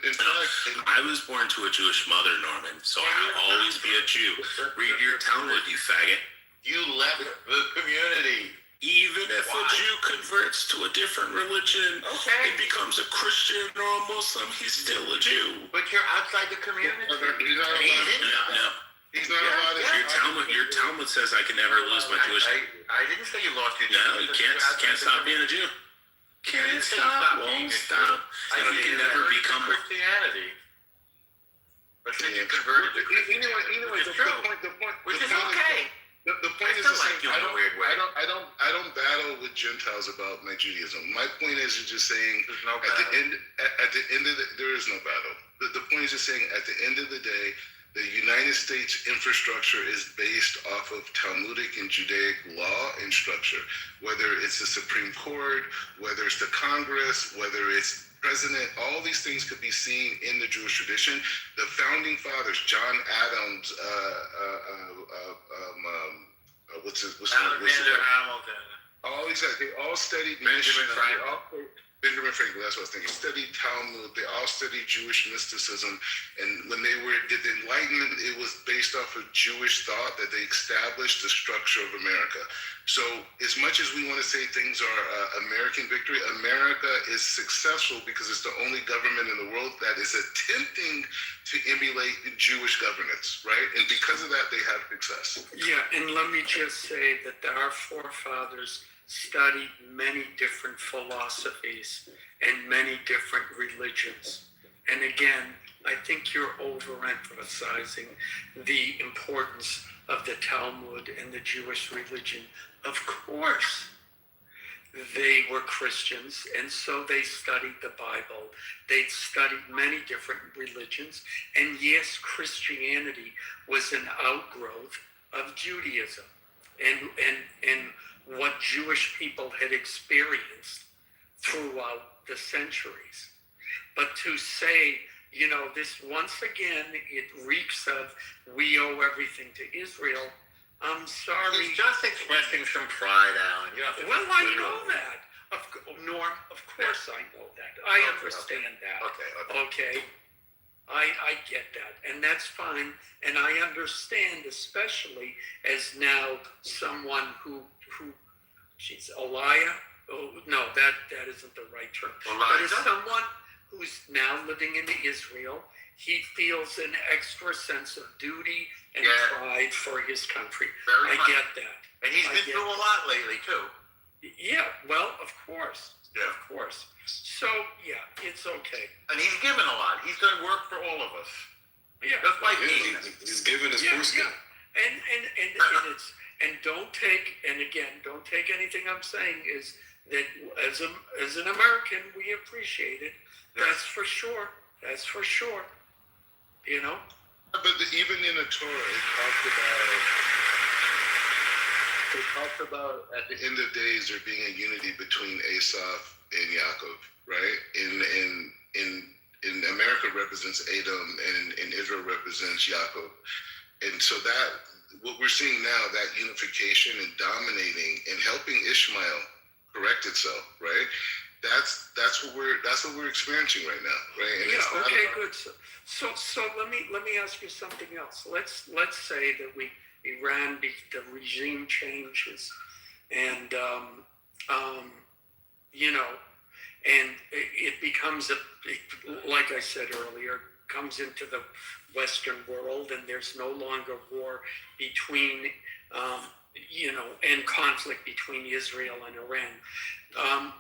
In fact, I was born to a Jewish mother, Norman, so I'll always be a Jew. Read your Talmud, you faggot. You left the community. Even if a Jew converts to a different religion and becomes a Christian or a Muslim, he's still a Jew. But you're outside the community. No. He's not allowed to. Your Talmud says I can never lose my Jewish. I didn't say you lost your No, you can't stop being a Jew. Can't stop, won't stop. You can never become Christianity. But then you converted to Christianity. Anyway, the point, which is okay. The point is the same. I don't battle with Gentiles about my Judaism. My point is just saying at the end of there is no battle. The point is just saying at the end of the day, the United States infrastructure is based off of Talmudic and Judaic law and structure. Whether it's the Supreme Court, whether it's the Congress, whether it's president, all these things could be seen in the Jewish tradition. The founding fathers, John Adams, Alexander Hamilton. All these guys, they all studied Benjamin Franklin. Benjamin Franklin, that's what I was thinking. Studied Talmud, they all studied Jewish mysticism, and when they did the Enlightenment, it was based off of Jewish thought that they established the structure of America. So as much as we want to say things are American victory, America is successful because it's the only government in the world that is attempting to emulate Jewish governance, right? And because of that, they have success. Yeah, and let me just say that our forefathers studied many different philosophies and many different religions. And again, I think you're overemphasizing the importance of the Talmud and the Jewish religion. Of course, they were Christians, and so they studied the Bible. They studied many different religions. And yes, Christianity was an outgrowth of Judaism. And what Jewish people had experienced throughout the centuries. But to say, this once again, it reeks of we owe everything to Israel. I'm sorry. He's just expressing some pride, Alan. Well, I know that. Norm, of course I know that. I understand that. Okay. I get that, and that's fine. And I understand, especially as now someone who she's Elia. Oh no, that isn't the right term. But as someone who's now living in Israel, he feels an extra sense of duty and pride for his country. I get that. And he's been through a lot lately too. Yeah, well, of course. Yeah. Of course. So, yeah, it's okay. And he's given a lot. He's done work for all of us. Yeah. Just like he's given his foreskin. Yeah. And don't take anything I'm saying is that as an American, we appreciate it. That's for sure. That's for sure. But even in the Torah, it talks about at the end of days there being a unity between Esau and Yaakov, right? In America represents Edom, and Israel represents Yaakov, and so that what we're seeing now, that unification and dominating and helping Ishmael correct itself, right? That's what we're experiencing right now, right? And good. So let me ask you something else. Let's say that Iran, the regime changes, and and it becomes like I said earlier, comes into the Western world, and there's no longer war between and conflict between Israel and Iran.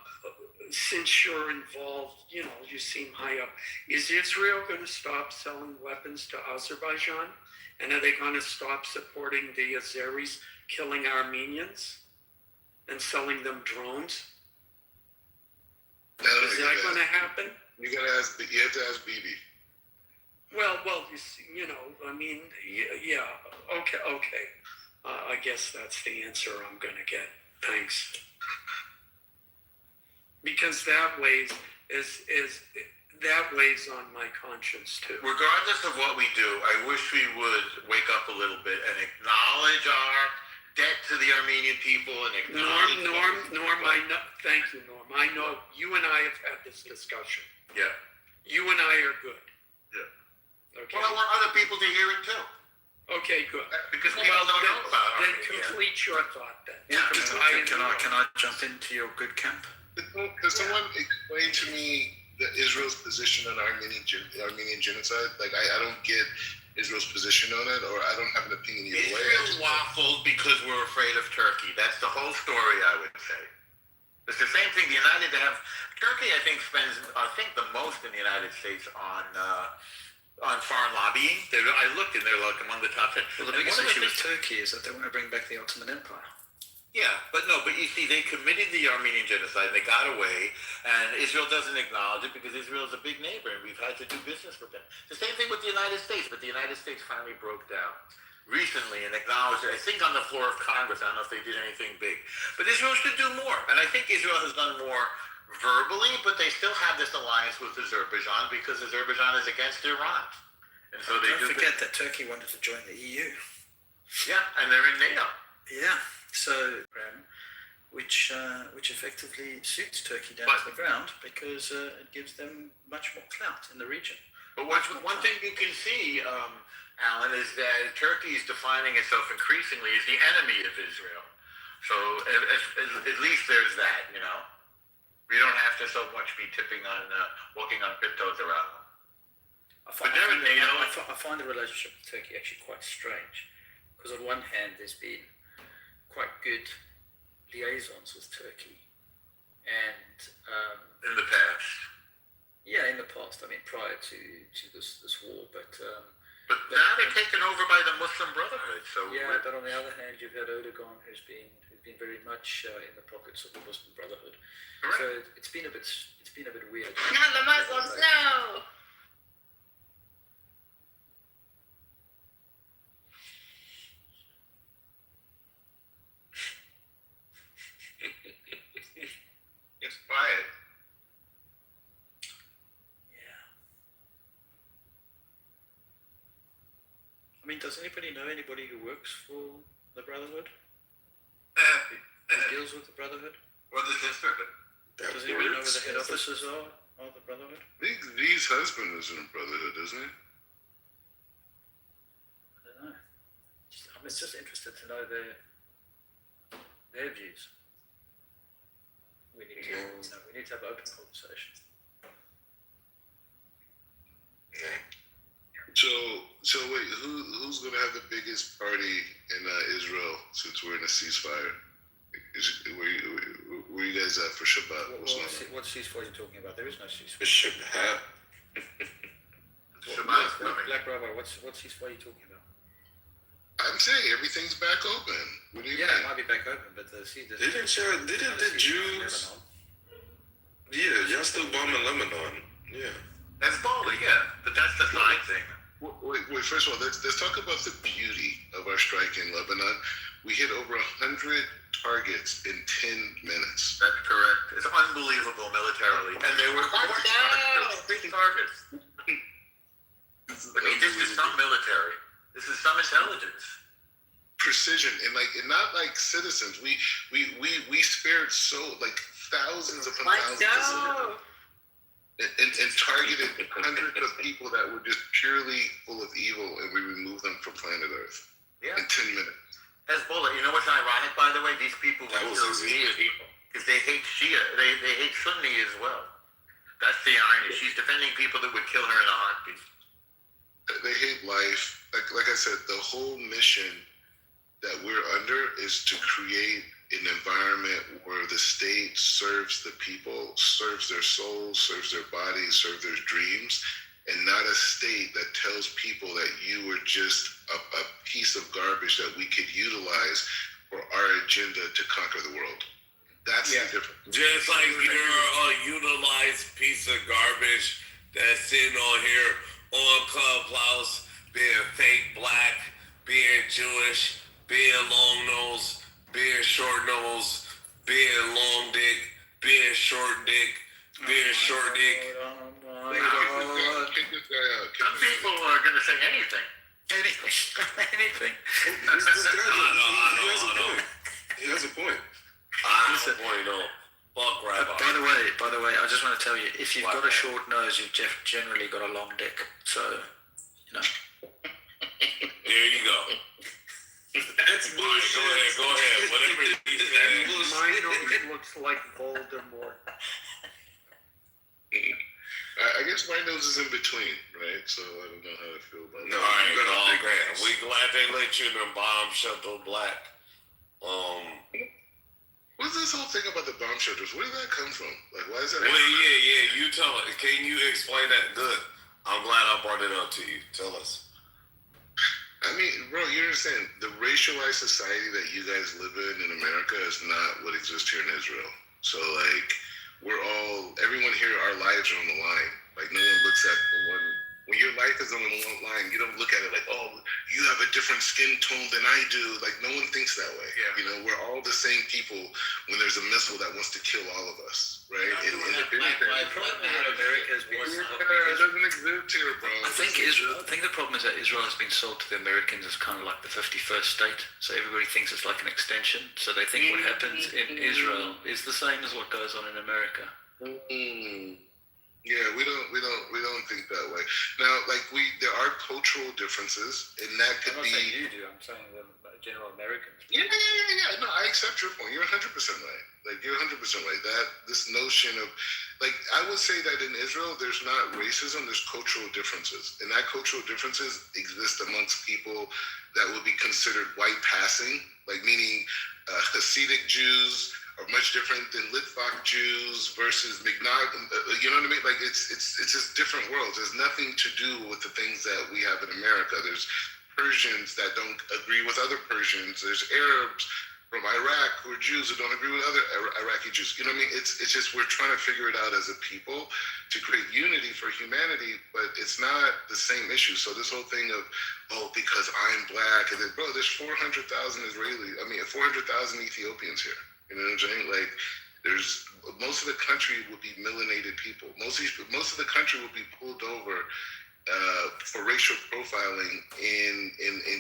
since you're involved, you seem high up, is Israel going to stop selling weapons to Azerbaijan? And are they going to stop supporting the Azeris killing Armenians and selling them drones? Is that going to happen? You have to ask Bibi. Well, yeah, okay. I guess that's the answer I'm going to get. Thanks. Because that weighs on my conscience too. Regardless of what we do, I wish we would wake up a little bit and acknowledge our debt to the Armenian people and acknowledge. Norm, I know. Thank you, Norm. I know you and I have had this discussion. Yeah. You and I are good. Yeah. Okay. Well, I want other people to hear it too. Okay, good. Because we all don't know about it. Then complete your thought then. Yeah, can I jump into your good camp? Can someone explain to me Israel's position on Armenian genocide? Like, I don't get Israel's position on it, or I don't have an opinion either way. Israel waffled because we're afraid of Turkey. That's the whole story, I would say. It's the same thing. Turkey, I think, spends the most in the United States on foreign lobbying. I looked and they're like among the top 10. Well, the biggest issue with Turkey is that they want to bring back the Ottoman Empire. Yeah, but you see, they committed the Armenian genocide, and they got away, and Israel doesn't acknowledge it because Israel is a big neighbor, and we've had to do business with them. The same thing with the United States, but the United States finally broke down recently and acknowledged it, I think on the floor of Congress. I don't know if they did anything big. But Israel should do more, and I think Israel has done more verbally, but they still have this alliance with Azerbaijan because Azerbaijan is against Iran. And so they don't forget that Turkey wanted to join the EU. Yeah, and they're in NATO. Yeah. So, which effectively suits Turkey down to the ground because it gives them much more clout in the region. But one thing you can see, Alan, is that Turkey is defining itself increasingly as the enemy of Israel. So at least there's that, We don't have to so much be walking on tiptoes around them. I find the relationship with Turkey actually quite strange because on one hand there's been quite good liaisons with Turkey, and in the past. Yeah, in the past. I mean, prior to this war, but now they're taken over by the Muslim Brotherhood. So yeah, but on the other hand, you've had Erdogan, who's been very much in the pockets of the Muslim Brotherhood. Correct. So it's been a bit weird. Not the Muslims, no. It's quiet. Yeah. I mean, does anybody know anybody who works for the Brotherhood? Who deals with the Brotherhood? Or the Sisterhood? Does anybody know where the head offices are of the Brotherhood? Lee's husband is in the Brotherhood, isn't he? I don't know. I'm just interested to know their views. We need to have an open conversation. So wait, who's going to have the biggest party in Israel since we're in a ceasefire? Where you guys at for Shabbat? What ceasefire are you talking about? There is no ceasefire. Shabbat. Black Rabbi, what ceasefire are you talking about? I'm saying everything's back open. What do you think? It might be back open, but didn't the Jews? Yeah, y'all still bombing Lebanon. Yeah. That's boldly, yeah. But that's the side thing. Wait, first of all, let's talk about the beauty of our strike in Lebanon. We hit over 100 targets in 10 minutes. That's correct. It's unbelievable militarily. And they were big targets. But this is some military. This is some intelligence. Precision and not like citizens. We spared thousands upon thousands and targeted hundreds of people that were just purely full of evil, and we removed them from planet Earth in 10 minutes. Hezbollah, you know what's ironic, by the way? These people will kill Shia people because they hate Shia. They hate Sunni as well. That's the irony. She's defending people that would kill her in a heartbeat. They hate life. Like I said, the whole mission that we're under is to create an environment where the state serves the people, serves their souls, serves their bodies, serves their dreams, and not a state that tells people that you were just a piece of garbage that we could utilize for our agenda to conquer the world. That's the difference. Just like you're a utilized piece of garbage that's sitting on here on Clubhouse, being fake black, being Jewish, being long nose, being short nose, being long dick, being short dick, being short dick. Some people are going to say anything. Anything. I know. He has a point. I have a point, though. Fuck Rabbi. By the way, I just want to tell you, if you've got a short nose, you've generally got a long dick. So, you know. There you go. That's bullshit. Go ahead. Whatever you say. My nose looks like Voldemort. I guess my nose is in between, right? So I don't know how I feel about that. All right, okay. We glad they let you in the bomb shelter black. What's this whole thing about the bomb shelters? Where did that come from? Like, why is that? Well, yeah. You tell it. Can you explain that? Good. I'm glad I brought it up to you. Tell us. I mean, bro, you understand the racialized society that you guys live in America is not what exists here in Israel. So, like, everyone here, our lives are on the line. Like, no one looks at when your life is on the line, you don't look at it like, oh, you have a different skin tone than I do. Like, no one thinks that way. Yeah. You know, we're all the same people when there's a missile that wants to kill all of us, right? And if anything, The problem is that America has been. it doesn't exist here, bro. I think the problem is that Israel has been sold to the Americans as kind of like the 51st state. So everybody thinks it's like an extension. So they think what happens in Israel is the same as what goes on in America. Yeah, we don't think that way. Now, like there are cultural differences, and that could be. I'm not saying you do. I'm saying the general Americans. Yeah. No, I accept your point. You're 100% right. Like, you're 100% right. This notion of, like, I would say that in Israel, there's not racism, there's cultural differences. And that cultural differences exist amongst people that would be considered white passing, like meaning Hasidic Jews are much different than Litvak Jews versus Mignag. You know what I mean? Like, it's just different worlds. There's nothing to do with the things that we have in America. There's Persians that don't agree with other Persians. There's Arabs from Iraq who are Jews who don't agree with other Iraqi Jews. You know what I mean? It's just we're trying to figure it out as a people to create unity for humanity, but it's not the same issue. So this whole thing of, oh, because I'm black, and then, bro, there's 400,000 400,000 Ethiopians here. You know what I'm saying? Like, there's most of the country would be melanated people. Most of the country would be pulled over for racial profiling in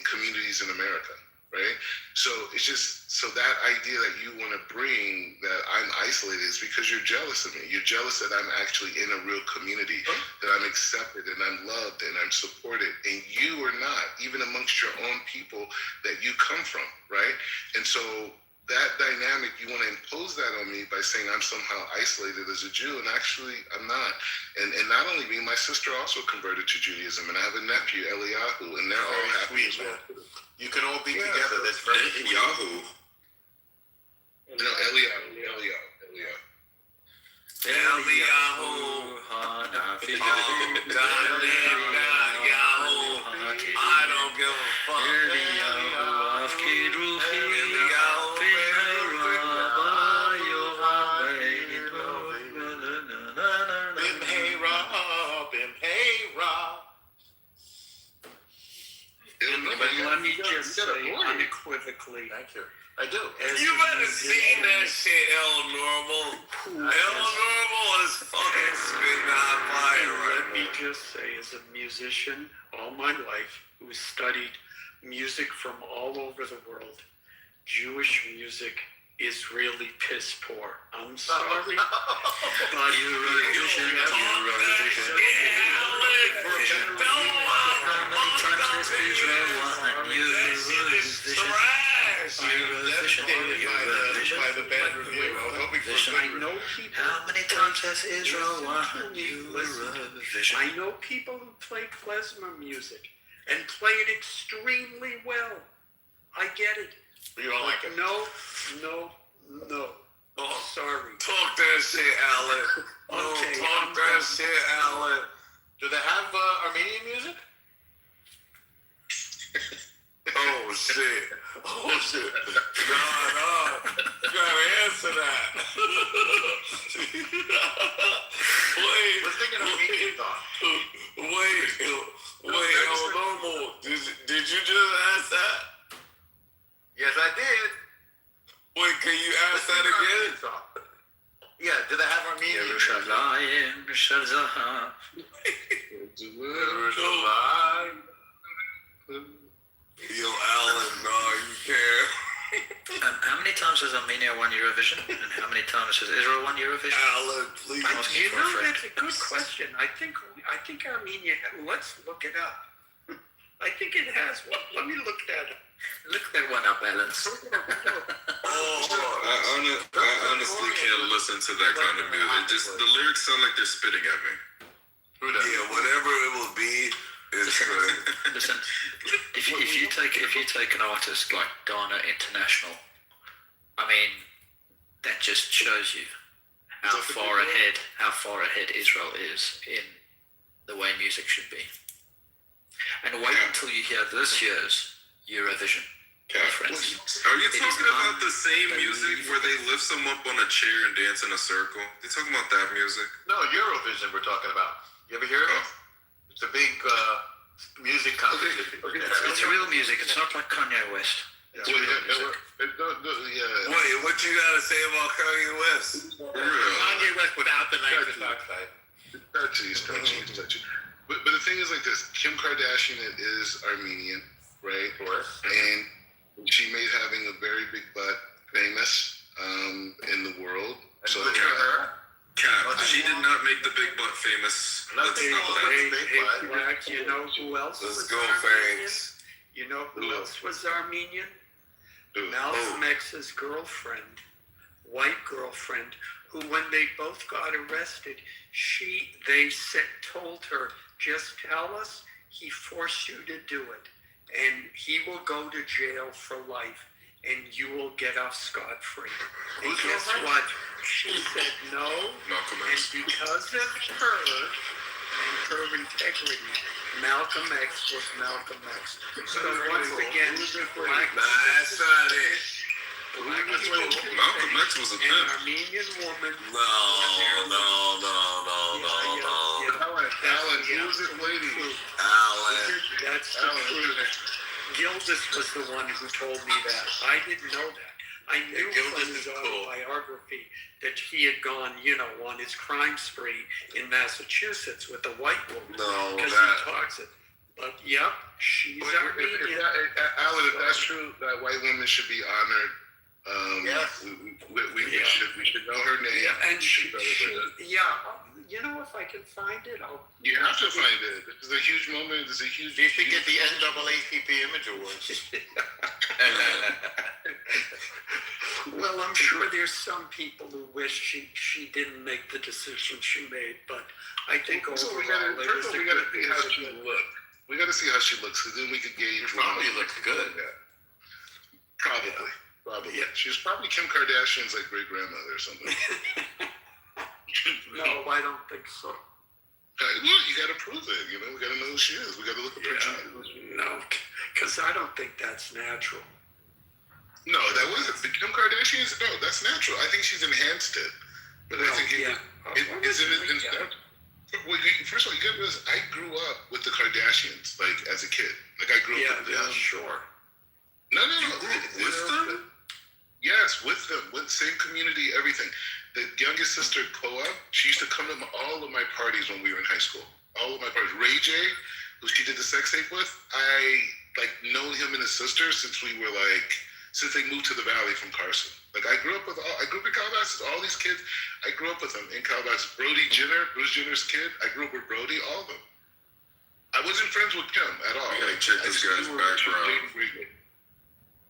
communities in America, right? So it's just that idea that you want to bring that I'm isolated is because you're jealous of me. You're jealous that I'm actually in a real community, that I'm accepted and I'm loved and I'm supported, and you are not, even amongst your own people that you come from, right? And so that dynamic, you want to impose that on me by saying I'm somehow isolated as a Jew, and actually I'm not. And not only me, my sister also converted to Judaism, and I have a nephew, Eliyahu, and they're all happy as well. You can all be together. That's very Yahoo. No, Eliyahu. I don't give a fuck. But let me just say unequivocally. Thank you. I do. You better see that shit, El Normal. El Normal is fucking spitting hot fire right Let me just say, as a musician all my life who studied music from all over the world, Jewish music is really piss poor. I'm sorry. But Eurovision. How many times has Israel won Eurovision? I know people who play klezmer music and play it extremely well. I get it. You don't like it? No, No. Oh, sorry. Talk that shit, Alan. Okay, Talk that shit, Alan. Do they have Armenian music? Oh shit. God, you gotta answer that. Wait. We're thinking Armenian thought. Wait, hold on more. Did you just ask that? Yes, I did. Wait, can you ask that again? Yeah, do they have Armenian music? Yerushalayim shel zahav. Yo, Alan, no, you can't. How many times has Armenia won Eurovision? And how many times has Israel won Eurovision? Alan, please. You know, that's a good question. I think Armenia. Let's look it up. I think it has one. Let me look that up. Look that one up, Alan. I honestly can't listen to that kind of music. The lyrics sound like they're spitting at me. Yeah, whatever it will be, it's good. Listen, if you take an artist like Ghana International, I mean, that just shows you how far ahead Israel is in the way music should be. And wait until you hear this year's Eurovision. Friends. Are you talking about the same music where they lift someone up on a chair and dance in a circle? You're talking about that music? No, Eurovision we're talking about. You ever hear of it? It's a big music competition. It's real music. It's not like Kanye West. It's real music. Wait, what you gotta say about Kanye West? Kanye West without the nitrous oxide. Touchy. But the thing is like this: Kim Kardashian is Armenian, right? Of course. And she made having a very big butt famous in the world. So look at her. She did not make the big butt famous. You know who else? Let's was go, Armenian? Fangs. You know who else was Armenian? Malcolm X's girlfriend, white girlfriend, who when they both got arrested, they told her, just tell us he forced you to do it, and he will go to jail for life, and you will get off scot-free. And guess what? She said no, and because of her and her integrity, Malcolm X was Malcolm X. So once again, black that's not it. Malcolm X was a an pimp. Armenian woman. No. Alan, who was this lady? Alan. That's the truth. Gildas was the one who told me that. I didn't know that. I knew from his autobiography that he had gone, on his crime spree in Massachusetts with a white woman. No, because he talks it. But yep, she's Armenian. Alan, if that's true, that white woman should be honored. Yes. We should know her name. Yeah, and if I can find it, You have to find it. This is a huge moment. This is a huge. You should get the NAACP Image Awards. Well, I'm sure there's some people who wish she didn't make the decision she made, but I think overall we gotta see how she looks. We got to see how she looks, because then we could gauge. She probably looks good. Yeah. Probably. Yeah. She's probably Kim Kardashian's great grandmother or something. No, I don't think so. Well, you got to prove it. We got to know who she is. We got to look at her genes. No, because I don't think that's natural. No, that wasn't. Kim Kardashian no, that's natural. I think she's enhanced it. But I think it's well, first of all, you got to realize, I grew up with the Kardashians, as a kid. I grew up with them. Yeah, sure. No. With them? Yes, with them. With same community, everything. The youngest sister, Koa, she used to come to all of my parties when we were in high school. All of my parties. Ray J, who she did the sex tape with, I known him and his sister since we were since they moved to the Valley from Carson. I grew up in Calabasas, all these kids. I grew up with them in Calabasas. Brody Jenner, Bruce Jenner's kid. I grew up with Brody, all of them. I wasn't friends with Kim at all. You gotta check this guy's background.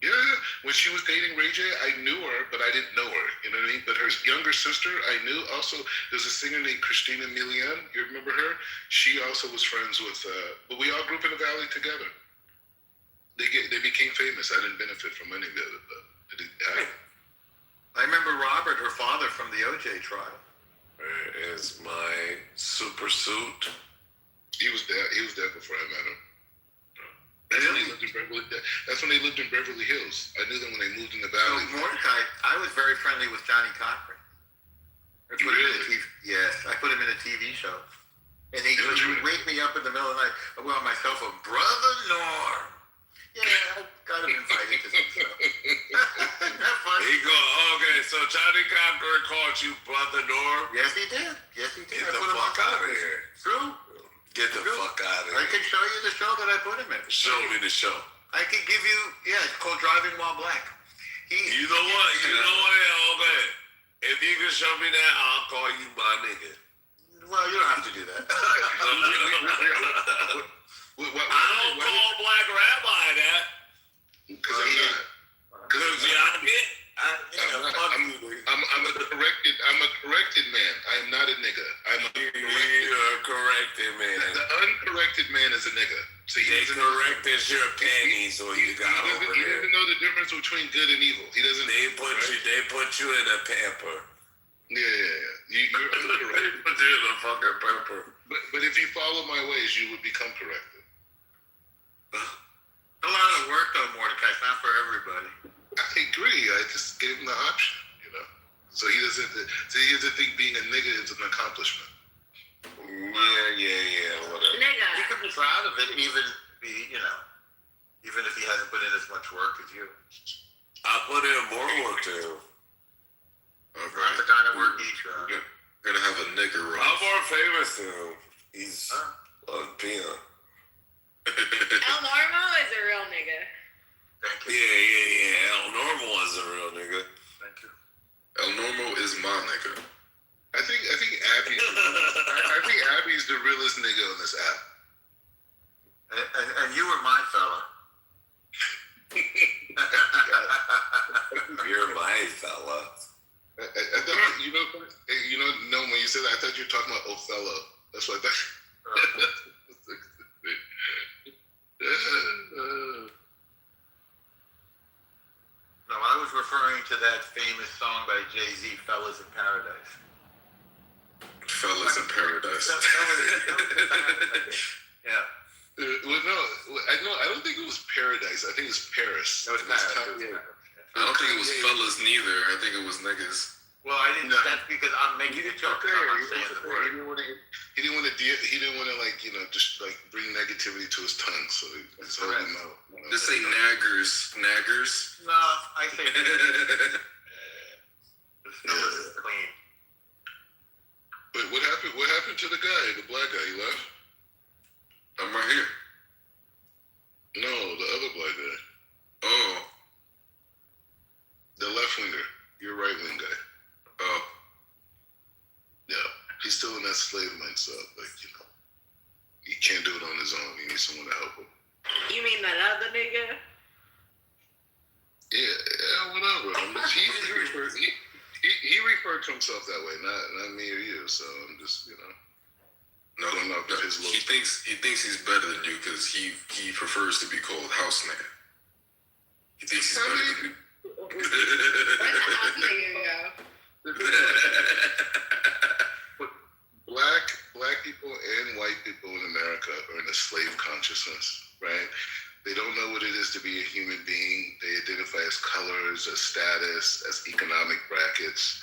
Yeah, when she was dating Ray J, I knew her, but I didn't know her. You know what I mean? But her younger sister, I knew. Also, there's a singer named Christina Milian. You remember her? She also was friends with. But we all grew up in the Valley together. They became famous. I didn't benefit from any of it, but I remember Robert, her father, from the OJ trial. Where is my super suit? He was there. He was there before I met him. That's when they lived in Beverly. That's when they lived in Beverly Hills. I knew them when they moved in the valley. So Mordecai, I was very friendly with Johnny Cochran. I put him in a TV, yes, I put him in a TV show. And he would wake me up in the middle of the night. I went on my cell phone, Brother Norm. Yeah, I got him invited to some stuff. Isn't that funny? He go, okay, so Johnny Cochran called you Brother Norm? Yes, he did. Yes, he did. Get the fuck out of here. True. Get the fuck out of here. I can show you the show that I put him in. Show me the show. I can give you, it's called Driving While Black. You know what? Okay. If you can show me that, I'll call you my nigga. Well, you don't have to do that. I don't call Black Rabbi that. Because I'm not. Because y'all get. I'm a corrected man. I am not a nigga. You're a corrected man. The uncorrected man is a nigga. So they corrected your panties, or you got over He there. doesn't know the difference between good and evil. He doesn't. They put you in a pamper. Yeah. You're uncorrected. Put you in a fucking pamper. But if you follow my ways, you would become corrected. A lot of work though, Mordecai. It's not for everybody. I agree. I just gave him the option, So he doesn't think being a nigga is an accomplishment. Yeah, whatever. Nigga. He could be proud of it, even if he hasn't put in as much work as you. I put in more work too. Okay. That's the kind of work each. We're gonna have a nigger roast. I'm more famous than him. He's on peanut. El Normo is a real nigga. Thank you. Yeah. El Normo is a real nigga. Thank you. El Normo is my nigga. I think Abby's the realest nigga on this app. And you were my fella. You're my fella. I thought, no, when you said that, I thought you were talking about Othello. That's what I thought. No, I was referring to that famous song by Jay-Z, Fellas in Paradise. Fellas in Paradise. Yeah. I don't think it was Paradise. I think it was Paris. No, it's Paris. I don't think it was fellas neither. I think it was niggas. Well, I didn't. No. That's because I'm making a joke. I'm not saying the word. He didn't want to just like bring negativity to his tongue. So it's all no. Just say naggers. Naggers. No, I say it's clean. But what happened to the guy, the black guy? He left? I'm right here. No, the other black guy. Oh. The left winger. Your right wing guy. Oh. Yeah. He's still in that slave mindset. He can't do it on his own. He needs someone to help him. You mean that other nigga? Yeah, whatever. He referred to himself that way, not me or you. So I'm just, No, he thinks he's better than you because he prefers to be called house nigga. He thinks he's better than you. Black people and white people in America are in a slave consciousness, right? They don't know what it is to be a human being. They identify as colors, as status, as economic brackets.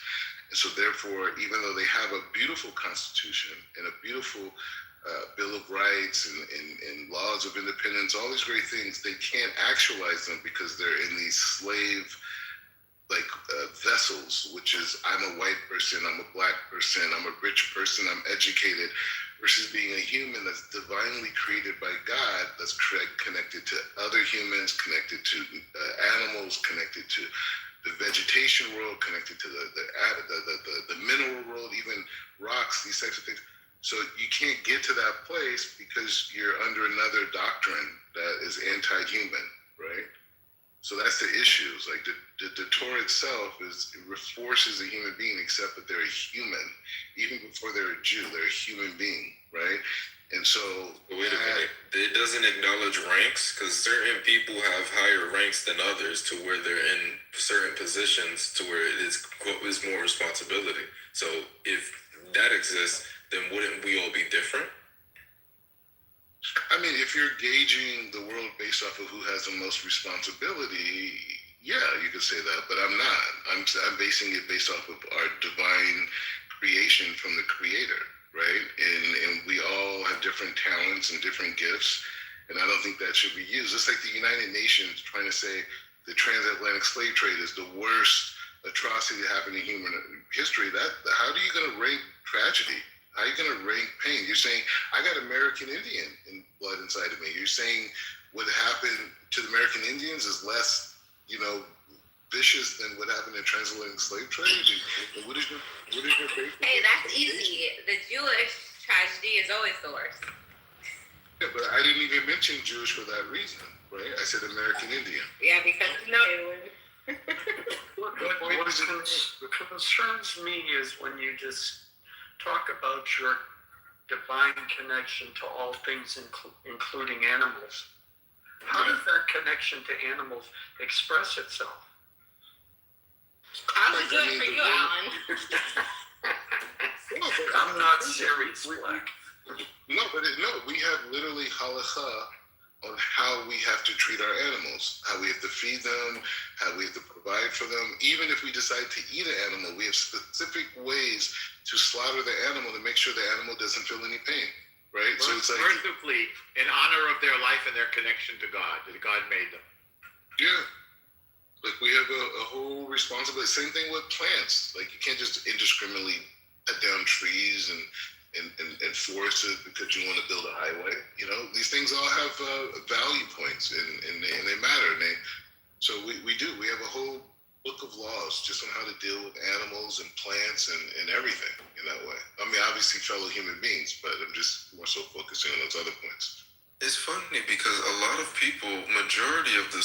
And so therefore, even though they have a beautiful constitution and a beautiful Bill of Rights and laws of independence, all these great things, they can't actualize them because they're in these slave vessels, which is I'm a white person, I'm a black person, I'm a rich person, I'm educated, versus being a human that's divinely created by God, that's connected to other humans, connected to animals, connected to the vegetation world, connected to the mineral world, even rocks, these types of things. So you can't get to that place because you're under another doctrine that is anti-human, right? So that's the issue. It's like the Torah itself forces a human being, except that they're a human. Even before they're a Jew, they're a human being, right? And so, wait a minute. It doesn't acknowledge ranks because certain people have higher ranks than others to where they're in certain positions to where it is more responsibility. So if that exists, then wouldn't we all be different? I mean, if you're gauging the world based off of who has the most responsibility, yeah, you could say that, but I'm not. I'm basing it based off of our divine creation from the Creator, right? And we all have different talents and different gifts, and I don't think that should be used. It's like the United Nations trying to say the transatlantic slave trade is the worst atrocity that happened in human history. How are you going to rank tragedy? How are you going to rank pain? You're saying, I got American Indian blood inside of me. You're saying what happened to the American Indians is less, vicious than what happened in transatlantic slave trade? And what is your Hey, that's easy. The Jewish tragedy is always the worst. Yeah, but I didn't even mention Jewish for that reason, right? I said American Indian. Yeah, because What concerns me is when you just talk about your divine connection to all things, including animals. How does that connection to animals express itself? I was doing it for you, Alan. I'm not serious, Black. No, we have literally halakha on how we have to treat our animals, how we have to feed them, how we have to provide for them. Even if we decide to eat an animal, we have specific ways to slaughter the animal to make sure the animal doesn't feel any pain, right? So it's like mercifully, in honor of their life and their connection to God, that God made them. Yeah. Like we have a whole responsibility. Same thing with plants. Like you can't just indiscriminately cut down trees and forest it because you want to build a highway. These things all have value points and they matter. So we have a whole book of laws just on how to deal with animals and plants and everything in that way. I mean, obviously fellow human beings, but I'm just more so focusing on those other points. It's funny because a lot of people, majority of the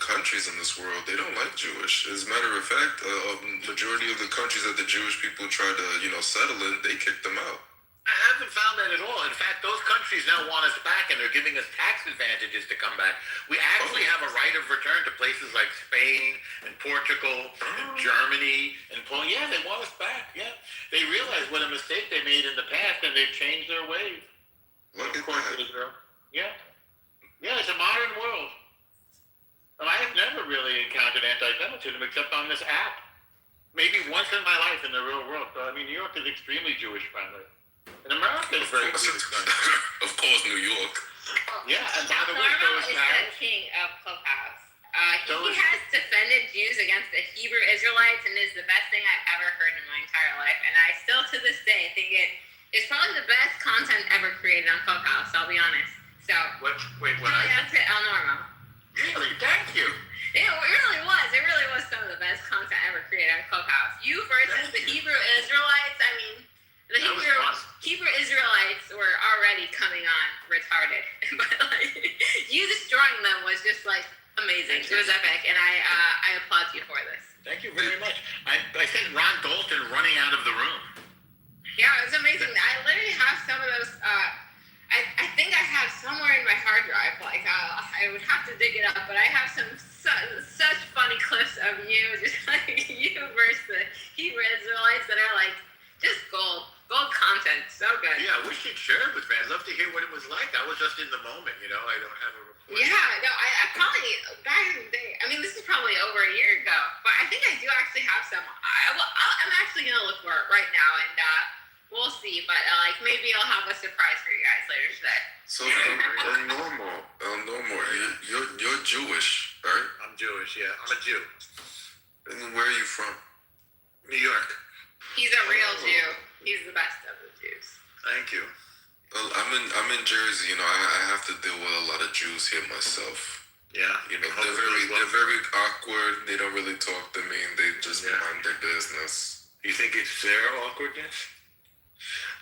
countries in this world, they don't like Jewish. As a matter of fact, majority of the countries that the Jewish people try to, settle in, they kick them out. I haven't found that at all. In fact, those countries now want us back, and they're giving us tax advantages to come back. We actually have a right of return to places like Spain and Portugal and Germany and Poland. Yeah, they want us back. Yeah, they realize what a mistake they made in the past, and they've changed their ways. Look at that. Israel. Yeah, it's a modern world. And I have never really encountered anti-Semitism except on this app. Maybe once in my life in the real world. But I mean, New York is extremely Jewish friendly. And America is very Jewish friendly. Of course, New York. Yeah, and by the way, so Normal is is Harry. the king of Clubhouse. He has defended Jews against the Hebrew Israelites and is the best thing I've ever heard in my entire life. And I still, to this day, think it is probably the best content ever created on Clubhouse, I'll be honest. So, Wait, what? that's it, El Normo. Really? Thank you. It really was. It really was some of the best content ever created on Clubhouse. You versus the Hebrew Israelites. I mean, the Hebrew Israelites were already coming on retarded, but you destroying them was just amazing. It was epic, and I applaud you for this. Thank you very much. I sent Ron Dalton running out of the room. Yeah, it was amazing. I literally have some of those. I think I have somewhere in my hard drive. I would have to dig it up, but I have such funny clips of you, just you versus the Hebrew Israelites that are just gold content. So good. Yeah, we should share it with fans. I'd love to hear what it was like. I was just in the moment, I don't have a report. Yeah, no, I probably back in the day. I mean, this is probably over a year ago, but I think I do actually have some. I'm actually gonna look for it right now, and we'll see. But maybe I'll have a surprise for you guys later today. So El Normo, you're Jewish, right? I'm Jewish. Yeah, I'm a Jew. And where are you from? New York. He's a real Jew. He's the best of the Jews. Thank you. I'm in Jersey. I have to deal with a lot of Jews here myself. Yeah. They're very awkward. They don't really talk to me, and they just mind their business. You think it's their awkwardness?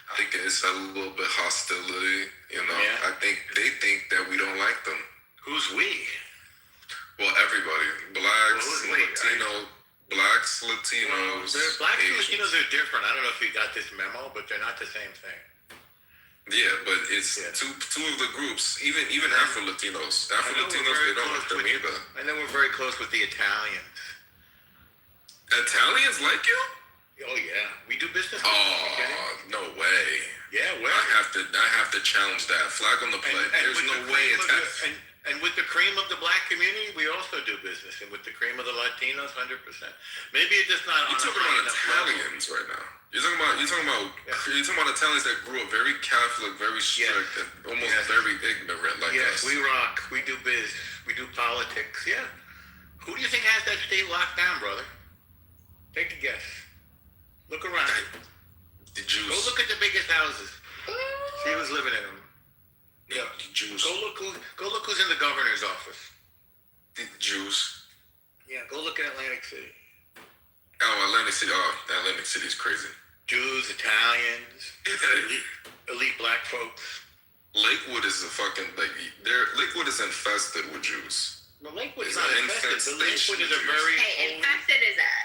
I think it's a little bit hostility. Yeah. I think they think that we don't like them. Who's we? Well, everybody. Blacks, Latinos. Blacks and Asians. Latinos are different. I don't know if you got this memo, but they're not the same thing. Yeah, but it's two of the groups, even Afro Latinos. Afro Latinos, they don't like them either. I know we're very close with the Italians. Italians like you? Oh yeah, we do business. Oh, no way. Yeah, well, I have to challenge that. Flag on the play. There's no way it's and with the cream of the black community, we also do business, and with the cream of the Latinos, 100%. Maybe it's just not. You're talking about Italians right now. You're talking about Italians that grew up very Catholic, very strict, and almost very ignorant like us. We rock. We do biz. We do politics. Yeah. Who do you think has that state locked down, brother? Take a guess. Look around. The Jews. Go look at the biggest houses. See who's living in them. Yeah, the Jews. Go look who's in the governor's office. The Jews. Yeah, go look at Atlantic City. Oh, Atlantic City. Oh, Atlantic City is crazy. Jews, Italians, elite black folks. Lakewood is Lakewood is infested with Jews. Well, Lakewood is It's not an infested. But infestation Lakewood is a of very Hey, infested is that?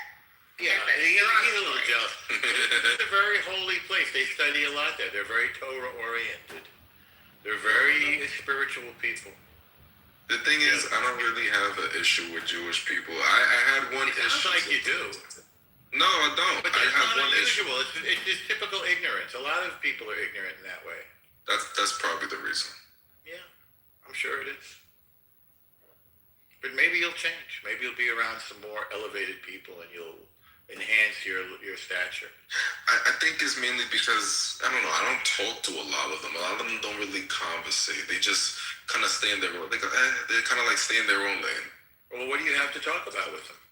he's a little jealous. It's a very holy place. They study a lot there. They're very Torah oriented. They're very spiritual people. The thing is, I don't really have an issue with Jewish people. I had one issue. Sounds like you do. No, I don't. But I that's have not one issue. unusual. It's just typical ignorance. A lot of people are ignorant in that way. That's probably the reason. Yeah, I'm sure it is. But maybe you'll change. Maybe you'll be around some more elevated people and you'll enhance your stature. I think it's mainly because, I don't know, I don't talk to a lot of them. A lot of them don't really conversate. They just kind of stay in their own, they kind of like stay in their own lane. Well, what do you have to talk about with them?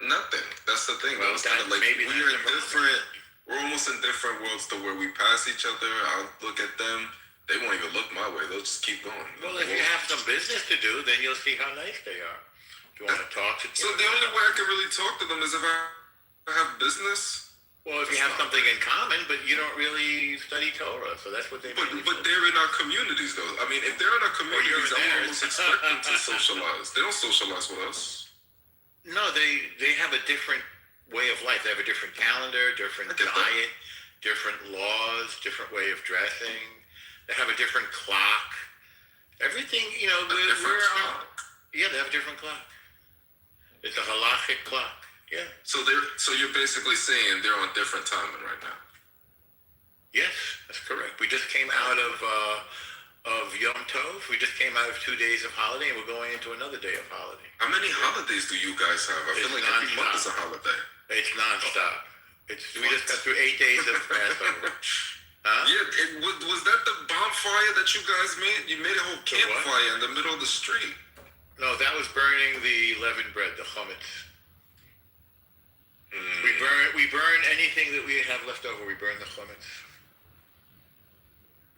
Nothing. That's the thing. Well, It's kind of like maybe we're almost in different worlds to where we pass each other. I'll look at them. They won't even look my way. They'll just keep going. Well, if you have some business to do, then you'll see how nice they are. If you want to talk to them. So the only way I can really talk to them is if I have business. Well, if you have something in common, but you don't really study Torah, so that's what they But they're in our communities, though. I mean, if they're in our communities, I would almost expect them to socialize. They don't socialize with us. No, they have a different way of life. They have a different calendar, different diet, different laws, different way of dressing. They have a different clock. Everything, you know, they have a different clock. It's a halachic clock. Yeah. So you're basically saying they're on different timing right now. Yes, that's correct. We just came out of Yom Tov. We just came out of 2 days of holiday, and we're going into another day of holiday. How many holidays do you guys have? I feel like every month is a holiday. It's nonstop. We just got through 8 days of Passover. Huh? Yeah, was that the bonfire that you guys made? You made a whole campfire in the middle of the street. No, that was burning the leavened bread, the chametz. We burn anything that we have left over. We burn the chametz.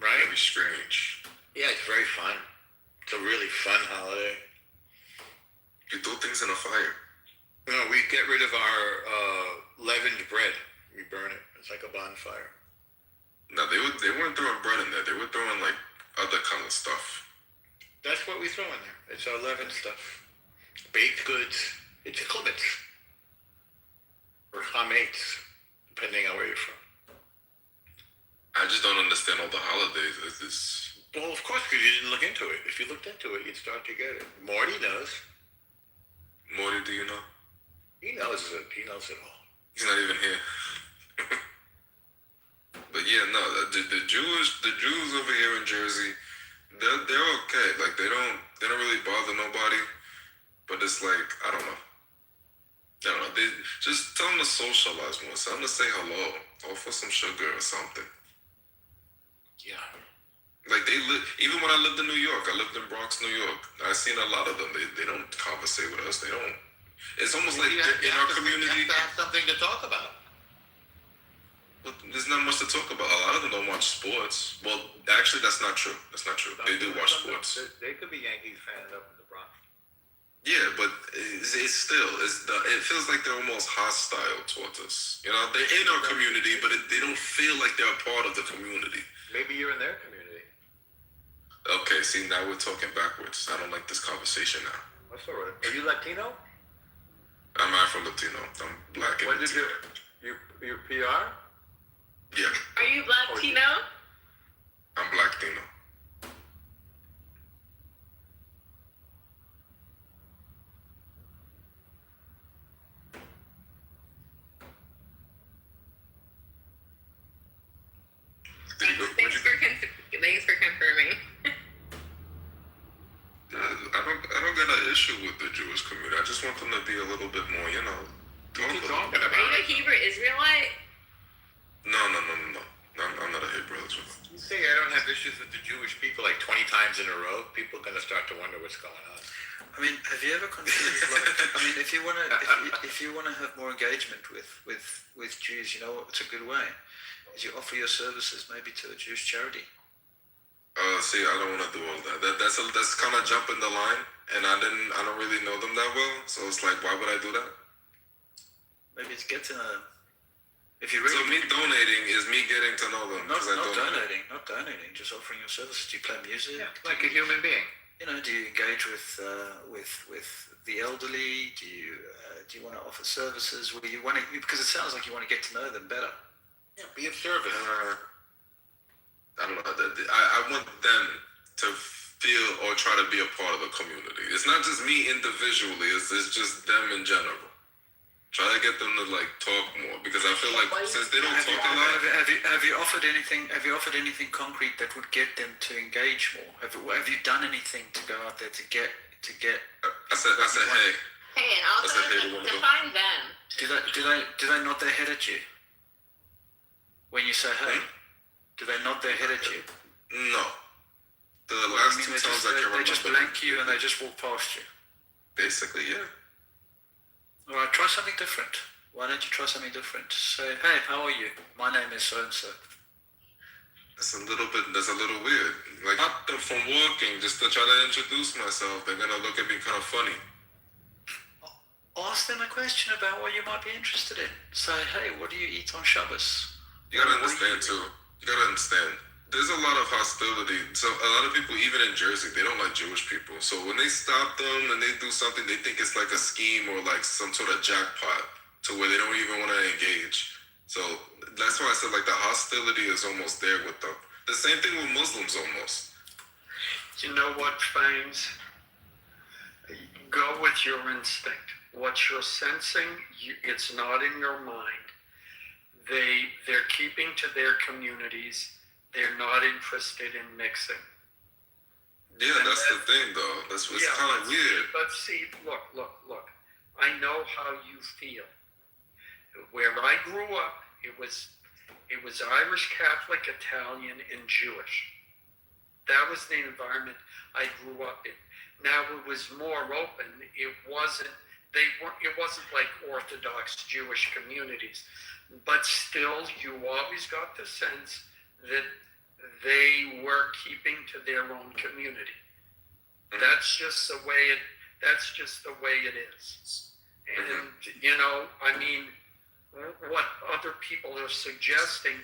Right? Very strange. Yeah, it's very fun. It's a really fun holiday. You throw things in a fire. No, we get rid of our leavened bread. We burn it. It's like a bonfire. No, they weren't throwing bread in there. They were throwing like other kind of stuff. That's what we throw in there. It's our leavened stuff. Baked goods. It's chametz. Or chametz, depending on where you're from. I just don't understand all the holidays. Well, of course, because you didn't look into it. If you looked into it, you'd start to get it. Morty knows. Morty, do you know? He knows it. He knows it all. He's not even here. But yeah, no, the Jews over here in Jersey, they're okay. Like they don't really bother nobody. But it's like I don't know. They just tell them to socialize more. Tell them to say hello. Offer some sugar or something. Yeah. Like they live. Even when I lived in New York, I lived in Bronx, New York. I seen a lot of them. They don't conversate with us. They don't. It's almost like in our community. You have to have something to talk about. But there's not much to talk about. A lot of them don't watch sports. Well, actually, that's not true. That's not true. They do watch sports. They could be Yankees fans up in the Bronx. Yeah, but it's still, it feels like they're almost hostile towards us. You know, they're in our community, but they don't feel like they're a part of the community. Maybe you're in their community. Okay, see, now we're talking backwards. I don't like this conversation now. That's all right. Are you Latino? I'm Afro-Latino. I'm black and What did you PR? Yeah. Are you Latino? I'm Black Latino. Thanks for confirming. I don't get an issue with the Jewish community. I just want them to be a little bit more, Keep talking about Are you a it. Hebrew Israelite? No. I'm not a Hebrew Israelite. You say I don't have issues with the Jewish people like 20 times in a row. People are going to start to wonder what's going on. I mean, have you ever considered, if you wanna have more engagement with Jews, it's a good way. Is you offer your services maybe to a Jewish charity. See, I don't want to do all that. That's kind of jumping the line, and I don't really know them that well, so it's like, why would I do that? Maybe it's get to know them. If you really So me donating is me getting to know them. not donating, just offering your services. Do you play music? Yeah, like a human being. Do you engage with the elderly? Do you want to offer services where you want to? Because it sounds like you want to get to know them better. Yeah, be of service. I don't know. I want them to feel or try to be a part of the community. It's not just me individually. It's just them in general. Try to get them to talk more, because I feel like since they don't talk a lot. Have you offered anything? Have you offered anything concrete that would get them to engage more? Have you done anything to go out there to get? I said, hey. Hey, and also define them. Do they nod their head at you when you say hey? Do they nod their head at you? No. The last two times I can remember. They just blank you and they just walk past you. Basically, yeah. All right, try something different. Why don't you try something different? Say, hey, how are you? My name is so and so. That's a little weird. From walking, just to try to introduce myself, they're gonna look at me kind of funny. Ask them a question about what you might be interested in. Say, hey, what do you eat on Shabbos? You gotta understand too. There's a lot of hostility. So a lot of people, even in Jersey, they don't like Jewish people. So when they stop them and they do something, they think it's like a scheme or like some sort of jackpot to where they don't even want to engage. So that's why I said the hostility is almost there with them. The same thing with Muslims almost. You know what, Fangs? Go with your instinct. What you're sensing, it's not in your mind. They're keeping to their communities. They're not interested in mixing. Yeah, that's the thing, though. It's kind of weird. But see, look. I know how you feel. Where I grew up, it was Irish, Catholic, Italian, and Jewish. That was the environment I grew up in. Now it was more open. It wasn't like Orthodox Jewish communities, but still, you always got the sense that they were keeping to their own community. That's just the way it is. And what other people are suggesting,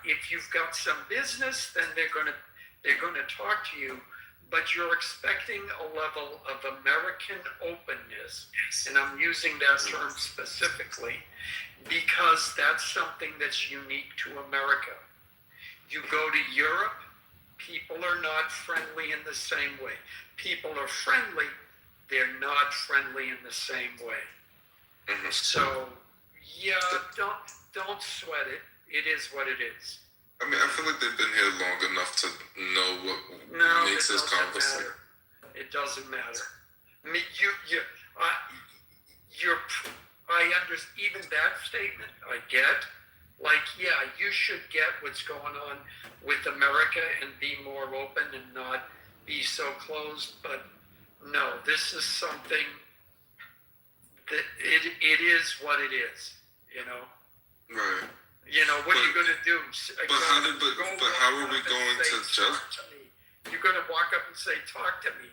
if you've got some business, then they're gonna talk to you, but you're expecting a level of American openness, and I'm using that term specifically because that's something that's unique to America. You go to Europe, people are not friendly in the same way. People are friendly, they're not friendly in the same way. So, don't sweat it. It is what it is. I mean, I feel like they've been here long enough to know what makes this conversation. It doesn't matter. I mean, I understand even that statement. I get. You should get what's going on with America and be more open and not be so closed. But no, this is something that it is what it is. Right. What are you going to do? But how are we going to judge? You're going to walk up and say, "Talk to me,"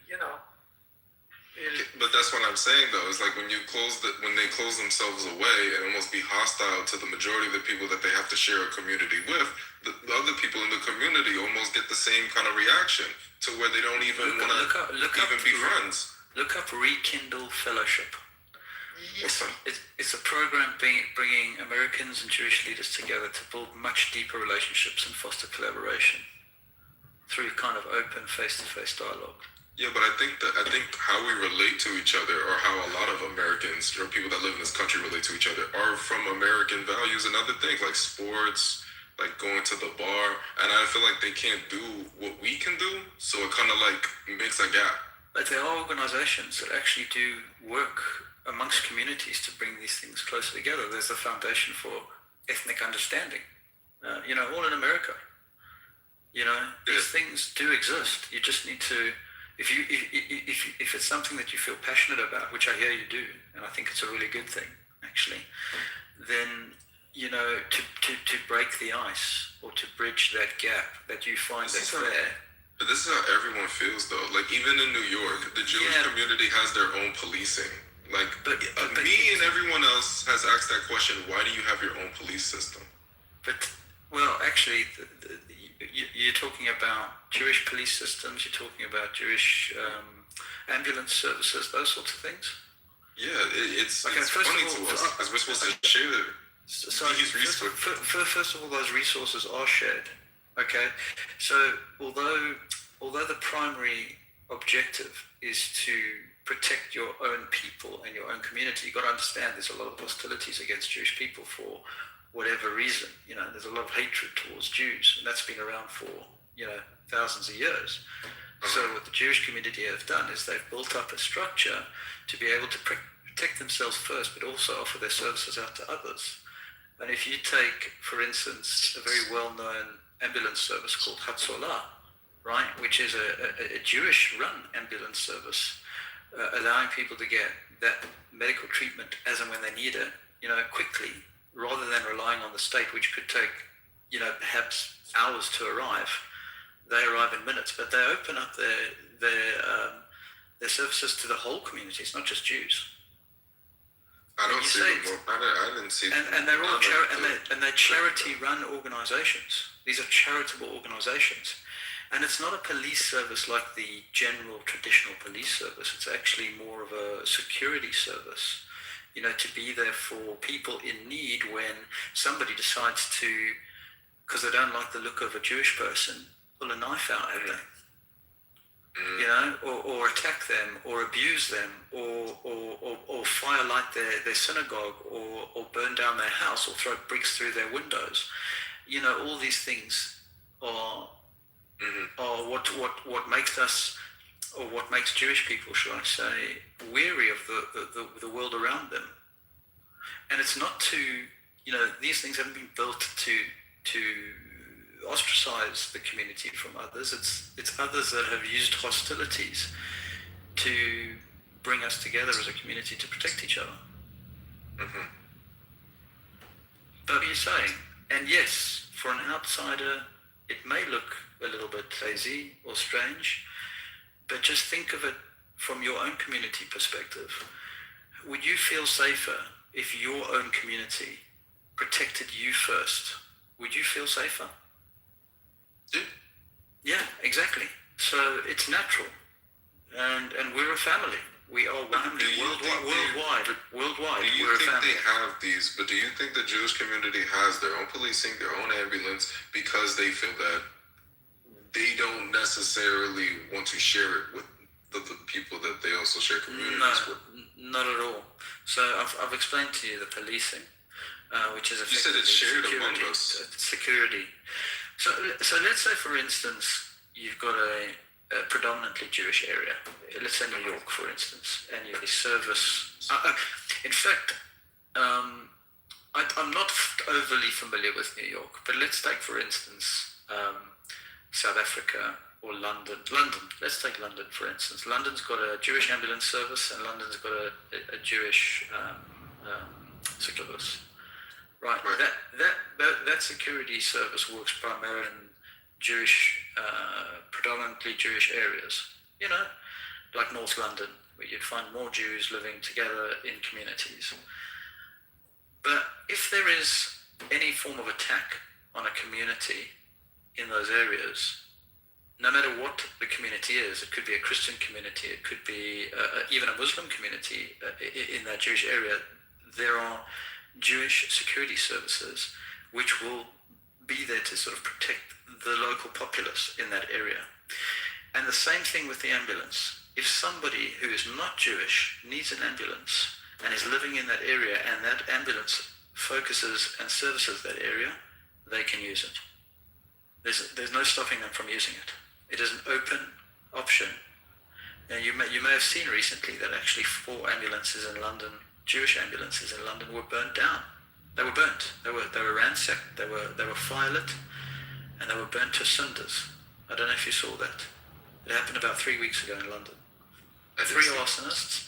But that's what I'm saying, though. It's like when they close themselves away and almost be hostile to the majority of the people that they have to share a community with, the other people in the community almost get the same kind of reaction to where they don't even want to be friends. Look up Rekindle Fellowship. It's a program bringing Americans and Jewish leaders together to build much deeper relationships and foster collaboration. through kind of open face-to-face dialogue. Yeah, but I think how we relate to each other, or how a lot of Americans, or people that live in this country relate to each other, are from American values and other things like sports, like going to the bar, and I feel like they can't do what we can do, so it kind of like makes a gap. But there are organizations that actually do work amongst communities to bring these things closer together. There's the Foundation for Ethnic Understanding, all in America. These things do exist. You just need to, if it's something that you feel passionate about, which I hear you do, and I think it's a really good thing, actually, then, to break the ice or to bridge that gap that you find that's there. But this is how everyone feels, though. Like, even in New York, the Jewish community has their own policing. Like, me and everyone else has asked that question, why do you have your own police system? Well, actually, you're talking about Jewish police systems, you're talking about Jewish ambulance services, those sorts of things? Yeah, it's funny to us, because we're supposed to share these resources. First of all, those resources are shared, okay? So, although the primary objective is to protect your own people and your own community, you've got to understand there's a lot of hostilities against Jewish people for whatever reason. There's a lot of hatred towards Jews, and that's been around for thousands of years. So what the Jewish community have done is they've built up a structure to be able to protect themselves first, but also offer their services out to others. And if you take, for instance, a very well-known ambulance service called Hatzolah, right, which is a Jewish-run ambulance service, allowing people to get that medical treatment as and when they need it, quickly, rather than relying on the state, which could take, perhaps hours to arrive. They arrive in minutes, but they open up their services to the whole community. It's not just Jews. I didn't see them. And they're all they're charity-run organizations. These are charitable organizations. And it's not a police service like the general traditional police service. It's actually more of a security service, to be there for people in need when somebody decides to, because they don't like the look of a Jewish person, pull a knife out at them, or attack them, or abuse them, or firelight their synagogue, or burn down their house, or throw bricks through their windows. All these things are what makes us, or what makes Jewish people, should I say, weary of the world around them. And it's not to, these things haven't been built to ostracize the community from others. It's others that have used hostilities to bring us together as a community to protect each other. Mm-hmm. But you're saying, and yes, for an outsider, it may look a little bit lazy or strange, but just think of it from your own community perspective. Would you feel safer if your own community protected you first? Would you feel safer? Yeah, exactly. So it's natural, and we're a family. We are one worldwide. Do you think they have these? But do you think the Jewish community has their own policing, their own ambulance, because they feel that they don't necessarily want to share it with the people that they also share communities with? Not at all. So I've explained to you the policing, which is you said it's shared among us. Security. So let's say, for instance, you've got a predominantly Jewish area. Let's say New York, for instance, and you service. In fact, I'm not overly familiar with New York, but let's take, for instance, South Africa or London. Let's take London, for instance. London's got a Jewish ambulance service, and London's got a Jewish service. Right. That security service works primarily in predominantly Jewish areas. Like North London, where you'd find more Jews living together in communities. But if there is any form of attack on a community in those areas, no matter what the community is, it could be a Christian community, it could be even a Muslim community in that Jewish area, there are Jewish security services which will be there to sort of protect the local populace in that area. And the same thing with the ambulance. If somebody who is not Jewish needs an ambulance and is living in that area, and that ambulance focuses and services that area, they can use it. There's no stopping them from using it. It is an open option. Now, you may have seen recently that actually 4 ambulances in London, Jewish ambulances in London, were burnt down. They were burnt. They were ransacked. They were firelit, and they were burnt to cinders. I don't know if you saw that. It happened about 3 weeks ago in London. 3 arsonists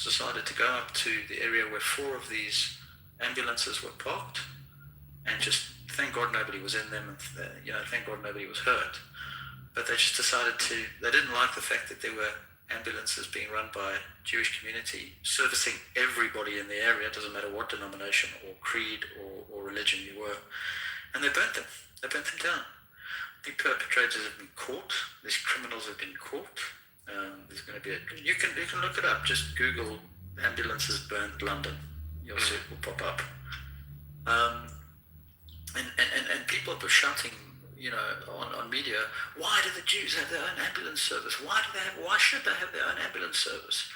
decided to go up to the area where 4 of these ambulances were parked, and just thank God nobody was in them, and thank God nobody was hurt. But they just decided they didn't like the fact that there were ambulances being run by a Jewish community, servicing everybody in the area, doesn't matter what denomination or creed or religion you were, and they burnt them. They burnt them down. The perpetrators have been caught. These criminals have been caught. There's going to be you can look it up. Just Google ambulances burnt London. You'll see it will pop up. And people are shouting, on media, why do the Jews have their own ambulance service? Why should they have their own ambulance service?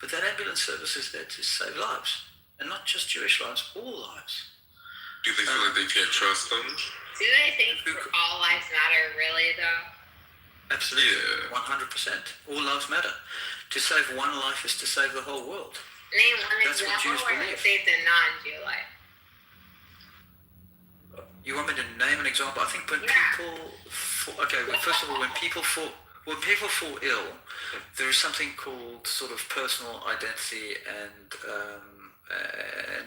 But that ambulance service is there to save lives, and not just Jewish lives, all lives. Do they feel like they can't trust them? Do they think all lives matter, really, though? Absolutely, 100%. All lives matter. To save one life is to save the whole world. Name one That's what example Jews where believe. it saved a non-Jew life. You want me to name an example? I think when people first of all, when people fall ill, there is something called sort of personal identity and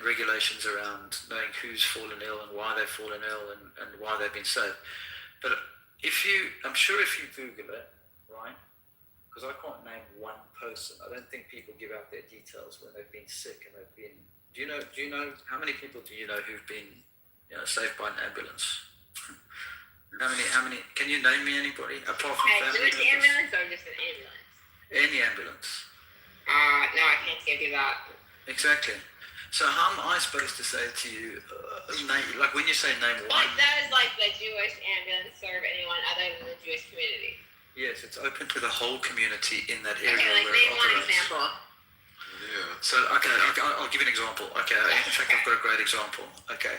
regulations around knowing who's fallen ill and why they've fallen ill and why they've been saved. But I'm sure if you Google it, right? Because I can't name one person. I don't think people give out their details when they've been sick and they've been. Do you know how many people do you know who've been saved by an ambulance? How many? Can you name me anybody apart from family Jewish ambulance or just an ambulance? Any ambulance. No, I can't give you that. Exactly. So how am I supposed to say to you, like when you say name one? But does the Jewish ambulance serve anyone other than the Jewish community? Yes, it's open to the whole community in that area. Okay, where name it one operates. example. Yeah. So I'll give you an example. Okay, in fact I've got a great example. Okay,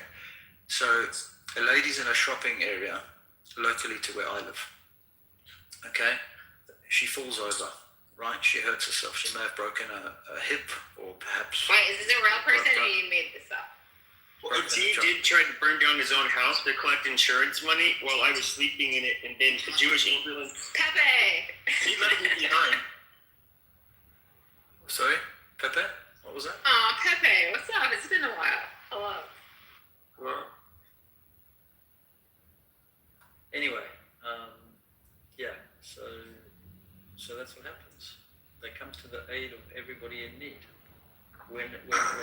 so a lady's in a shopping area locally to where I live. Okay, she falls over. Right, she hurts herself. She may have broken a hip, or perhaps. Wait, is this a real person or you made this up? Well, he did try to burn down his own house to collect insurance money while I was sleeping in it, and then the Jewish ambulance. Pepe! He left me behind. Sorry, Pepe? What was that? Aw, Pepe, what's up? It's been a while. Hello. Well. Anyway, so that's what happens. They come to the aid of everybody in need when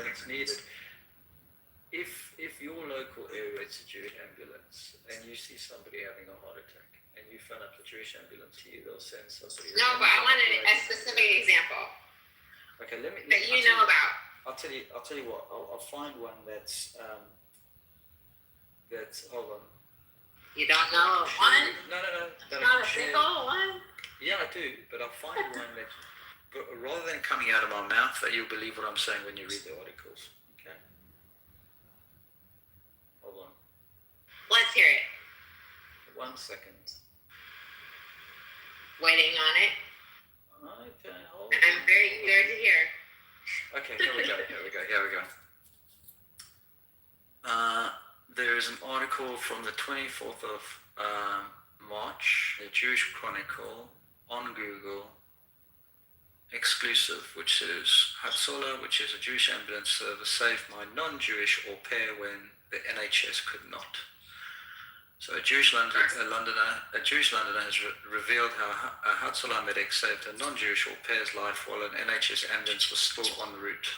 it's needed. If your local area is a Jewish ambulance and you see somebody having a heart attack and you phone up the Jewish ambulance to you, they'll send somebody. No, but I wanted a specific example. Okay, let me. That you know about. I'll tell you what. I'll find one that's. Hold on. You don't know one? No. Not a single one? Yeah, I do, but I'll find one that, but rather than coming out of my mouth, that you'll believe what I'm saying when you read the articles. Okay. Hold on. Let's hear it. 1 second. Waiting on it. Okay, hold on. I'm very eager to hear. Okay, here we go. There is an article from the 24th of March, the Jewish Chronicle, on Google, exclusive, which says, Hatzola, which is a Jewish ambulance service, saved my non-Jewish au pair when the NHS could not. So a Jewish Londoner has revealed how a Hatzola medic saved a non-Jewish au pair's life while an NHS ambulance was still en route.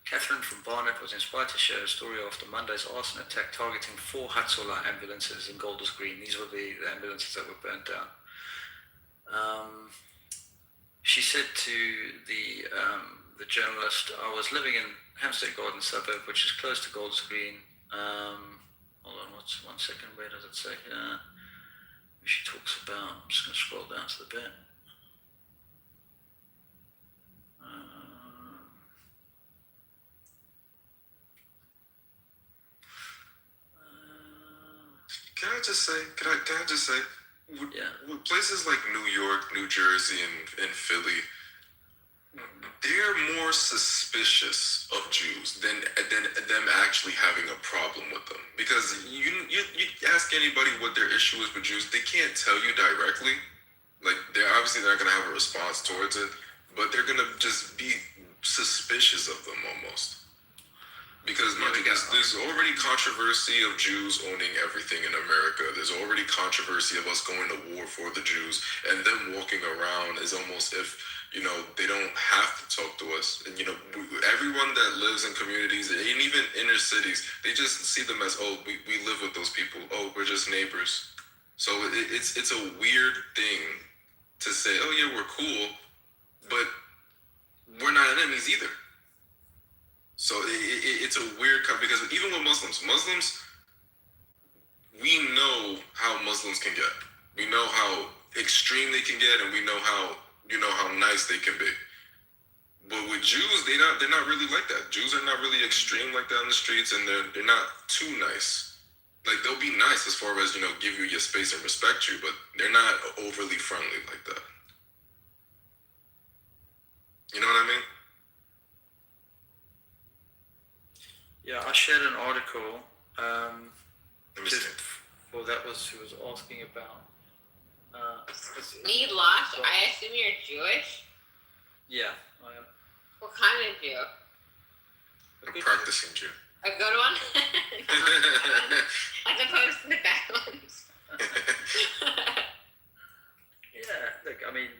Catherine from Barnet was inspired to share a story after Monday's arson attack targeting 4 Hatzola ambulances in Golders Green. These were the ambulances that were burnt down. She said to the journalist, I was living in Hampstead Garden suburb, which is close to Golders Green. hold on, one second, where does it say here? She talks about, I'm just going to scroll down to the bit. Can I just say, with places like New York, New Jersey, and Philly, they're more suspicious of Jews than them actually having a problem with them. Because you ask anybody what their issue is with Jews, they can't tell you directly. Like, they're obviously not going to have a response towards it, but they're going to just be suspicious of them almost. Because there's already controversy of Jews owning everything in America. There's already controversy of us going to war for the Jews, and them walking around is almost if, they don't have to talk to us. And, everyone that lives in communities, and even inner cities, they just see them as, oh, we live with those people. Oh, we're just neighbors. So it's a weird thing to say, oh, yeah, we're cool, but we're not enemies either. So it's a weird because even with Muslims, we know how Muslims can get. We know how extreme they can get, and we know how nice they can be. But with Jews, they're not really like that. Jews are not really extreme like that in the streets, and they're not too nice. Like, they'll be nice as far as, give you your space and respect you, but they're not overly friendly like that. You know what I mean? Yeah, I shared an article. That was who was asking about. Me, Losh, I assume you're Jewish? Yeah, I am. What kind of Jew? A practicing Jew. A good one? As opposed to the bad ones. Yeah, look, I mean,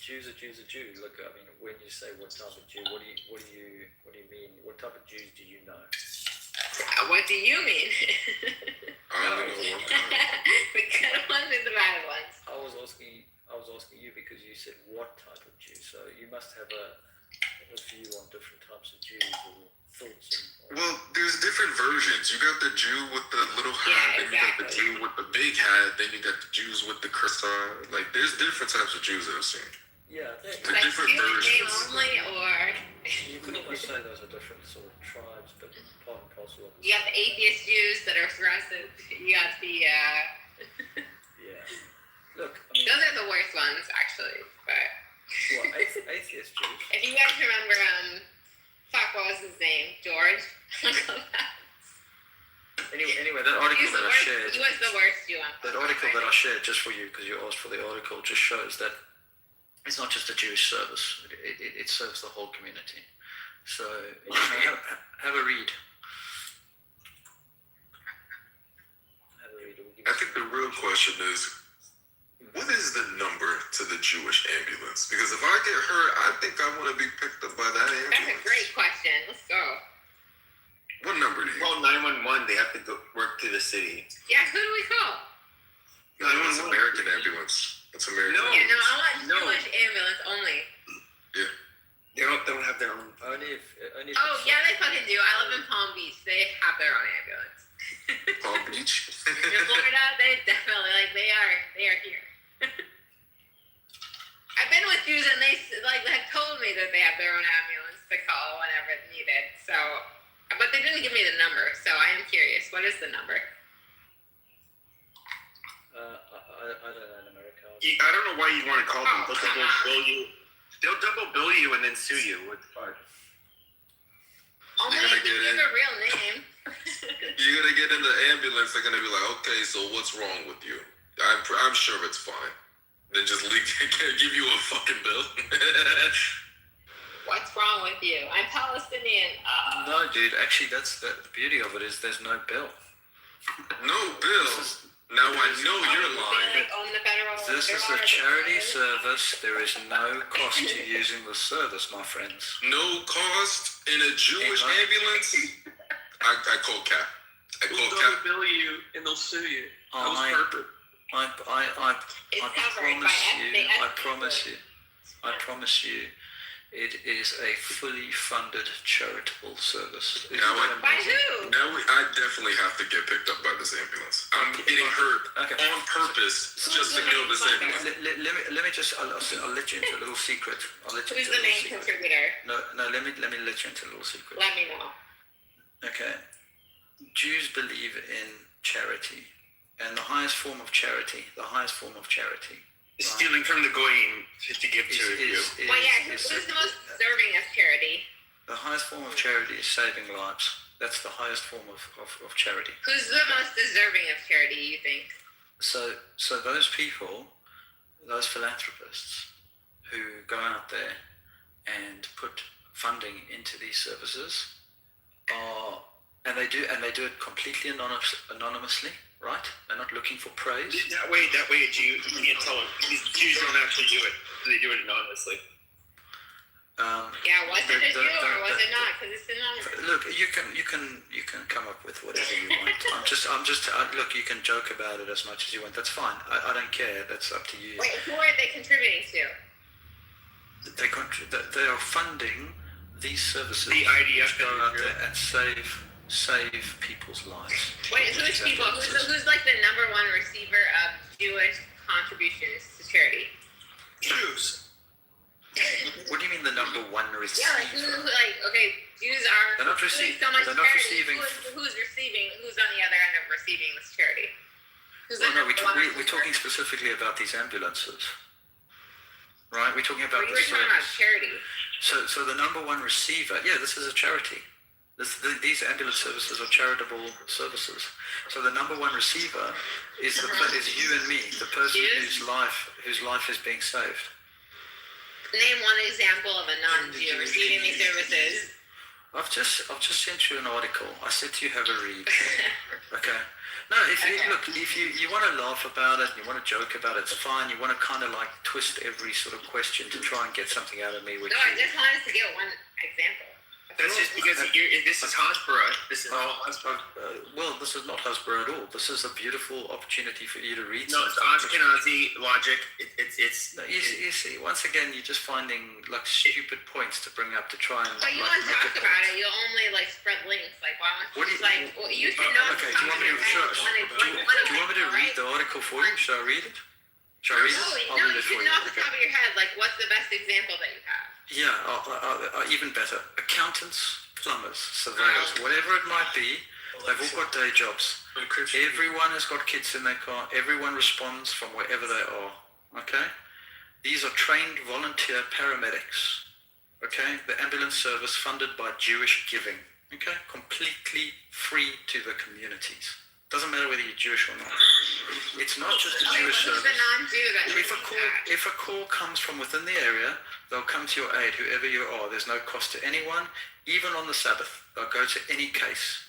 Jews are Jews. Look, I mean, when you say what type of Jew, what do you mean? What type of Jews do you know? What do you mean? I don't know. The good ones and the bad ones. I was asking you because you said what type of Jew. So you must have a view on different types of Jews or thoughts. Well, there's different versions. You got the Jew with the little hat, then you got the Jew with the big hat, then you got the Jews with the croissant. Like, there's different types of Jews I've seen. Yeah, there's different versions. Only, or you could almost say those are different sort of tribes, but part and parcel of. You got the atheist Jews that are progressive. You got the. Yeah. Look, I mean, those are the worst ones, actually. But. What, atheist Jews? If you guys remember, what was his name? George. Anyway, that article that I shared. He was the worst Jew. That article that I shared just for you, because you asked for the article, just shows that it's not just a Jewish service. It serves the whole community. So have a read. I think the real question is, what is the number to the Jewish ambulance? Because if I get hurt, I think I want to be picked up by that ambulance. That's a great question. Let's go. What number do you call 911? They have to go work to the city. Yeah, who do we call? No, it's American ambulance. It's American. No, I want Jewish ambulance only. Yeah. They don't have their own. Only if yeah, they fucking do. I live in Palm Beach. They have their own ambulance. Palm Beach. In Florida, they definitely they are here. I've been with Jews and they have told me that they have their own ambulance to call whenever it's needed. So, but they didn't give me the number. So I am curious. What is the number? I don't know in America. I don't know why you want to call them. They'll double bill you. They'll double bill you and then sue you. What the fuck? Only if you give a real name. You're gonna get in the ambulance. They're gonna be like, okay, so what's wrong with you? I'm sure it's fine. Then just give you a fucking bill. What's wrong with you? I'm Palestinian. No, dude. Actually, that's the beauty of it is there's no bill. No bill. Now I know you're lying. This is a charity service. There is no cost to using the service, my friends. No cost in a Jewish ambulance? I call cap. They'll bill you and they'll sue you. That was perfect. I promise you, It is a fully funded charitable service. Now, By who? I definitely have to get picked up by this ambulance. I'm getting hurt on purpose just to kill this ambulance. Let me just. I'll let you into a little secret. Who's the main contributor? No. Let me let you into a little secret. Let me know. Okay. Jews believe in charity, and the highest form of charity. Stealing from the goyim to give to you. Who's the most deserving of charity? The highest form of charity is saving lives. That's the highest form of charity. Who's the most deserving of charity, you think? So those people, those philanthropists who go out there and put funding into these services and they do it completely anonymously. Right? They're not looking for praise. That way, a Jew, you can't tell them. These Jews don't actually do it. They do it anonymously. Was it a Jew or was it not? Because it's anonymous. Look, you can come up with whatever you want. Look, you can joke about it as much as you want. That's fine. I don't care. That's up to you. Wait, who are they contributing to? They are funding these services. The IDF go out there and save people's lives. Wait, who's people? Who's like the number one receiver of Jewish contributions to charity? Jews. What do you mean the number one receiver? Yeah, Jews are. They're not receiving. So much They're not charity. receiving. Who's receiving? Who's on the other end of receiving this charity? We're talking specifically about these ambulances, right? We're talking about the service. Talking about charity. So the number one receiver. Yeah, this is a charity. These ambulance services are charitable services. So the number one receiver is you and me, the person whose life is being saved. Name one example of a non-Jew receiving these services. I've just sent you an article. I said to you have a read. Okay. No, if you want to laugh about it, and you want to joke about it, it's fine. You want to kind of like twist every sort of question to try and get something out of me. I just wanted to get one example. That's just because this is Hasbara. This is all Hasbara. Well, this is not Hasbara at all. This is a beautiful opportunity for you to read. No, it's Ashkenazi logic. It's. No, you see, once again, you're just finding like stupid points to bring up to try and. But you won't talk about it. You'll only like spread links. Like, why don't you you should know. Okay, do you want me to read the article for you? Should I read it? Should I read it? No, you should know off the top of your head. Like, what's the best example that you have? Yeah, even better. Accountants, plumbers, surveyors, whatever it might be, they've all got day jobs. Everyone has got kids in their car. Everyone responds from wherever they are. Okay? These are trained volunteer paramedics. Okay? The ambulance service funded by Jewish giving. Okay? Completely free to the communities. Doesn't matter whether you're Jewish or not. It's not just a Jewish service. If a call comes from within the area, they'll come to your aid, whoever you are. There's no cost to anyone, even on the Sabbath. They'll go to any case.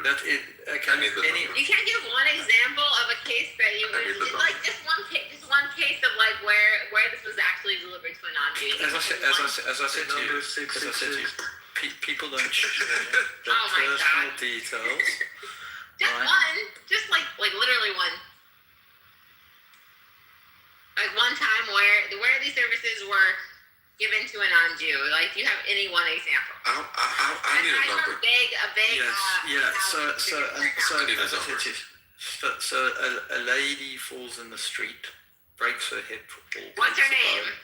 That is, you can't give one example of a case that you would like. Just one case of like where this was actually delivered to a non-Jew. As I said to you, people don't share the personal details. Just one, just like literally one. Like one time where these services were given to a non-Jew. Like, do you have any one example? I need a number. A big. So a lady falls in the street, breaks her hip. What's her name?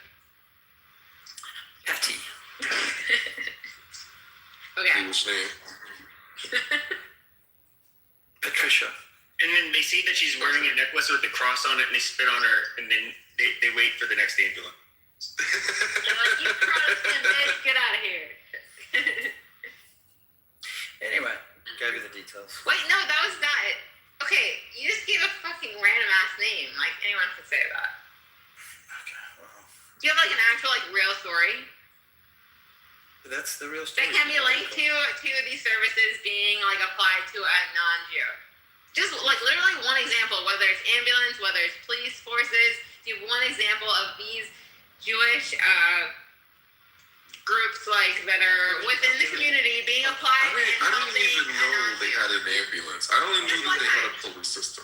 Patty. Okay. What's her name? Patricia. And then they see that she's wearing a necklace with a cross on it, and they spit on her, and then they wait for the next ambulance. They're like, you Protestant bitch, get out of here. Anyway, gave you the details. Wait, no, that was not it. Okay, you just gave a fucking random ass name. Like, anyone could say that. Okay, well. Do you have like an actual real story? That's the real story. That can be linked to these services being like applied to a non-Jew. Just like literally one example, whether it's ambulance, whether it's police forces. Do you have one example of these Jewish groups like that are within the community being applied? I didn't even know they had an ambulance. I only knew that they had a police system.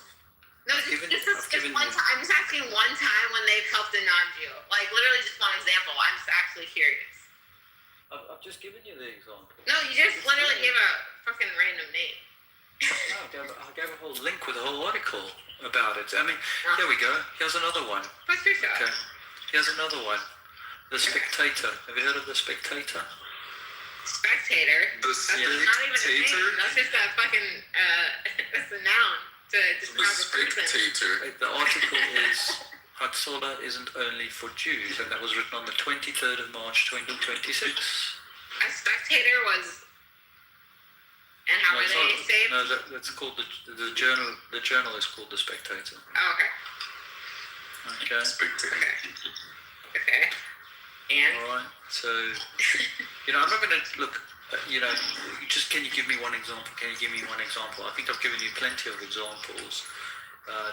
No, this is just one time. I'm just asking one time when they've helped a non-Jew. Like literally just one example. I'm just actually curious. I've just given you the example. No, you just literally gave a fucking random name. No, I gave a whole link with a whole article about it. I mean, here we go. Here's another one. What's your show? Okay. Here's another one. The Spectator. Have you heard of The Spectator? Spectator? The That's not even a Spectator? name. That's just a fucking, that's a noun to The describe a person. Spectator. The article is Hatsola isn't only for Jews, and that was written on the 23rd of March 2026. A spectator was, and how No, were it's they not- saved? No, that's called the journal. The journal is called The Spectator. Oh, okay. Okay. Spectator. Okay. And? All right. So, I'm not going to look. Can you give me one example? Can you give me one example? I think I've given you plenty of examples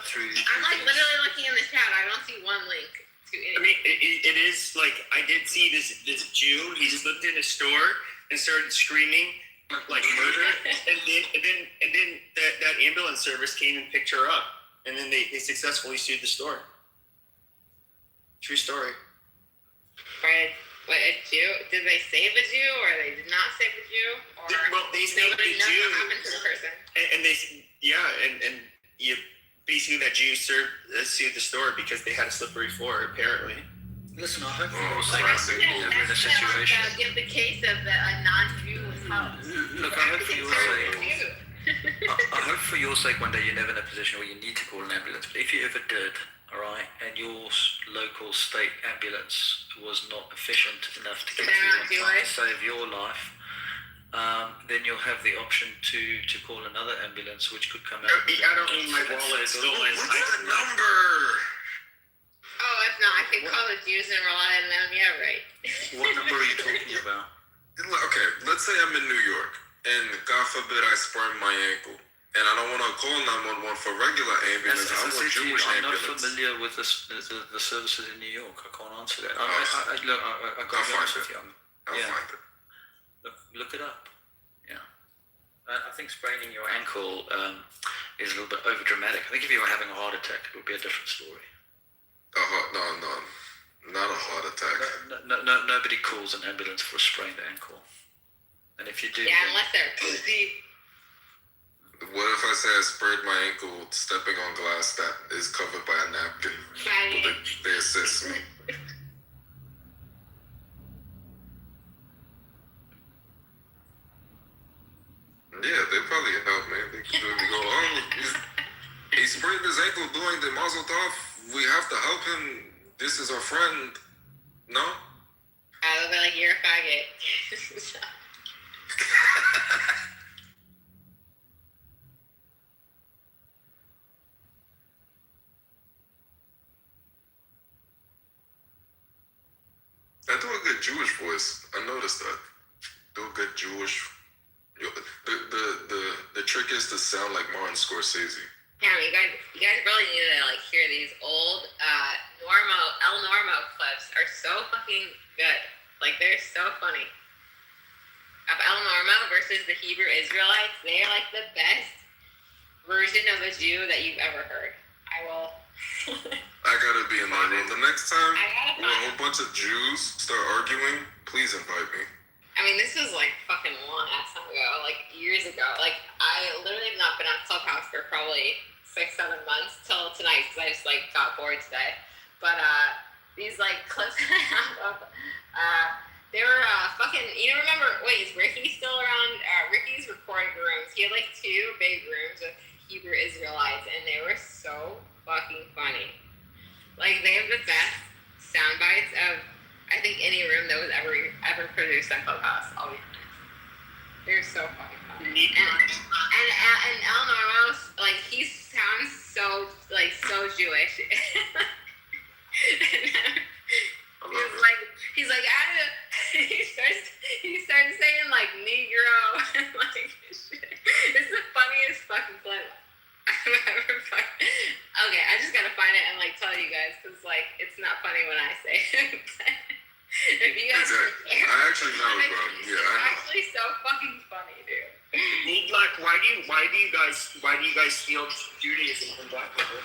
through. I'm like these. literally looking in the chat. I don't see one link to I any. mean, it is like I did see this Jew. He just looked in a store and started screaming like murder, and then that ambulance service came and picked her up, and then they successfully sued the store. True story. Right. What, a Jew? Did they save a Jew, or they did not save a Jew? Or Well, they saved nobody the knows Jew. what happened to the person? And basically that Jew sued the store because they had a slippery floor apparently. Listen, I hope for Oh, your sake classic. you're in a situation. Give the case of a non-Jew was helped. Look, I hope for your sake. I hope for your sake one day you're never in a position where you need to call an ambulance. But if you ever did, all right, and your local state ambulance was not efficient enough to get you in time to save your life, then you'll have the option to call another ambulance, which could come out. I don't need my wallet stolen. What's the number? Oh, if not, I could call the Jews and rely on them. Yeah, right. What number are you talking about? Okay, let's say I'm in New York, and God forbid I sprain my ankle, and I don't want to call 911 for regular ambulance. I want Jewish I'm not ambulance. familiar with the services in New York. I can't answer that. I got to be I'll honest find with it. you. I'll find it. Look it up. Yeah. I think spraining your ankle is a little bit over dramatic. I think if you were having a heart attack, it would be a different story. No, not a heart attack. Nobody calls an ambulance for a sprained ankle. And if you do, Yeah, unless they're pussy. What if I say I sprained my ankle stepping on glass that is covered by a napkin? Will they assist me? Yeah, they probably help me. They could maybe go, he sprained his ankle doing the mazel tov. We have to help him. This is our friend. No? I look like you're a faggot. I do a good Jewish voice. I noticed that. Do a good Jewish. The trick is to sound like Martin Scorsese. Damn, you guys really need to like hear these old El Normo clips. Are so fucking good. Like they're so funny. Of El Normo versus the Hebrew Israelites, they are like the best version of a Jew that you've ever heard. I will. I gotta be in that room. The next time I when a whole bunch of Jews start arguing, please invite me. I mean, this was like fucking long ass time ago, like years ago. Like I literally have not been on Clubhouse for probably 6-7 months till tonight because I just like got bored today. But these like clips I have of, they were fucking. You remember? Wait, is Ricky still around? Ricky's recording rooms. He had like 2 big rooms with Hebrew Israelites, and they were so fucking funny. Like they have the best sound bites of I think any room that was ever produced on Clubhouse. I'll be honest. They're so fucking funny. And El Normos, like he sounds so Jewish. He's like he starts saying like Negro and like shit. It's the funniest fucking clip I've ever fucking. Okay, I just gotta find it and like tell you guys because like it's not funny when I say it. If you guys, I actually know, bro. Yeah, I know. Actually, so fucking funny, dude. Like, why do you guys steal Judaism from black people?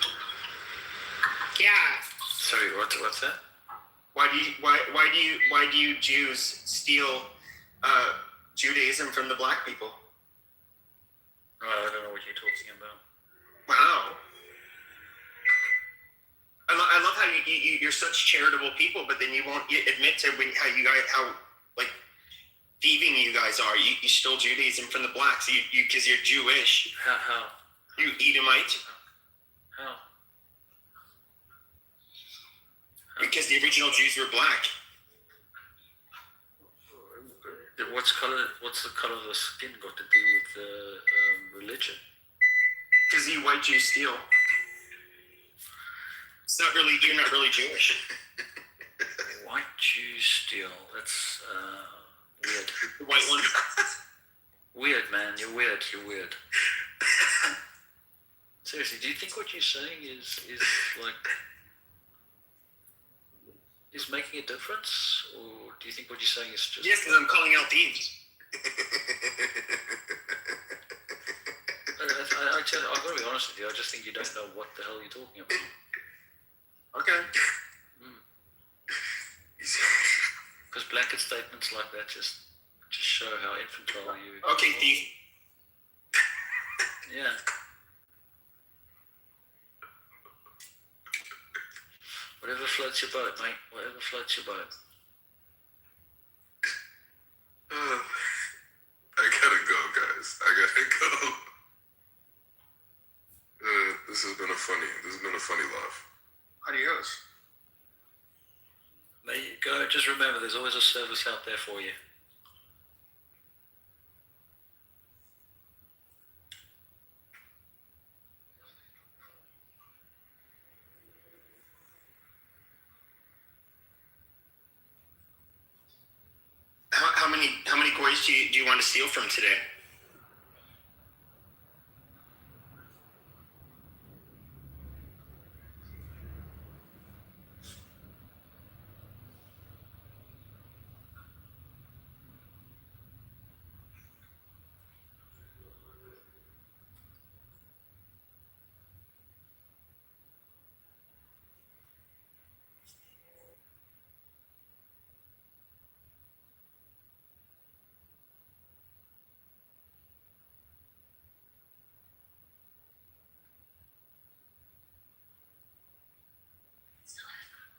Yeah. Sorry, what's that? Why do you Jews steal Judaism from the black people. I don't know what you're talking about. Wow. I love how you're such charitable people, but then you won't admit to how thieving you guys are. You stole Judaism from the blacks because you're Jewish. How? You Edomite. How? Because the original Jews were black. What's the color of the skin got to do with religion? Because you white Jews steal. You're not really Jewish. White Jews steal. That's weird. The white one. Weird, man. You're weird. Seriously, do you think what you're saying is making a difference, or do you think what you're saying is just? Yes, because I'm calling out thieves. I've got to be honest with you. I just think you don't know what the hell you're talking about. Okay. Because blanket statements like that just show how infantile you. Okay, thief. Yeah. Whatever floats your boat, mate. Whatever floats your boat. I gotta go, guys. I gotta go. This has been a funny laugh. Adios. There you go. Just remember, there's always a service out there for you. How many goys do you want to steal from today?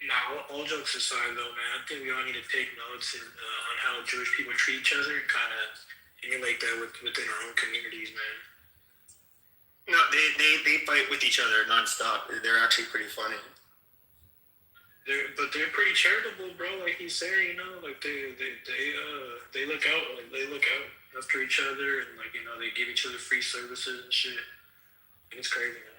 Nah, all jokes aside, though, man, I think we all need to take notes on how Jewish people treat each other and kind of emulate that within our own communities, man. No, they fight with each other nonstop. They're actually pretty funny. But they're pretty charitable, bro. Like he's saying, like they look out, after each other, and they give each other free services and shit. It's crazy, man.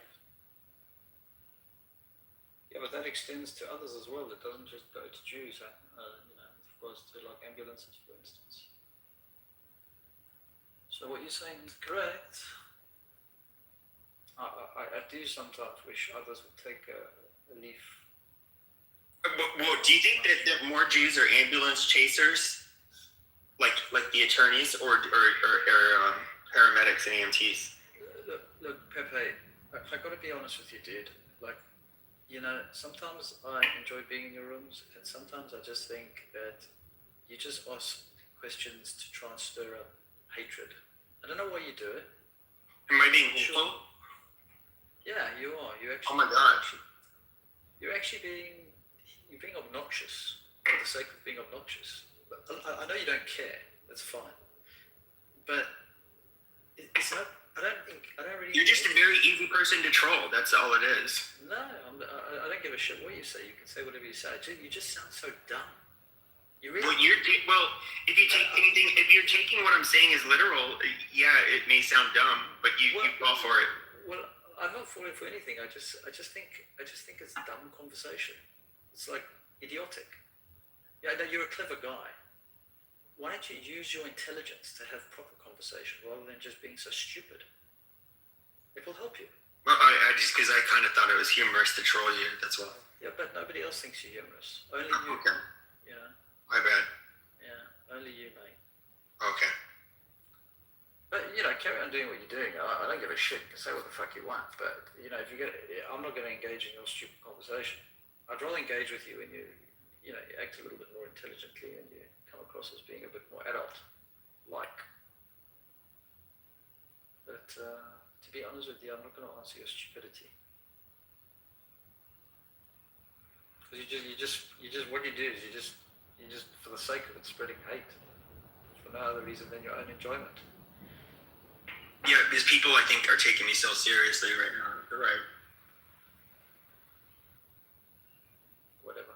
Yeah, but that extends to others as well. It doesn't just go to Jews. It goes to like ambulances, for instance. So what you're saying is correct. I do sometimes wish others would take a leaf. Well, do you think that more Jews are ambulance chasers, like the attorneys, or paramedics and EMTs? Look, Pepe, I got to be honest with you, dude. Sometimes I enjoy being in your rooms, and sometimes I just think that you just ask questions to try and stir up hatred. I don't know why you do it. Am I being hateful? Yeah, you are. You actually. Oh my God. You're actually being obnoxious for the sake of being obnoxious. But I know you don't care. That's fine. But it's not. I don't really. You're just a very easy person to troll. That's all it is. No, I don't give a shit what you say. You can say whatever you say. You just sound so dumb. You really. If you take anything, if you're taking what I'm saying as literal, yeah, it may sound dumb, but you fall for it. Well, I'm not falling for anything. I just think it's dumb conversation. It's like idiotic. Yeah, I know you're a clever guy. Why don't you use your intelligence to have proper conversation rather than just being so stupid? It will help you. Well, I just because I kind of thought it was humorous to troll you. That's why. Yeah, but nobody else thinks you're humorous. Only you. Okay. Yeah. My bad. Yeah, only you, mate. Okay. But carry on doing what you're doing. I don't give a shit. You can say what the fuck you want. But if you I'm not going to engage in your stupid conversation. I'd rather engage with you when you you act a little bit more intelligently and you come across as being a bit more adult-like. But to be honest with you, I'm not going to answer your stupidity. Because you just what you do is you just for the sake of it spreading hate for no other reason than your own enjoyment. Yeah, because people I think are taking me so seriously right now. You're right. Whatever.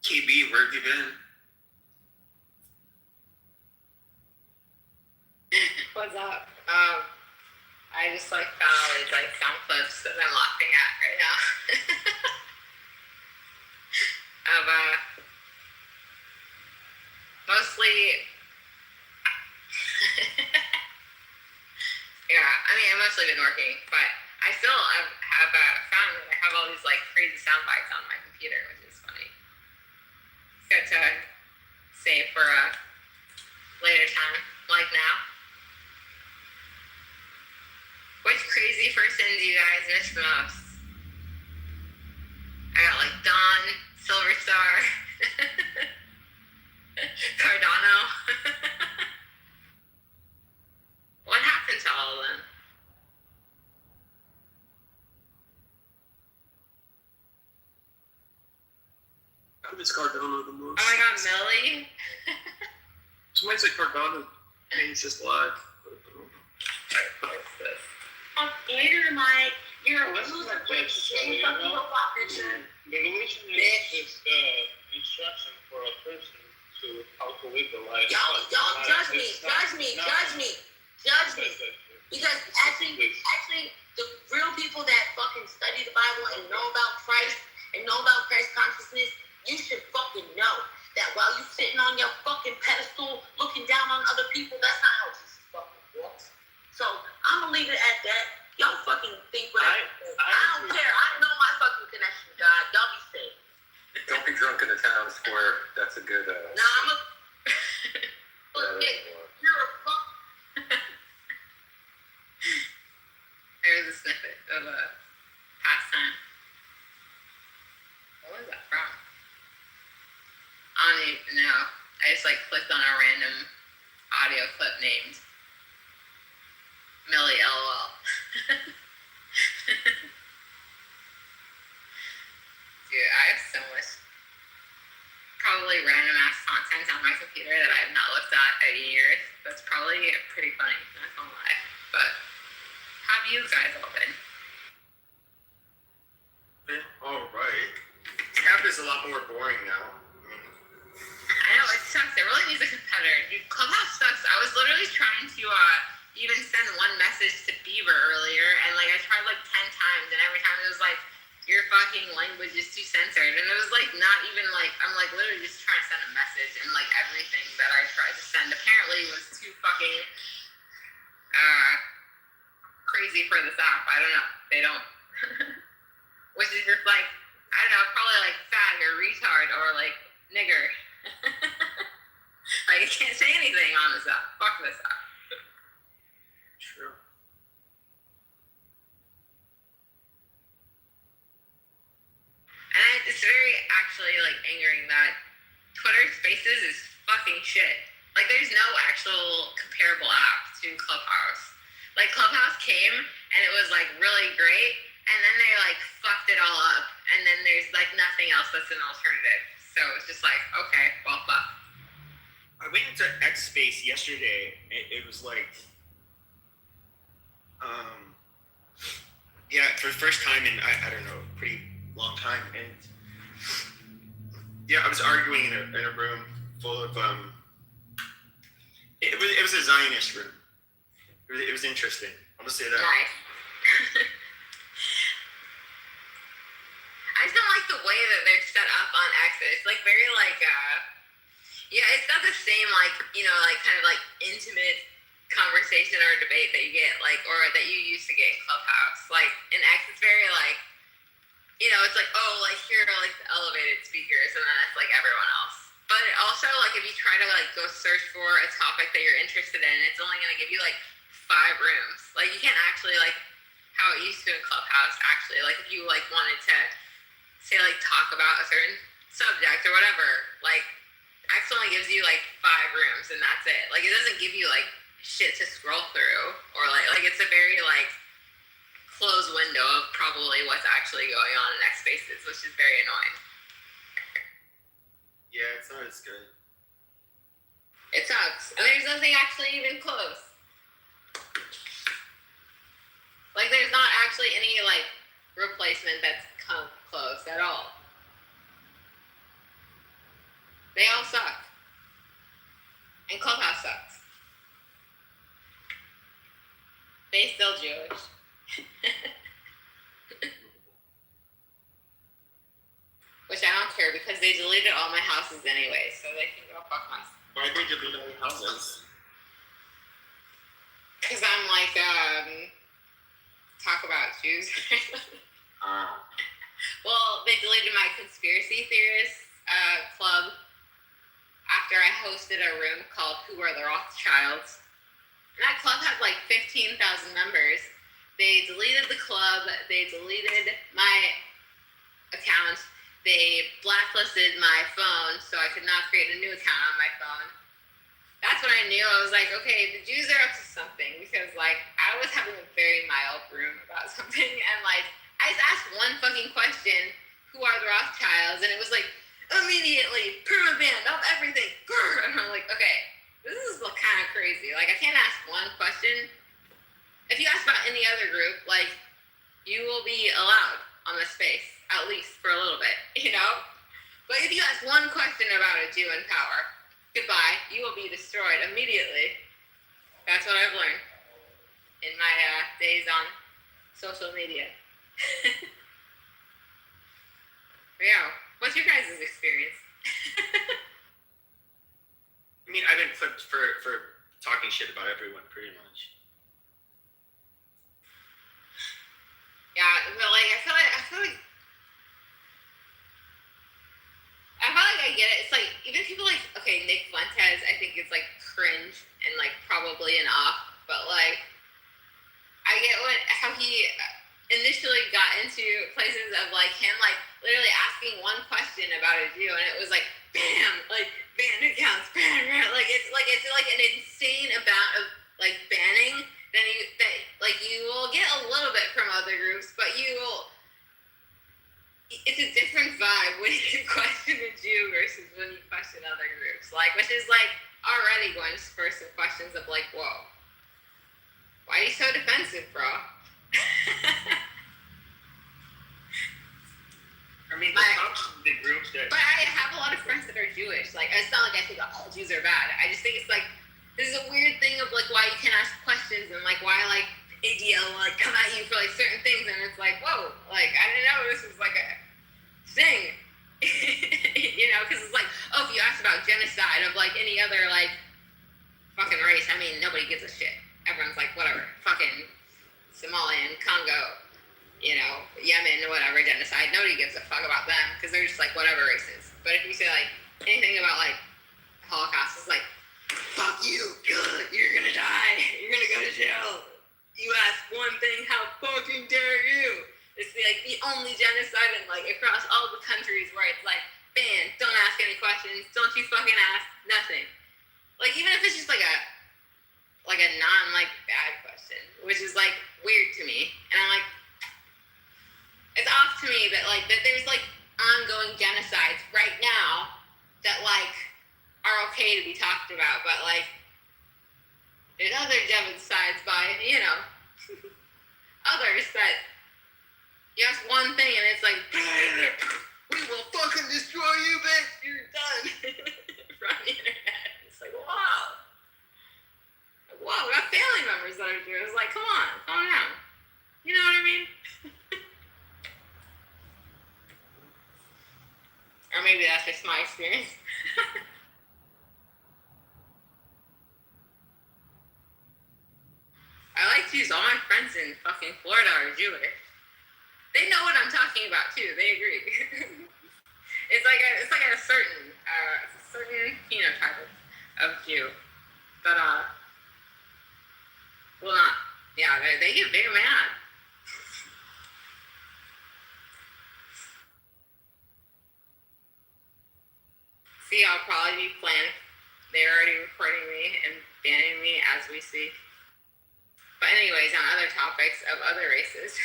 KB, where have you been? What's up? I just found all these sound clips that I'm laughing at right now. of mostly, yeah. I mean, I've mostly been working, but I still have found that I have all these crazy sound bites on my computer, which is funny. It's good to save for a later time, like now. Which crazy person do you guys miss the most? I got Don, Silver Star, Cardano. What happened to all of them? I miss Cardano the most. Oh my god, Millie? Somebody said Cardano changed his life. What's this? Later, Mike, you're a This is loser. not just You fucking hypocrisy. Legalization is the instruction for a person to how to live the life. Y'all judge me, judge me. Because actually, the real people that fucking study the Bible and know about Christ and know about Christ consciousness, you should fucking know that while you sitting on your fucking pedestal looking down on other people, that's not how Jesus fucking walks. So I'm gonna leave it at that. Y'all fucking think whatever. I don't care. I know my fucking connection to God. Y'all be safe. Don't be drunk in the town square. That's a good. Nah, I'm a. Look, you're a fuck. There's a snippet of a pastime. What was that from? I don't even know. I just clicked on a random audio clip named Millie LOL. Dude, I have so much probably random ass content on my computer that I have not looked at in years. That's probably pretty funny, not gonna lie. But how have you guys all been? All right. Cap is a lot more boring now. I know, it sucks. It really needs a competitor. Dude, Clubhouse sucks. I was literally trying to even send one message to Beaver earlier, and I tried 10 times, and every time it was your fucking language is too censored. And it was not even I'm literally just trying to send a message, and everything that I tried to send apparently was too fucking crazy for this app. I don't know. They don't. Which is just like, I don't know, probably like fag or retard or like nigger. Like, I can't say anything on this app. Fuck this app. True. And it's very actually like angering that Twitter Spaces is fucking shit. Like, there's no actual comparable app to Clubhouse. Like, Clubhouse came and it was like really great, and then they like fucked it all up, and then there's like nothing else that's an alternative. So it's just like, okay, well, fuck. I went into X Space yesterday. It was like, yeah, for the first time in I don't know, pretty long time, and yeah, I was arguing in a room full of it was a Zionist room. It was interesting. I'm gonna say that. Nice. I just don't like the way that they're set up on X. It's like very like yeah, it's not the same like, you know, like kind of like intimate conversation or debate that you get like, or that you used to get in Clubhouse. Like in X, it's very like, you know, it's like, oh, like here are like the elevated speakers, and then it's like everyone else. But also, like, if you try to like go search for a topic that you're interested in, it's only gonna give you like 5 rooms. Like, you can't actually like how it used to in Clubhouse. Actually, like if you like wanted to say like talk about a certain subject or whatever, like X only gives you like 5 rooms and that's it. Like, it doesn't give you like shit to scroll through, or like it's a very like closed window of probably what's actually going on in X Spaces, which is very annoying. Yeah, it's not as good. It sucks. And there's nothing actually even close. Like, there's not actually any like replacement that's come close at all. They all suck. And Clubhouse sucks. They still Jewish. Which I don't care, because they deleted all my houses anyway, so they can go fuck myself. Why did you delete all your houses? Because I'm like, talk about Jews. Well, they deleted my conspiracy theorists club after I hosted a room called Who Are the Rothschilds. And that club had like 15,000 members. They deleted the club. They deleted my account. They blacklisted my phone, so I could not create a new account on my phone. That's when I knew. I was like, okay, the Jews are up to something, because like I was having a very mild room about something, and like I just asked one fucking question: who are the Rothschilds? And it was like immediately perma-banned of everything. And I'm like, okay, this is kind of crazy. Like, I can't ask one question. If you ask about any other group, like, you will be allowed on the space, at least for a little bit, you know? But if you ask one question about a Jew in power, goodbye, you will be destroyed immediately. That's what I've learned in my days on social media. Yeah, what's your guys' experience? I mean, I've been clipped for talking shit about everyone, pretty much. Yeah, but like I feel like I get it. It's like, even people like, okay, Nick Fuentes, I think it's like cringe and like probably an off, but like I get how he initially got into places of like him like literally asking one question about a Jew, and it was like bam, like ban accounts, ban, like it's like an insane amount of like banning. Then you will get a little bit from other groups, but it's a different vibe when you question a Jew versus when you question other groups, like, which is like already going to spur some questions of like, whoa, why are you so defensive, bro? I mean, the groups that. But I have a lot of friends that are Jewish. Like, it's not like I think all Jews are bad. I just think it's like there's a weird thing of like why you can't ask questions, and like why like ADL will like come at you for like certain things, and it's like, whoa, like I didn't know this was like a thing. You know, because it's like, oh, if you ask about genocide of like any other like fucking race, I mean, nobody gives a shit. everyone's like, whatever, fucking Somalian, Congo, Yemen, whatever, genocide. Nobody gives a fuck about them because they're just like whatever races. But if you say like anything about like the Holocaust, it's like, fuck you, you're gonna die, you're gonna go to jail. You ask one thing, how fucking dare you? It's like the only genocide in like across all the countries where it's like, ban, don't ask any questions, don't you fucking ask nothing. Like even if it's just like a non like bad question, which is like weird to me, and I'm like, it's off to me that like that there's like ongoing genocides right now that like are okay to be talked about, but like there's other genocides by others that you ask one thing and it's like, we will fucking destroy you, bitch, you're done. From the internet. It's like, wow, we got family members that are doing it. It's like, come on, calm down. You know what I mean? Or maybe that's just my experience. I like to use all my friends in fucking Florida are Jewish. They know what I'm talking about too. They agree. It's like a certain phenotype of Jew, but will not. Yeah, they get very mad. See, I'll probably be planned. They're already recording me and banning me as we speak. But anyways, on other topics of other races.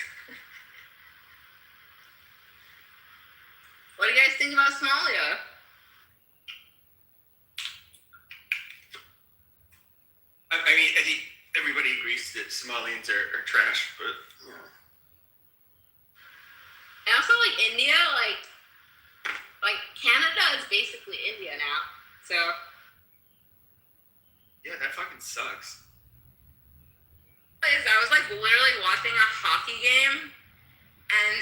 What do you guys think about Somalia? I mean, I think everybody agrees that Somalians are trash, but And also like India, like Canada is basically India now. So yeah, that fucking sucks. I was like literally watching a hockey game, and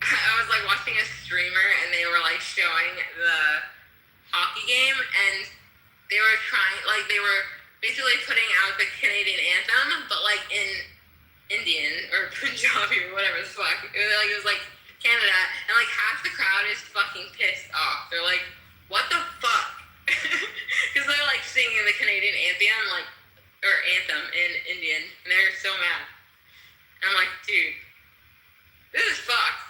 I was like watching a streamer, and they were like showing the hockey game, and they were basically putting out the Canadian anthem, but like in Indian or Punjabi or whatever the fuck. It was like Canada, and like half the crowd is fucking pissed off. They're like, what the fuck? Because they're like singing the Canadian anthem, anthem in Indian, and they're so mad. And I'm like, dude, this is fucked.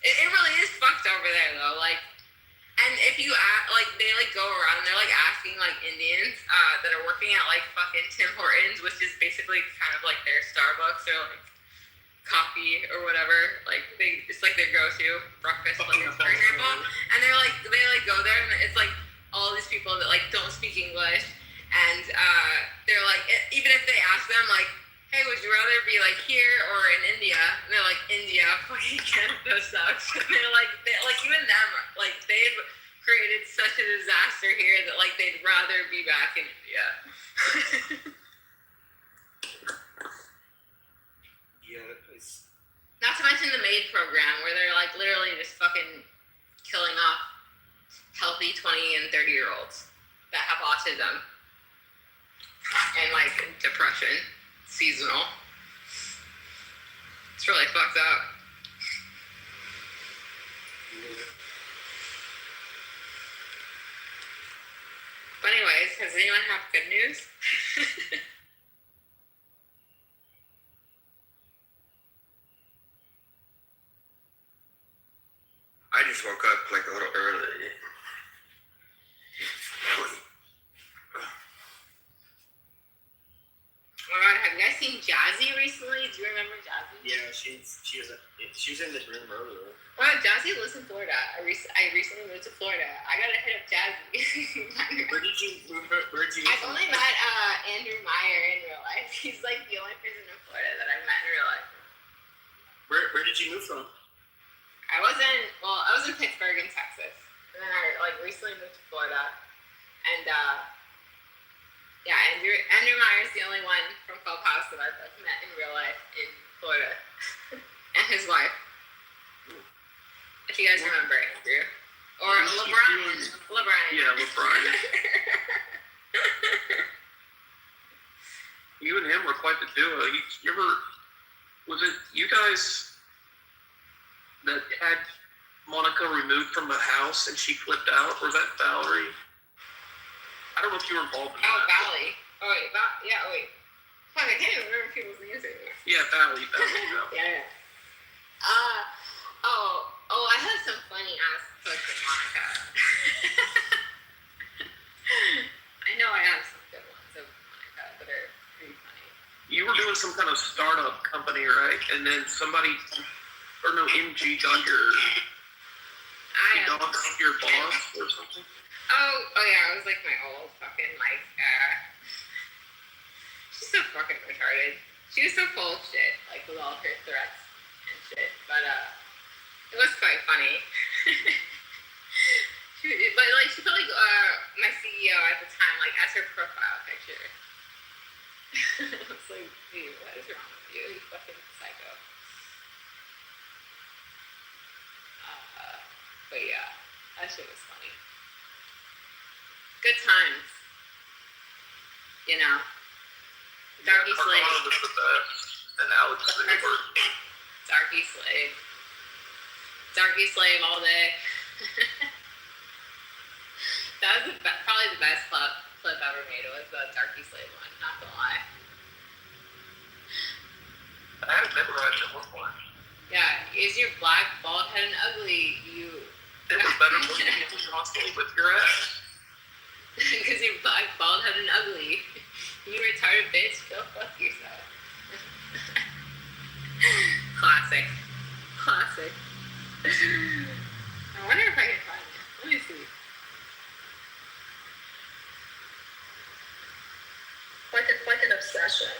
It really is fucked over there though. Like, and if you they go around, they're like asking like Indians that are working at like fucking Tim Hortons, which is basically kind of like their Starbucks or like coffee or whatever. Like it's like their go-to breakfast, like for example. And they go there, and it's like all these people that like don't speak English, and they're like, even if they ask them like, hey, would you rather be like here or in India? And they're like, India, fucking Canada sucks. And they're like even them, like they've created such a disaster here that like they'd rather be back in India. Yeah, it's Not to mention the MAID program where they're like literally just fucking killing off healthy 20 and 30-year-olds that have autism and like depression, seasonal. It's really fucked up. But anyways, does anyone have good news? I just woke up like a little early. Oh my god, have you guys seen Jazzy recently? Do you remember Jazzy? yeah, she was in this room earlier. Well, Jazzy lives in Florida. I recently moved to Florida. I gotta hit up Jazzy. Where did you move? I've only met Andrew Meyer in real life. He's like the only person in Florida that I've met in real life. Where did you move from? I was in Pittsburgh in Texas. And then I like recently moved to Florida. And yeah, Andrew Meyer is the only one from Clubhouse that I've like, met in real life in Florida. And his wife. If you guys remember Andrew. Or LeBron. Yeah, LeBron. You and him were quite the duo. You ever, was it you guys that had Monica removed from the house and she flipped out? Or was that Valerie? I don't know if you were involved in that. Valley. Oh wait, wait. Fuck, I can't even remember people's names anymore. Yeah, Valley. Yeah. I had some funny ass clips with Monica. I know I have some good ones of Monica that are pretty funny. You were doing some kind of startup company, right? And then somebody, or no, MG got your boss or something? Oh yeah, it was like my old fucking she's so fucking retarded. She was so full of shit, like with all her threats and shit. But it was quite funny. She put like my CEO at the time, like as her profile picture. I was like, dude, what is wrong with you? You fucking psycho. But yeah, that shit was funny. Good times. You know. Darky Slave. Was the best. And Alex was the worst. Darky Slave. Darky Slave all day. That was probably the best clip ever made. It was the Darky Slave one, not gonna lie. I had it memorized at one point. Yeah, is your black, bald head and ugly? It was better looking constantly with your ass. Because you're black, bald head and ugly. You retarded bitch, go fuck yourself. Classic. I wonder if I can find it. Let me see. Like an obsession.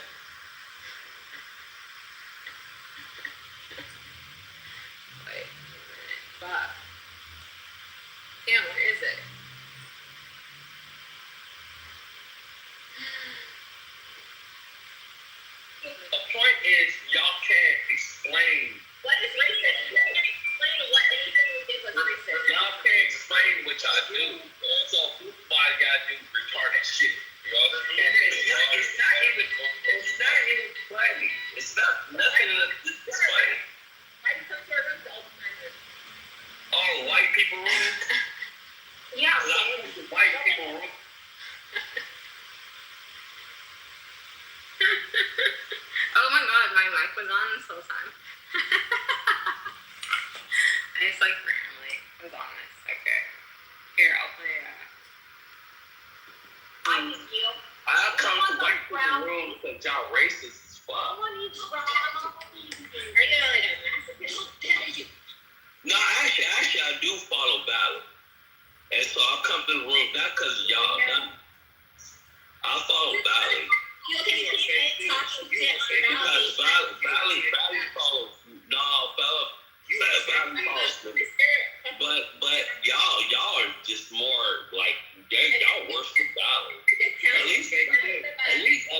Wait a minute. Fuck. Damn, where is it? The point is, y'all can't explain. What is racist? You can't explain what anything we did was racist. Y'all can't explain what y'all do. So everybody gotta do retarded shit. You know what I mean? It's not even funny. It's not nothing that's funny. Why do you come to our rooms all the time? Oh, white people room? Yeah. White people room. Oh my god, my mic was on this whole time. I just like randomly was on this. Okay. Here, I'll play I come to white people's room because y'all racist as fuck. Are you gonna No, actually, I do follow Valley. And so I come to the room not because of y'all. I follow Valley. Because Valley follows. No, Valley follows me. But y'all are just more like, y'all worse than Valley. At least.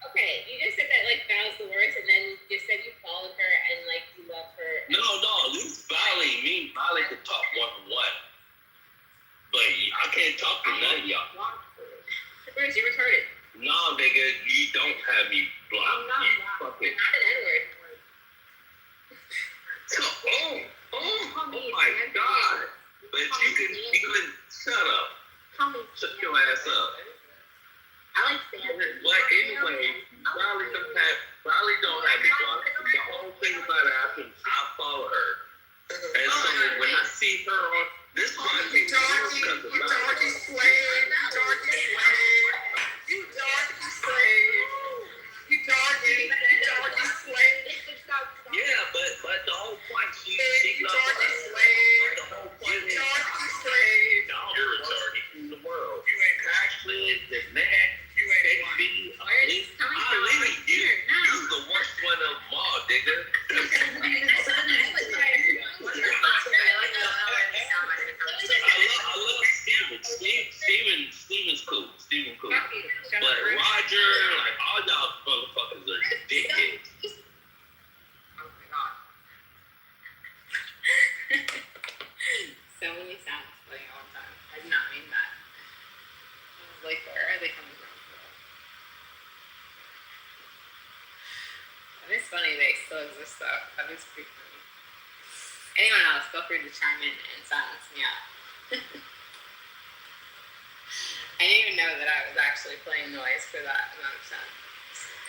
Okay, you just said that like Val's the worst, and then you said you followed her and like you love her. No, at least Valley could talk one-on-one. But I can't talk to none of y'all. Where's you retarded? No, nigga, you don't have me blocked. I'm not blocked. Not an N-word. Oh my God. But you can shut up. Shut your ass up. I like Sam. But anyway, Valley don't have me blocked. The whole thing about it, I follow her. And so when I see her on this one, You darky slave. You darky slave. It is funny they still exist though. That is pretty funny. Anyone else, feel free to chime in and silence me out. I didn't even know that I was actually playing noise for that amount of time.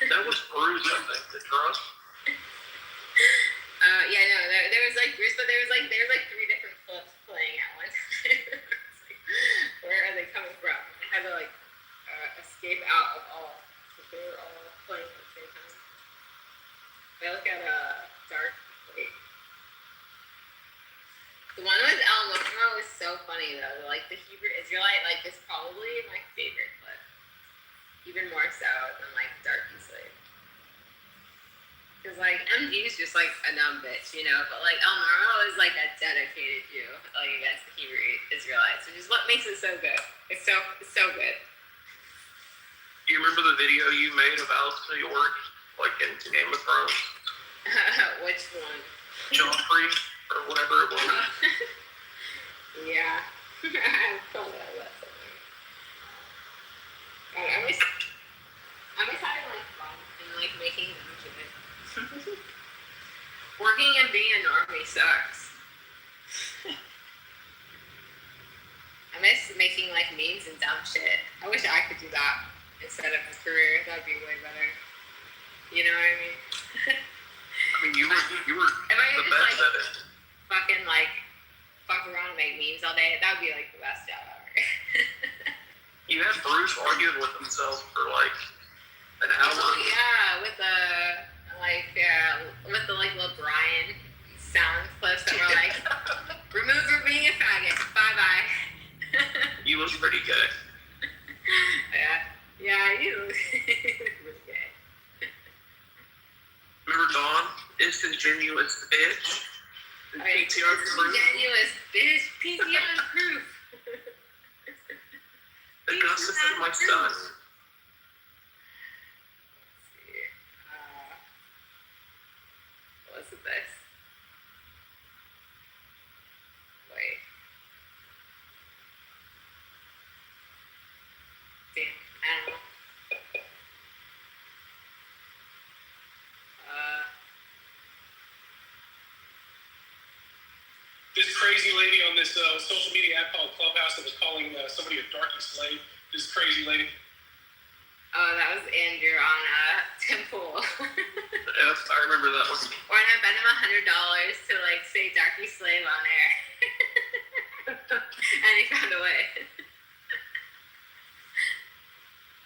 That was Bruce, I think, the drunk. Yeah, no, there was like Bruce, but there was like 3 different clips playing at one time. It's like, where are they coming from? I had to like escape out of all, because they were all playing at the same time. I look at Dark. Wait. The one with El Mokro was so funny though. Like the Hebrew Israelite, like is probably my favorite clip. Even more so than like Darky Slave. Because like MD is just like a dumb bitch, you know, but like El Mokro is like a dedicated Jew, like against the Hebrew Israelites, which is what makes it so good. It's so good. You remember the video you made of Alice New York, like in Game of Thrones? Which one? Joffrey, or whatever it was. Yeah. I thought that was something. God, I'm always having like fun and like making them to it. Working and being a normie sucks. I miss making like memes and dumb shit. I wish I could do that instead of a career. That'd be way better. You know what I mean? I mean, you were if I the could best just at it. fucking like fuck around and make memes all day, that would be like the best job ever. You had Bruce arguing with himself for like an hour. Oh yeah, with the little Brian sound clips that were like, remove for being a faggot, bye bye. You was pretty good. Yeah, you was really good. Remember Dawn? Instantaneous bitch. PTR proof. Instantaneous bitch. PTR proof. Augustus is my son. What's this? Wait. Damn, I don't know. This crazy lady on this social media app called Clubhouse that was calling somebody a darky slave. This crazy lady. Oh, that was Andrew on Temple. Yes, I remember that one. Or I bet him $100 to like say darky slave on air. And he found a way.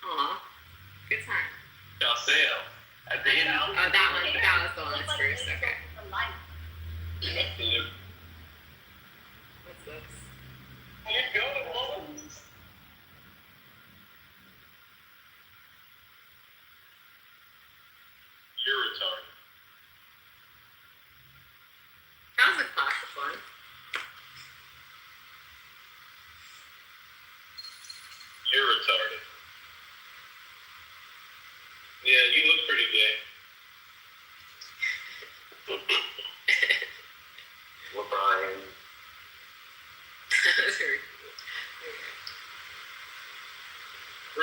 Aw, good time. Y'all sale. At the end. Oh, that one. That was the one with Bruce. Okay. What's this? You're retarded. That was a classic one. You're retarded. Yeah, you look pretty gay. Well, Brian. That was very cool.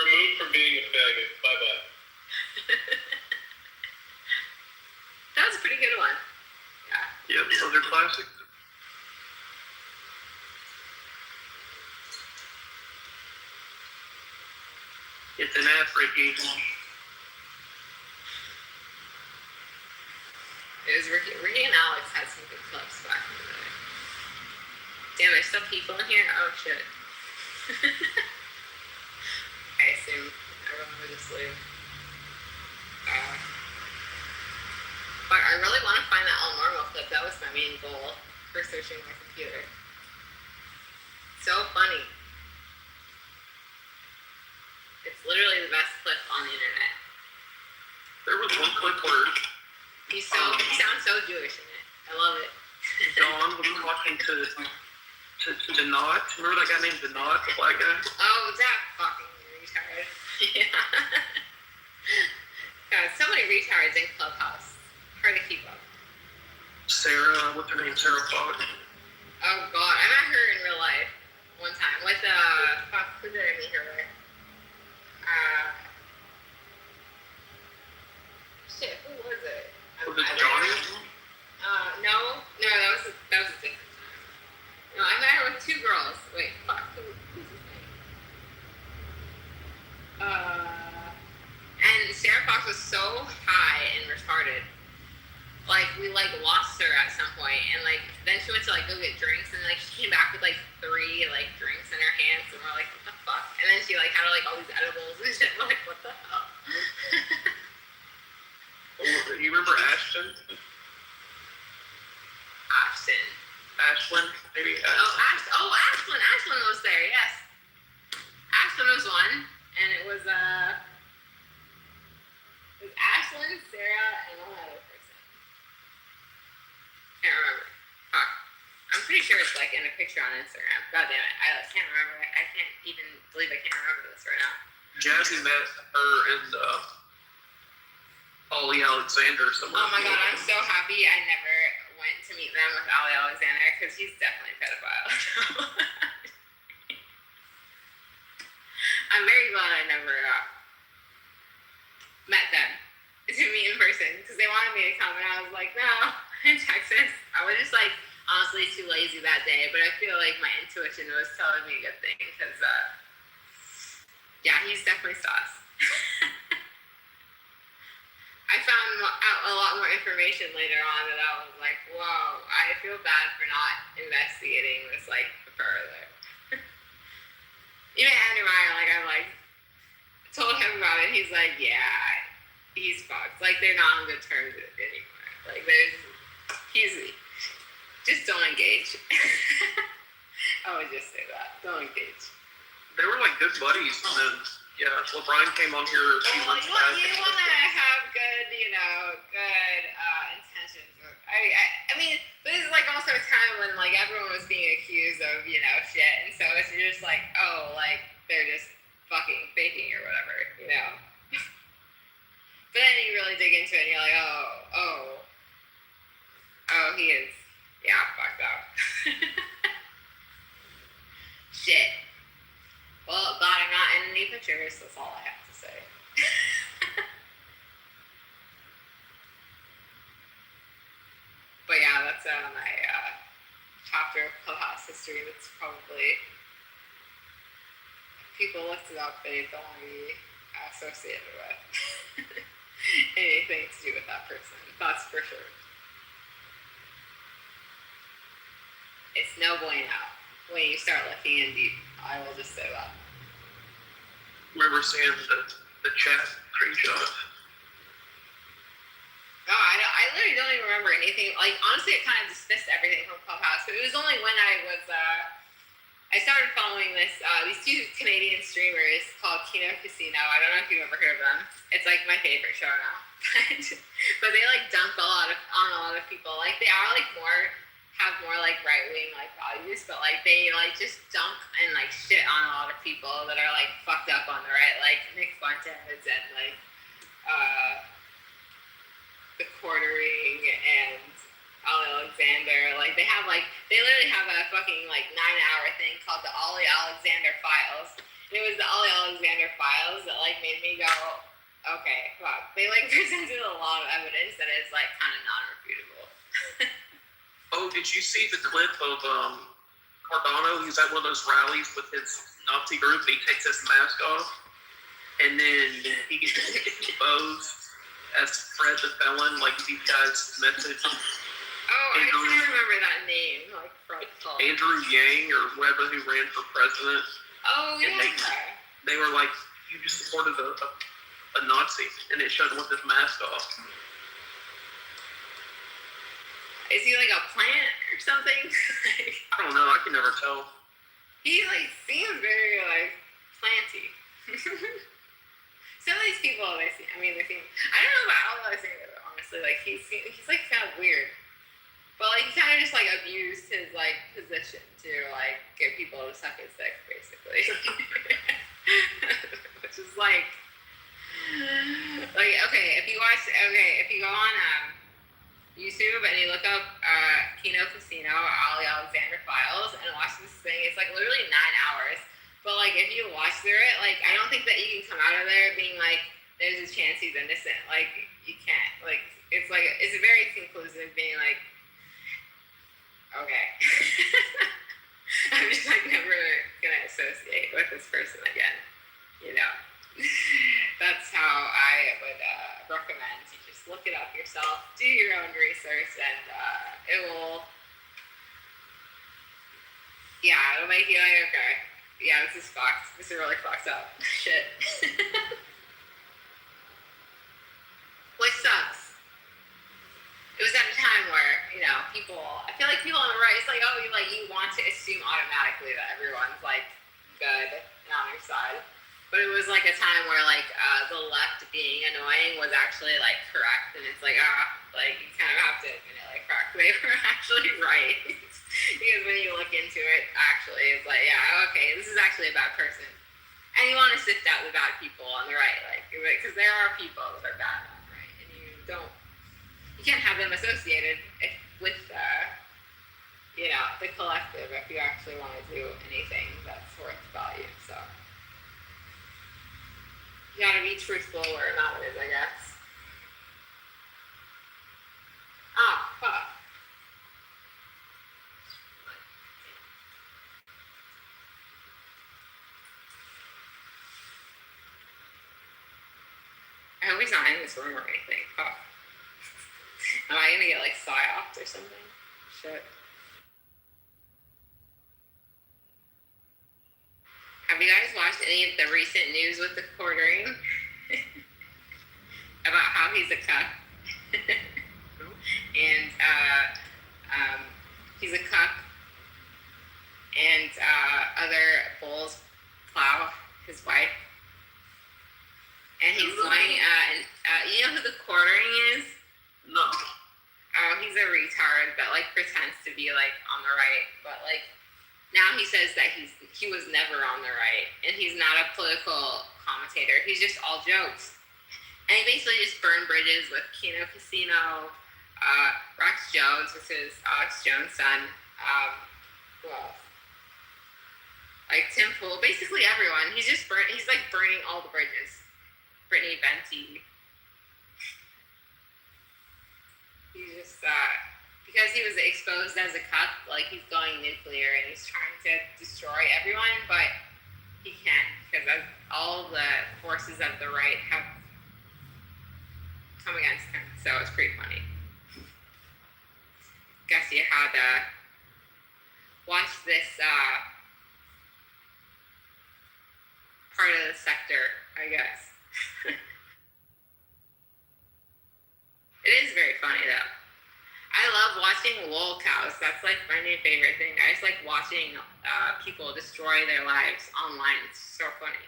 Removed from being a faggot. Bye-bye. That was a pretty good one. Yeah, those are classic. It's an ass, Ricky. It was Ricky and Alex had some good clips back in the day. Damn, there's still people in here? Oh shit. I assume everyone would just leave. But I really want to find that El Normal clip. That was my main goal for searching my computer. So funny. It's literally the best clip on the internet. There was one clip where He sounds so Jewish in it. I love it. Dawn was talking to Denot. Remember that guy named Denot, the black guy? Oh, that fucking retard. Yeah. God, so many retards in Clubhouse. Hard to keep up. Sarah, what's her name? Sarah Fox. Oh God, I met her in real life one time with fuck, who did I meet her with? Shit, who was it? Was it Johnny? No, that was a different time. No, I met her with two girls. Wait, fuck. Who's his name? And Sarah Fox was so high and retarded. Like, we, like, lost her at some point, and, like, then she went to, like, go get drinks, and, like, she came back with, like, 3, like, drinks in her hands, and we're like, what the fuck? And then she, like, had, like, all these edibles and shit. We're like, what the hell? You remember Ashton? Ashlyn, maybe? Ashlyn. Ashlyn was there, yes. Ashlyn was one, and it was Ashlyn, Sarah, and one other person. Can't remember. Fuck. I'm pretty sure it's, like, in a picture on Instagram. God damn it. I can't remember. I can't even believe I can't remember this right now. Jazzy met her and Ollie Alexander somewhere. Oh my god, I'm so happy I never went to meet them with Ollie Alexander, because he's definitely a pedophile. I'm very glad I never met them to meet in person, because they wanted me to come, and I was like, no, in Texas. I was just, like, honestly too lazy that day, but I feel like my intuition was telling me a good thing, because, yeah, he's definitely sauce. I found out a lot more information later on that I was like, whoa, I feel bad for not investigating this, like, further. Even Andrew Meyer, like, I, like, told him about it, he's like, yeah, he's fucked. Like, they're not on good terms anymore. Like, just don't engage. I would just say that. Don't engage. They were, like, good buddies, and then, yeah, LeBron came on here a few months back. You want to have good, intentions. I mean, this is, like, also a time when, like, everyone was being accused of, shit, and so it's just like, oh, like, they're just fucking faking or whatever, But then you really dig into it, and you're like, oh, he is, fucked up. Shit. Well, glad I'm not in any pictures, that's all I have to say. But yeah, that's my chapter of Clubhouse history that's probably, if people looked it up, they don't want to be associated with anything to do with that person. That's for sure. It's no bueno when you start looking in deep. I will just say that. Remember seeing the chat screenshot? No, I literally don't even remember anything. Like, honestly, I kind of dismissed everything from Clubhouse. It was only when I was, I started following these two Canadian streamers called Kino Casino. I don't know if you've ever heard of them. It's, like, my favorite show now. But they, like, dunk on a lot of people. Like, they are, like, have more, like, right-wing, like, values, but, like, they, like, just dunk and, like, shit on a lot of people that are, like, fucked up on the right, like Nick Fuentes and, like, the Quartering and Ollie Alexander. Like, they literally have a fucking, like, 9-hour thing called the Ollie Alexander Files. And it was the Ollie Alexander Files that, like, made me go, okay, fuck. They, like, presented a lot of evidence that is, like, kind of non-refutable. Oh, did you see the clip of Cardano? He's at one of those rallies with his Nazi group, and he takes his mask off, and then he gets exposed as Fred the Felon, like these guys' message. Oh, I can't remember that name, like Fred Felon. Andrew Yang or whoever who ran for president. Oh, yeah. They were like, you just supported a Nazi, and it showed him with his mask off. Is he like a plant or something? I don't know. I can never tell. He like seems very like planty. Some of these people, they seem. I don't know about all those things. Honestly, like he's like kind of weird. But like he kind of just like abused his like position to like get people to suck his dick, basically. Which is like okay, if you go on YouTube and you look up Kino Casino or Ollie Alexander Files and watch this thing, it's like literally 9 hours. But like if you watch through it, like I don't think that you can come out of there being like there's a chance he's innocent. Like you can't. Like it's like it's very conclusive, being like, okay. I'm just like never gonna associate with this person again, you know. That's how I would recommend you just look it up yourself, do your own research, and it will, it'll make you like, okay, yeah, this is fucked. This is really fucked up. Shit. Which sucks. It was at a time where, you know, I feel like people on the right, it's like, oh, you want to assume automatically that everyone's, like, good and on your side. But it was, like, a time where, like, the left being annoying was actually, like, correct. And it's like, you kind of have to admit it, like, correct. They were actually right. Because when you look into it, actually, it's like, yeah, okay, this is actually a bad person. And you want to sift out the bad people on the right, like, because there are people that are bad on the right. And you can't have them associated with, the collective if you actually want to do anything that's worth value. So you gotta be truthful where not it is, I guess. Fuck. I hope he's not in this room or anything. Fuck. Am I gonna get like psyoped or something? Shit. Have you guys watched any of the recent news with the quartering? About how he's a cuck? And he's a cuck. And other bulls plow his wife. And he's going, you know who the quartering is? No. Oh, he's a retard that like pretends to be like on the right, but like now he says that he was never on the right, and he's not a political commentator. He's just all jokes, and he basically just burned bridges with Kino Casino, Rex Jones, which is Alex Jones' son. Who else? Like Tim Pool, basically everyone. He's like burning all the bridges. Brittany Venti. He's just, because he was exposed as a cuck, like he's going nuclear and he's trying to destroy everyone, but he can't, because all the forces of the right have come against him, so it's pretty funny. Guess you had to watch this part of the sector, I guess. It is very funny though. I love watching lol cows. That's like my new favorite thing. I just like watching people destroy their lives online. It's so funny.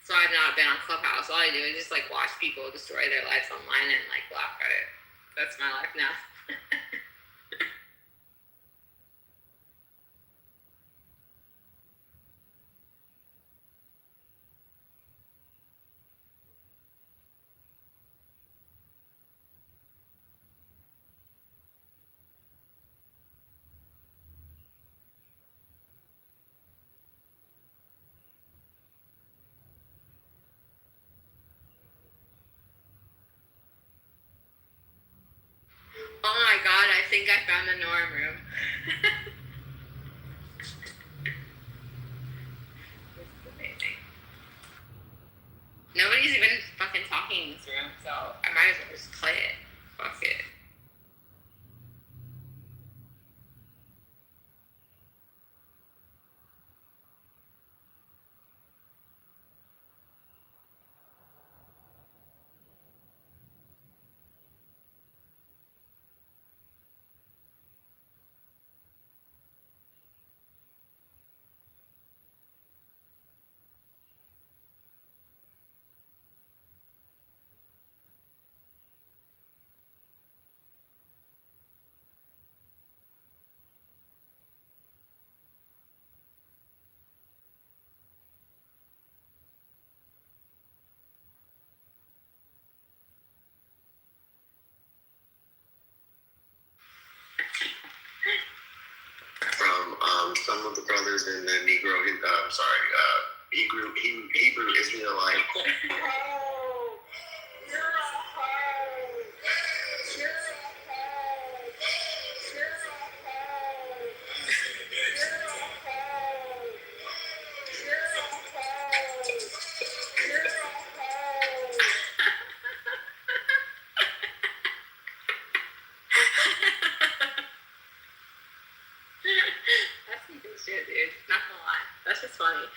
So I've not been on Clubhouse. All I do is just like watch people destroy their lives online and like laugh at it. That's my life now. Oh my god, I think I found the norm room. This is amazing. Nobody's even fucking talking in this room, so I might as well just play it. Fuck it. From some of the brothers in the Hebrew Israelite. Oh, you're a hoe. You're a funny.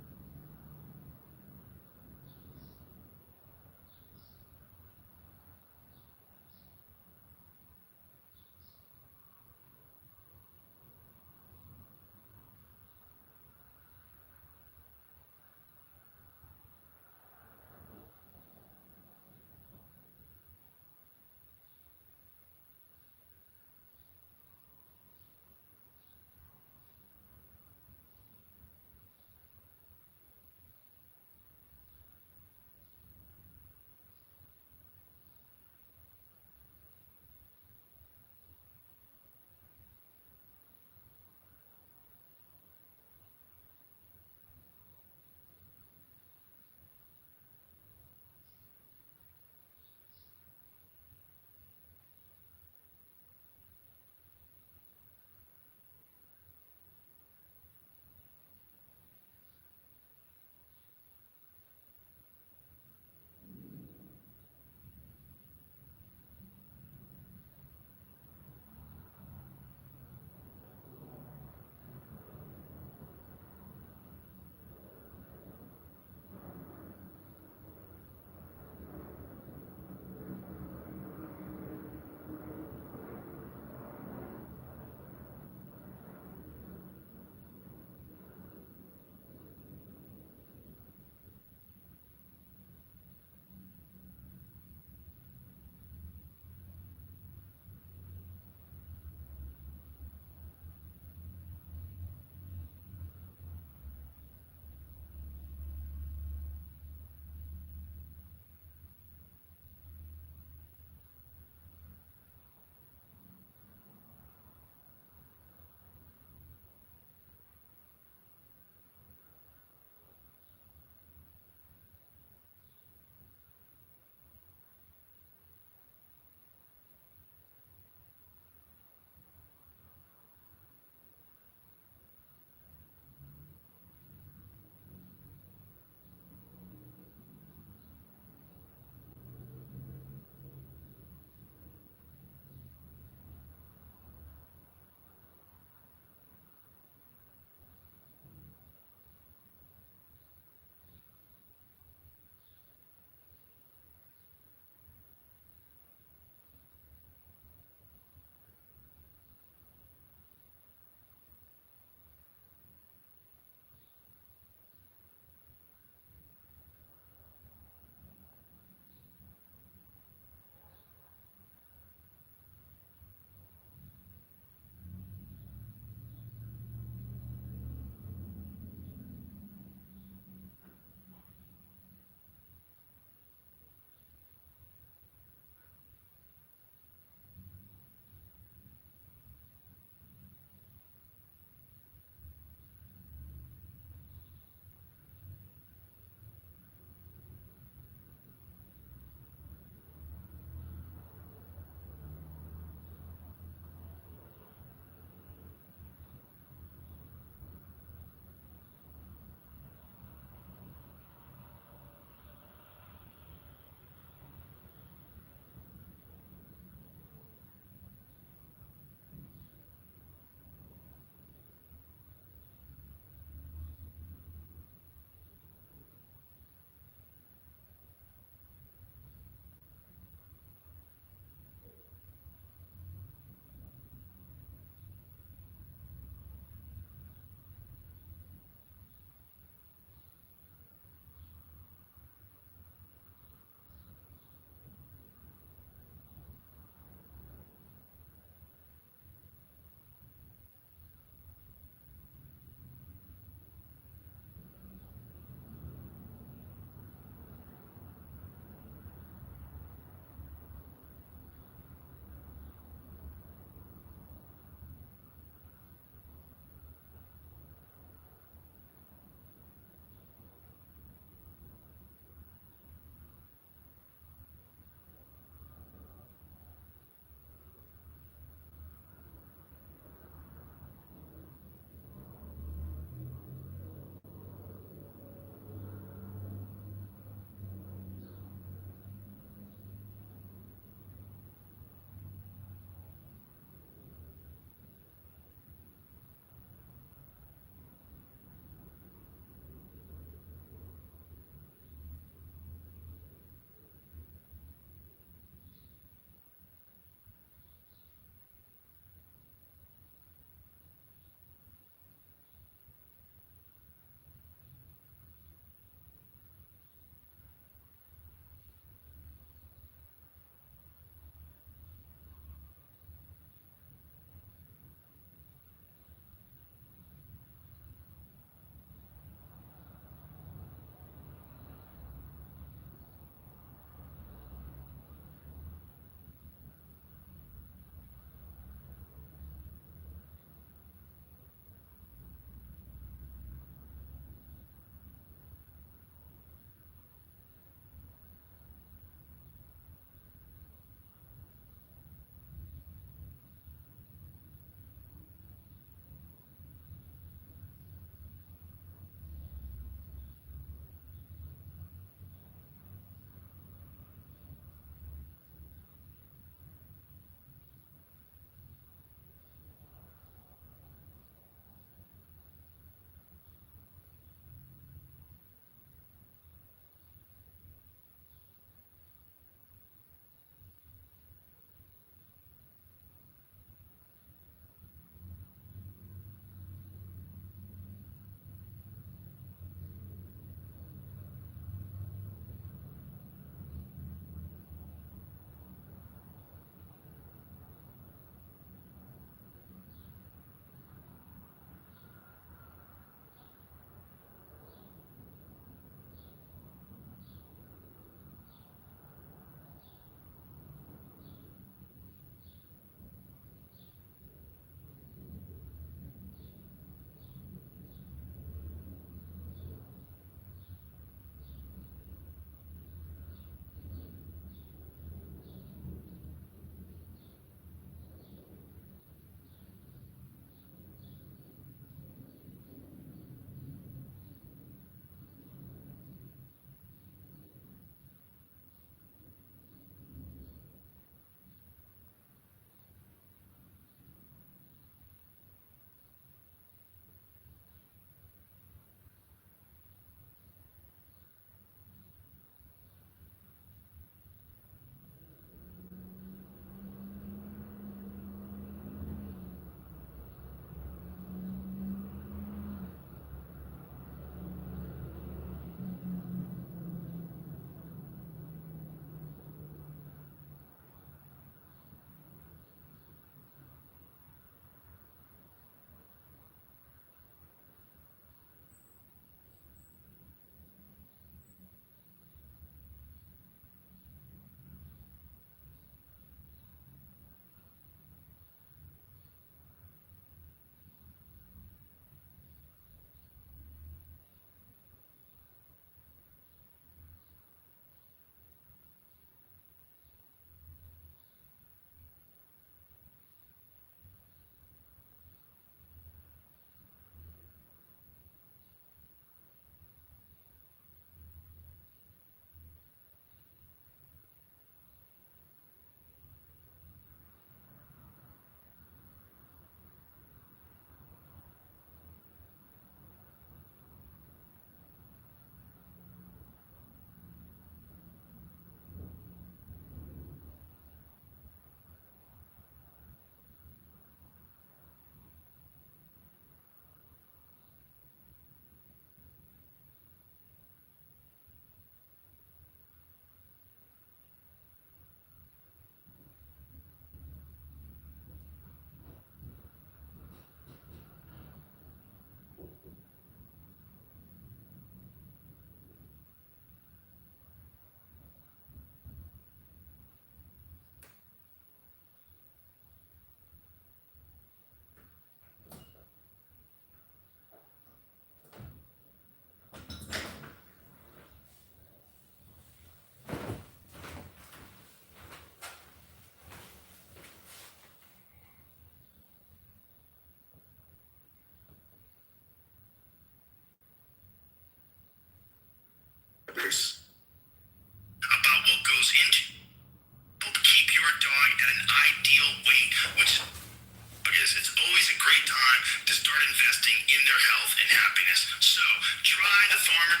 guys. So try the farmer.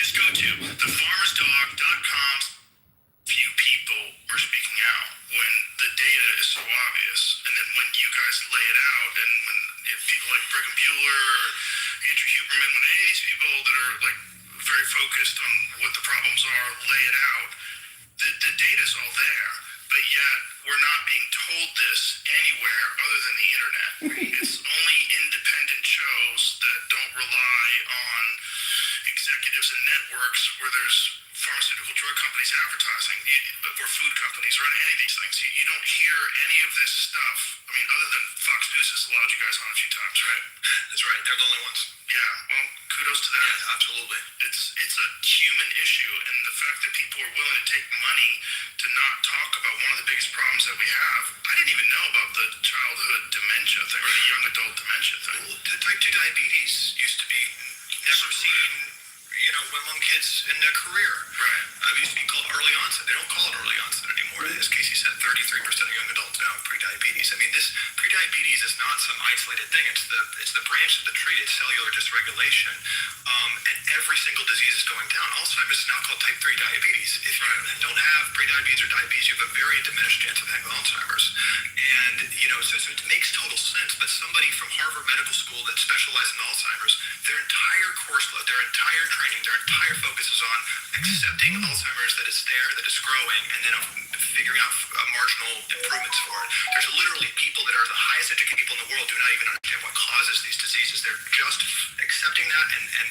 Just go to thefarmersdog.com. Few people are speaking out when the data is so obvious, and then when you guys lay it out, and when if people like Brigham Bueller or Andrew Huberman, when any of these people that are like very focused on what the problems are lay it out, the data's all there, but yet we're not being told this anywhere other than the internet. It's only independent shows that don't rely on executives and networks where there's pharmaceutical drug companies advertising, or food companies, or any of these things. You don't hear any of this stuff. I mean, other than Fox News has allowed you guys on a few times, right? That's right. They're the only ones. Yeah. Well, kudos to them. Yeah, absolutely. It's a human issue, and the fact that people are willing to take money to not talk about one of the biggest problems that we have. I didn't even know about the childhood dementia thing, or the young adult dementia thing. Well, the type 2 diabetes used to be never seen, among kids in their career. Right. It used to be called early onset. They don't call it early onset anymore. As Casey said, 33% of young adults now have prediabetes. I mean, this prediabetes is not some isolated thing. It's the branch of the tree. It's cellular dysregulation. And every single disease is going down. Alzheimer's is now called type 3 diabetes. If you don't have prediabetes or diabetes, you have a very diminished chance of having Alzheimer's. And, so it makes total sense. But somebody from Harvard Medical School that specializes in Alzheimer's, their entire course load, their entire training, their entire focus is on accepting Alzheimer's that is there, that is growing, and then figuring out marginal improvements for it. There's literally people that are the highest educated people in the world do not even understand what causes these diseases. They're just accepting that and